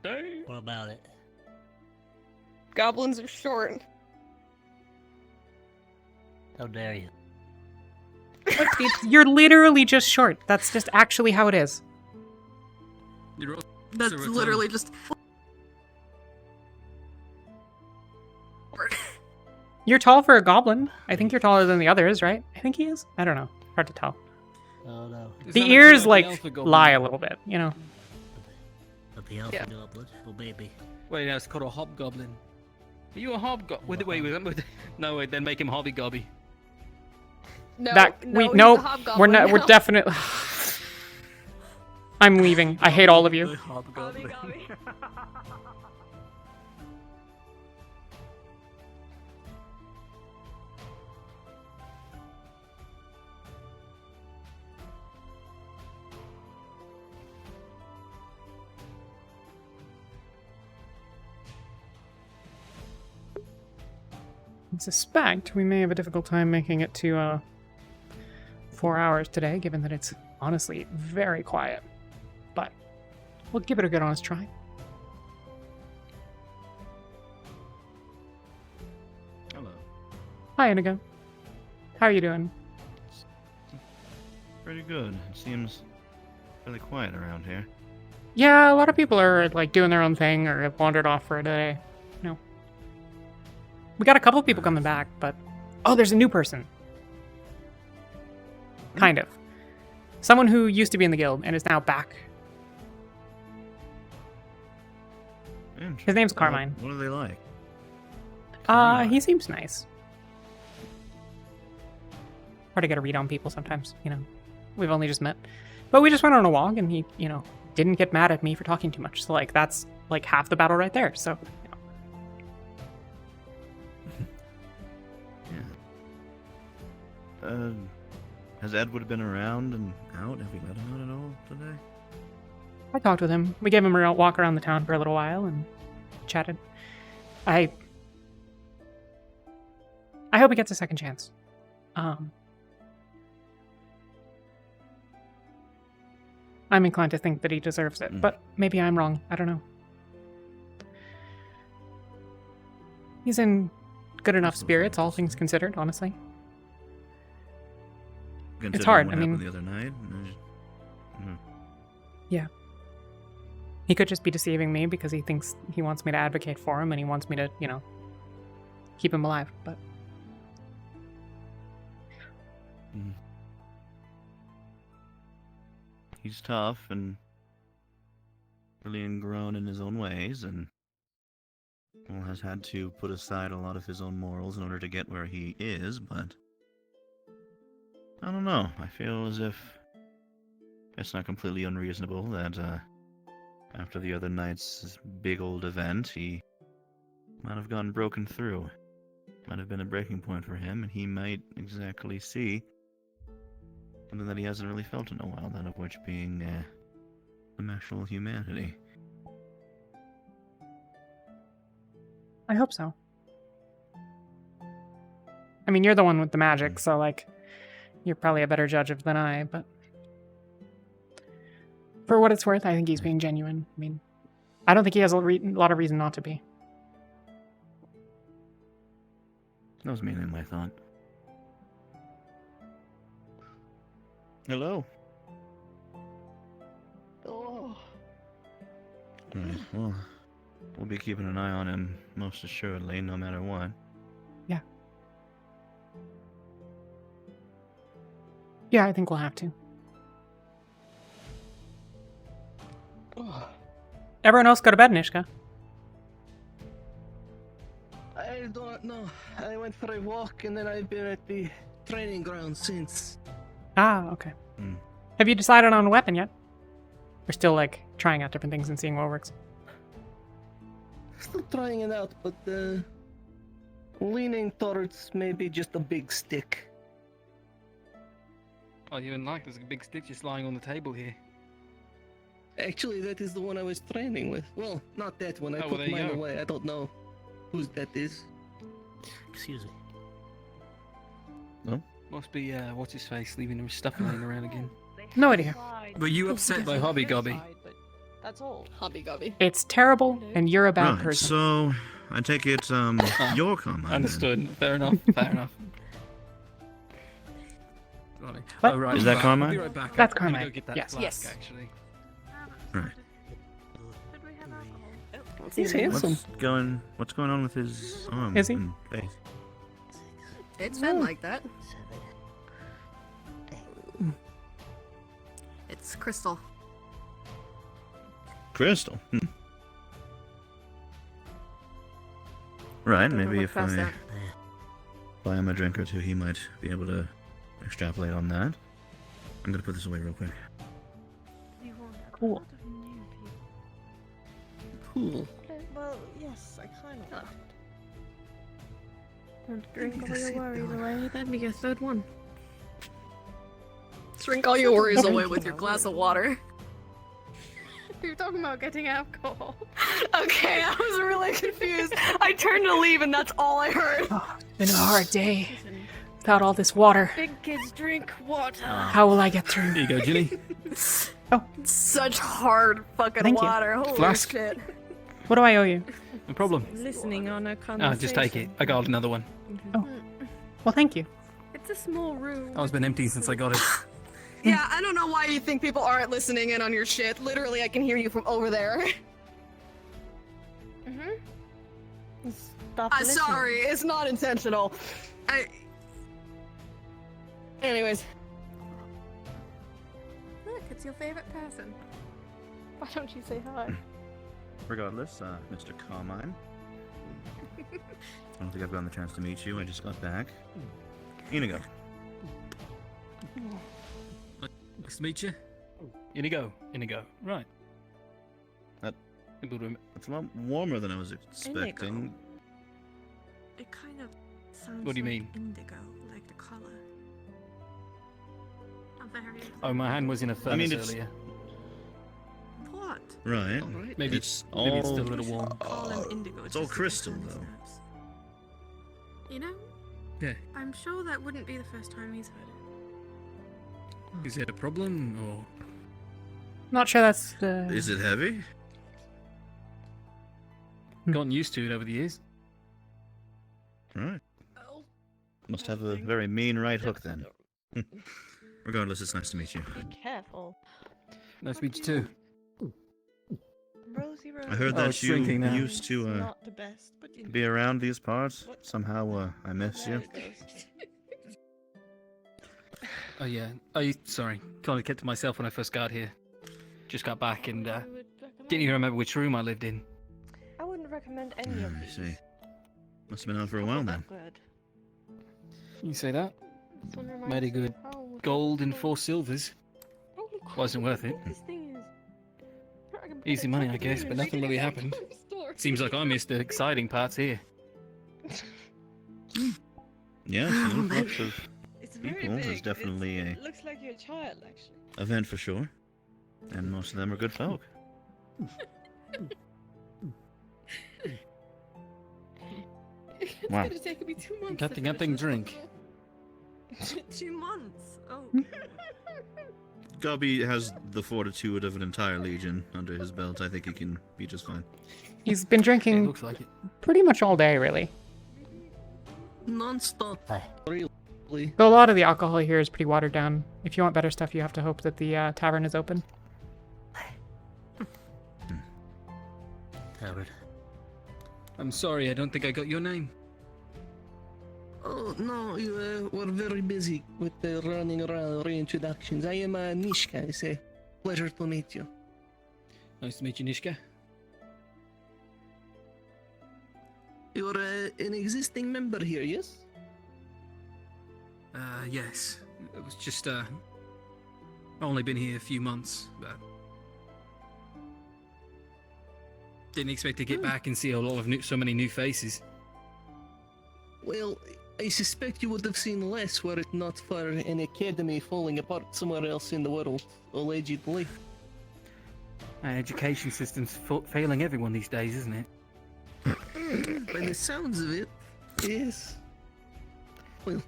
S7: What about it?
S18: Goblins are short.
S7: How dare you?
S1: You're literally just short. That's just actually how it is.
S18: That's literally just.
S1: You're tall for a goblin. I think you're taller than the others, right? I think he is. I don't know. Hard to tell.
S7: Oh no.
S1: The ears lie a little bit, you know.
S7: But the alpha goblin. Oh baby.
S15: Wait, that's called a hobgoblin. Are you a hobgoblin? Wait. No, wait. Then make him hobby-gobby.
S18: No,
S1: Nope.
S18: he's a hobgoblin
S1: We're not. We're
S18: now.
S1: definitely. I'm leaving. I hate all of you. I suspect we may have a difficult time making it to 4 hours today, given that it's honestly very quiet. But we'll give it a good honest try.
S19: Hello.
S1: Hi, Inigo. How are you doing?
S19: Pretty good. It seems really quiet around here.
S1: Yeah, a lot of people are like doing their own thing or have wandered off for a day. You know. We got a couple people coming back, but oh, there's a new person. Kind of. Someone who used to be in the guild and is now back. His name's Carmine.
S19: What are they like?
S1: He seems nice. Hard to get a read on people sometimes, you know. We've only just met. But we just went on a walk and he, you know, didn't get mad at me for talking too much. So like that's like half the battle right there. So
S19: Has Edward been around and out? Have we let him out at all today?
S1: I talked with him. We gave him a walk around the town for a little while and chatted. I hope he gets a second chance. I'm inclined to think that he deserves it, but maybe I'm wrong. I don't know. He's in good enough spirits, all things considered, honestly. It's hard.
S19: What
S1: I mean,
S19: happened the other night.
S1: yeah. He could just be deceiving me because he thinks he wants me to advocate for him and he wants me to, you know, keep him alive, but...
S19: He's tough and really ingrown in his own ways, and well, has had to put aside a lot of his own morals in order to get where he is, but I don't know. I feel as if it's not completely unreasonable that after the other night's big old event, he might have gotten broken through. Might have been a breaking point for him, and he might exactly see something that he hasn't really felt in a while, that of which being some actual humanity.
S1: I hope so. I mean, you're the one with the magic, so, like, you're probably a better judge of than I, but... For what it's worth, I think he's being genuine. I mean, I don't think he has a lot of reason not to be.
S19: That was mainly my thought. Hello.
S18: Oh.
S19: Right, well, we'll be keeping an eye on him most assuredly, no matter what.
S1: Yeah. Yeah, I think we'll have to. Everyone else go to bed, Nishka.
S13: I don't know. I went for a walk and then I've been at the training ground since.
S1: Ah, okay. Have you decided on a weapon yet? We're still, like, trying out different things and seeing what works.
S13: Still trying it out, but leaning towards maybe just a big stick.
S15: Oh, you wouldn't like there's a big stick just lying on the table here.
S13: Actually, that is the one I was training with. Well, not that one. I
S15: Oh, well,
S13: put
S15: there you
S13: mine
S15: go.
S13: away. I don't know whose that is.
S7: Excuse me.
S19: No?
S15: Must be, what's his face, leaving his stuff laying around again.
S1: No idea.
S15: Were you upset by Hobby Gobby?
S18: That's all. Hobby Gobby.
S1: It's terrible, and you're a bad
S19: Right,
S1: person.
S19: so I take it your comment. then.
S15: Understood. Fair enough. Fair enough. Right.
S1: What?
S15: Oh, right.
S19: Is that
S15: I'll
S19: Carmine?
S15: be right back.
S1: That's
S15: I'm gonna
S1: Carmine,
S15: go get that
S1: yes.
S15: flask,
S18: Yes.
S15: actually.
S19: Right.
S13: He's handsome.
S19: What's going on with his arm
S1: Is he?
S19: and face?
S18: It's been like that. It's Crystal.
S19: Crystal. Right, maybe
S18: look
S19: if
S18: past
S19: I
S18: that.
S19: buy him a drink or two, he might be able to extrapolate on that. I'm gonna put this away real quick.
S1: Cool.
S13: Cool.
S5: Well, yes, I kind of.
S18: Want to
S5: drink all your worries away.
S18: That'd be your third one. Drink all your worries away with your glass of water.
S8: You're talking about getting alcohol.
S18: Okay, I was really confused. I turned to leave and that's all I heard.
S1: Been a hard day without all this water.
S8: Big kids drink water.
S1: How will I get through?
S15: Here you go, Ginny.
S18: Such hard fucking
S1: Thank you.
S18: water. Holy
S15: Flask.
S18: shit.
S1: What do I owe you?
S15: No problem.
S5: Listening on a
S15: Oh,
S5: conversation.
S15: just take it. I got another one.
S1: Well, thank you.
S8: It's a small room.
S15: Oh, it's been empty since I got it.
S18: Yeah, I don't know why you think people aren't listening in on your shit. Literally, I can hear you from over there.
S5: Stop listening.
S18: Sorry, it's not intentional. Anyways.
S8: Look, it's your favorite person.
S5: Why don't you say hi?
S19: Regardless, Mr. Carmine. I don't think I've gotten the chance to meet you. I just got back. Inigo.
S15: Nice to meet you. Inigo. Inigo. Right.
S19: It's a lot warmer than I was expecting.
S16: It kind of sounds
S15: What do you
S16: like
S15: mean?
S16: indigo, like the color.
S15: Oh, my hand was in a furnace
S19: I mean, it's-
S15: earlier.
S16: What?
S19: Right.
S15: Maybe
S19: it's
S15: it's
S19: all
S15: still a little warm.
S16: Call them indigo.
S19: It's all
S16: just to get
S19: crystal,
S16: Sandy's
S19: though.
S16: nerves.
S8: You know,
S15: Yeah.
S8: I'm sure that wouldn't be the first time he's heard it.
S15: Is it a problem or?
S1: Not sure that's the.
S19: Is it heavy?
S15: Gotten used to it over the years.
S19: Right. Must have a very mean right hook then. Regardless, it's nice to meet you.
S5: Be careful.
S15: Nice to meet you too.
S5: Rosie, Rosie.
S19: I heard
S15: Oh,
S19: that
S15: it's
S19: you
S15: drinking now.
S19: used to
S5: Not the best, but you know.
S19: be around these parts. Somehow I miss you.
S5: There it goes.
S15: Oh yeah. Oh, sorry. Kind of kept to myself when I first got here. Just got back and didn't even remember which room I lived in.
S5: I wouldn't recommend any of
S19: I
S5: these.
S19: see. Must have been out for a while then.
S5: Good.
S15: You say that?
S5: This one reminds
S15: Mighty
S5: me
S15: good.
S5: of home.
S15: Gold and 4 silvers.
S5: Holy crap,
S15: Wasn't worth it.
S5: This thing is. I can put
S15: Easy
S5: it
S15: money,
S5: back
S15: I guess,
S5: in
S15: but
S5: the
S15: nothing really happened.
S5: store.
S15: Seems like I missed the exciting parts here.
S19: Yeah, so an influx of
S16: It's very
S19: people is
S16: big.
S19: definitely
S16: It looks like you're a child, actually.
S19: a event for sure. And most of them are good folk.
S8: It's
S19: Wow.
S8: gonna take me 2 months.
S15: Got
S8: to
S15: the
S8: finish this
S15: drink.
S8: puzzle.
S16: 2 months. Oh.
S19: Gobby has the fortitude of an entire legion under his belt. I think he can be just fine.
S1: He's been drinking
S15: looks like it.
S1: pretty much all day, really.
S13: Non-stop. Really.
S1: Though a lot of the alcohol here is pretty watered down. If you want better stuff, you have to hope that the tavern is open.
S7: Howard.
S15: I'm sorry, I don't think I got your name.
S13: Oh, no, you were very busy with the running around reintroductions. I am Nishka, it's a pleasure to meet you.
S15: Nice to meet you, Nishka.
S13: You're an existing member here, yes?
S15: Yes. It was just, I've only been here a few months, but didn't expect to get back and see a lot of so many new faces.
S13: Well, I suspect you would have seen less were it not for an academy falling apart somewhere else in the world, allegedly.
S15: Our education system's failing everyone these days, isn't it?
S13: By the sounds of it, yes. Well,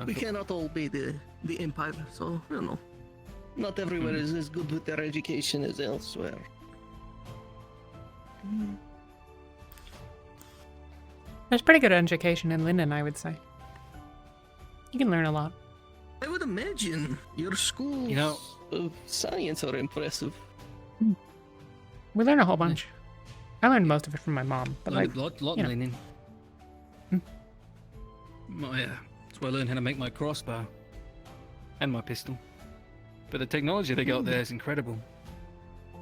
S13: we cannot all be the Empire, so, you know. Not everywhere is as good with their education as elsewhere.
S1: There's pretty good education in Linden, I would say. You can learn a lot.
S13: I would imagine your schools of science are impressive.
S1: We learn a whole bunch. I learned most of it from my mom, but like,
S15: lot
S1: you know.
S15: learning. That's where I learned how to make my crossbow and my pistol. But the technology they got there is incredible.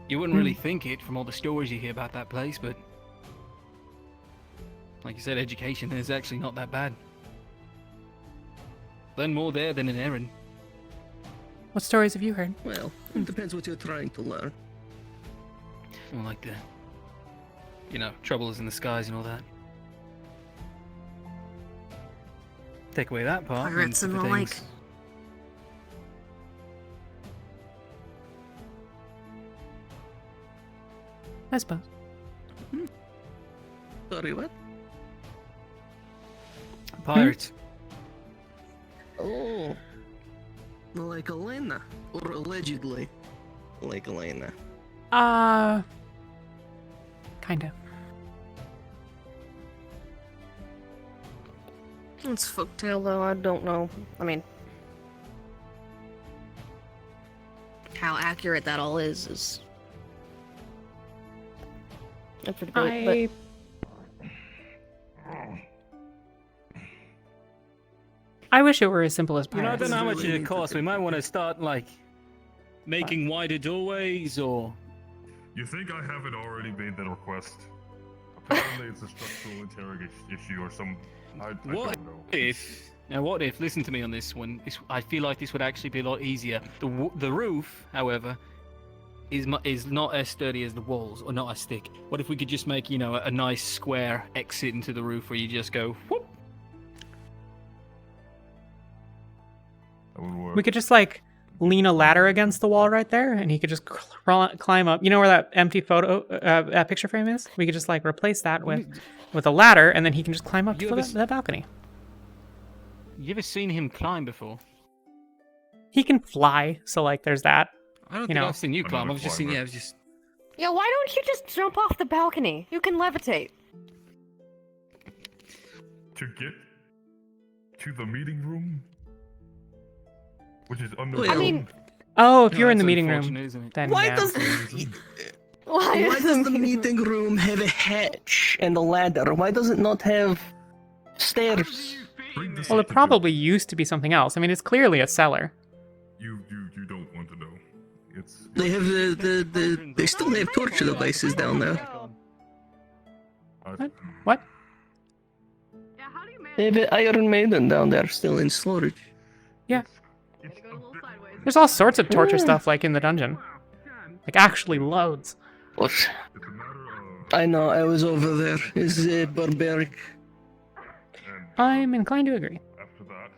S15: You wouldn't really think it from all the stories you hear about that place, but like you said, education is actually not that bad. Learn more there than in Erin.
S1: What stories have you heard?
S13: Well, it depends what you're trying to learn.
S15: More like the, troubles in the skies and all that. Take away that part.
S18: Pirates and the like.
S1: I suppose.
S13: Sorry, what?
S15: Pirates.
S13: Oh. Like Elena. Or allegedly. Like Elena.
S1: Kinda.
S18: It's folktale, though. I don't know. I mean, how accurate that all is up for debate.
S1: I wish it were as simple as
S15: I
S1: pirates.
S15: don't know how much it costs. We might want to start, making wider doorways, or...
S3: You think I haven't already made that request? Apparently it's a structural interrogation issue or some... I
S15: What
S3: don't know.
S15: if... Now, what if, listen to me on this one, I feel like this would actually be a lot easier. The roof, however, is not as sturdy as the walls, or not as thick. What if we could just make, a nice square exit into the roof where you just go, whoop?
S3: That would work.
S1: We could just lean a ladder against the wall right there, and he could just climb up. You know where that empty picture frame is? We could just replace that with a ladder, and then he can just climb up to the balcony.
S15: You ever seen him climb before?
S1: He can fly, so there's that.
S15: I don't think I've seen you climb. I've just seen
S18: Yeah, why don't you just jump off the balcony? You can levitate.
S3: To get to the meeting room? Which is underground.
S18: I mean...
S1: Oh, if you're in the meeting room, then
S13: Why
S1: yeah.
S13: does the meeting room have a hatch and a ladder? Why does it not have stairs?
S1: Well, it probably used to be something else. I mean, it's clearly a cellar.
S3: You don't want to know. It's...
S13: They have they still have torture devices down there.
S1: What?
S13: They have an Iron Maiden down there still in storage.
S1: Yeah. There's all sorts of torture stuff in the dungeon. Actually loads.
S13: What? I know, I was over there. It's barbaric.
S1: I'm inclined to agree.
S3: After that,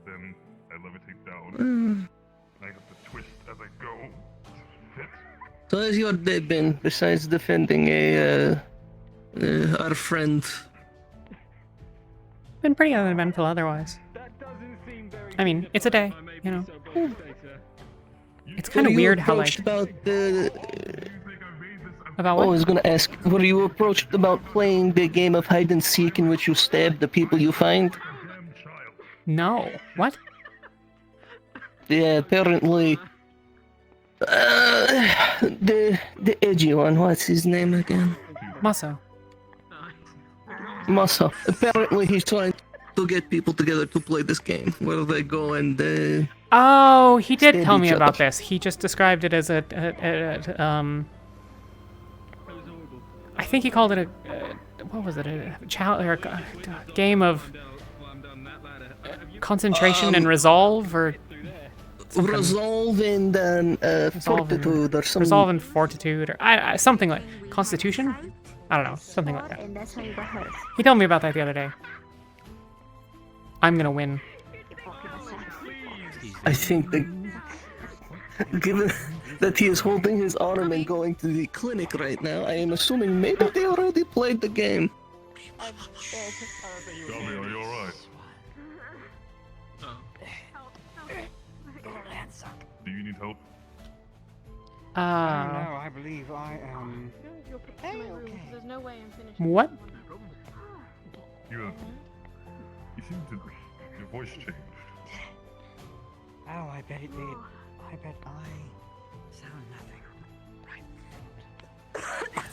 S3: then I levitate down. I have to twist as I go.
S13: So how's your day been, besides defending our friend?
S1: Been pretty uneventful otherwise. I mean, it's a day, It's kind of weird how
S13: about
S1: what?
S13: I was gonna ask, were you approached about playing the game of hide and seek in which you stab the people you find?
S1: No. What?
S13: Yeah, apparently. The edgy one, what's his name again?
S1: Maso.
S13: Apparently he's trying to get people together to play this game, where they go and
S1: Oh, he did
S13: stab
S1: tell me
S13: each
S1: about
S13: other.
S1: this. He just described it as I think he called it what was it? A game of concentration and resolve, or something.
S13: Resolve and fortitude or something.
S1: Resolve and fortitude, or something like Constitution. I don't know, something like that.
S11: And that's how you got hurt.
S1: He told me about that the other day. I'm gonna win.
S13: I think that that he is holding his arm and going to the clinic right now, I am assuming maybe they already played the game.
S3: Gabby, are you alright? Do you need help?
S16: No, I believe I am.
S8: You're prepared to my room. There's no way I'm finished.
S1: What?
S3: You seem to... Your voice changed.
S16: Oh, I bet it did. I bet I sound nothing. Right.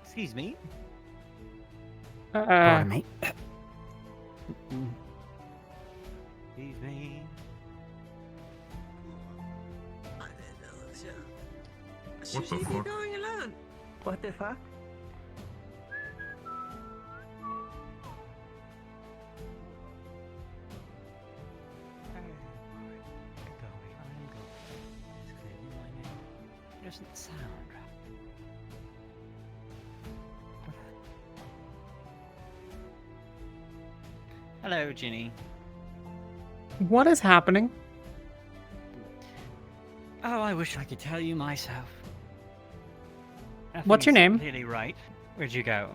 S16: Excuse me. Pardon me. Excuse me.
S3: What the fuck?
S16: Going alone.
S13: What the fuck?
S16: Doesn't sound right. Hello, Ginny.
S1: What is happening?
S16: Oh, I wish I could tell you myself.
S1: What's your name?
S16: Clearly right. Where'd you go?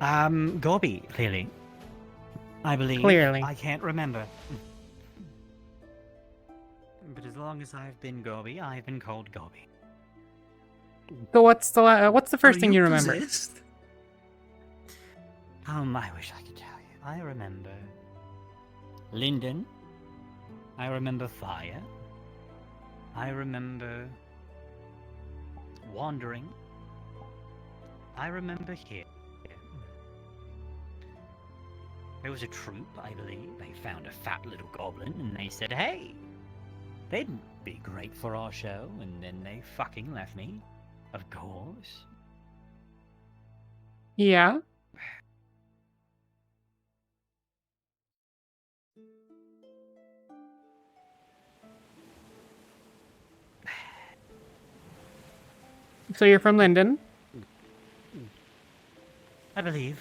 S16: Gorby, clearly. I believe.
S1: Clearly.
S16: I can't remember. But as long as I've been Gorby, I've been called Gorby.
S1: So what's the first thing you remember?
S16: Possessed? I wish I could tell you. I remember Linden. I remember fire. I remember wandering. I remember here. There was a troop, I believe. They found a fat little goblin and they said, hey, they'd be great for our show, and then they fucking left me. Of course.
S1: Yeah. So you're from Linden?
S16: I believe.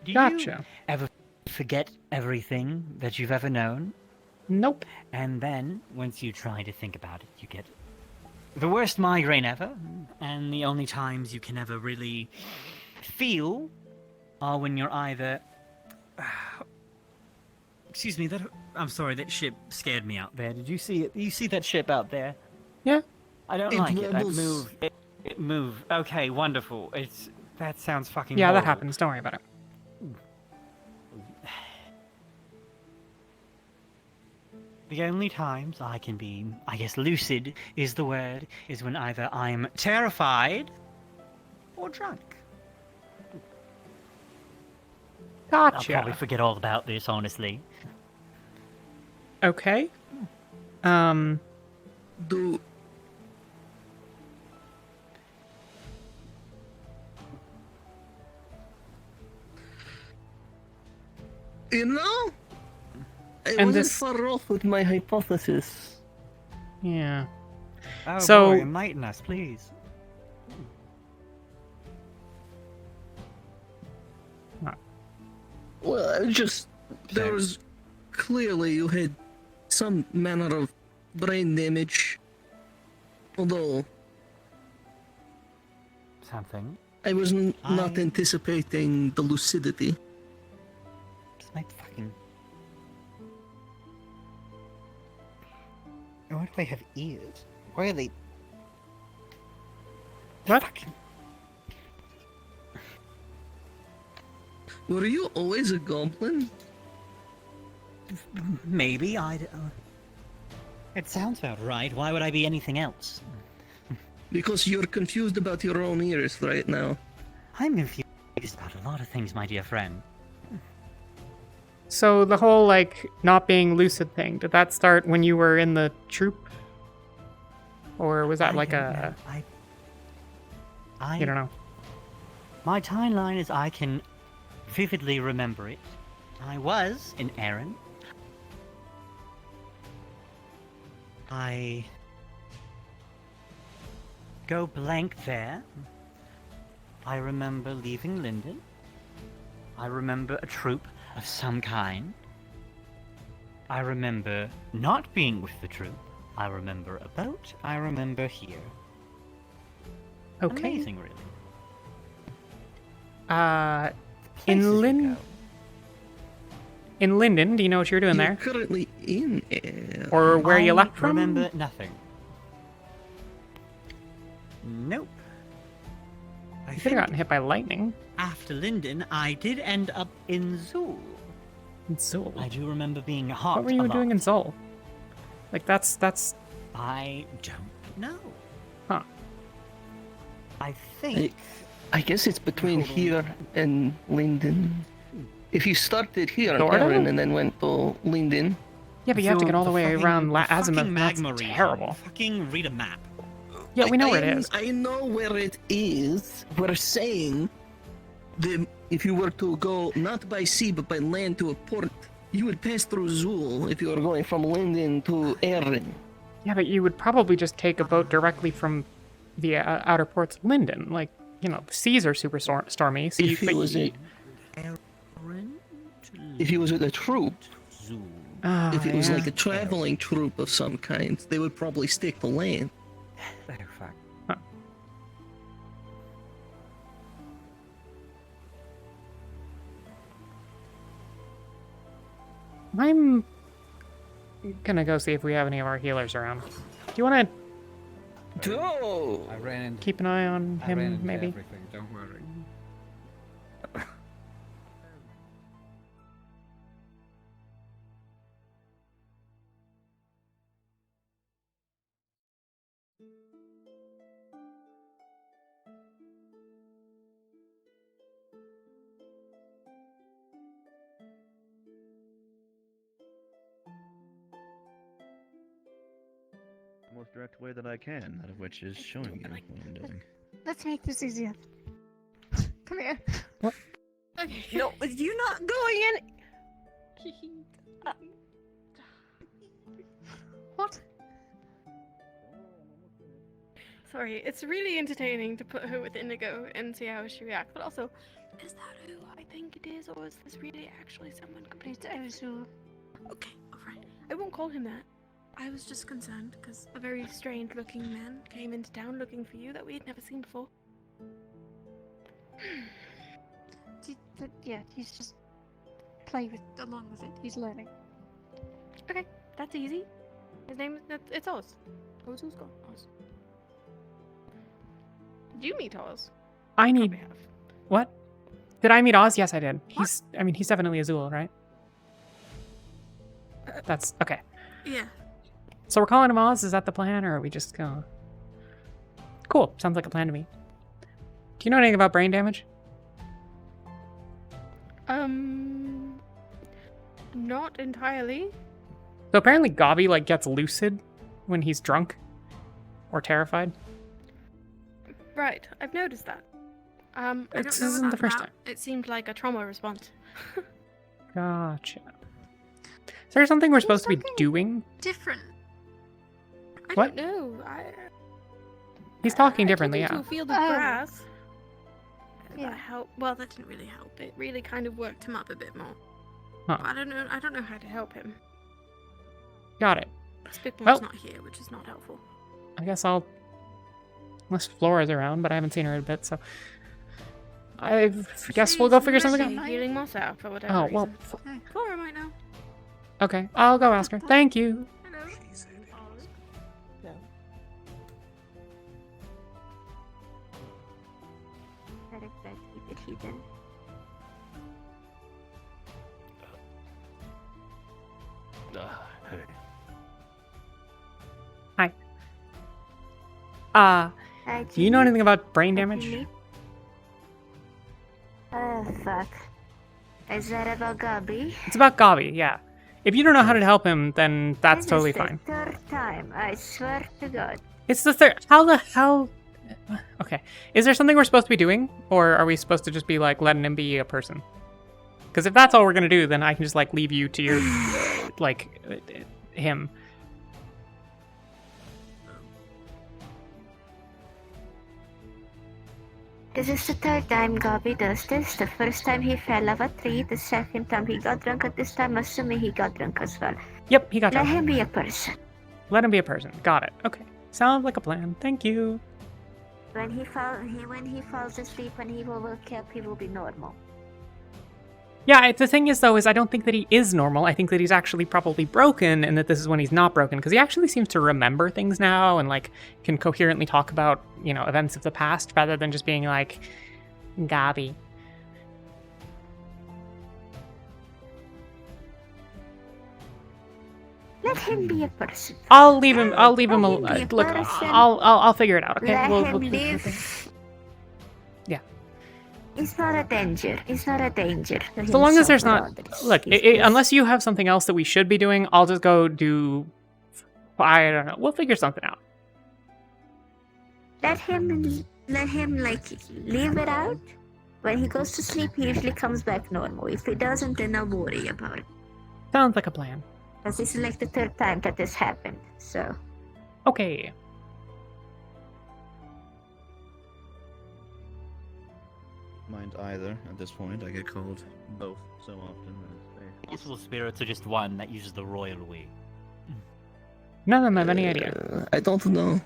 S16: Do
S1: Gotcha.
S16: you ever forget everything that you've ever known?
S1: Nope.
S16: And then, once you try to think about it, you get the worst migraine ever, and the only times you can ever really feel are when you're either... Excuse me, I'm sorry, that ship scared me out there. Did you see it? You see that ship out there?
S1: Yeah.
S16: I don't
S13: It
S16: like it. That
S13: wobbles.
S16: move. It moved. Okay, wonderful. That sounds fucking
S1: Yeah, that
S16: horrible.
S1: happens. Don't worry about it.
S16: The only times I can be, I guess lucid is the word, is when either I'm terrified or drunk. I'll probably
S1: Gotcha.
S16: forget all about this, honestly.
S1: Okay.
S13: Do you know? I
S1: And
S13: wasn't
S1: this-
S13: far off with my hypothesis.
S1: Yeah.
S16: Oh
S1: So-
S16: boy, enlighten us, please.
S13: Well, I just there was clearly you had some manner of brain damage. Although
S16: Something.
S13: I was not anticipating the lucidity.
S16: Just make fucking... Why do they have ears? Why are they...
S1: What?
S13: Were you always a goblin?
S16: Maybe, It sounds about right. Why would I be anything else?
S13: Because you're confused about your own ears right now.
S16: I'm confused about a lot of things, my dear friend.
S1: So the whole, like, not being lucid thing, did that start when you were in the troop? Or was that like a... You don't know.
S16: My timeline is I can vividly remember it. I was in Erin. I go blank there. I remember leaving Linden. I remember a troop of some kind. I remember not being with the troop. I remember a boat. I remember here.
S1: Okay.
S16: Amazing, really.
S1: In Linden, do you know what you're doing there?
S13: Currently in
S1: Or where you left
S16: I
S1: from?
S16: remember nothing. Nope.
S1: You could have gotten hit by lightning.
S16: After Linden, I did end up in Zool.
S1: In Zool?
S16: I do remember being hot.
S1: What were you doing in Zool? Like, that's...
S16: I don't know.
S1: Huh.
S16: I think...
S13: I guess it's between here and Linden. If you started here in
S1: Florida?
S13: Erin and then went to Linden...
S1: Yeah, but you have to get all the way around Azimuth. That's
S16: magma region.
S1: terrible.
S16: Fucking read a map.
S1: Yeah, we know where it is.
S13: I know where it is. We're saying that if you were to go not by sea but by land to a port, you would pass through Zool if you were going from Linden to Erin.
S1: Yeah, but you would probably just take a boat directly from the outer ports of Linden. Like, you know, the seas are super stormy. So
S13: If he was with a troop, if it was like a traveling troop of some kind, they would probably stick to land.
S1: Huh. I'm gonna go see if we have any of our healers around. Do you want to
S6: I ran into,
S1: keep an eye on
S6: I ran
S1: him,
S6: into
S1: maybe?
S6: everything, don't worry.
S19: The most direct way that I can, out of which is showing you what I'm doing.
S14: Let's make this easier. Come here.
S1: What?
S14: Okay.
S5: No, you're not going in.
S14: What?
S8: Sorry, it's really entertaining to put her with Indigo and see how she reacts, but also, is that who I think it is, or is this really actually someone completely different? Okay, alright. I won't call him that. I was just concerned because a very strange looking man came into town looking for you that we had never seen before.
S14: Yeah, he's just play along with it. He's learning.
S8: Okay, that's easy. His name is, it's Oz. Who's gone? Oz. Did you meet Oz?
S1: I need... What? Did I meet Oz? Yes, I did. He's definitely Azul, right? That's... Okay.
S8: Yeah.
S1: So we're calling him Oz? Is that the plan, or are we just gonna... Cool. Sounds like a plan to me. Do you know anything about brain damage?
S8: Not entirely.
S1: So apparently Gobby, like, gets lucid when he's drunk. Or terrified.
S8: Right, I've noticed that. I
S1: This
S8: don't know
S1: isn't
S8: what
S1: the
S8: that's
S1: first
S8: about. It seemed like a trauma response.
S1: Gotcha. Is there something we're supposed to be doing?
S14: Different.
S8: I
S1: What?
S8: don't know.
S1: He's talking differently,
S8: Into
S1: yeah.
S8: a field of grass.
S14: Yeah.
S8: That helped. Well, that didn't really help. It really kind of worked him up a bit more.
S1: Huh.
S8: But I don't know how to help him.
S1: Got it.
S8: Spitball's
S1: Well,
S8: not here, which is not helpful.
S1: I guess I'll... Unless Flora's around, but I haven't seen her in a bit, so... I guess we'll go figure something out.
S8: Healing myself for whatever
S1: Oh, well...
S8: reason. Flora might know.
S1: Okay, I'll go ask her. Thank you.
S8: Hello.
S11: Better keep it hidden.
S19: Hey.
S1: Hi.
S11: Hi,
S1: Do you know
S11: Ginny.
S1: anything about brain damage?
S11: Oh, fuck. Is that about Gobby?
S1: It's about Gobby, yeah. If you don't know how to help him, then that's
S11: This
S1: totally
S11: is
S1: fine.
S11: the third time, I swear to God.
S1: It's the third... How the hell... Okay. Is there something we're supposed to be doing? Or are we supposed to just be, like, letting him be a person? Because if that's all we're gonna do, then I can just, like, leave you to your... like, him.
S11: This is the third time Gobby does this. The first time he fell off a tree, the second time he got drunk, at this time assuming he got drunk as well.
S1: Yep, he got
S11: Let
S1: drunk.
S11: him be a person.
S1: Let him be a person. Got it. Okay. Sounds like a plan. Thank you.
S11: When he falls asleep, when he will wake up, he will be normal.
S1: Yeah, the thing is, though, is I don't think that he is normal. I think that he's actually probably broken, and that this is when he's not broken, because he actually seems to remember things now, and, like, can coherently talk about, you know, events of the past, rather than just being like, Gabby.
S11: Let him be a person.
S1: I'll leave him. I'll leave him.
S11: Let him be a
S1: Look,
S11: person.
S1: I'll figure it out. Okay.
S11: Let
S1: We'll
S11: him
S1: do the thing.
S11: live.
S1: Yeah.
S11: It's not a danger. It's not a danger. to
S1: So long as
S11: himself
S1: there's
S11: or
S1: not.
S11: others.
S1: Look, unless you have something else that we should be doing, I'll just go do. I don't know. We'll figure something out.
S11: Let him like leave it out. When he goes to sleep, he usually comes back normal. If he doesn't, then I'll worry about it.
S1: Sounds like a plan.
S11: Because this is like the third time that this happened. So
S1: Okay.
S19: Mind either at this point. I get called both so often.
S16: Useful spirits are just one that uses the royal we.
S1: None of them have any idea.
S13: I don't know.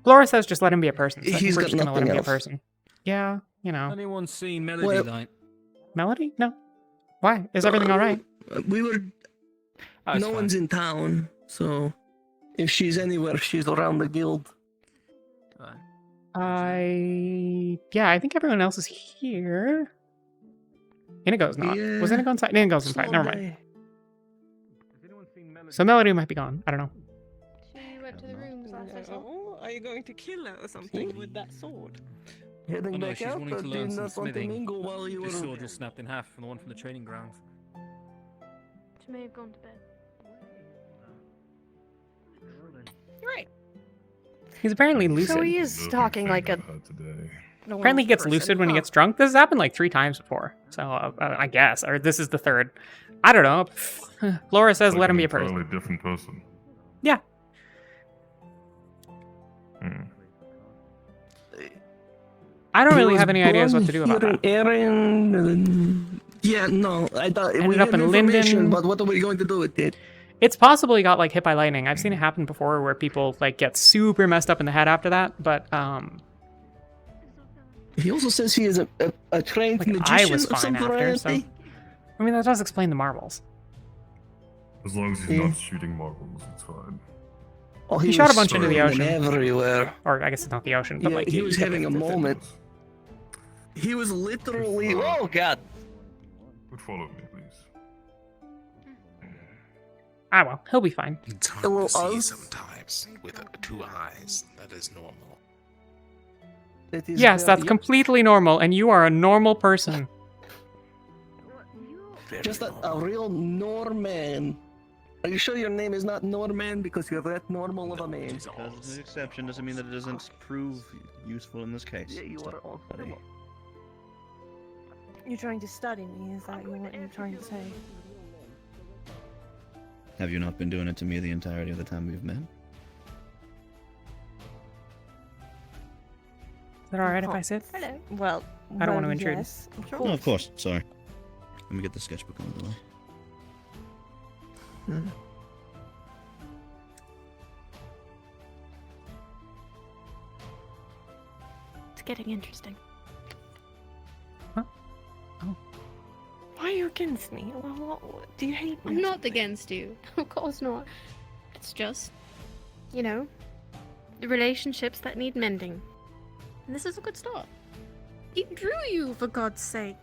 S1: Laura says just let him be a person. So I think
S13: He's
S1: we're
S13: got
S1: just gonna let him
S13: nothing
S1: be a
S13: else.
S1: person. Yeah, you know.
S15: Anyone seen Melody
S13: Well-
S15: night?
S1: Melody? No. Why? Is everything all right?
S13: We were.
S15: Oh, it's
S13: no
S15: fine.
S13: one's in town, so if she's anywhere, she's around the guild.
S1: Yeah, I think everyone else is here. Inigo's not. Was
S13: Yeah.
S1: Inigo inside? Inigo's inside. Never mind. So Melody might be gone. I don't know.
S8: She went to the rooms last I saw.
S5: Oh, are you going to kill her or something with that sword?
S13: Heading
S15: Oh no,
S13: back
S15: she's
S13: out,
S15: wanting
S13: or
S15: to
S13: do you
S15: learn some
S13: not want to
S15: smithing.
S13: mingle while you
S15: This
S13: were?
S15: sword just snapped in half from the one from the training grounds.
S8: She may have gone to bed.
S5: Right.
S1: He's apparently lucid.
S5: So he is talking like a.
S1: Apparently he gets lucid when he gets drunk. This has happened like 3 times before. So I guess. Or this is the 3rd. I don't know. Laura says
S3: Like
S1: let him
S3: an
S1: be a person.
S3: entirely different person.
S1: Yeah. I don't
S13: He
S1: really
S13: was
S1: have any ideas what
S13: born
S1: to do about
S13: here
S1: that.
S13: in Erin, yeah, no, I thought we
S1: Ended
S13: have
S1: up in
S13: information,
S1: Linden.
S13: but what are we going to do with it?
S1: It's possible he got like hit by lightning. I've seen it happen before where people like get super messed up in the head after that, but
S13: He also says he is a trained
S1: like,
S13: magician
S1: I was
S13: of
S1: fine
S13: some
S1: after,
S13: variety.
S1: so I mean that does explain the marbles.
S3: As long as he's
S13: Yeah.
S3: not shooting marbles, it's fine.
S13: Oh,
S1: He shot a
S13: was
S1: bunch into the
S13: throwing them
S1: ocean.
S13: Everywhere.
S1: Or I guess it's not the ocean, but
S13: Yeah,
S1: like
S13: he
S1: you
S13: was
S1: get
S13: having
S1: the-
S13: a
S1: the-
S13: moment. He was literally. Oh God!
S3: Would follow me, please.
S1: Ah well, he'll be fine.
S17: It's hard
S13: Hello,
S17: to see
S13: us?
S17: sometimes with 2 eyes. That is normal.
S13: That is
S1: Yes, that's
S13: very-
S1: completely normal, and you are a normal person.
S13: Just a real Norman. Are you sure your name is not Norman because you're that normal of a man?
S19: Because it's an exception doesn't mean that it doesn't prove useful in this case.
S13: Yeah, you are awesome.
S5: You're trying to study me, is that what you're trying to say?
S19: Have you not been doing it to me the entirety of the time we've met?
S1: Is that alright if I sit?
S5: Hello. Well,
S1: I don't want to
S5: well,
S1: intrude.
S5: yes, of
S19: No,
S5: course.
S19: of course. Sorry. Let me get the sketchbook out of the way.
S8: It's getting interesting.
S5: Why are you against me? Do you hate me?
S8: I'm not against you. Of course not. It's just, you know, the relationships that need mending. And this is a good start. He drew you, for God's sake.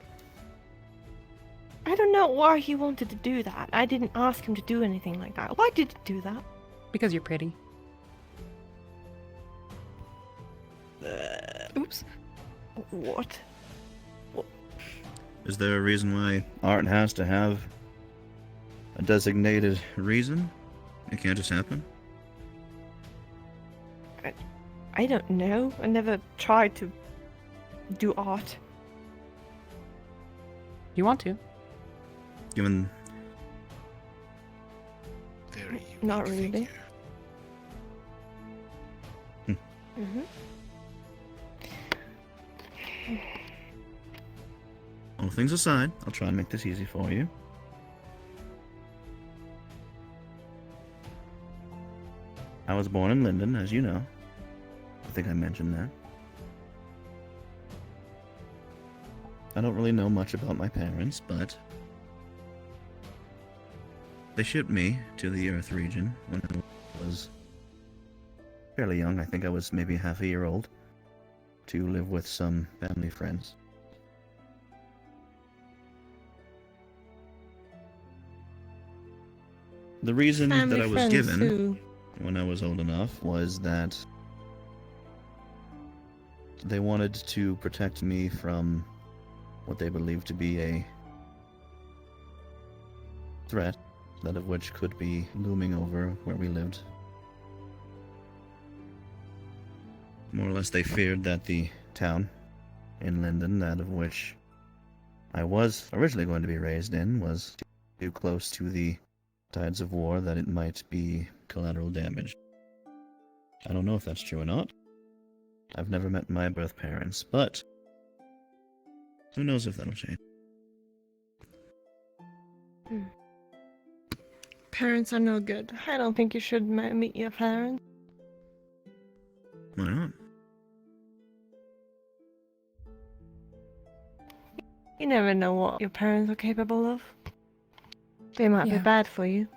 S5: I don't know why he wanted to do that. I didn't ask him to do anything like that. Why did he do that?
S1: Because you're pretty.
S5: Oops. What?
S19: Is there a reason why art has to have a designated reason? It can't just happen?
S5: I don't know. I never tried to do art.
S1: You want to?
S19: Given
S5: Not really. Mm-hmm.
S19: all things aside, I'll try and make this easy for you. I was born in Linden, as you know. I think I mentioned that. I don't really know much about my parents, but they shipped me to the Earth region when I was fairly young. I think I was maybe half a year old, to live with some family friends. The reason
S5: Family
S19: that I was
S5: friends
S19: given
S5: who?
S19: when I was old enough was that they wanted to protect me from what they believed to be a threat, that of which could be looming over where we lived. More or less, they feared that the town in Linden, that of which I was originally going to be raised in, was too close to the tides of war, that it might be collateral damage. I don't know if that's true or not. I've never met my birth parents, but who knows if that'll change.
S5: Parents are no good. I don't think you should meet your parents.
S19: Why not?
S5: You never know what your parents are capable of. They might be
S1: Yeah.
S5: bad for you.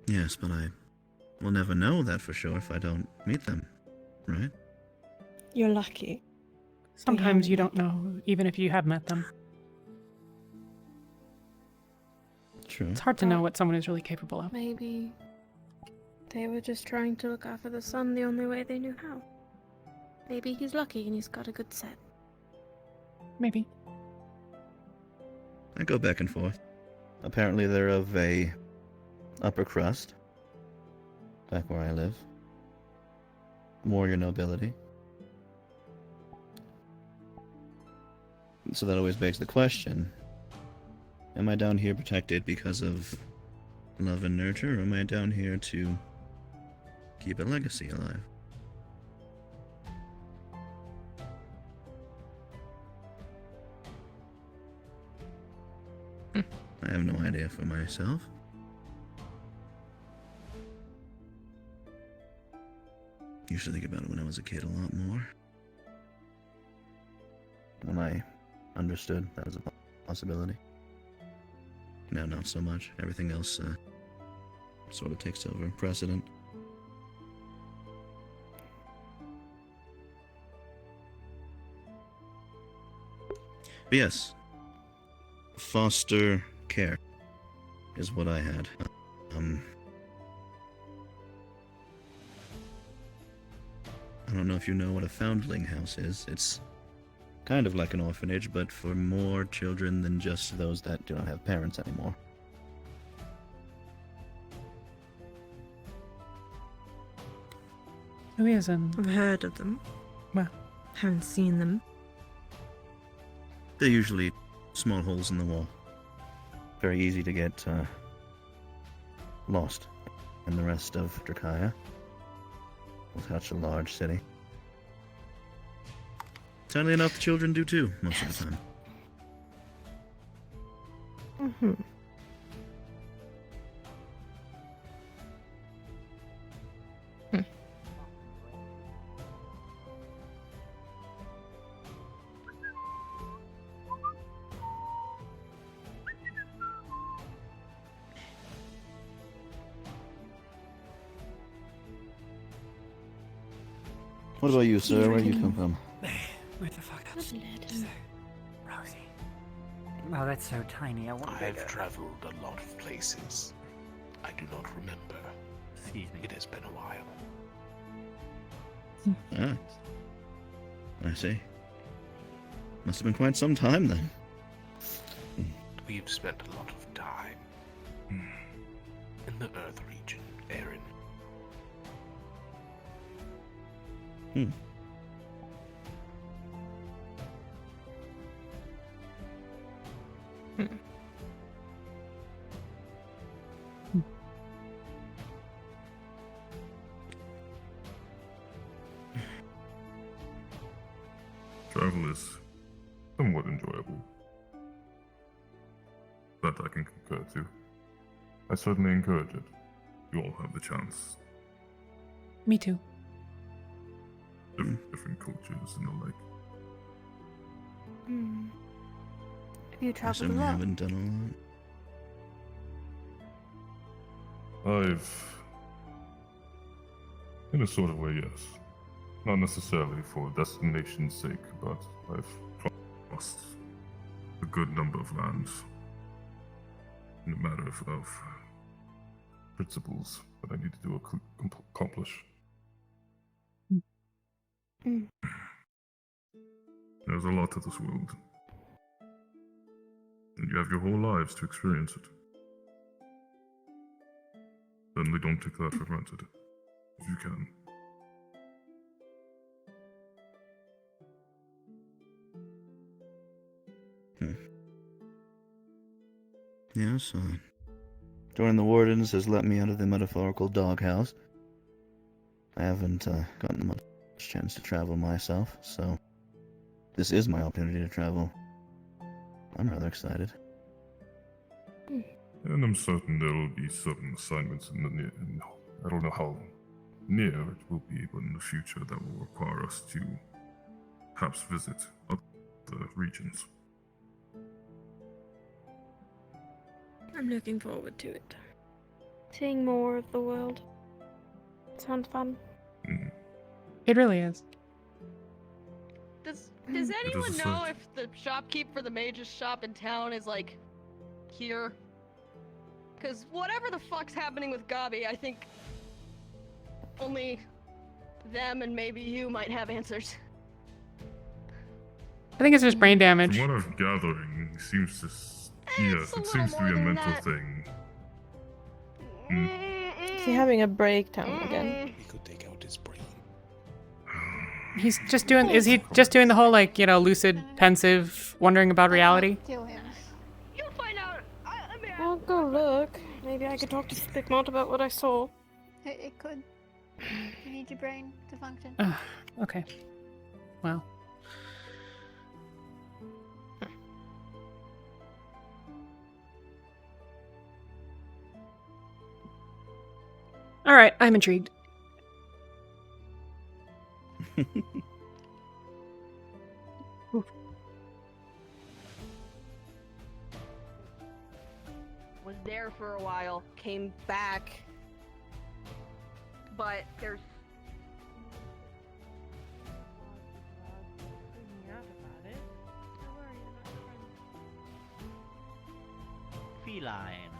S19: Yes, but I will never know that for sure if I don't meet them, right?
S5: You're lucky.
S1: Sometimes you don't know, even if you have met them.
S19: True.
S1: It's hard to know what someone is really capable of.
S8: Maybe they were just trying to look after the son the only way they knew how. Maybe he's lucky and he's got a good set.
S1: Maybe.
S19: I go back and forth. Apparently they're of a upper crust, back where I live. Warrior nobility. So that always begs the question, am I down here protected because of love and nurture, or am I down here to keep a legacy alive? I have no idea for myself. Used to think about it when I was a kid a lot more. When I understood that was a possibility. Now not so much. Everything else sort of takes over precedent. But yes, foster care is what I had. I don't know if you know what a foundling house is. It's kind of like an orphanage, but for more children than just those that do not have parents anymore.
S1: Who isn't?
S5: I've heard of them.
S1: Well,
S5: haven't seen them.
S19: They're usually small holes in the wall. Very easy to get lost in the rest of Drakaya. With such a large city. Sadly enough, the children do too, most of the time.
S5: Mm-hmm.
S19: What about you, sir? Where do you come from?
S16: Where the fuck else is there? Rosie. Oh, that's so tiny. I wonder.
S17: I've traveled a lot of places. I do not remember.
S16: Excuse me.
S17: It has been a while.
S19: Ah. I see. Must have been quite some time then.
S17: We've spent a lot of time in the Earth region, Aaron.
S19: Hmm.
S3: Travel is somewhat enjoyable. That I can concur to. I certainly encourage it. you all have the chance.
S1: Me too.
S3: Different cultures and the like.
S14: Have you
S19: I
S14: traveled a
S19: assume you
S14: lot?
S19: haven't done
S3: In a sort of way, yes. Not necessarily for destination's sake, but I've crossed a good number of lands in a matter of principles that I need to accomplish. There's a lot to this world. And you have your whole lives to experience it. Certainly don't take that for granted, if you can.
S19: Yes, joining the Wardens has let me out of the metaphorical doghouse. I haven't gotten much chance to travel myself, so this is my opportunity to travel. I'm rather excited.
S3: And I'm certain there will be certain assignments in the near... I don't know how near it will be, but in the future that will require us to perhaps visit other regions.
S8: I'm looking forward to it. Seeing more of the world. Sounds fun.
S1: It really is.
S18: Does
S3: It is
S18: anyone
S3: a
S18: know
S3: sight.
S18: if the shopkeep for the mage's shop in town is like here? Because whatever the fuck's happening with Gabi, I think only them and maybe you might have answers.
S1: I think it's just brain damage.
S3: From what I'm gathering, it seems to... Yes, it seems to be a mental thing.
S5: Is he having a breakdown again?
S17: We could take out his brain.
S1: He's just doing. Is he just doing the whole like lucid, pensive, wondering about reality?
S14: Kill him.
S18: You'll find out. I mean,
S8: I'll go look. Maybe I could talk to Stickmont about what I saw.
S14: It could. You need your brain to function.
S1: Okay. Well. All right, I'm intrigued.
S18: was there for a while, came back, but there's
S16: Feline.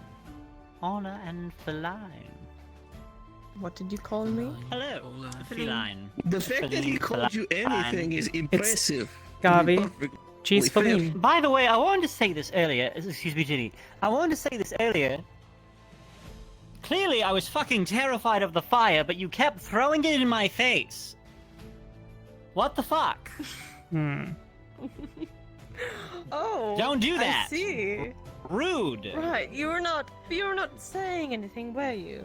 S16: Honor and feline.
S5: What did you call me?
S16: Hello, feline.
S13: The fact that he called you anything is impressive.
S1: Gabi. Cheese
S13: fair.
S1: feline.
S16: By the way, I wanted to say this earlier. Excuse me, Ginny. I wanted to say this earlier. Clearly, I was fucking terrified of the fire, but you kept throwing it in my face. What the fuck?
S5: Oh.
S16: Don't do that.
S5: I see.
S16: Rude.
S5: Right, you were not saying anything, were you?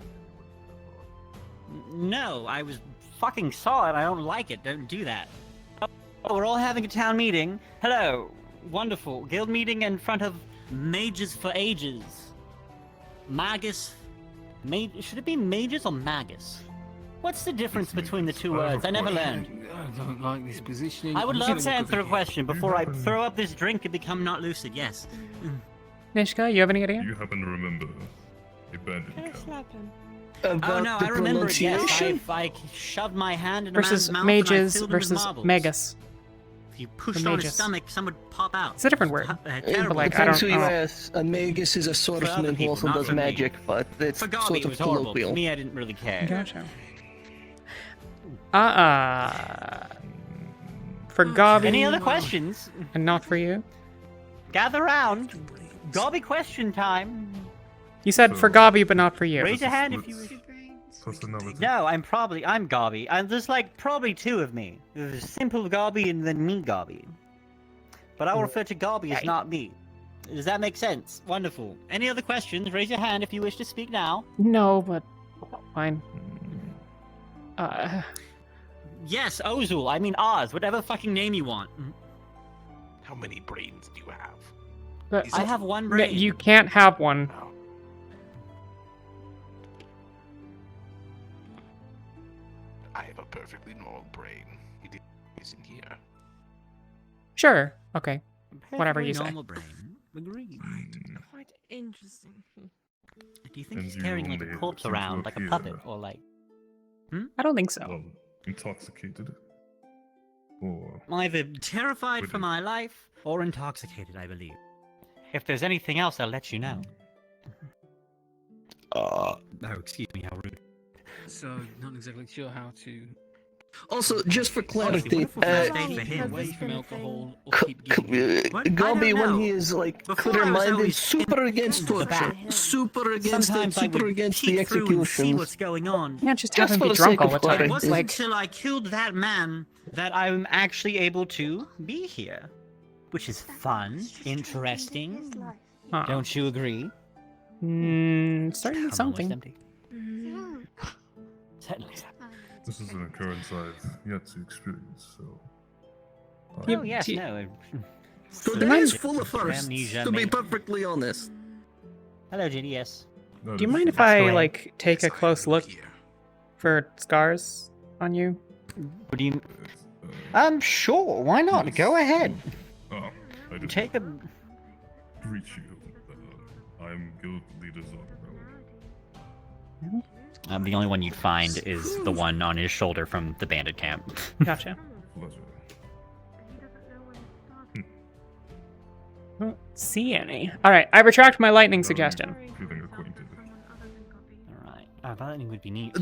S16: No, I was fucking saw it. I don't like it. Don't do that. Oh, we're all having a town meeting. Hello. Wonderful. Guild meeting in front of Mages for Ages. Magus. Should it be Mages or Magus? What's the difference between the two words? I never learned.
S15: I don't like this positioning.
S16: I would
S15: I'm
S16: love
S15: just
S16: to
S15: gonna
S16: answer a question before I throw up this drink and become not lucid. Yes.
S1: Nishka, you have any idea?
S3: You happen to remember a bandit
S8: Can I
S3: camp?
S8: slap him?
S16: Oh no, I remember it. Yes, I shoved my hand in a
S1: Versus
S16: man's mouth
S1: mages
S16: and I filled him with
S1: versus
S16: marbles.
S1: megas.
S16: If you pushed
S1: The
S16: on his
S1: mages.
S16: stomach, some would pop out.
S1: It's a different word.
S16: Terrible.
S1: Like, I don't know.
S13: Yes, a magus is a swordsman who
S16: people,
S13: also
S16: not
S13: does
S16: for me.
S13: magic, but that's
S16: For Gabi,
S13: sort
S16: it
S13: of
S16: was horrible.
S13: colloquial.
S16: For me, I didn't really care.
S1: Gotcha. For Gabi.
S16: Any other questions?
S1: And not for you?
S16: Gather round. Gabi question time.
S1: You said for Gabi, but not for you.
S16: Raise your hand if you wish.
S3: Personality.
S16: No, I'm Gabi. There's like probably two of me. There's simple Gabi and then me Gabi. But I will refer to Gabi as not me. Does that make sense? Wonderful. Any other questions? Raise your hand if you wish to speak now.
S1: No, but fine.
S16: Yes, Ozul. I mean Oz. Whatever fucking name you want.
S17: How many brains do you have?
S16: I have one
S1: No,
S16: brain.
S1: you can't have one.
S17: perfectly normal brain. He isn't here.
S1: Sure. Okay. Whatever you say.
S16: Normal brain. Agreed.
S18: Quite interesting.
S16: Do you think
S3: And
S16: he's
S3: you
S16: carrying like
S3: only
S16: a corpse
S3: seem to
S16: around, like a
S3: appear,
S16: puppet, or like?
S1: I don't think so.
S3: Well, intoxicated. Or
S16: Either terrified for my life or intoxicated, I believe. If there's anything else, I'll let you know. Oh, excuse me, how rude.
S15: So, not exactly sure how to.
S13: Also, just for clarity,
S15: away from alcohol or keep
S13: Gobby, when he is like
S16: Before I was
S13: clear-minded,
S16: always
S13: super against torture, super against
S16: Sometimes
S13: it,
S16: I
S13: super
S16: would
S13: against
S16: peek
S13: the
S16: through and see
S13: executions.
S16: what's going on.
S1: You can't just have
S13: Just
S1: him
S13: for
S1: be
S13: the
S1: drunk
S13: sake
S1: all
S13: of
S1: the time.
S16: It
S13: clarity.
S16: wasn't
S1: Like,
S16: until I killed that man that I'm actually able to be here. Which is fun, interesting.
S1: Huh.
S16: Don't you agree?
S1: Certainly
S16: I'm almost
S1: something.
S16: empty. Certainly.
S3: this is an occurrence I've yet to experience, so.
S16: Oh, yes, no.
S13: Today is full of firsts,
S16: Amnesia,
S13: to be
S16: maybe.
S13: perfectly honest.
S16: Hello, Ginny, yes.
S1: Do you mind if I like take a close look for scars on you?
S16: What do you? Sure. Why not? Go ahead.
S3: Oh, I just
S16: Take a.
S3: greet you. I'm guild leader Zorro.
S16: The only one you'd find is the one on his shoulder from the bandit camp.
S1: Gotcha.
S3: Pleasure.
S1: Don't see any. All right, I retract my lightning suggestion.
S3: Feeling acquainted.
S16: Alright, lightning would be neat.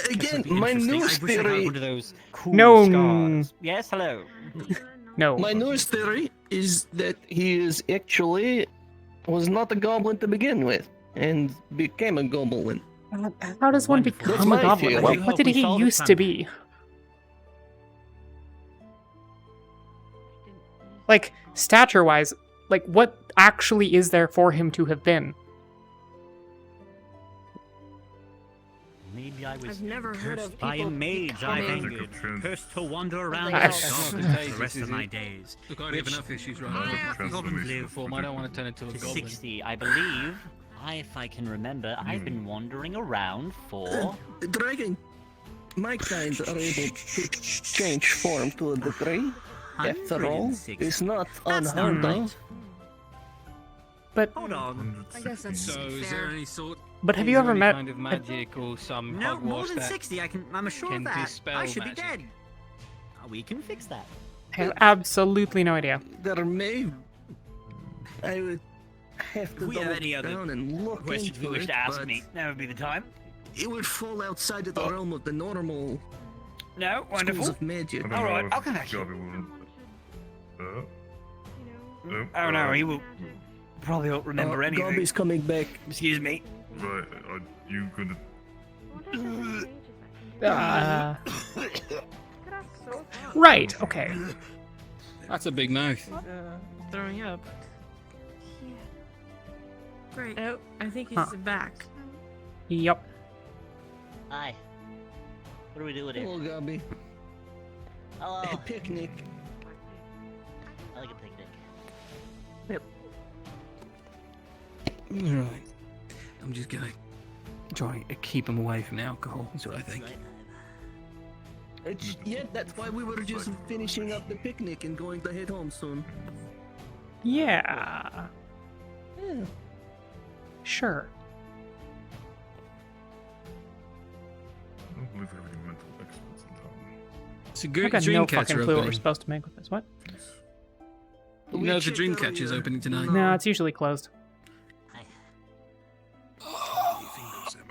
S13: Again, my newest
S16: I wish I had
S13: theory.
S16: one of those cool
S1: No.
S16: scars. Yes, hello.
S1: No.
S13: My newest theory is that he is actually was not a goblin to begin with, and became a goblin.
S1: How does one
S13: That's
S1: become a
S13: my
S1: goblin?
S13: theory.
S1: What did he used to be? Like, stature-wise, like, what actually is there for him to have been?
S16: Maybe I was
S18: I've never heard
S16: cursed
S18: of
S16: by a
S18: people
S16: mage I've
S18: becoming-
S16: angered, cursed to wander around
S18: Like,
S16: like
S18: oh,
S16: goblins
S15: okay.
S16: for the rest of my days.
S15: Look, I already have
S16: Which-
S15: enough issues right now.
S16: Goblins live
S15: Form. I don't want to turn into a
S16: to
S15: goblin.
S16: 60, I believe. If I can remember, I've been wandering around for...
S13: Dragon, my kind are able to change form to a degree. After all,
S16: 160.
S13: it's not
S16: That's not
S13: unheard
S16: right.
S13: of.
S1: But
S16: Hold on.
S18: I guess that's
S15: So, is there any sort?
S1: But have
S15: is
S1: you
S15: there
S1: ever
S15: any
S1: met-
S15: kind of magic or some
S16: No, more
S15: hogwash
S16: than
S15: that
S16: 60. I'm sure
S15: can
S16: of that.
S15: dispel
S16: I should
S15: magic?
S16: be dead. We can fix that.
S1: I have absolutely no idea.
S13: There may. I would have to
S16: If we have
S13: double
S16: any other
S13: down and look
S16: questions you
S13: into
S16: wish
S13: it,
S16: to ask
S13: but
S16: me, now would be the time.
S13: it would fall outside of the realm of the normal
S16: No,
S13: schools
S16: wonderful.
S13: of magic.
S3: I don't
S16: Alright,
S3: know if
S16: I'll come back to you.
S3: Gobby will.
S16: Oh no, he will probably won't remember anything.
S13: Gobby's coming back.
S16: Excuse me.
S3: Right, are you gonna?
S1: Right, okay.
S15: That's a big mouth.
S5: Throwing up.
S18: Great.
S5: Oh, I think he's
S1: Huh.
S5: back.
S1: Yup.
S16: Hi. What are we doing here?
S13: Hello, Gobby.
S16: Hello.
S13: A picnic.
S16: I like a picnic.
S15: Right. I'm just gonna try to keep him away from the alcohol. That's what I think.
S13: Yeah, that's why we were just finishing up the picnic and going to head home soon.
S1: Yeah.
S13: Yeah.
S1: Sure.
S3: I don't believe we have any mental experts in town.
S15: So
S1: I've
S15: good
S1: got
S15: dream
S1: no
S15: catcher
S1: fucking clue what we're
S15: opening.
S1: supposed to make with this. What?
S15: You know the dream catcher's opening tonight.
S1: No, it's usually closed.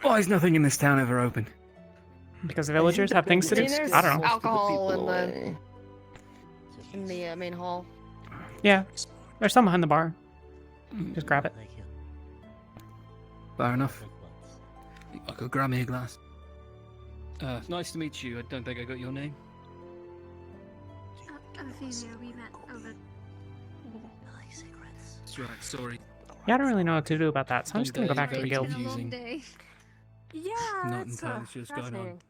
S15: Why is nothing in this town ever open?
S1: Because the villagers have things to do.
S18: There's
S1: I don't know.
S18: alcohol in the main hall.
S1: Yeah. There's some behind the bar. Just grab it.
S15: Fair enough. I'll go grab me a glass. Nice to meet you. I don't think I got your name.
S14: Ophelia, we met over.
S15: That's right, sorry.
S1: Yeah, I don't really know what to do about that, so I'm just gonna go back to the
S15: Very
S1: guild.
S15: confusing.
S14: Day.
S18: Yeah,
S15: Not
S18: that's
S15: entirely sure what's going on.
S18: fascinating.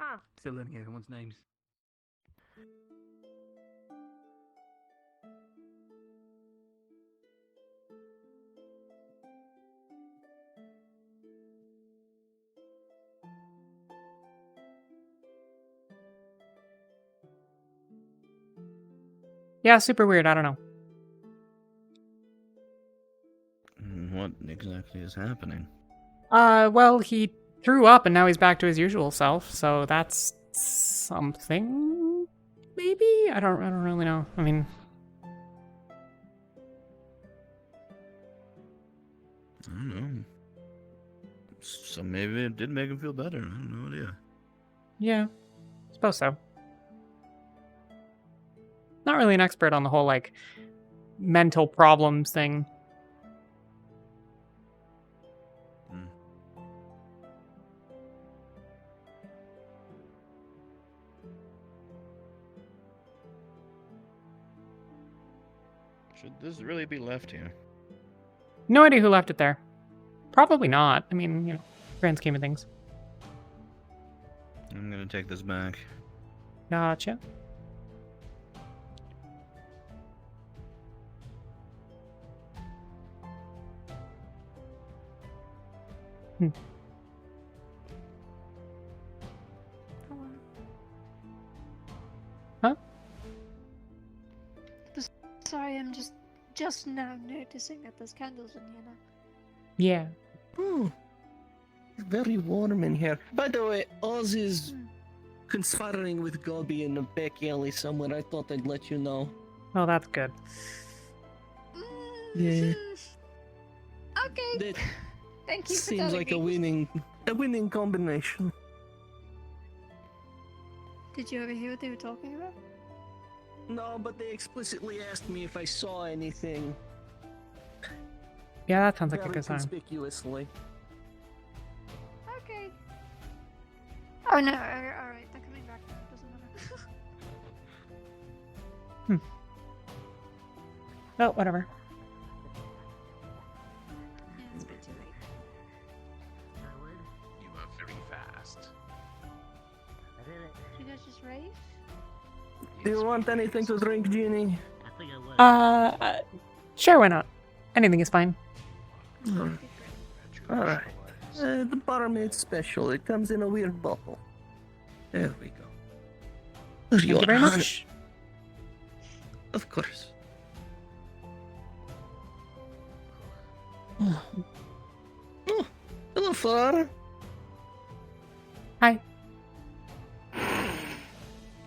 S18: Ah.
S15: Still learning everyone's names.
S1: Yeah, super weird. I don't know.
S19: What exactly is happening?
S1: Well, he threw up and now he's back to his usual self, so that's something. Maybe I don't really know. I mean,
S19: I don't know. So maybe it did make him feel better. I have no idea.
S1: yeah, suppose so. Not really an expert on the whole like mental problems thing.
S19: Should this really be left here?
S1: No idea who left it there. Probably not. I mean, you know, grand scheme of things.
S19: I'm gonna take this back.
S1: Gotcha. Huh?
S14: Sorry, I'm just now noticing that there's candles in here now.
S1: Yeah.
S13: It's very warm in here. By the way, Oz is conspiring with Gobi in the back alley somewhere. I thought I'd let you know.
S1: Oh, that's good.
S13: Yeah.
S14: Okay.
S13: That
S14: Thank you for
S13: seems
S14: telling
S13: like
S14: me.
S13: a winning combination.
S14: Did you ever hear what they were talking about?
S13: No, but they explicitly asked me if I saw anything.
S1: Yeah, that sounds like a
S13: Very
S1: good sign.
S13: conspicuously.
S14: Okay. Oh no, alright, they're coming back now, it doesn't matter.
S1: Oh, whatever.
S14: It's a bit too late.
S17: You are very fast.
S14: Did you guys just rave?
S13: Do you want anything to drink, Ginny?
S1: Sure, why not? Anything is fine.
S13: Alright. The barmaid special. It comes in a weird bottle. There we go.
S1: Thank you very much.
S13: Of course. Oh, hello, Far.
S1: Hi.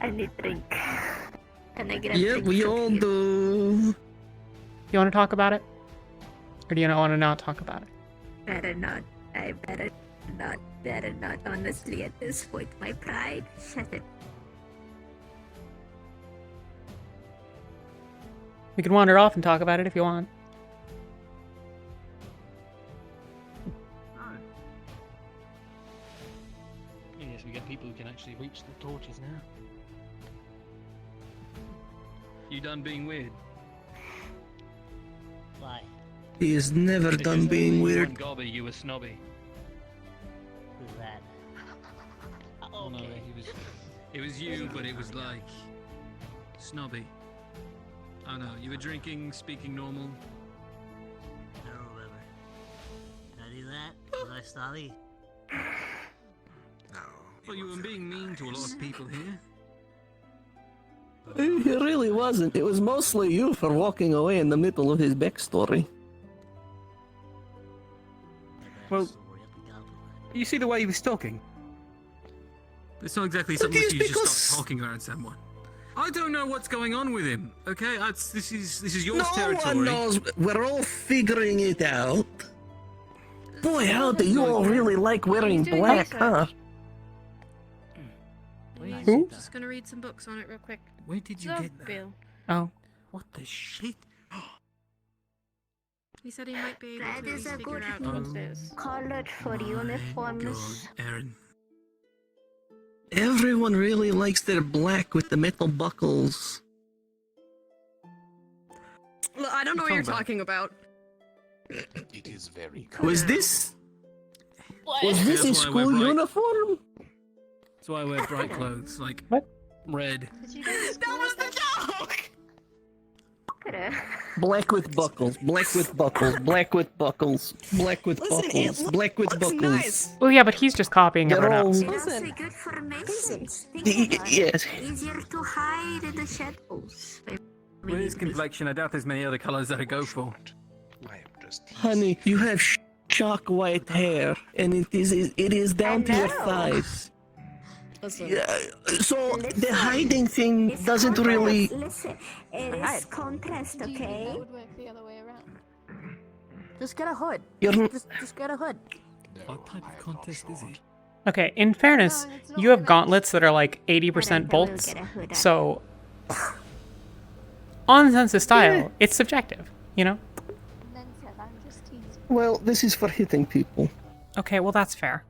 S11: I need drink. Can I get a
S13: Yeah,
S11: drink
S13: we
S11: from
S13: all
S11: you?
S13: do.
S1: You want to talk about it? Or do you not want to not talk about it?
S11: Better not. I better not. Better not. Honestly, at this point, my pride. Shut it.
S1: We can wander off and talk about it if you want.
S15: Yes, we get people who can actually reach the torches now. You done being weird?
S7: Why?
S13: He is never
S15: Because
S13: done being
S15: you
S13: weird.
S15: weren't gobby, you were snobby.
S7: Who's that?
S15: Oh no, it was you, but it was like snobby. Oh no, you were drinking, speaking normal.
S7: I don't remember. Did I do that? Was I snobby?
S15: Well, you were being mean to a lot of people here.
S13: It really wasn't. It was mostly you for walking away in the middle of his backstory.
S10: Well, you see the way he was talking?
S15: It's not exactly something that you just start talking around someone. I don't know what's going on with him. Okay, this is your territory.
S13: No one knows. We're all figuring it out. Boy, how do you all really like wearing
S8: He's doing
S13: black,
S8: research.
S13: huh?
S8: I'm just gonna read some books on it real quick.
S15: Where did you
S8: So,
S15: get that?
S8: Bill.
S1: Oh.
S15: What the shit?
S8: He said he might be able
S11: That
S8: to at
S11: is
S8: least
S11: a
S8: figure
S11: good
S8: out what it is.
S11: colored for uniforms.
S15: Aaron.
S13: Everyone really likes their black with the metal buckles.
S18: Well, I don't know what you're talking about.
S17: It is very cold.
S13: Was this
S15: That's
S13: a
S15: why I wear
S13: school
S15: bright-
S13: uniform?
S15: That's why I wear bright clothes, like red.
S18: That was the joke!
S13: Black with buckles, black with buckles, black with buckles, black with
S18: Listen,
S13: buckles,
S18: it
S13: black with
S18: looks
S13: buckles.
S18: nice.
S1: Well, yeah, but he's just copying
S13: They're
S1: everyone else.
S13: all-
S11: Also good for masons. Think about
S13: Yes.
S11: it. Easier to hide in the shadows.
S15: With his complexion, I doubt there's many other colours that I go for.
S13: Honey, you have chalk white hair, and it is down to your thighs. Yeah, so the hiding thing doesn't really.
S11: Listen, it is contrast, okay?
S8: That would work the other way around.
S18: Just get a hood.
S13: You're-
S18: Just get a hood.
S15: What type of contest is it?
S1: Okay, in fairness, you have gauntlets that are like 80% bolts, so on sense of style, it's subjective, you know?
S13: Well, this is for hitting people.
S1: Okay, well that's fair.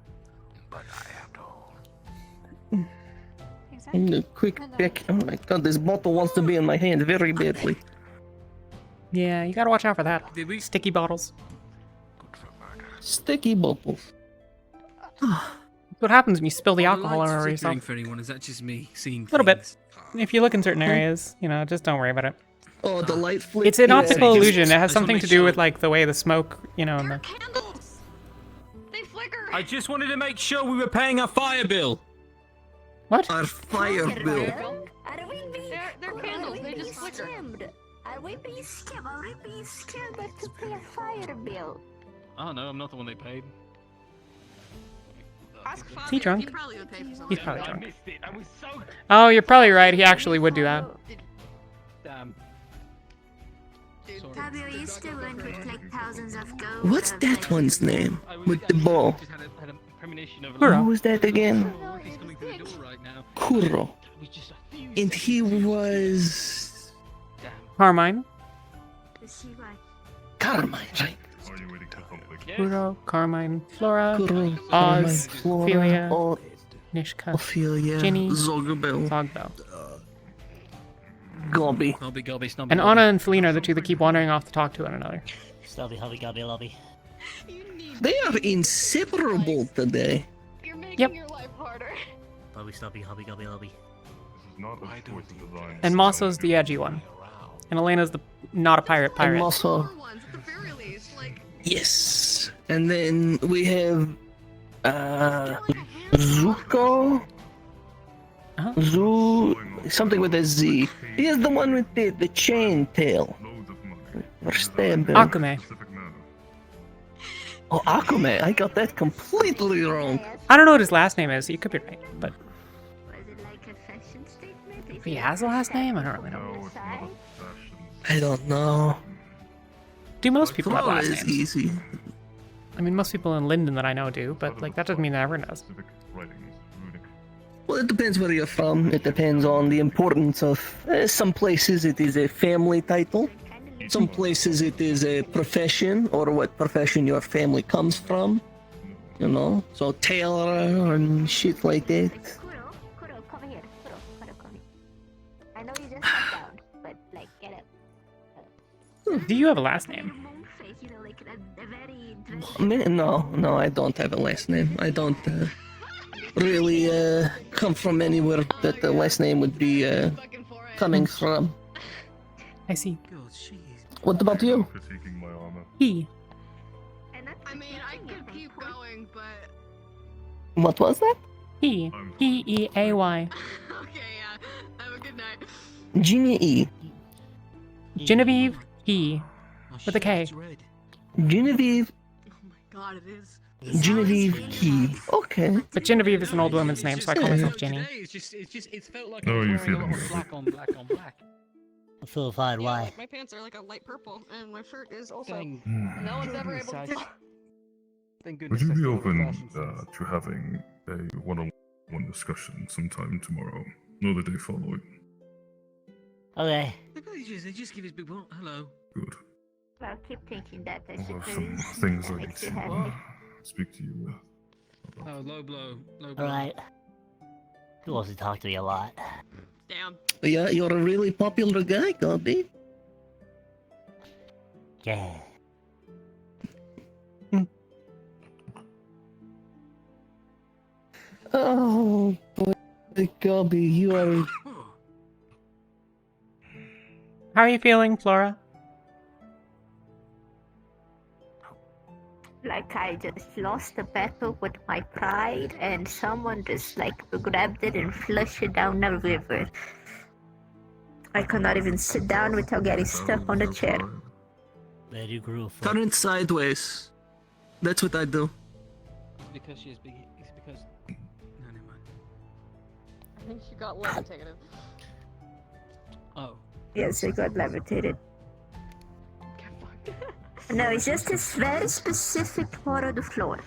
S13: A quick pick. Oh my god, this bottle wants to be in my hand very badly.
S1: Yeah, you gotta watch out for that. Sticky bottles.
S13: Sticky bottles.
S1: What happens when you spill the
S15: Are
S1: alcohol
S15: lights
S1: all over
S15: flickering
S1: yourself?
S15: for anyone? Is that just me seeing
S1: A little bit.
S15: things?
S1: If you look in certain areas, you know, just don't worry about it.
S13: Oh, the light flick.
S1: It's an
S13: yeah.
S1: optical
S15: just-
S1: illusion. It
S15: I
S1: has
S15: just wanna
S1: something
S15: make
S1: to do
S15: sure-
S1: with like the way the smoke, you know, and the...
S8: Candles! They flicker!
S15: I just wanted to make sure we were paying our fire bill.
S1: What?
S13: Our fire bill.
S8: They're candles, they just flicker.
S11: Are we being scammed? Are we being scammed to pay a fire bill?
S15: Oh no, I'm not the one they paid.
S8: Ask
S1: Is he drunk?
S8: He probably would pay for something.
S1: He's probably
S15: I
S1: drunk.
S15: missed it. I was so
S1: Oh, you're probably right. He actually would do that.
S15: damn.
S11: Fabio used to win with like thousands of gold.
S13: What's that one's name? With the ball.
S15: Just had a premonition of
S1: Kuro.
S13: Who was that again?
S15: He's coming through the door right now.
S13: Kuro.
S15: We just a few
S13: And he was.
S1: Carmine.
S13: Carmine, right?
S3: Are you waiting for something?
S1: Kuro, Carmine, Flora,
S13: Kuro,
S1: Oz,
S13: Carmine, Flora,
S1: Ophelia,
S13: O-
S1: Nishka,
S13: Ophelia,
S1: Ginny,
S13: Zogabel,
S1: Zogbo.
S13: Gobby.
S15: Gobby, snobby.
S1: And Anna and Felina are the two that keep wandering off to talk to one another.
S7: Stubby, hubby, gubby, lobby.
S13: They are inseparable today.
S8: You're making
S1: Yep.
S8: your life harder.
S7: Bubby, stubby, hubby, gubby, lobby.
S3: This is not a choice of design.
S1: And Mosso's the edgy one. And Elena's the not a pirate.
S13: And also,
S8: Ones at the very least, like
S13: yes. And then we have Zuko. Something with a Z. He is the one with the chain tail. Or stab him.
S1: Akume.
S13: Oh, Akume. I got that completely wrong.
S1: I don't know what his last name is. You could be right, but if he has a last name, I don't really know.
S13: I don't know.
S1: Do most people have
S13: Flora
S1: last
S13: is
S1: names?
S13: easy.
S1: I mean, most people in Linden that I know do, but like that doesn't mean that everyone does.
S13: Well, it depends where you're from. It depends on the importance of. Some places it is a family title. Some places it is a profession or what profession your family comes from. You know, so tailor and shit like that.
S11: Kuro, come here. Kuro, come here. I know you just sat down, but like, get up.
S1: Do you have a last name?
S11: You know, like a very
S13: No, I don't have a last name. I don't really come from anywhere that the last name would be coming from.
S1: I see.
S13: What about you?
S3: Critiquing my armor.
S1: He.
S8: I mean, I could keep going, but
S13: What was that?
S1: He. Heeay.
S8: okay, yeah. Have a good night.
S13: Ginny E.
S1: Genevieve. He. With a K.
S13: Genevieve.
S8: God, it is.
S13: Genevieve Keay. Okay.
S1: But Genevieve is an old woman's name, so I call myself Ginny.
S15: It's felt like
S3: Oh,
S15: I'm
S3: you
S15: wearing a
S3: feeling
S15: lot of
S3: good.
S15: black on black on black.
S7: I feel fine,
S8: Yeah,
S7: why?
S8: like, my pants are like a light purple, and my shirt is also.
S15: Dang.
S8: No one's ever able to tell.
S15: Thank
S3: Would
S15: goodness.
S3: you
S15: that's
S3: be
S15: all the
S3: open
S15: fashion sense.
S3: to having a one-on-one discussion sometime tomorrow? Or the day following?
S7: Okay.
S15: They just give us big one. Hello.
S3: Good.
S11: Well, keep thinking that I
S3: I
S11: should
S3: have some
S11: really
S3: things I
S11: like
S3: need
S11: to
S3: to
S11: have it.
S3: speak to you
S15: Oh, low blow. Low blow.
S7: Alright. He wants to talk to me a lot.
S8: Damn.
S13: Yeah, you're a really popular guy, Gobby.
S7: Yeah.
S13: Oh, boy, Gobby, you are.
S1: How are you feeling, Flora?
S11: Like I just lost a battle with my pride, and someone just like grabbed it and flushed it down the river. I cannot even sit down without getting stuck on the chair.
S7: Where you grew up.
S13: Turn it sideways. That's what I do.
S15: It's because she's big. It's because. No, never mind.
S18: I think she got levitated.
S15: Oh.
S11: Yes, I got levitated. No, it's just this very specific part of the floor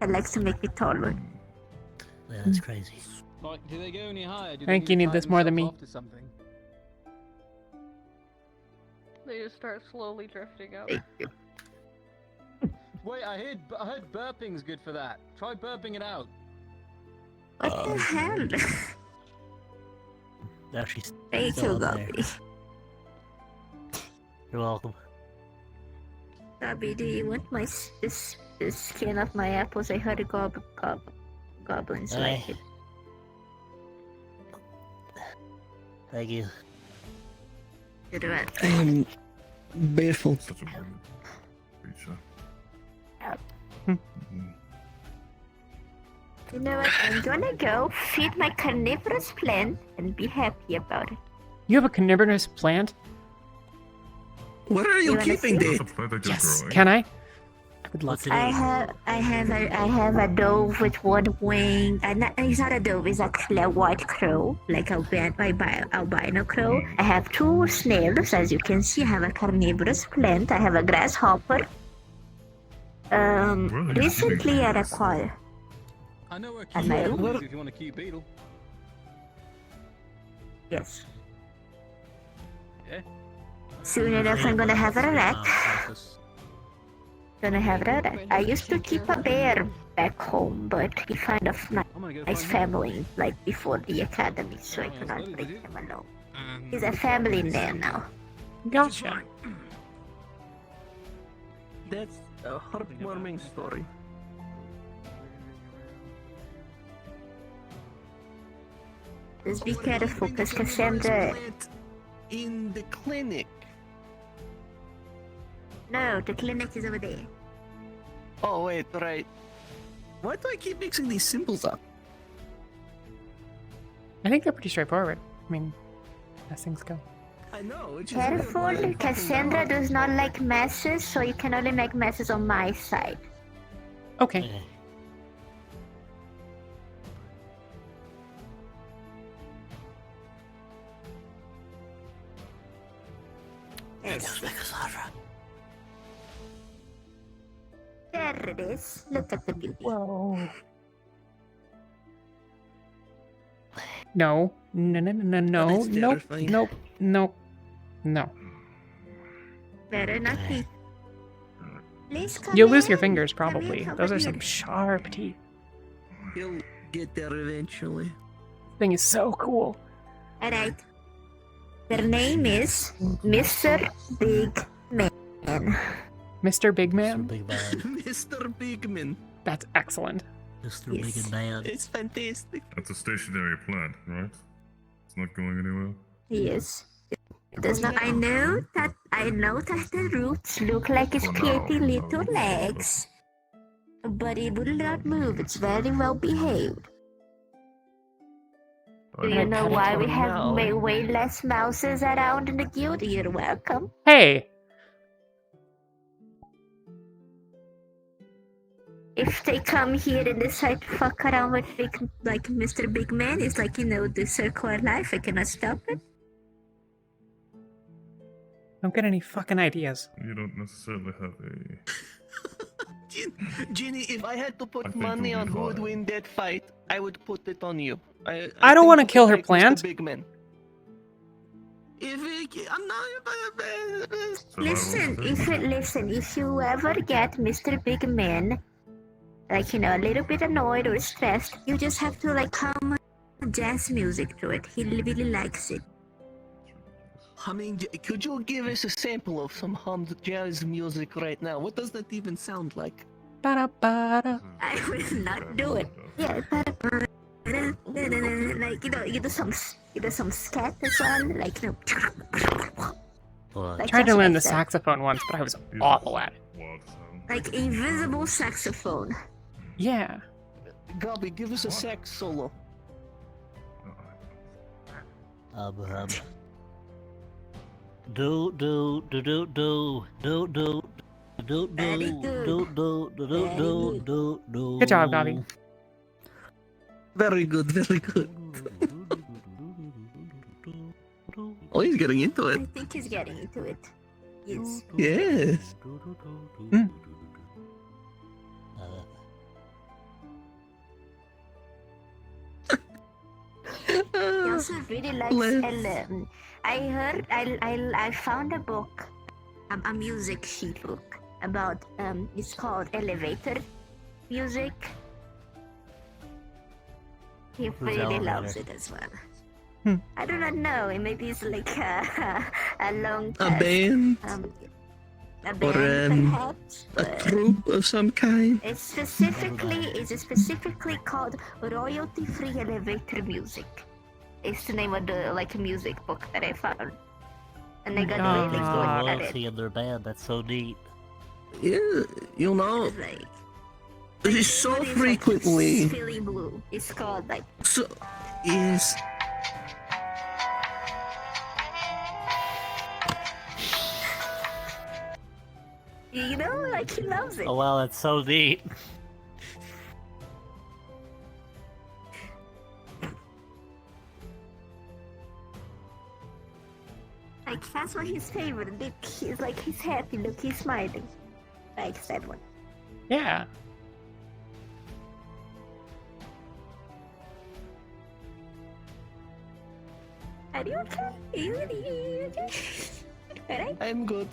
S11: that likes to make me taller.
S7: Yeah, that's crazy.
S15: Like, do they go any higher? Do
S1: I think you need this more than me.
S15: To something?
S18: They just start slowly drifting up.
S15: Wait, I heard burping's good for that. Try burping it out.
S11: What the hell?
S7: Actually,
S11: Thank you, Gobby.
S7: You're welcome.
S11: Gobby, do you want the skin of my apples? I heard goblins like it.
S7: Thank you.
S11: You're right.
S13: I am baffled.
S3: Such a weird creature.
S11: You know what? I'm gonna go feed my carnivorous plant and be happy about it.
S1: You have a carnivorous plant?
S13: What are you keeping there?
S1: Yes. Can I? I would love to.
S11: I have a dove with one wing. It's not a dove. It's actually a white crow, like albino crow. I have 2 snails, as you can see. I have a carnivorous plant. I have a grasshopper. Recently I acquired.
S15: I know where
S11: And
S15: Keay
S11: I-
S15: is if you want to keep beetle.
S11: Yes.
S15: Yeah.
S11: Soon enough, I'm gonna have a rat. I used to keep a bear back home, but he kind of nice family, like before the academy, so I cannot leave him alone. He's a family man now.
S1: Gotcha.
S13: That's a heartwarming story.
S11: Just be careful, because Cassandra...
S13: In the clinic.
S11: No, the clinic is over there.
S13: Oh wait, right. Why do I keep mixing these symbols up?
S1: I think they're pretty straightforward. I mean, as things go.
S13: I know. It's
S11: Careful, Cassandra does not like messes, so you can only make messes on my side.
S1: Okay.
S11: Yes. There it is. Look at the beauty.
S1: Whoa. No. No.
S13: That's
S1: Nope.
S13: terrifying.
S1: No.
S11: Better not be. Please come
S1: You'll lose your
S11: in.
S1: fingers,
S11: Come in,
S1: probably.
S11: over
S1: Those are
S11: here.
S1: some sharp teeth.
S13: He'll get there eventually.
S1: Thing is so cool.
S11: Alright. Their name is Mr. Big Man.
S1: Mr. Big Man?
S7: Big Man.
S13: Mr. Bigman.
S1: That's excellent.
S7: Mr. Big Man.
S13: It's fantastic.
S3: That's a stationary plant, right? It's not going anywhere.
S11: Yes. It does not. I know that the roots look like its pretty little legs, but it will not move. It's very well behaved. Do you know why we have way less mouses around in the guild? You're welcome.
S1: Hey!
S11: If they come here and decide to fuck around with like Mr. Big Man, it's like, the circle of life. I cannot stop it.
S1: Don't get any fucking ideas.
S3: You don't necessarily have a...
S13: Ginny, if I had to
S3: I
S13: put
S3: think
S13: money
S3: you'll
S13: on
S3: be
S13: who would
S3: fine.
S13: win that fight, I would put it on you.
S1: I don't
S13: think
S1: want to
S13: you
S1: kill
S13: could
S1: her
S13: take Mr.
S1: plant.
S13: Big Man. I'm not.
S11: Listen, if you ever get Mr. Big Man, like, a little bit annoyed or stressed, you just have to, like, hum jazz music to it. He really likes it.
S13: I mean, could you give us a sample of some hummed jazz music right now? What does that even sound like?
S1: Ba-da-ba-da.
S11: I will not do it. Yeah, like, you do some scat as well, like,
S1: I
S11: Like
S1: tried to
S11: just
S1: learn
S11: like
S1: the
S11: that.
S1: saxophone once, but I was awful at it.
S11: Like invisible saxophone.
S1: Yeah.
S13: Gobby, give us a sax solo.
S7: Do do do do do do do do
S11: Very
S7: do
S11: good.
S7: do do do
S11: Very
S7: do
S11: good.
S7: do do.
S1: Good job, Gabi.
S13: Very good, very good. Oh, he's getting into it.
S11: I think he's getting into it. Yes.
S13: Yes.
S11: He also really likes I found a book, a music sheet book about it's called elevator music. He really loves it as well. I do not know. Maybe it's like a long
S13: A band?
S11: a
S13: Or
S11: band perhaps.
S13: a troupe of some kind?
S11: It's specifically called royalty free elevator music. It's the name of the music book that I found. And they got really good at it.
S7: Royalty in their band. That's so neat.
S13: Yeah, you know, it's so frequently.
S11: Philly Blue. It's called like.
S13: So, yes.
S11: You know, like he loves it.
S7: Oh wow, that's so neat.
S11: Like that's what his favorite. Look, he's like he's happy. Look, he's smiling. Likes that one.
S1: Yeah.
S11: Are you okay? Are you okay? Alright?
S13: I'm good.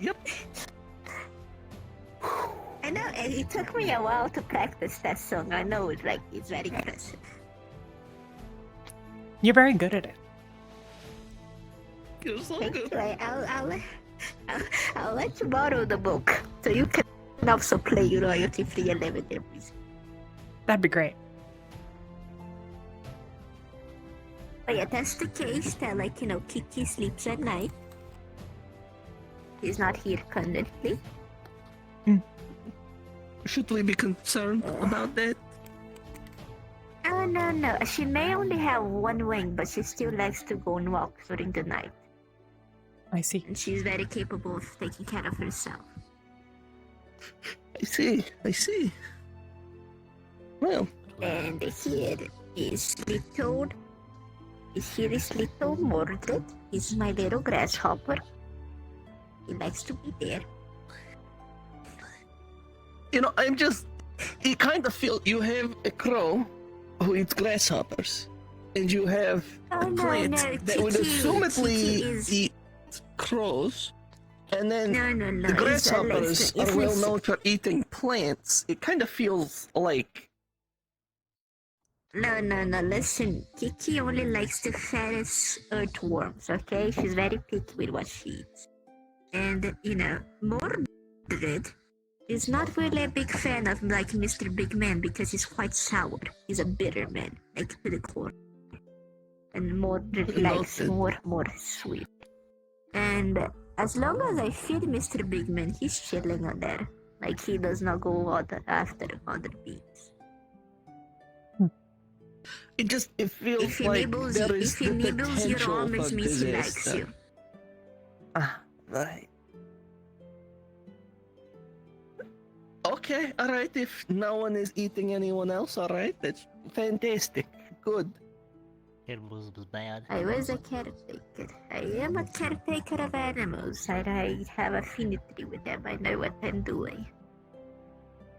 S13: Yep.
S11: I know, and it took me a while to practice that song. I know it's very impressive.
S1: You're very good at it.
S13: You're so
S11: Thank
S13: good.
S11: you. I'll let you borrow the book so you can also play your royalty-free elevator music.
S1: That'd be great.
S11: But yeah, that's the case that Keay sleeps at night. He's not here currently.
S13: Should we be concerned about that?
S11: Oh, no. She may only have one wing, but she still likes to go and walk during the night.
S1: I see.
S11: And she's very capable of taking care of herself.
S13: I see. Well.
S11: And here is little Mordred. He's my little grasshopper. He likes to be there.
S13: You know, I kind of feel you have a crow who eats grasshoppers, and you have a plant that would assumedly eat crows, and then the grasshoppers are well known for eating plants. It kind of feels like...
S11: No, listen. Keay only likes the fattest earthworms, okay? She's very picky with what she eats. And, Mordred is not really a big fan of, Mr. Big Man because he's quite sour. He's a bitter man, to the core. And Mordred likes more sweet. And as long as I feed Mr. Big Man, he's chilling on there. He does not go after other bees.
S13: It feels like there is the potential for
S11: means he likes
S13: disaster.
S11: you.
S13: Right. Okay, alright, if no one is eating anyone else, alright, that's fantastic. Good.
S7: It was bad.
S11: I was a caretaker. I am a caretaker of animals. I have affinity with them. I know what I'm doing.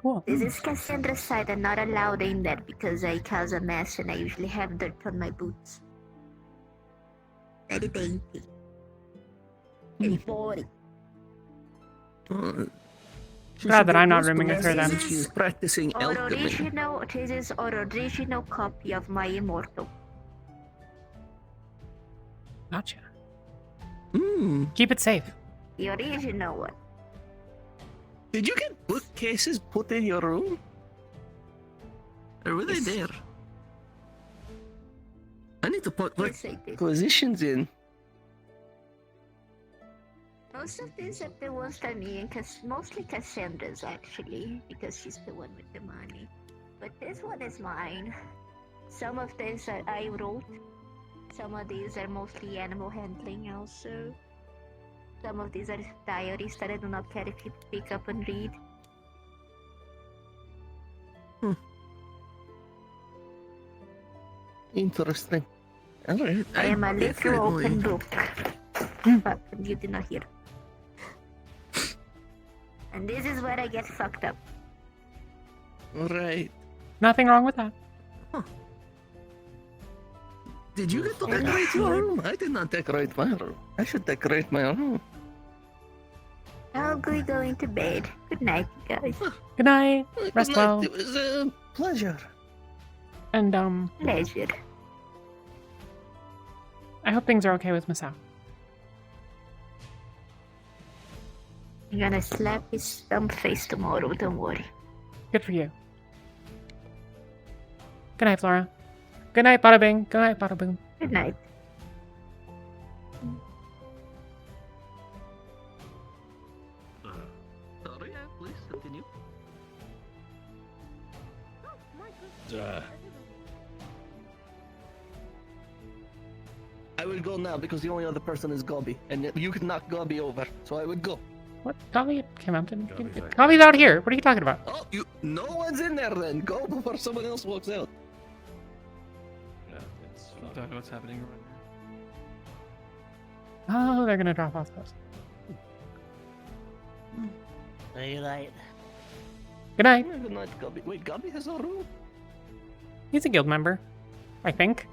S1: Cool.
S11: This is Cassandra's side. I'm not allowed in there because I cause a mess and I usually have dirt on my boots. Very dainty. Very boring.
S1: Glad that I'm not rooming with her then.
S13: She's practicing alchemy.
S11: This is our original copy of my immortal.
S1: Gotcha.
S13: Mm.
S1: Keep it safe.
S11: The original one.
S13: Did you get bookcases put in your room? Or were they there? I need to put positions in.
S11: Most of these are the ones that me and mostly Cassandra's actually, because she's the one with the money. But this one is mine. Some of these I wrote. Some of these are mostly animal handling also. Some of these are diaries that I do not care if you pick up and read.
S13: Interesting. Alright,
S11: I am a little open book. But you did not hear. And this is where I get fucked up.
S13: Right.
S1: Nothing wrong with that.
S13: Did you get to decorate your room? I did not decorate my room. I should decorate my room.
S11: I'll be going to bed. Good night, guys.
S1: Good night. Rest
S13: Good night.
S1: well.
S13: It was a pleasure.
S1: And
S11: Pleasure.
S1: I hope things are okay with Masao.
S11: I'm gonna slap his stump face tomorrow, don't worry.
S1: Good for you. Good night, Flora. Good night, Bada Bing. Good night, Bada Boom.
S11: Good night.
S13: Sorry, please continue. I will go now because the only other person is Gobby, and you could knock Gobby over, so I would go.
S1: What? Gobby came out. Gobby's out here. What are you talking about?
S13: Oh, no one's in there then. Go before someone else walks out.
S15: Don't know what's happening right now.
S1: Oh, they're gonna drop off those.
S7: Good night.
S1: Good night.
S13: Good night, Gobby. Wait, Gobby has a room?
S1: He's a guild member, I think.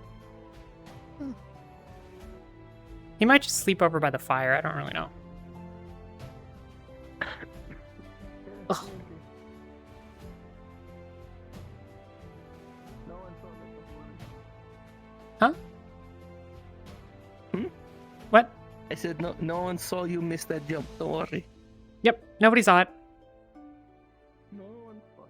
S1: He might just sleep over by the fire. I don't really know. Ugh. Huh? What?
S13: I said no one saw you miss that jump. Don't worry.
S1: Yep, nobody saw it.
S13: No one saw.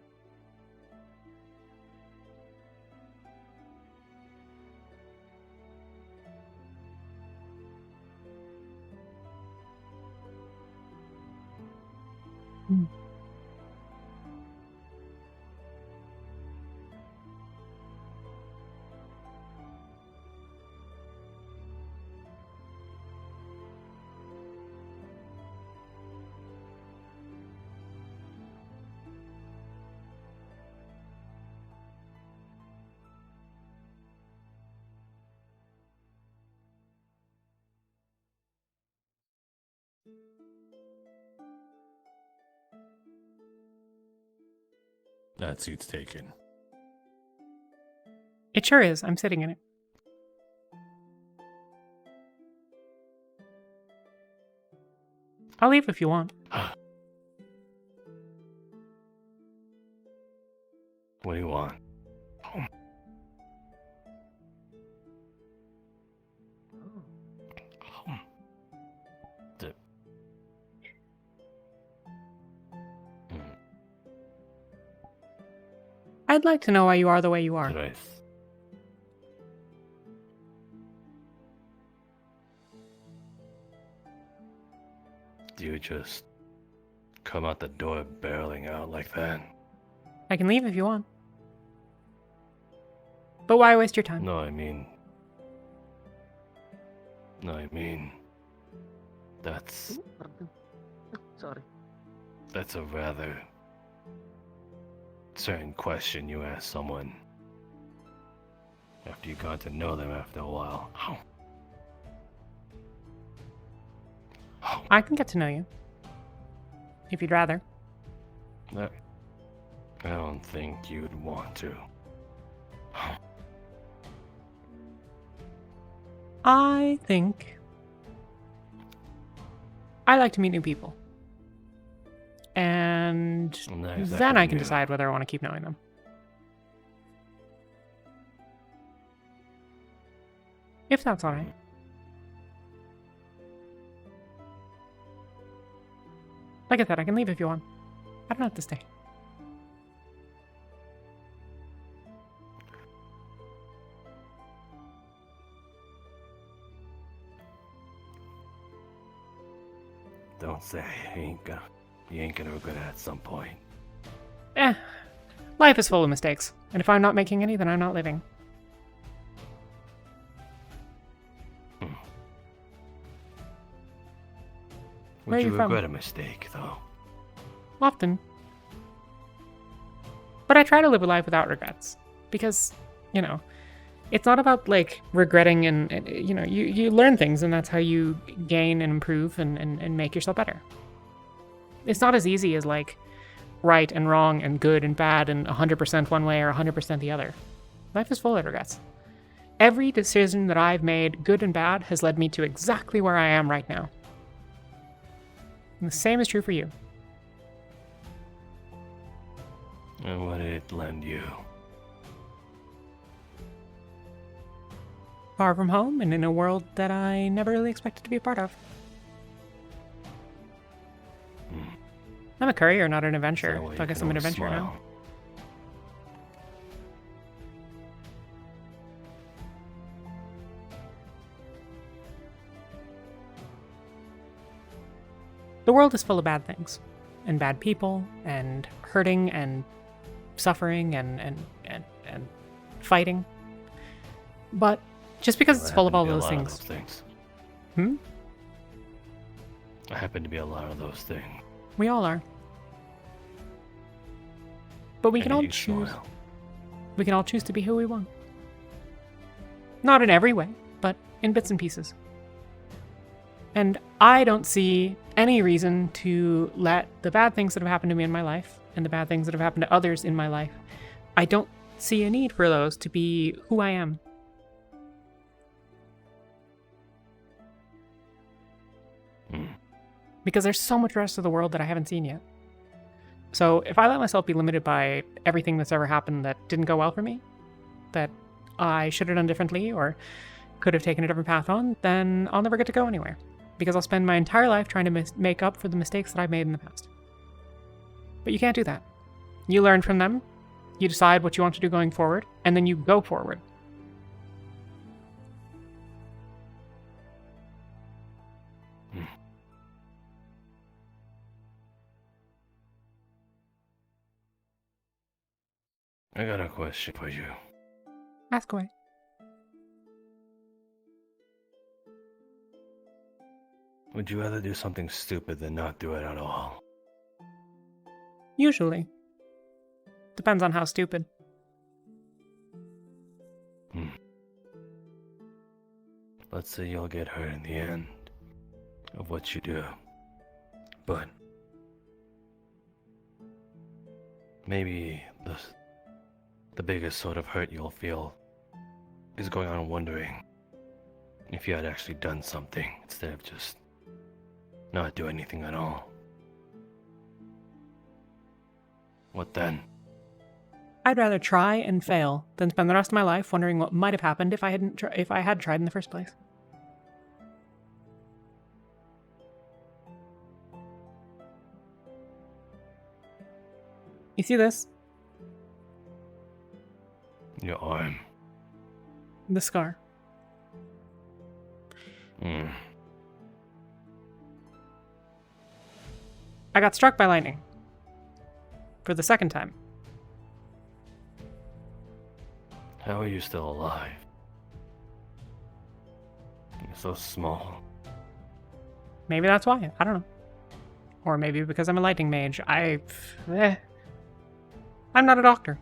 S17: That seat's taken.
S1: It sure is. I'm sitting in it. I'll leave if you want.
S17: What do you want?
S1: I'd like to know why you are the way you are.
S17: Do you just come out the door barreling out like that?
S1: I can leave if you want. But why waste your time?
S17: No, I mean, that's
S13: Sorry.
S17: that's a rather certain question you ask someone after you've got to know them after a while.
S1: I can get to know you. If you'd rather.
S17: I don't think you'd want to.
S1: I think I like to meet new people. And
S17: Nice, that
S1: then I
S17: could
S1: can
S17: be-
S1: decide whether I want to keep knowing them. If that's alright. Like I said, I can leave if you want. I don't have to stay.
S17: Don't say you ain't gonna regret it at some point.
S1: Life is full of mistakes. And if I'm not making any, then I'm not living. Where
S20: Would
S1: are
S20: you
S1: you from?
S20: regret a mistake, though?
S1: Often. But I try to live a life without regrets. Because, you know, it's not about, like, regretting and you know, you learn things and that's how you gain and improve and make yourself better. It's not as easy as, like, right and wrong and good and bad and 100% one way or 100% the other. Life is full of regrets. Every decision that I've made, good and bad, has led me to exactly where I am right now. And the same is true for you.
S20: And what did it lend you?
S1: Far from home and in a world that I never really expected to be a part of. I'm a courier, not an adventurer. So I guess I'm an adventurer now. The world is full of bad things, and bad people, and hurting, and suffering, and fighting. But just because it's full of all those things.
S20: I happen to be a lot of those things.
S1: We all are. But we
S20: And
S1: can all
S20: you
S1: choose.
S20: smile.
S1: We can all choose to be who we want. Not in every way, but in bits and pieces. And I don't see any reason to let the bad things that have happened to me in my life and the bad things that have happened to others in my life, I don't see a need for those to be who I am. Because there's so much rest of the world that I haven't seen yet. So if I let myself be limited by everything that's ever happened that didn't go well for me, that I should have done differently or could have taken a different path on, then I'll never get to go anywhere. Because I'll spend my entire life trying to make up for the mistakes that I've made in the past. But you can't do that. You learn from them, you decide what you want to do going forward, and then you go forward.
S20: I got a question for you.
S1: Ask away.
S20: Would you rather do something stupid than not do it at all?
S1: Usually. Depends on how stupid.
S20: Let's say you'll get hurt in the end of what you do. But maybe the biggest sort of hurt you'll feel is going on wondering if you had actually done something instead of just not do anything at all. What then?
S1: I'd rather try and fail than spend the rest of my life wondering what might have happened if I had tried in the first place. You see this?
S20: Your arm.
S1: The scar. I got struck by lightning. For the second time.
S20: How are you still alive? You're so small.
S1: Maybe that's why. I don't know. Or maybe because I'm a lightning mage. I'm not a doctor.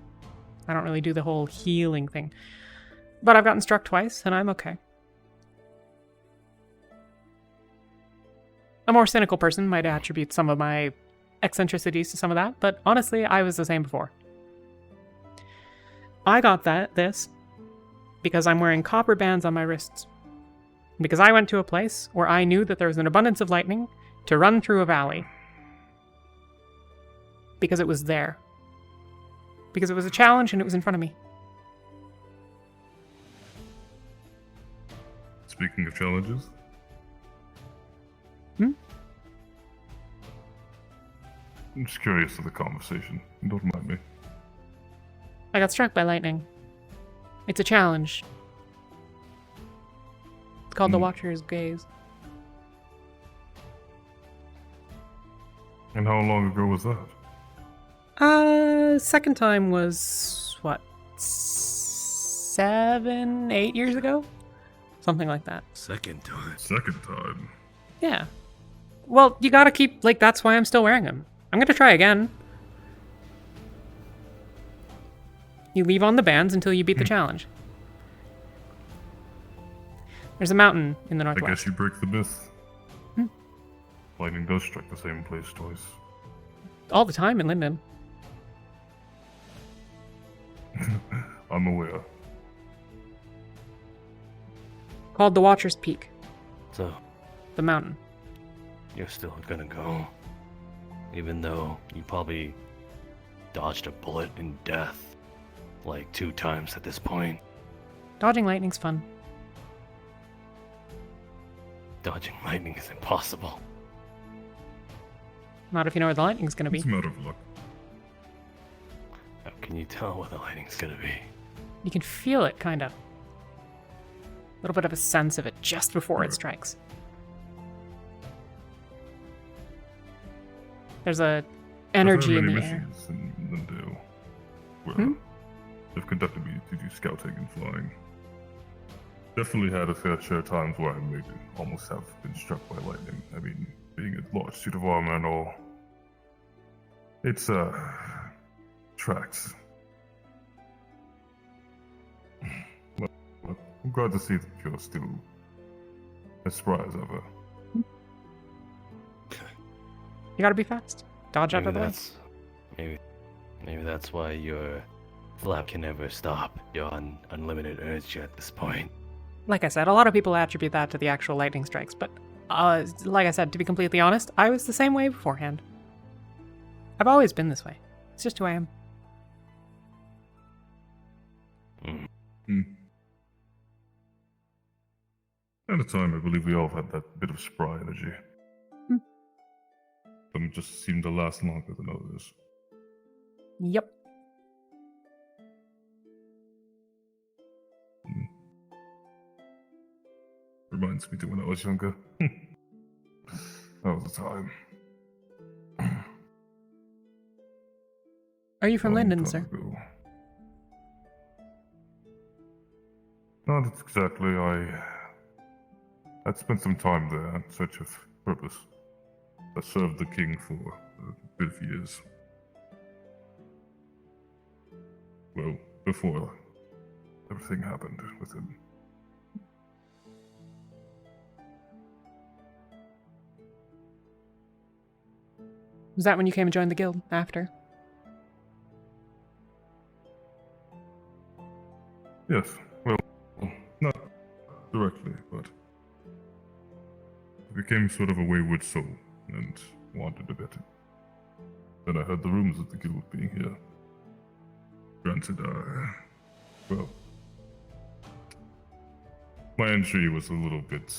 S1: I don't really do the whole healing thing. But I've gotten struck twice, and I'm okay. A more cynical person might attribute some of my eccentricities to some of that, but honestly, I was the same before. I got this because I'm wearing copper bands on my wrists. Because I went to a place where I knew that there was an abundance of lightning to run through a valley. Because it was there. Because it was a challenge and it was in front of me.
S3: Speaking of challenges. I'm just curious of the conversation. Don't mind me.
S1: I got struck by lightning. It's a challenge. It's called the Watcher's Gaze.
S3: And how long ago was that?
S1: Second time was, what, 7, 8 years ago? Something like that.
S20: Second time.
S3: Second time.
S1: Yeah. Well, you gotta keep, like, that's why I'm still wearing them. I'm gonna try again. You leave on the bands until you beat the challenge. There's a mountain in the
S3: I
S1: northwest.
S3: guess you break the myth. Lightning does strike the same place twice.
S1: All the time in Linden.
S3: I'm aware.
S1: Called the Watcher's Peak.
S20: So,
S1: The mountain.
S20: you're still gonna go, even though you probably dodged a bullet in death like 2 times at this point.
S1: Dodging lightning's fun.
S20: Dodging lightning is impossible.
S1: Not if you know where the lightning's gonna be.
S3: It's a matter of luck.
S20: How can you tell where the lightning's gonna be?
S1: You can feel it, kind of. A little bit of a sense of it just before it strikes. There's a energy in the air.
S3: In Lindale, where they've conducted me to do scouting and flying. Definitely had a fair share of times where I maybe almost have been struck by lightning. I mean, being a large suit of armor and all, it's tracks. Well, I'm glad to see that you're still as spry as ever.
S1: You gotta be fast. Dodge out of the way.
S20: Maybe that's why your flap can never stop. You're on unlimited energy at this point.
S1: Like I said, a lot of people attribute that to the actual lightning strikes, but like I said, to be completely honest, I was the same way beforehand. I've always been this way. It's just who I am.
S3: At a time, I believe we all had that bit of spry energy. Some just seemed to last longer than others.
S1: Yep.
S3: Reminds me to when I was younger. That was the time.
S1: Are you from
S3: Long
S1: Linden,
S3: time
S1: sir?
S3: ago. Not exactly. I'd spent some time there in search of purpose. I served the king for a bit of years. Well, before everything happened with him.
S1: Was that when you came and joined the guild after?
S3: Yes, well, not directly, but I became sort of a wayward soul and wandered a bit. Then I heard the rumors of the guild being here. Granted, well, my entry was a little bit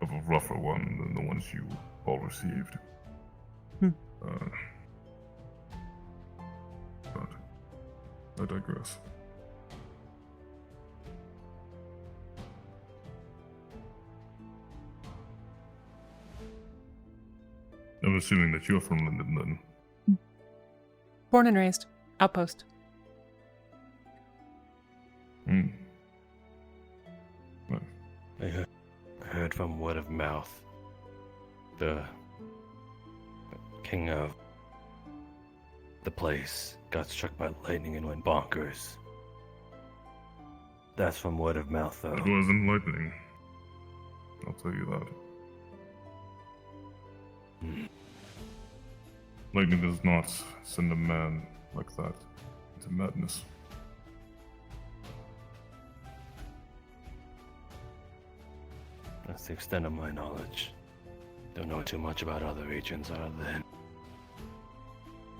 S3: of a rougher one than the ones you all received. But I digress. I'm assuming that you're from Linden then.
S1: Born and raised. Outpost.
S20: I heard from word of mouth. The king of the place got struck by lightning and went bonkers. That's from word of mouth, though.
S3: It wasn't lightning. I'll tell you that. Lightning does not send a man like that into madness.
S20: That's the extent of my knowledge. Don't know too much about other regions other than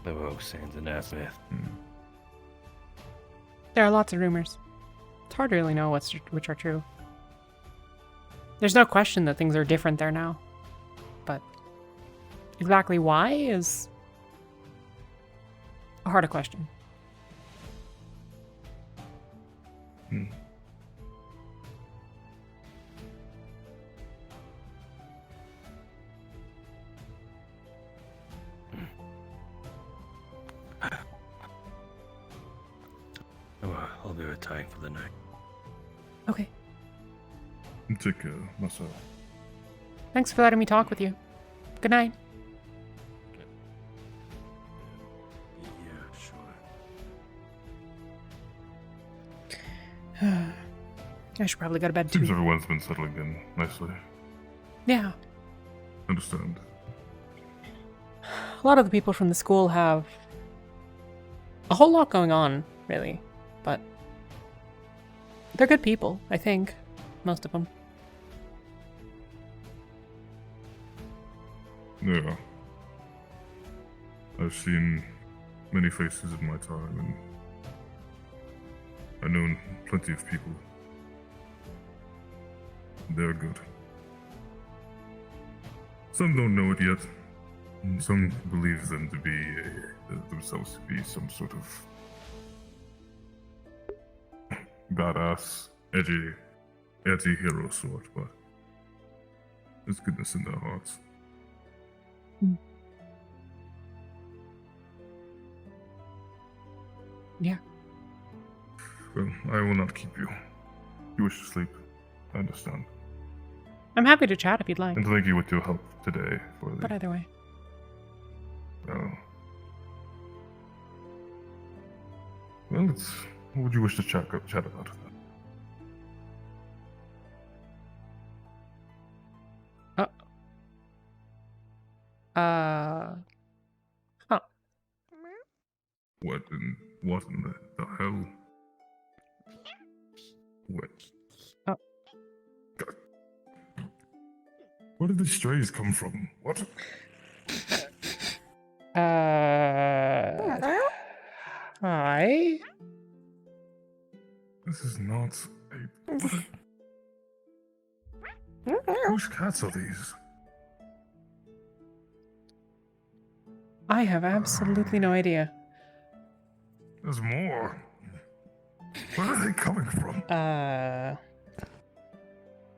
S20: the Rogue Sands and Asmith.
S1: There are lots of rumors. It's hard to really know which are true. There's no question that things are different there now. But exactly why is a harder question.
S20: I'll be retiring for the night.
S1: Okay.
S3: Take care, myself.
S1: Thanks for letting me talk with you. Good night.
S3: Yeah, sure.
S1: I should probably go to bed
S3: Seems
S1: too.
S3: everyone's been settling in nicely.
S1: Yeah.
S3: Understand.
S1: A lot of the people from the school have a whole lot going on, really. But they're good people, I think. Most of them.
S3: Yeah. I've seen many faces in my time, and I've known plenty of people. They're good. Some don't know it yet. And some believe them to be themselves to be some sort of badass, edgy, anti-hero sort, but there's goodness in their hearts.
S1: Yeah.
S3: Well, I will not keep you. You wish to sleep. I understand.
S1: I'm happy to chat if you'd like.
S3: And thank you with your help today for the...
S1: But either way.
S3: Well, it's... What would you wish to chat about?
S1: Huh.
S3: What in the hell? What?
S1: Oh.
S3: God. Where did the strays come from? What?
S1: Hi.
S3: This is not a... Whose cats are these?
S1: I have absolutely no idea.
S3: There's more. Where are they coming from?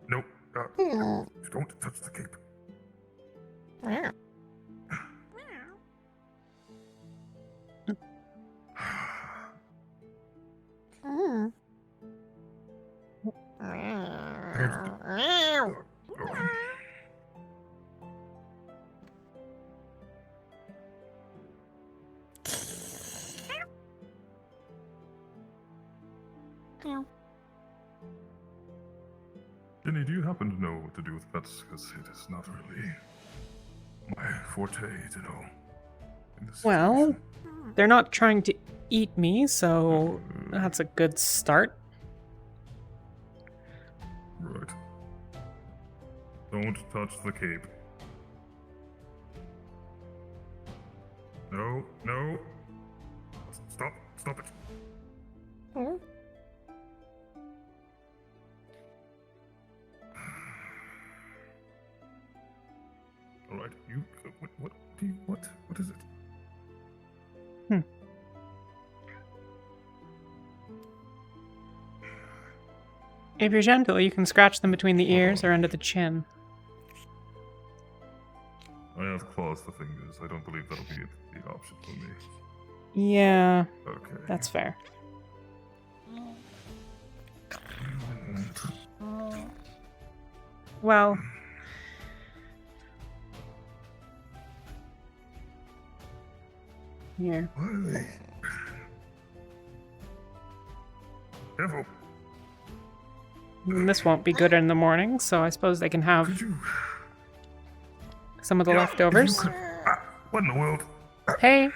S3: Nope. Don't touch the cape. Ginny, do you happen to know what to do with pets? Because it is not really my forte to know.
S1: Well, they're not trying to eat me, so that's a good start.
S3: Right. Don't touch the cape. No, no. Stop it. All right, you. What is it?
S1: If you're gentle, you can scratch them between the ears or under the chin.
S3: I have claws for fingers. I don't believe that'll be the option for me.
S1: Yeah.
S3: Okay.
S1: That's fair. Well. Here.
S3: What are they? Careful.
S1: This won't be good in the morning, so I suppose they can have some of the leftovers.
S3: What in the world?
S1: Hey.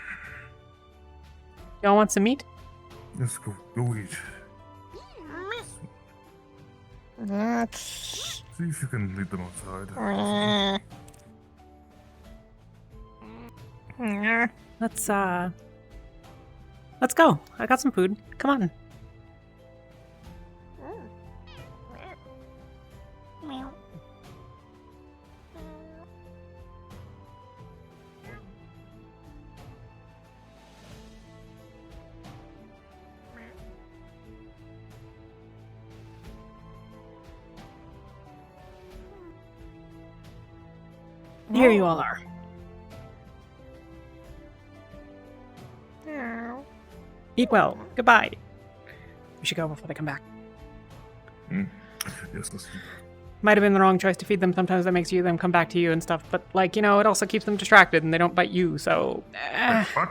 S1: Y'all want some meat?
S3: Let's go eat. See if you can lead them outside.
S1: Let's go. I got some food. Come on. Here you all are. Eat well. Goodbye. We should go before they come back.
S3: Yes, let's do
S1: might have been the wrong choice to feed them. Sometimes that makes them come back to you and stuff. But like, you know, it also keeps them distracted and they don't bite you. So.
S3: What?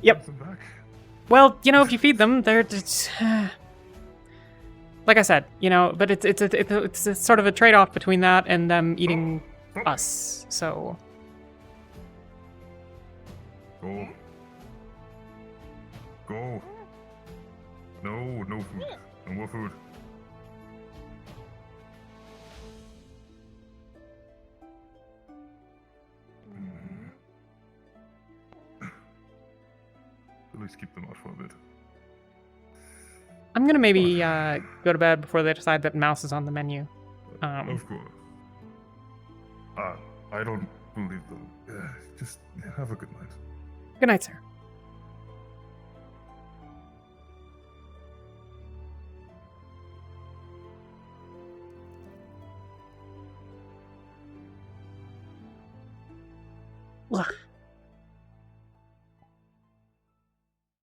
S1: Yep. Well, you know, if you feed them, they're just. Like I said, you know, but it's a sort of a trade-off between that and them eating us. So.
S3: Go. Go. No food. No more food. At least keep them out for a bit.
S1: I'm gonna maybe go to bed before they decide that mouse is on the menu.
S3: Of course. I don't believe them. Just have a good night.
S1: Good night, sir. Ugh.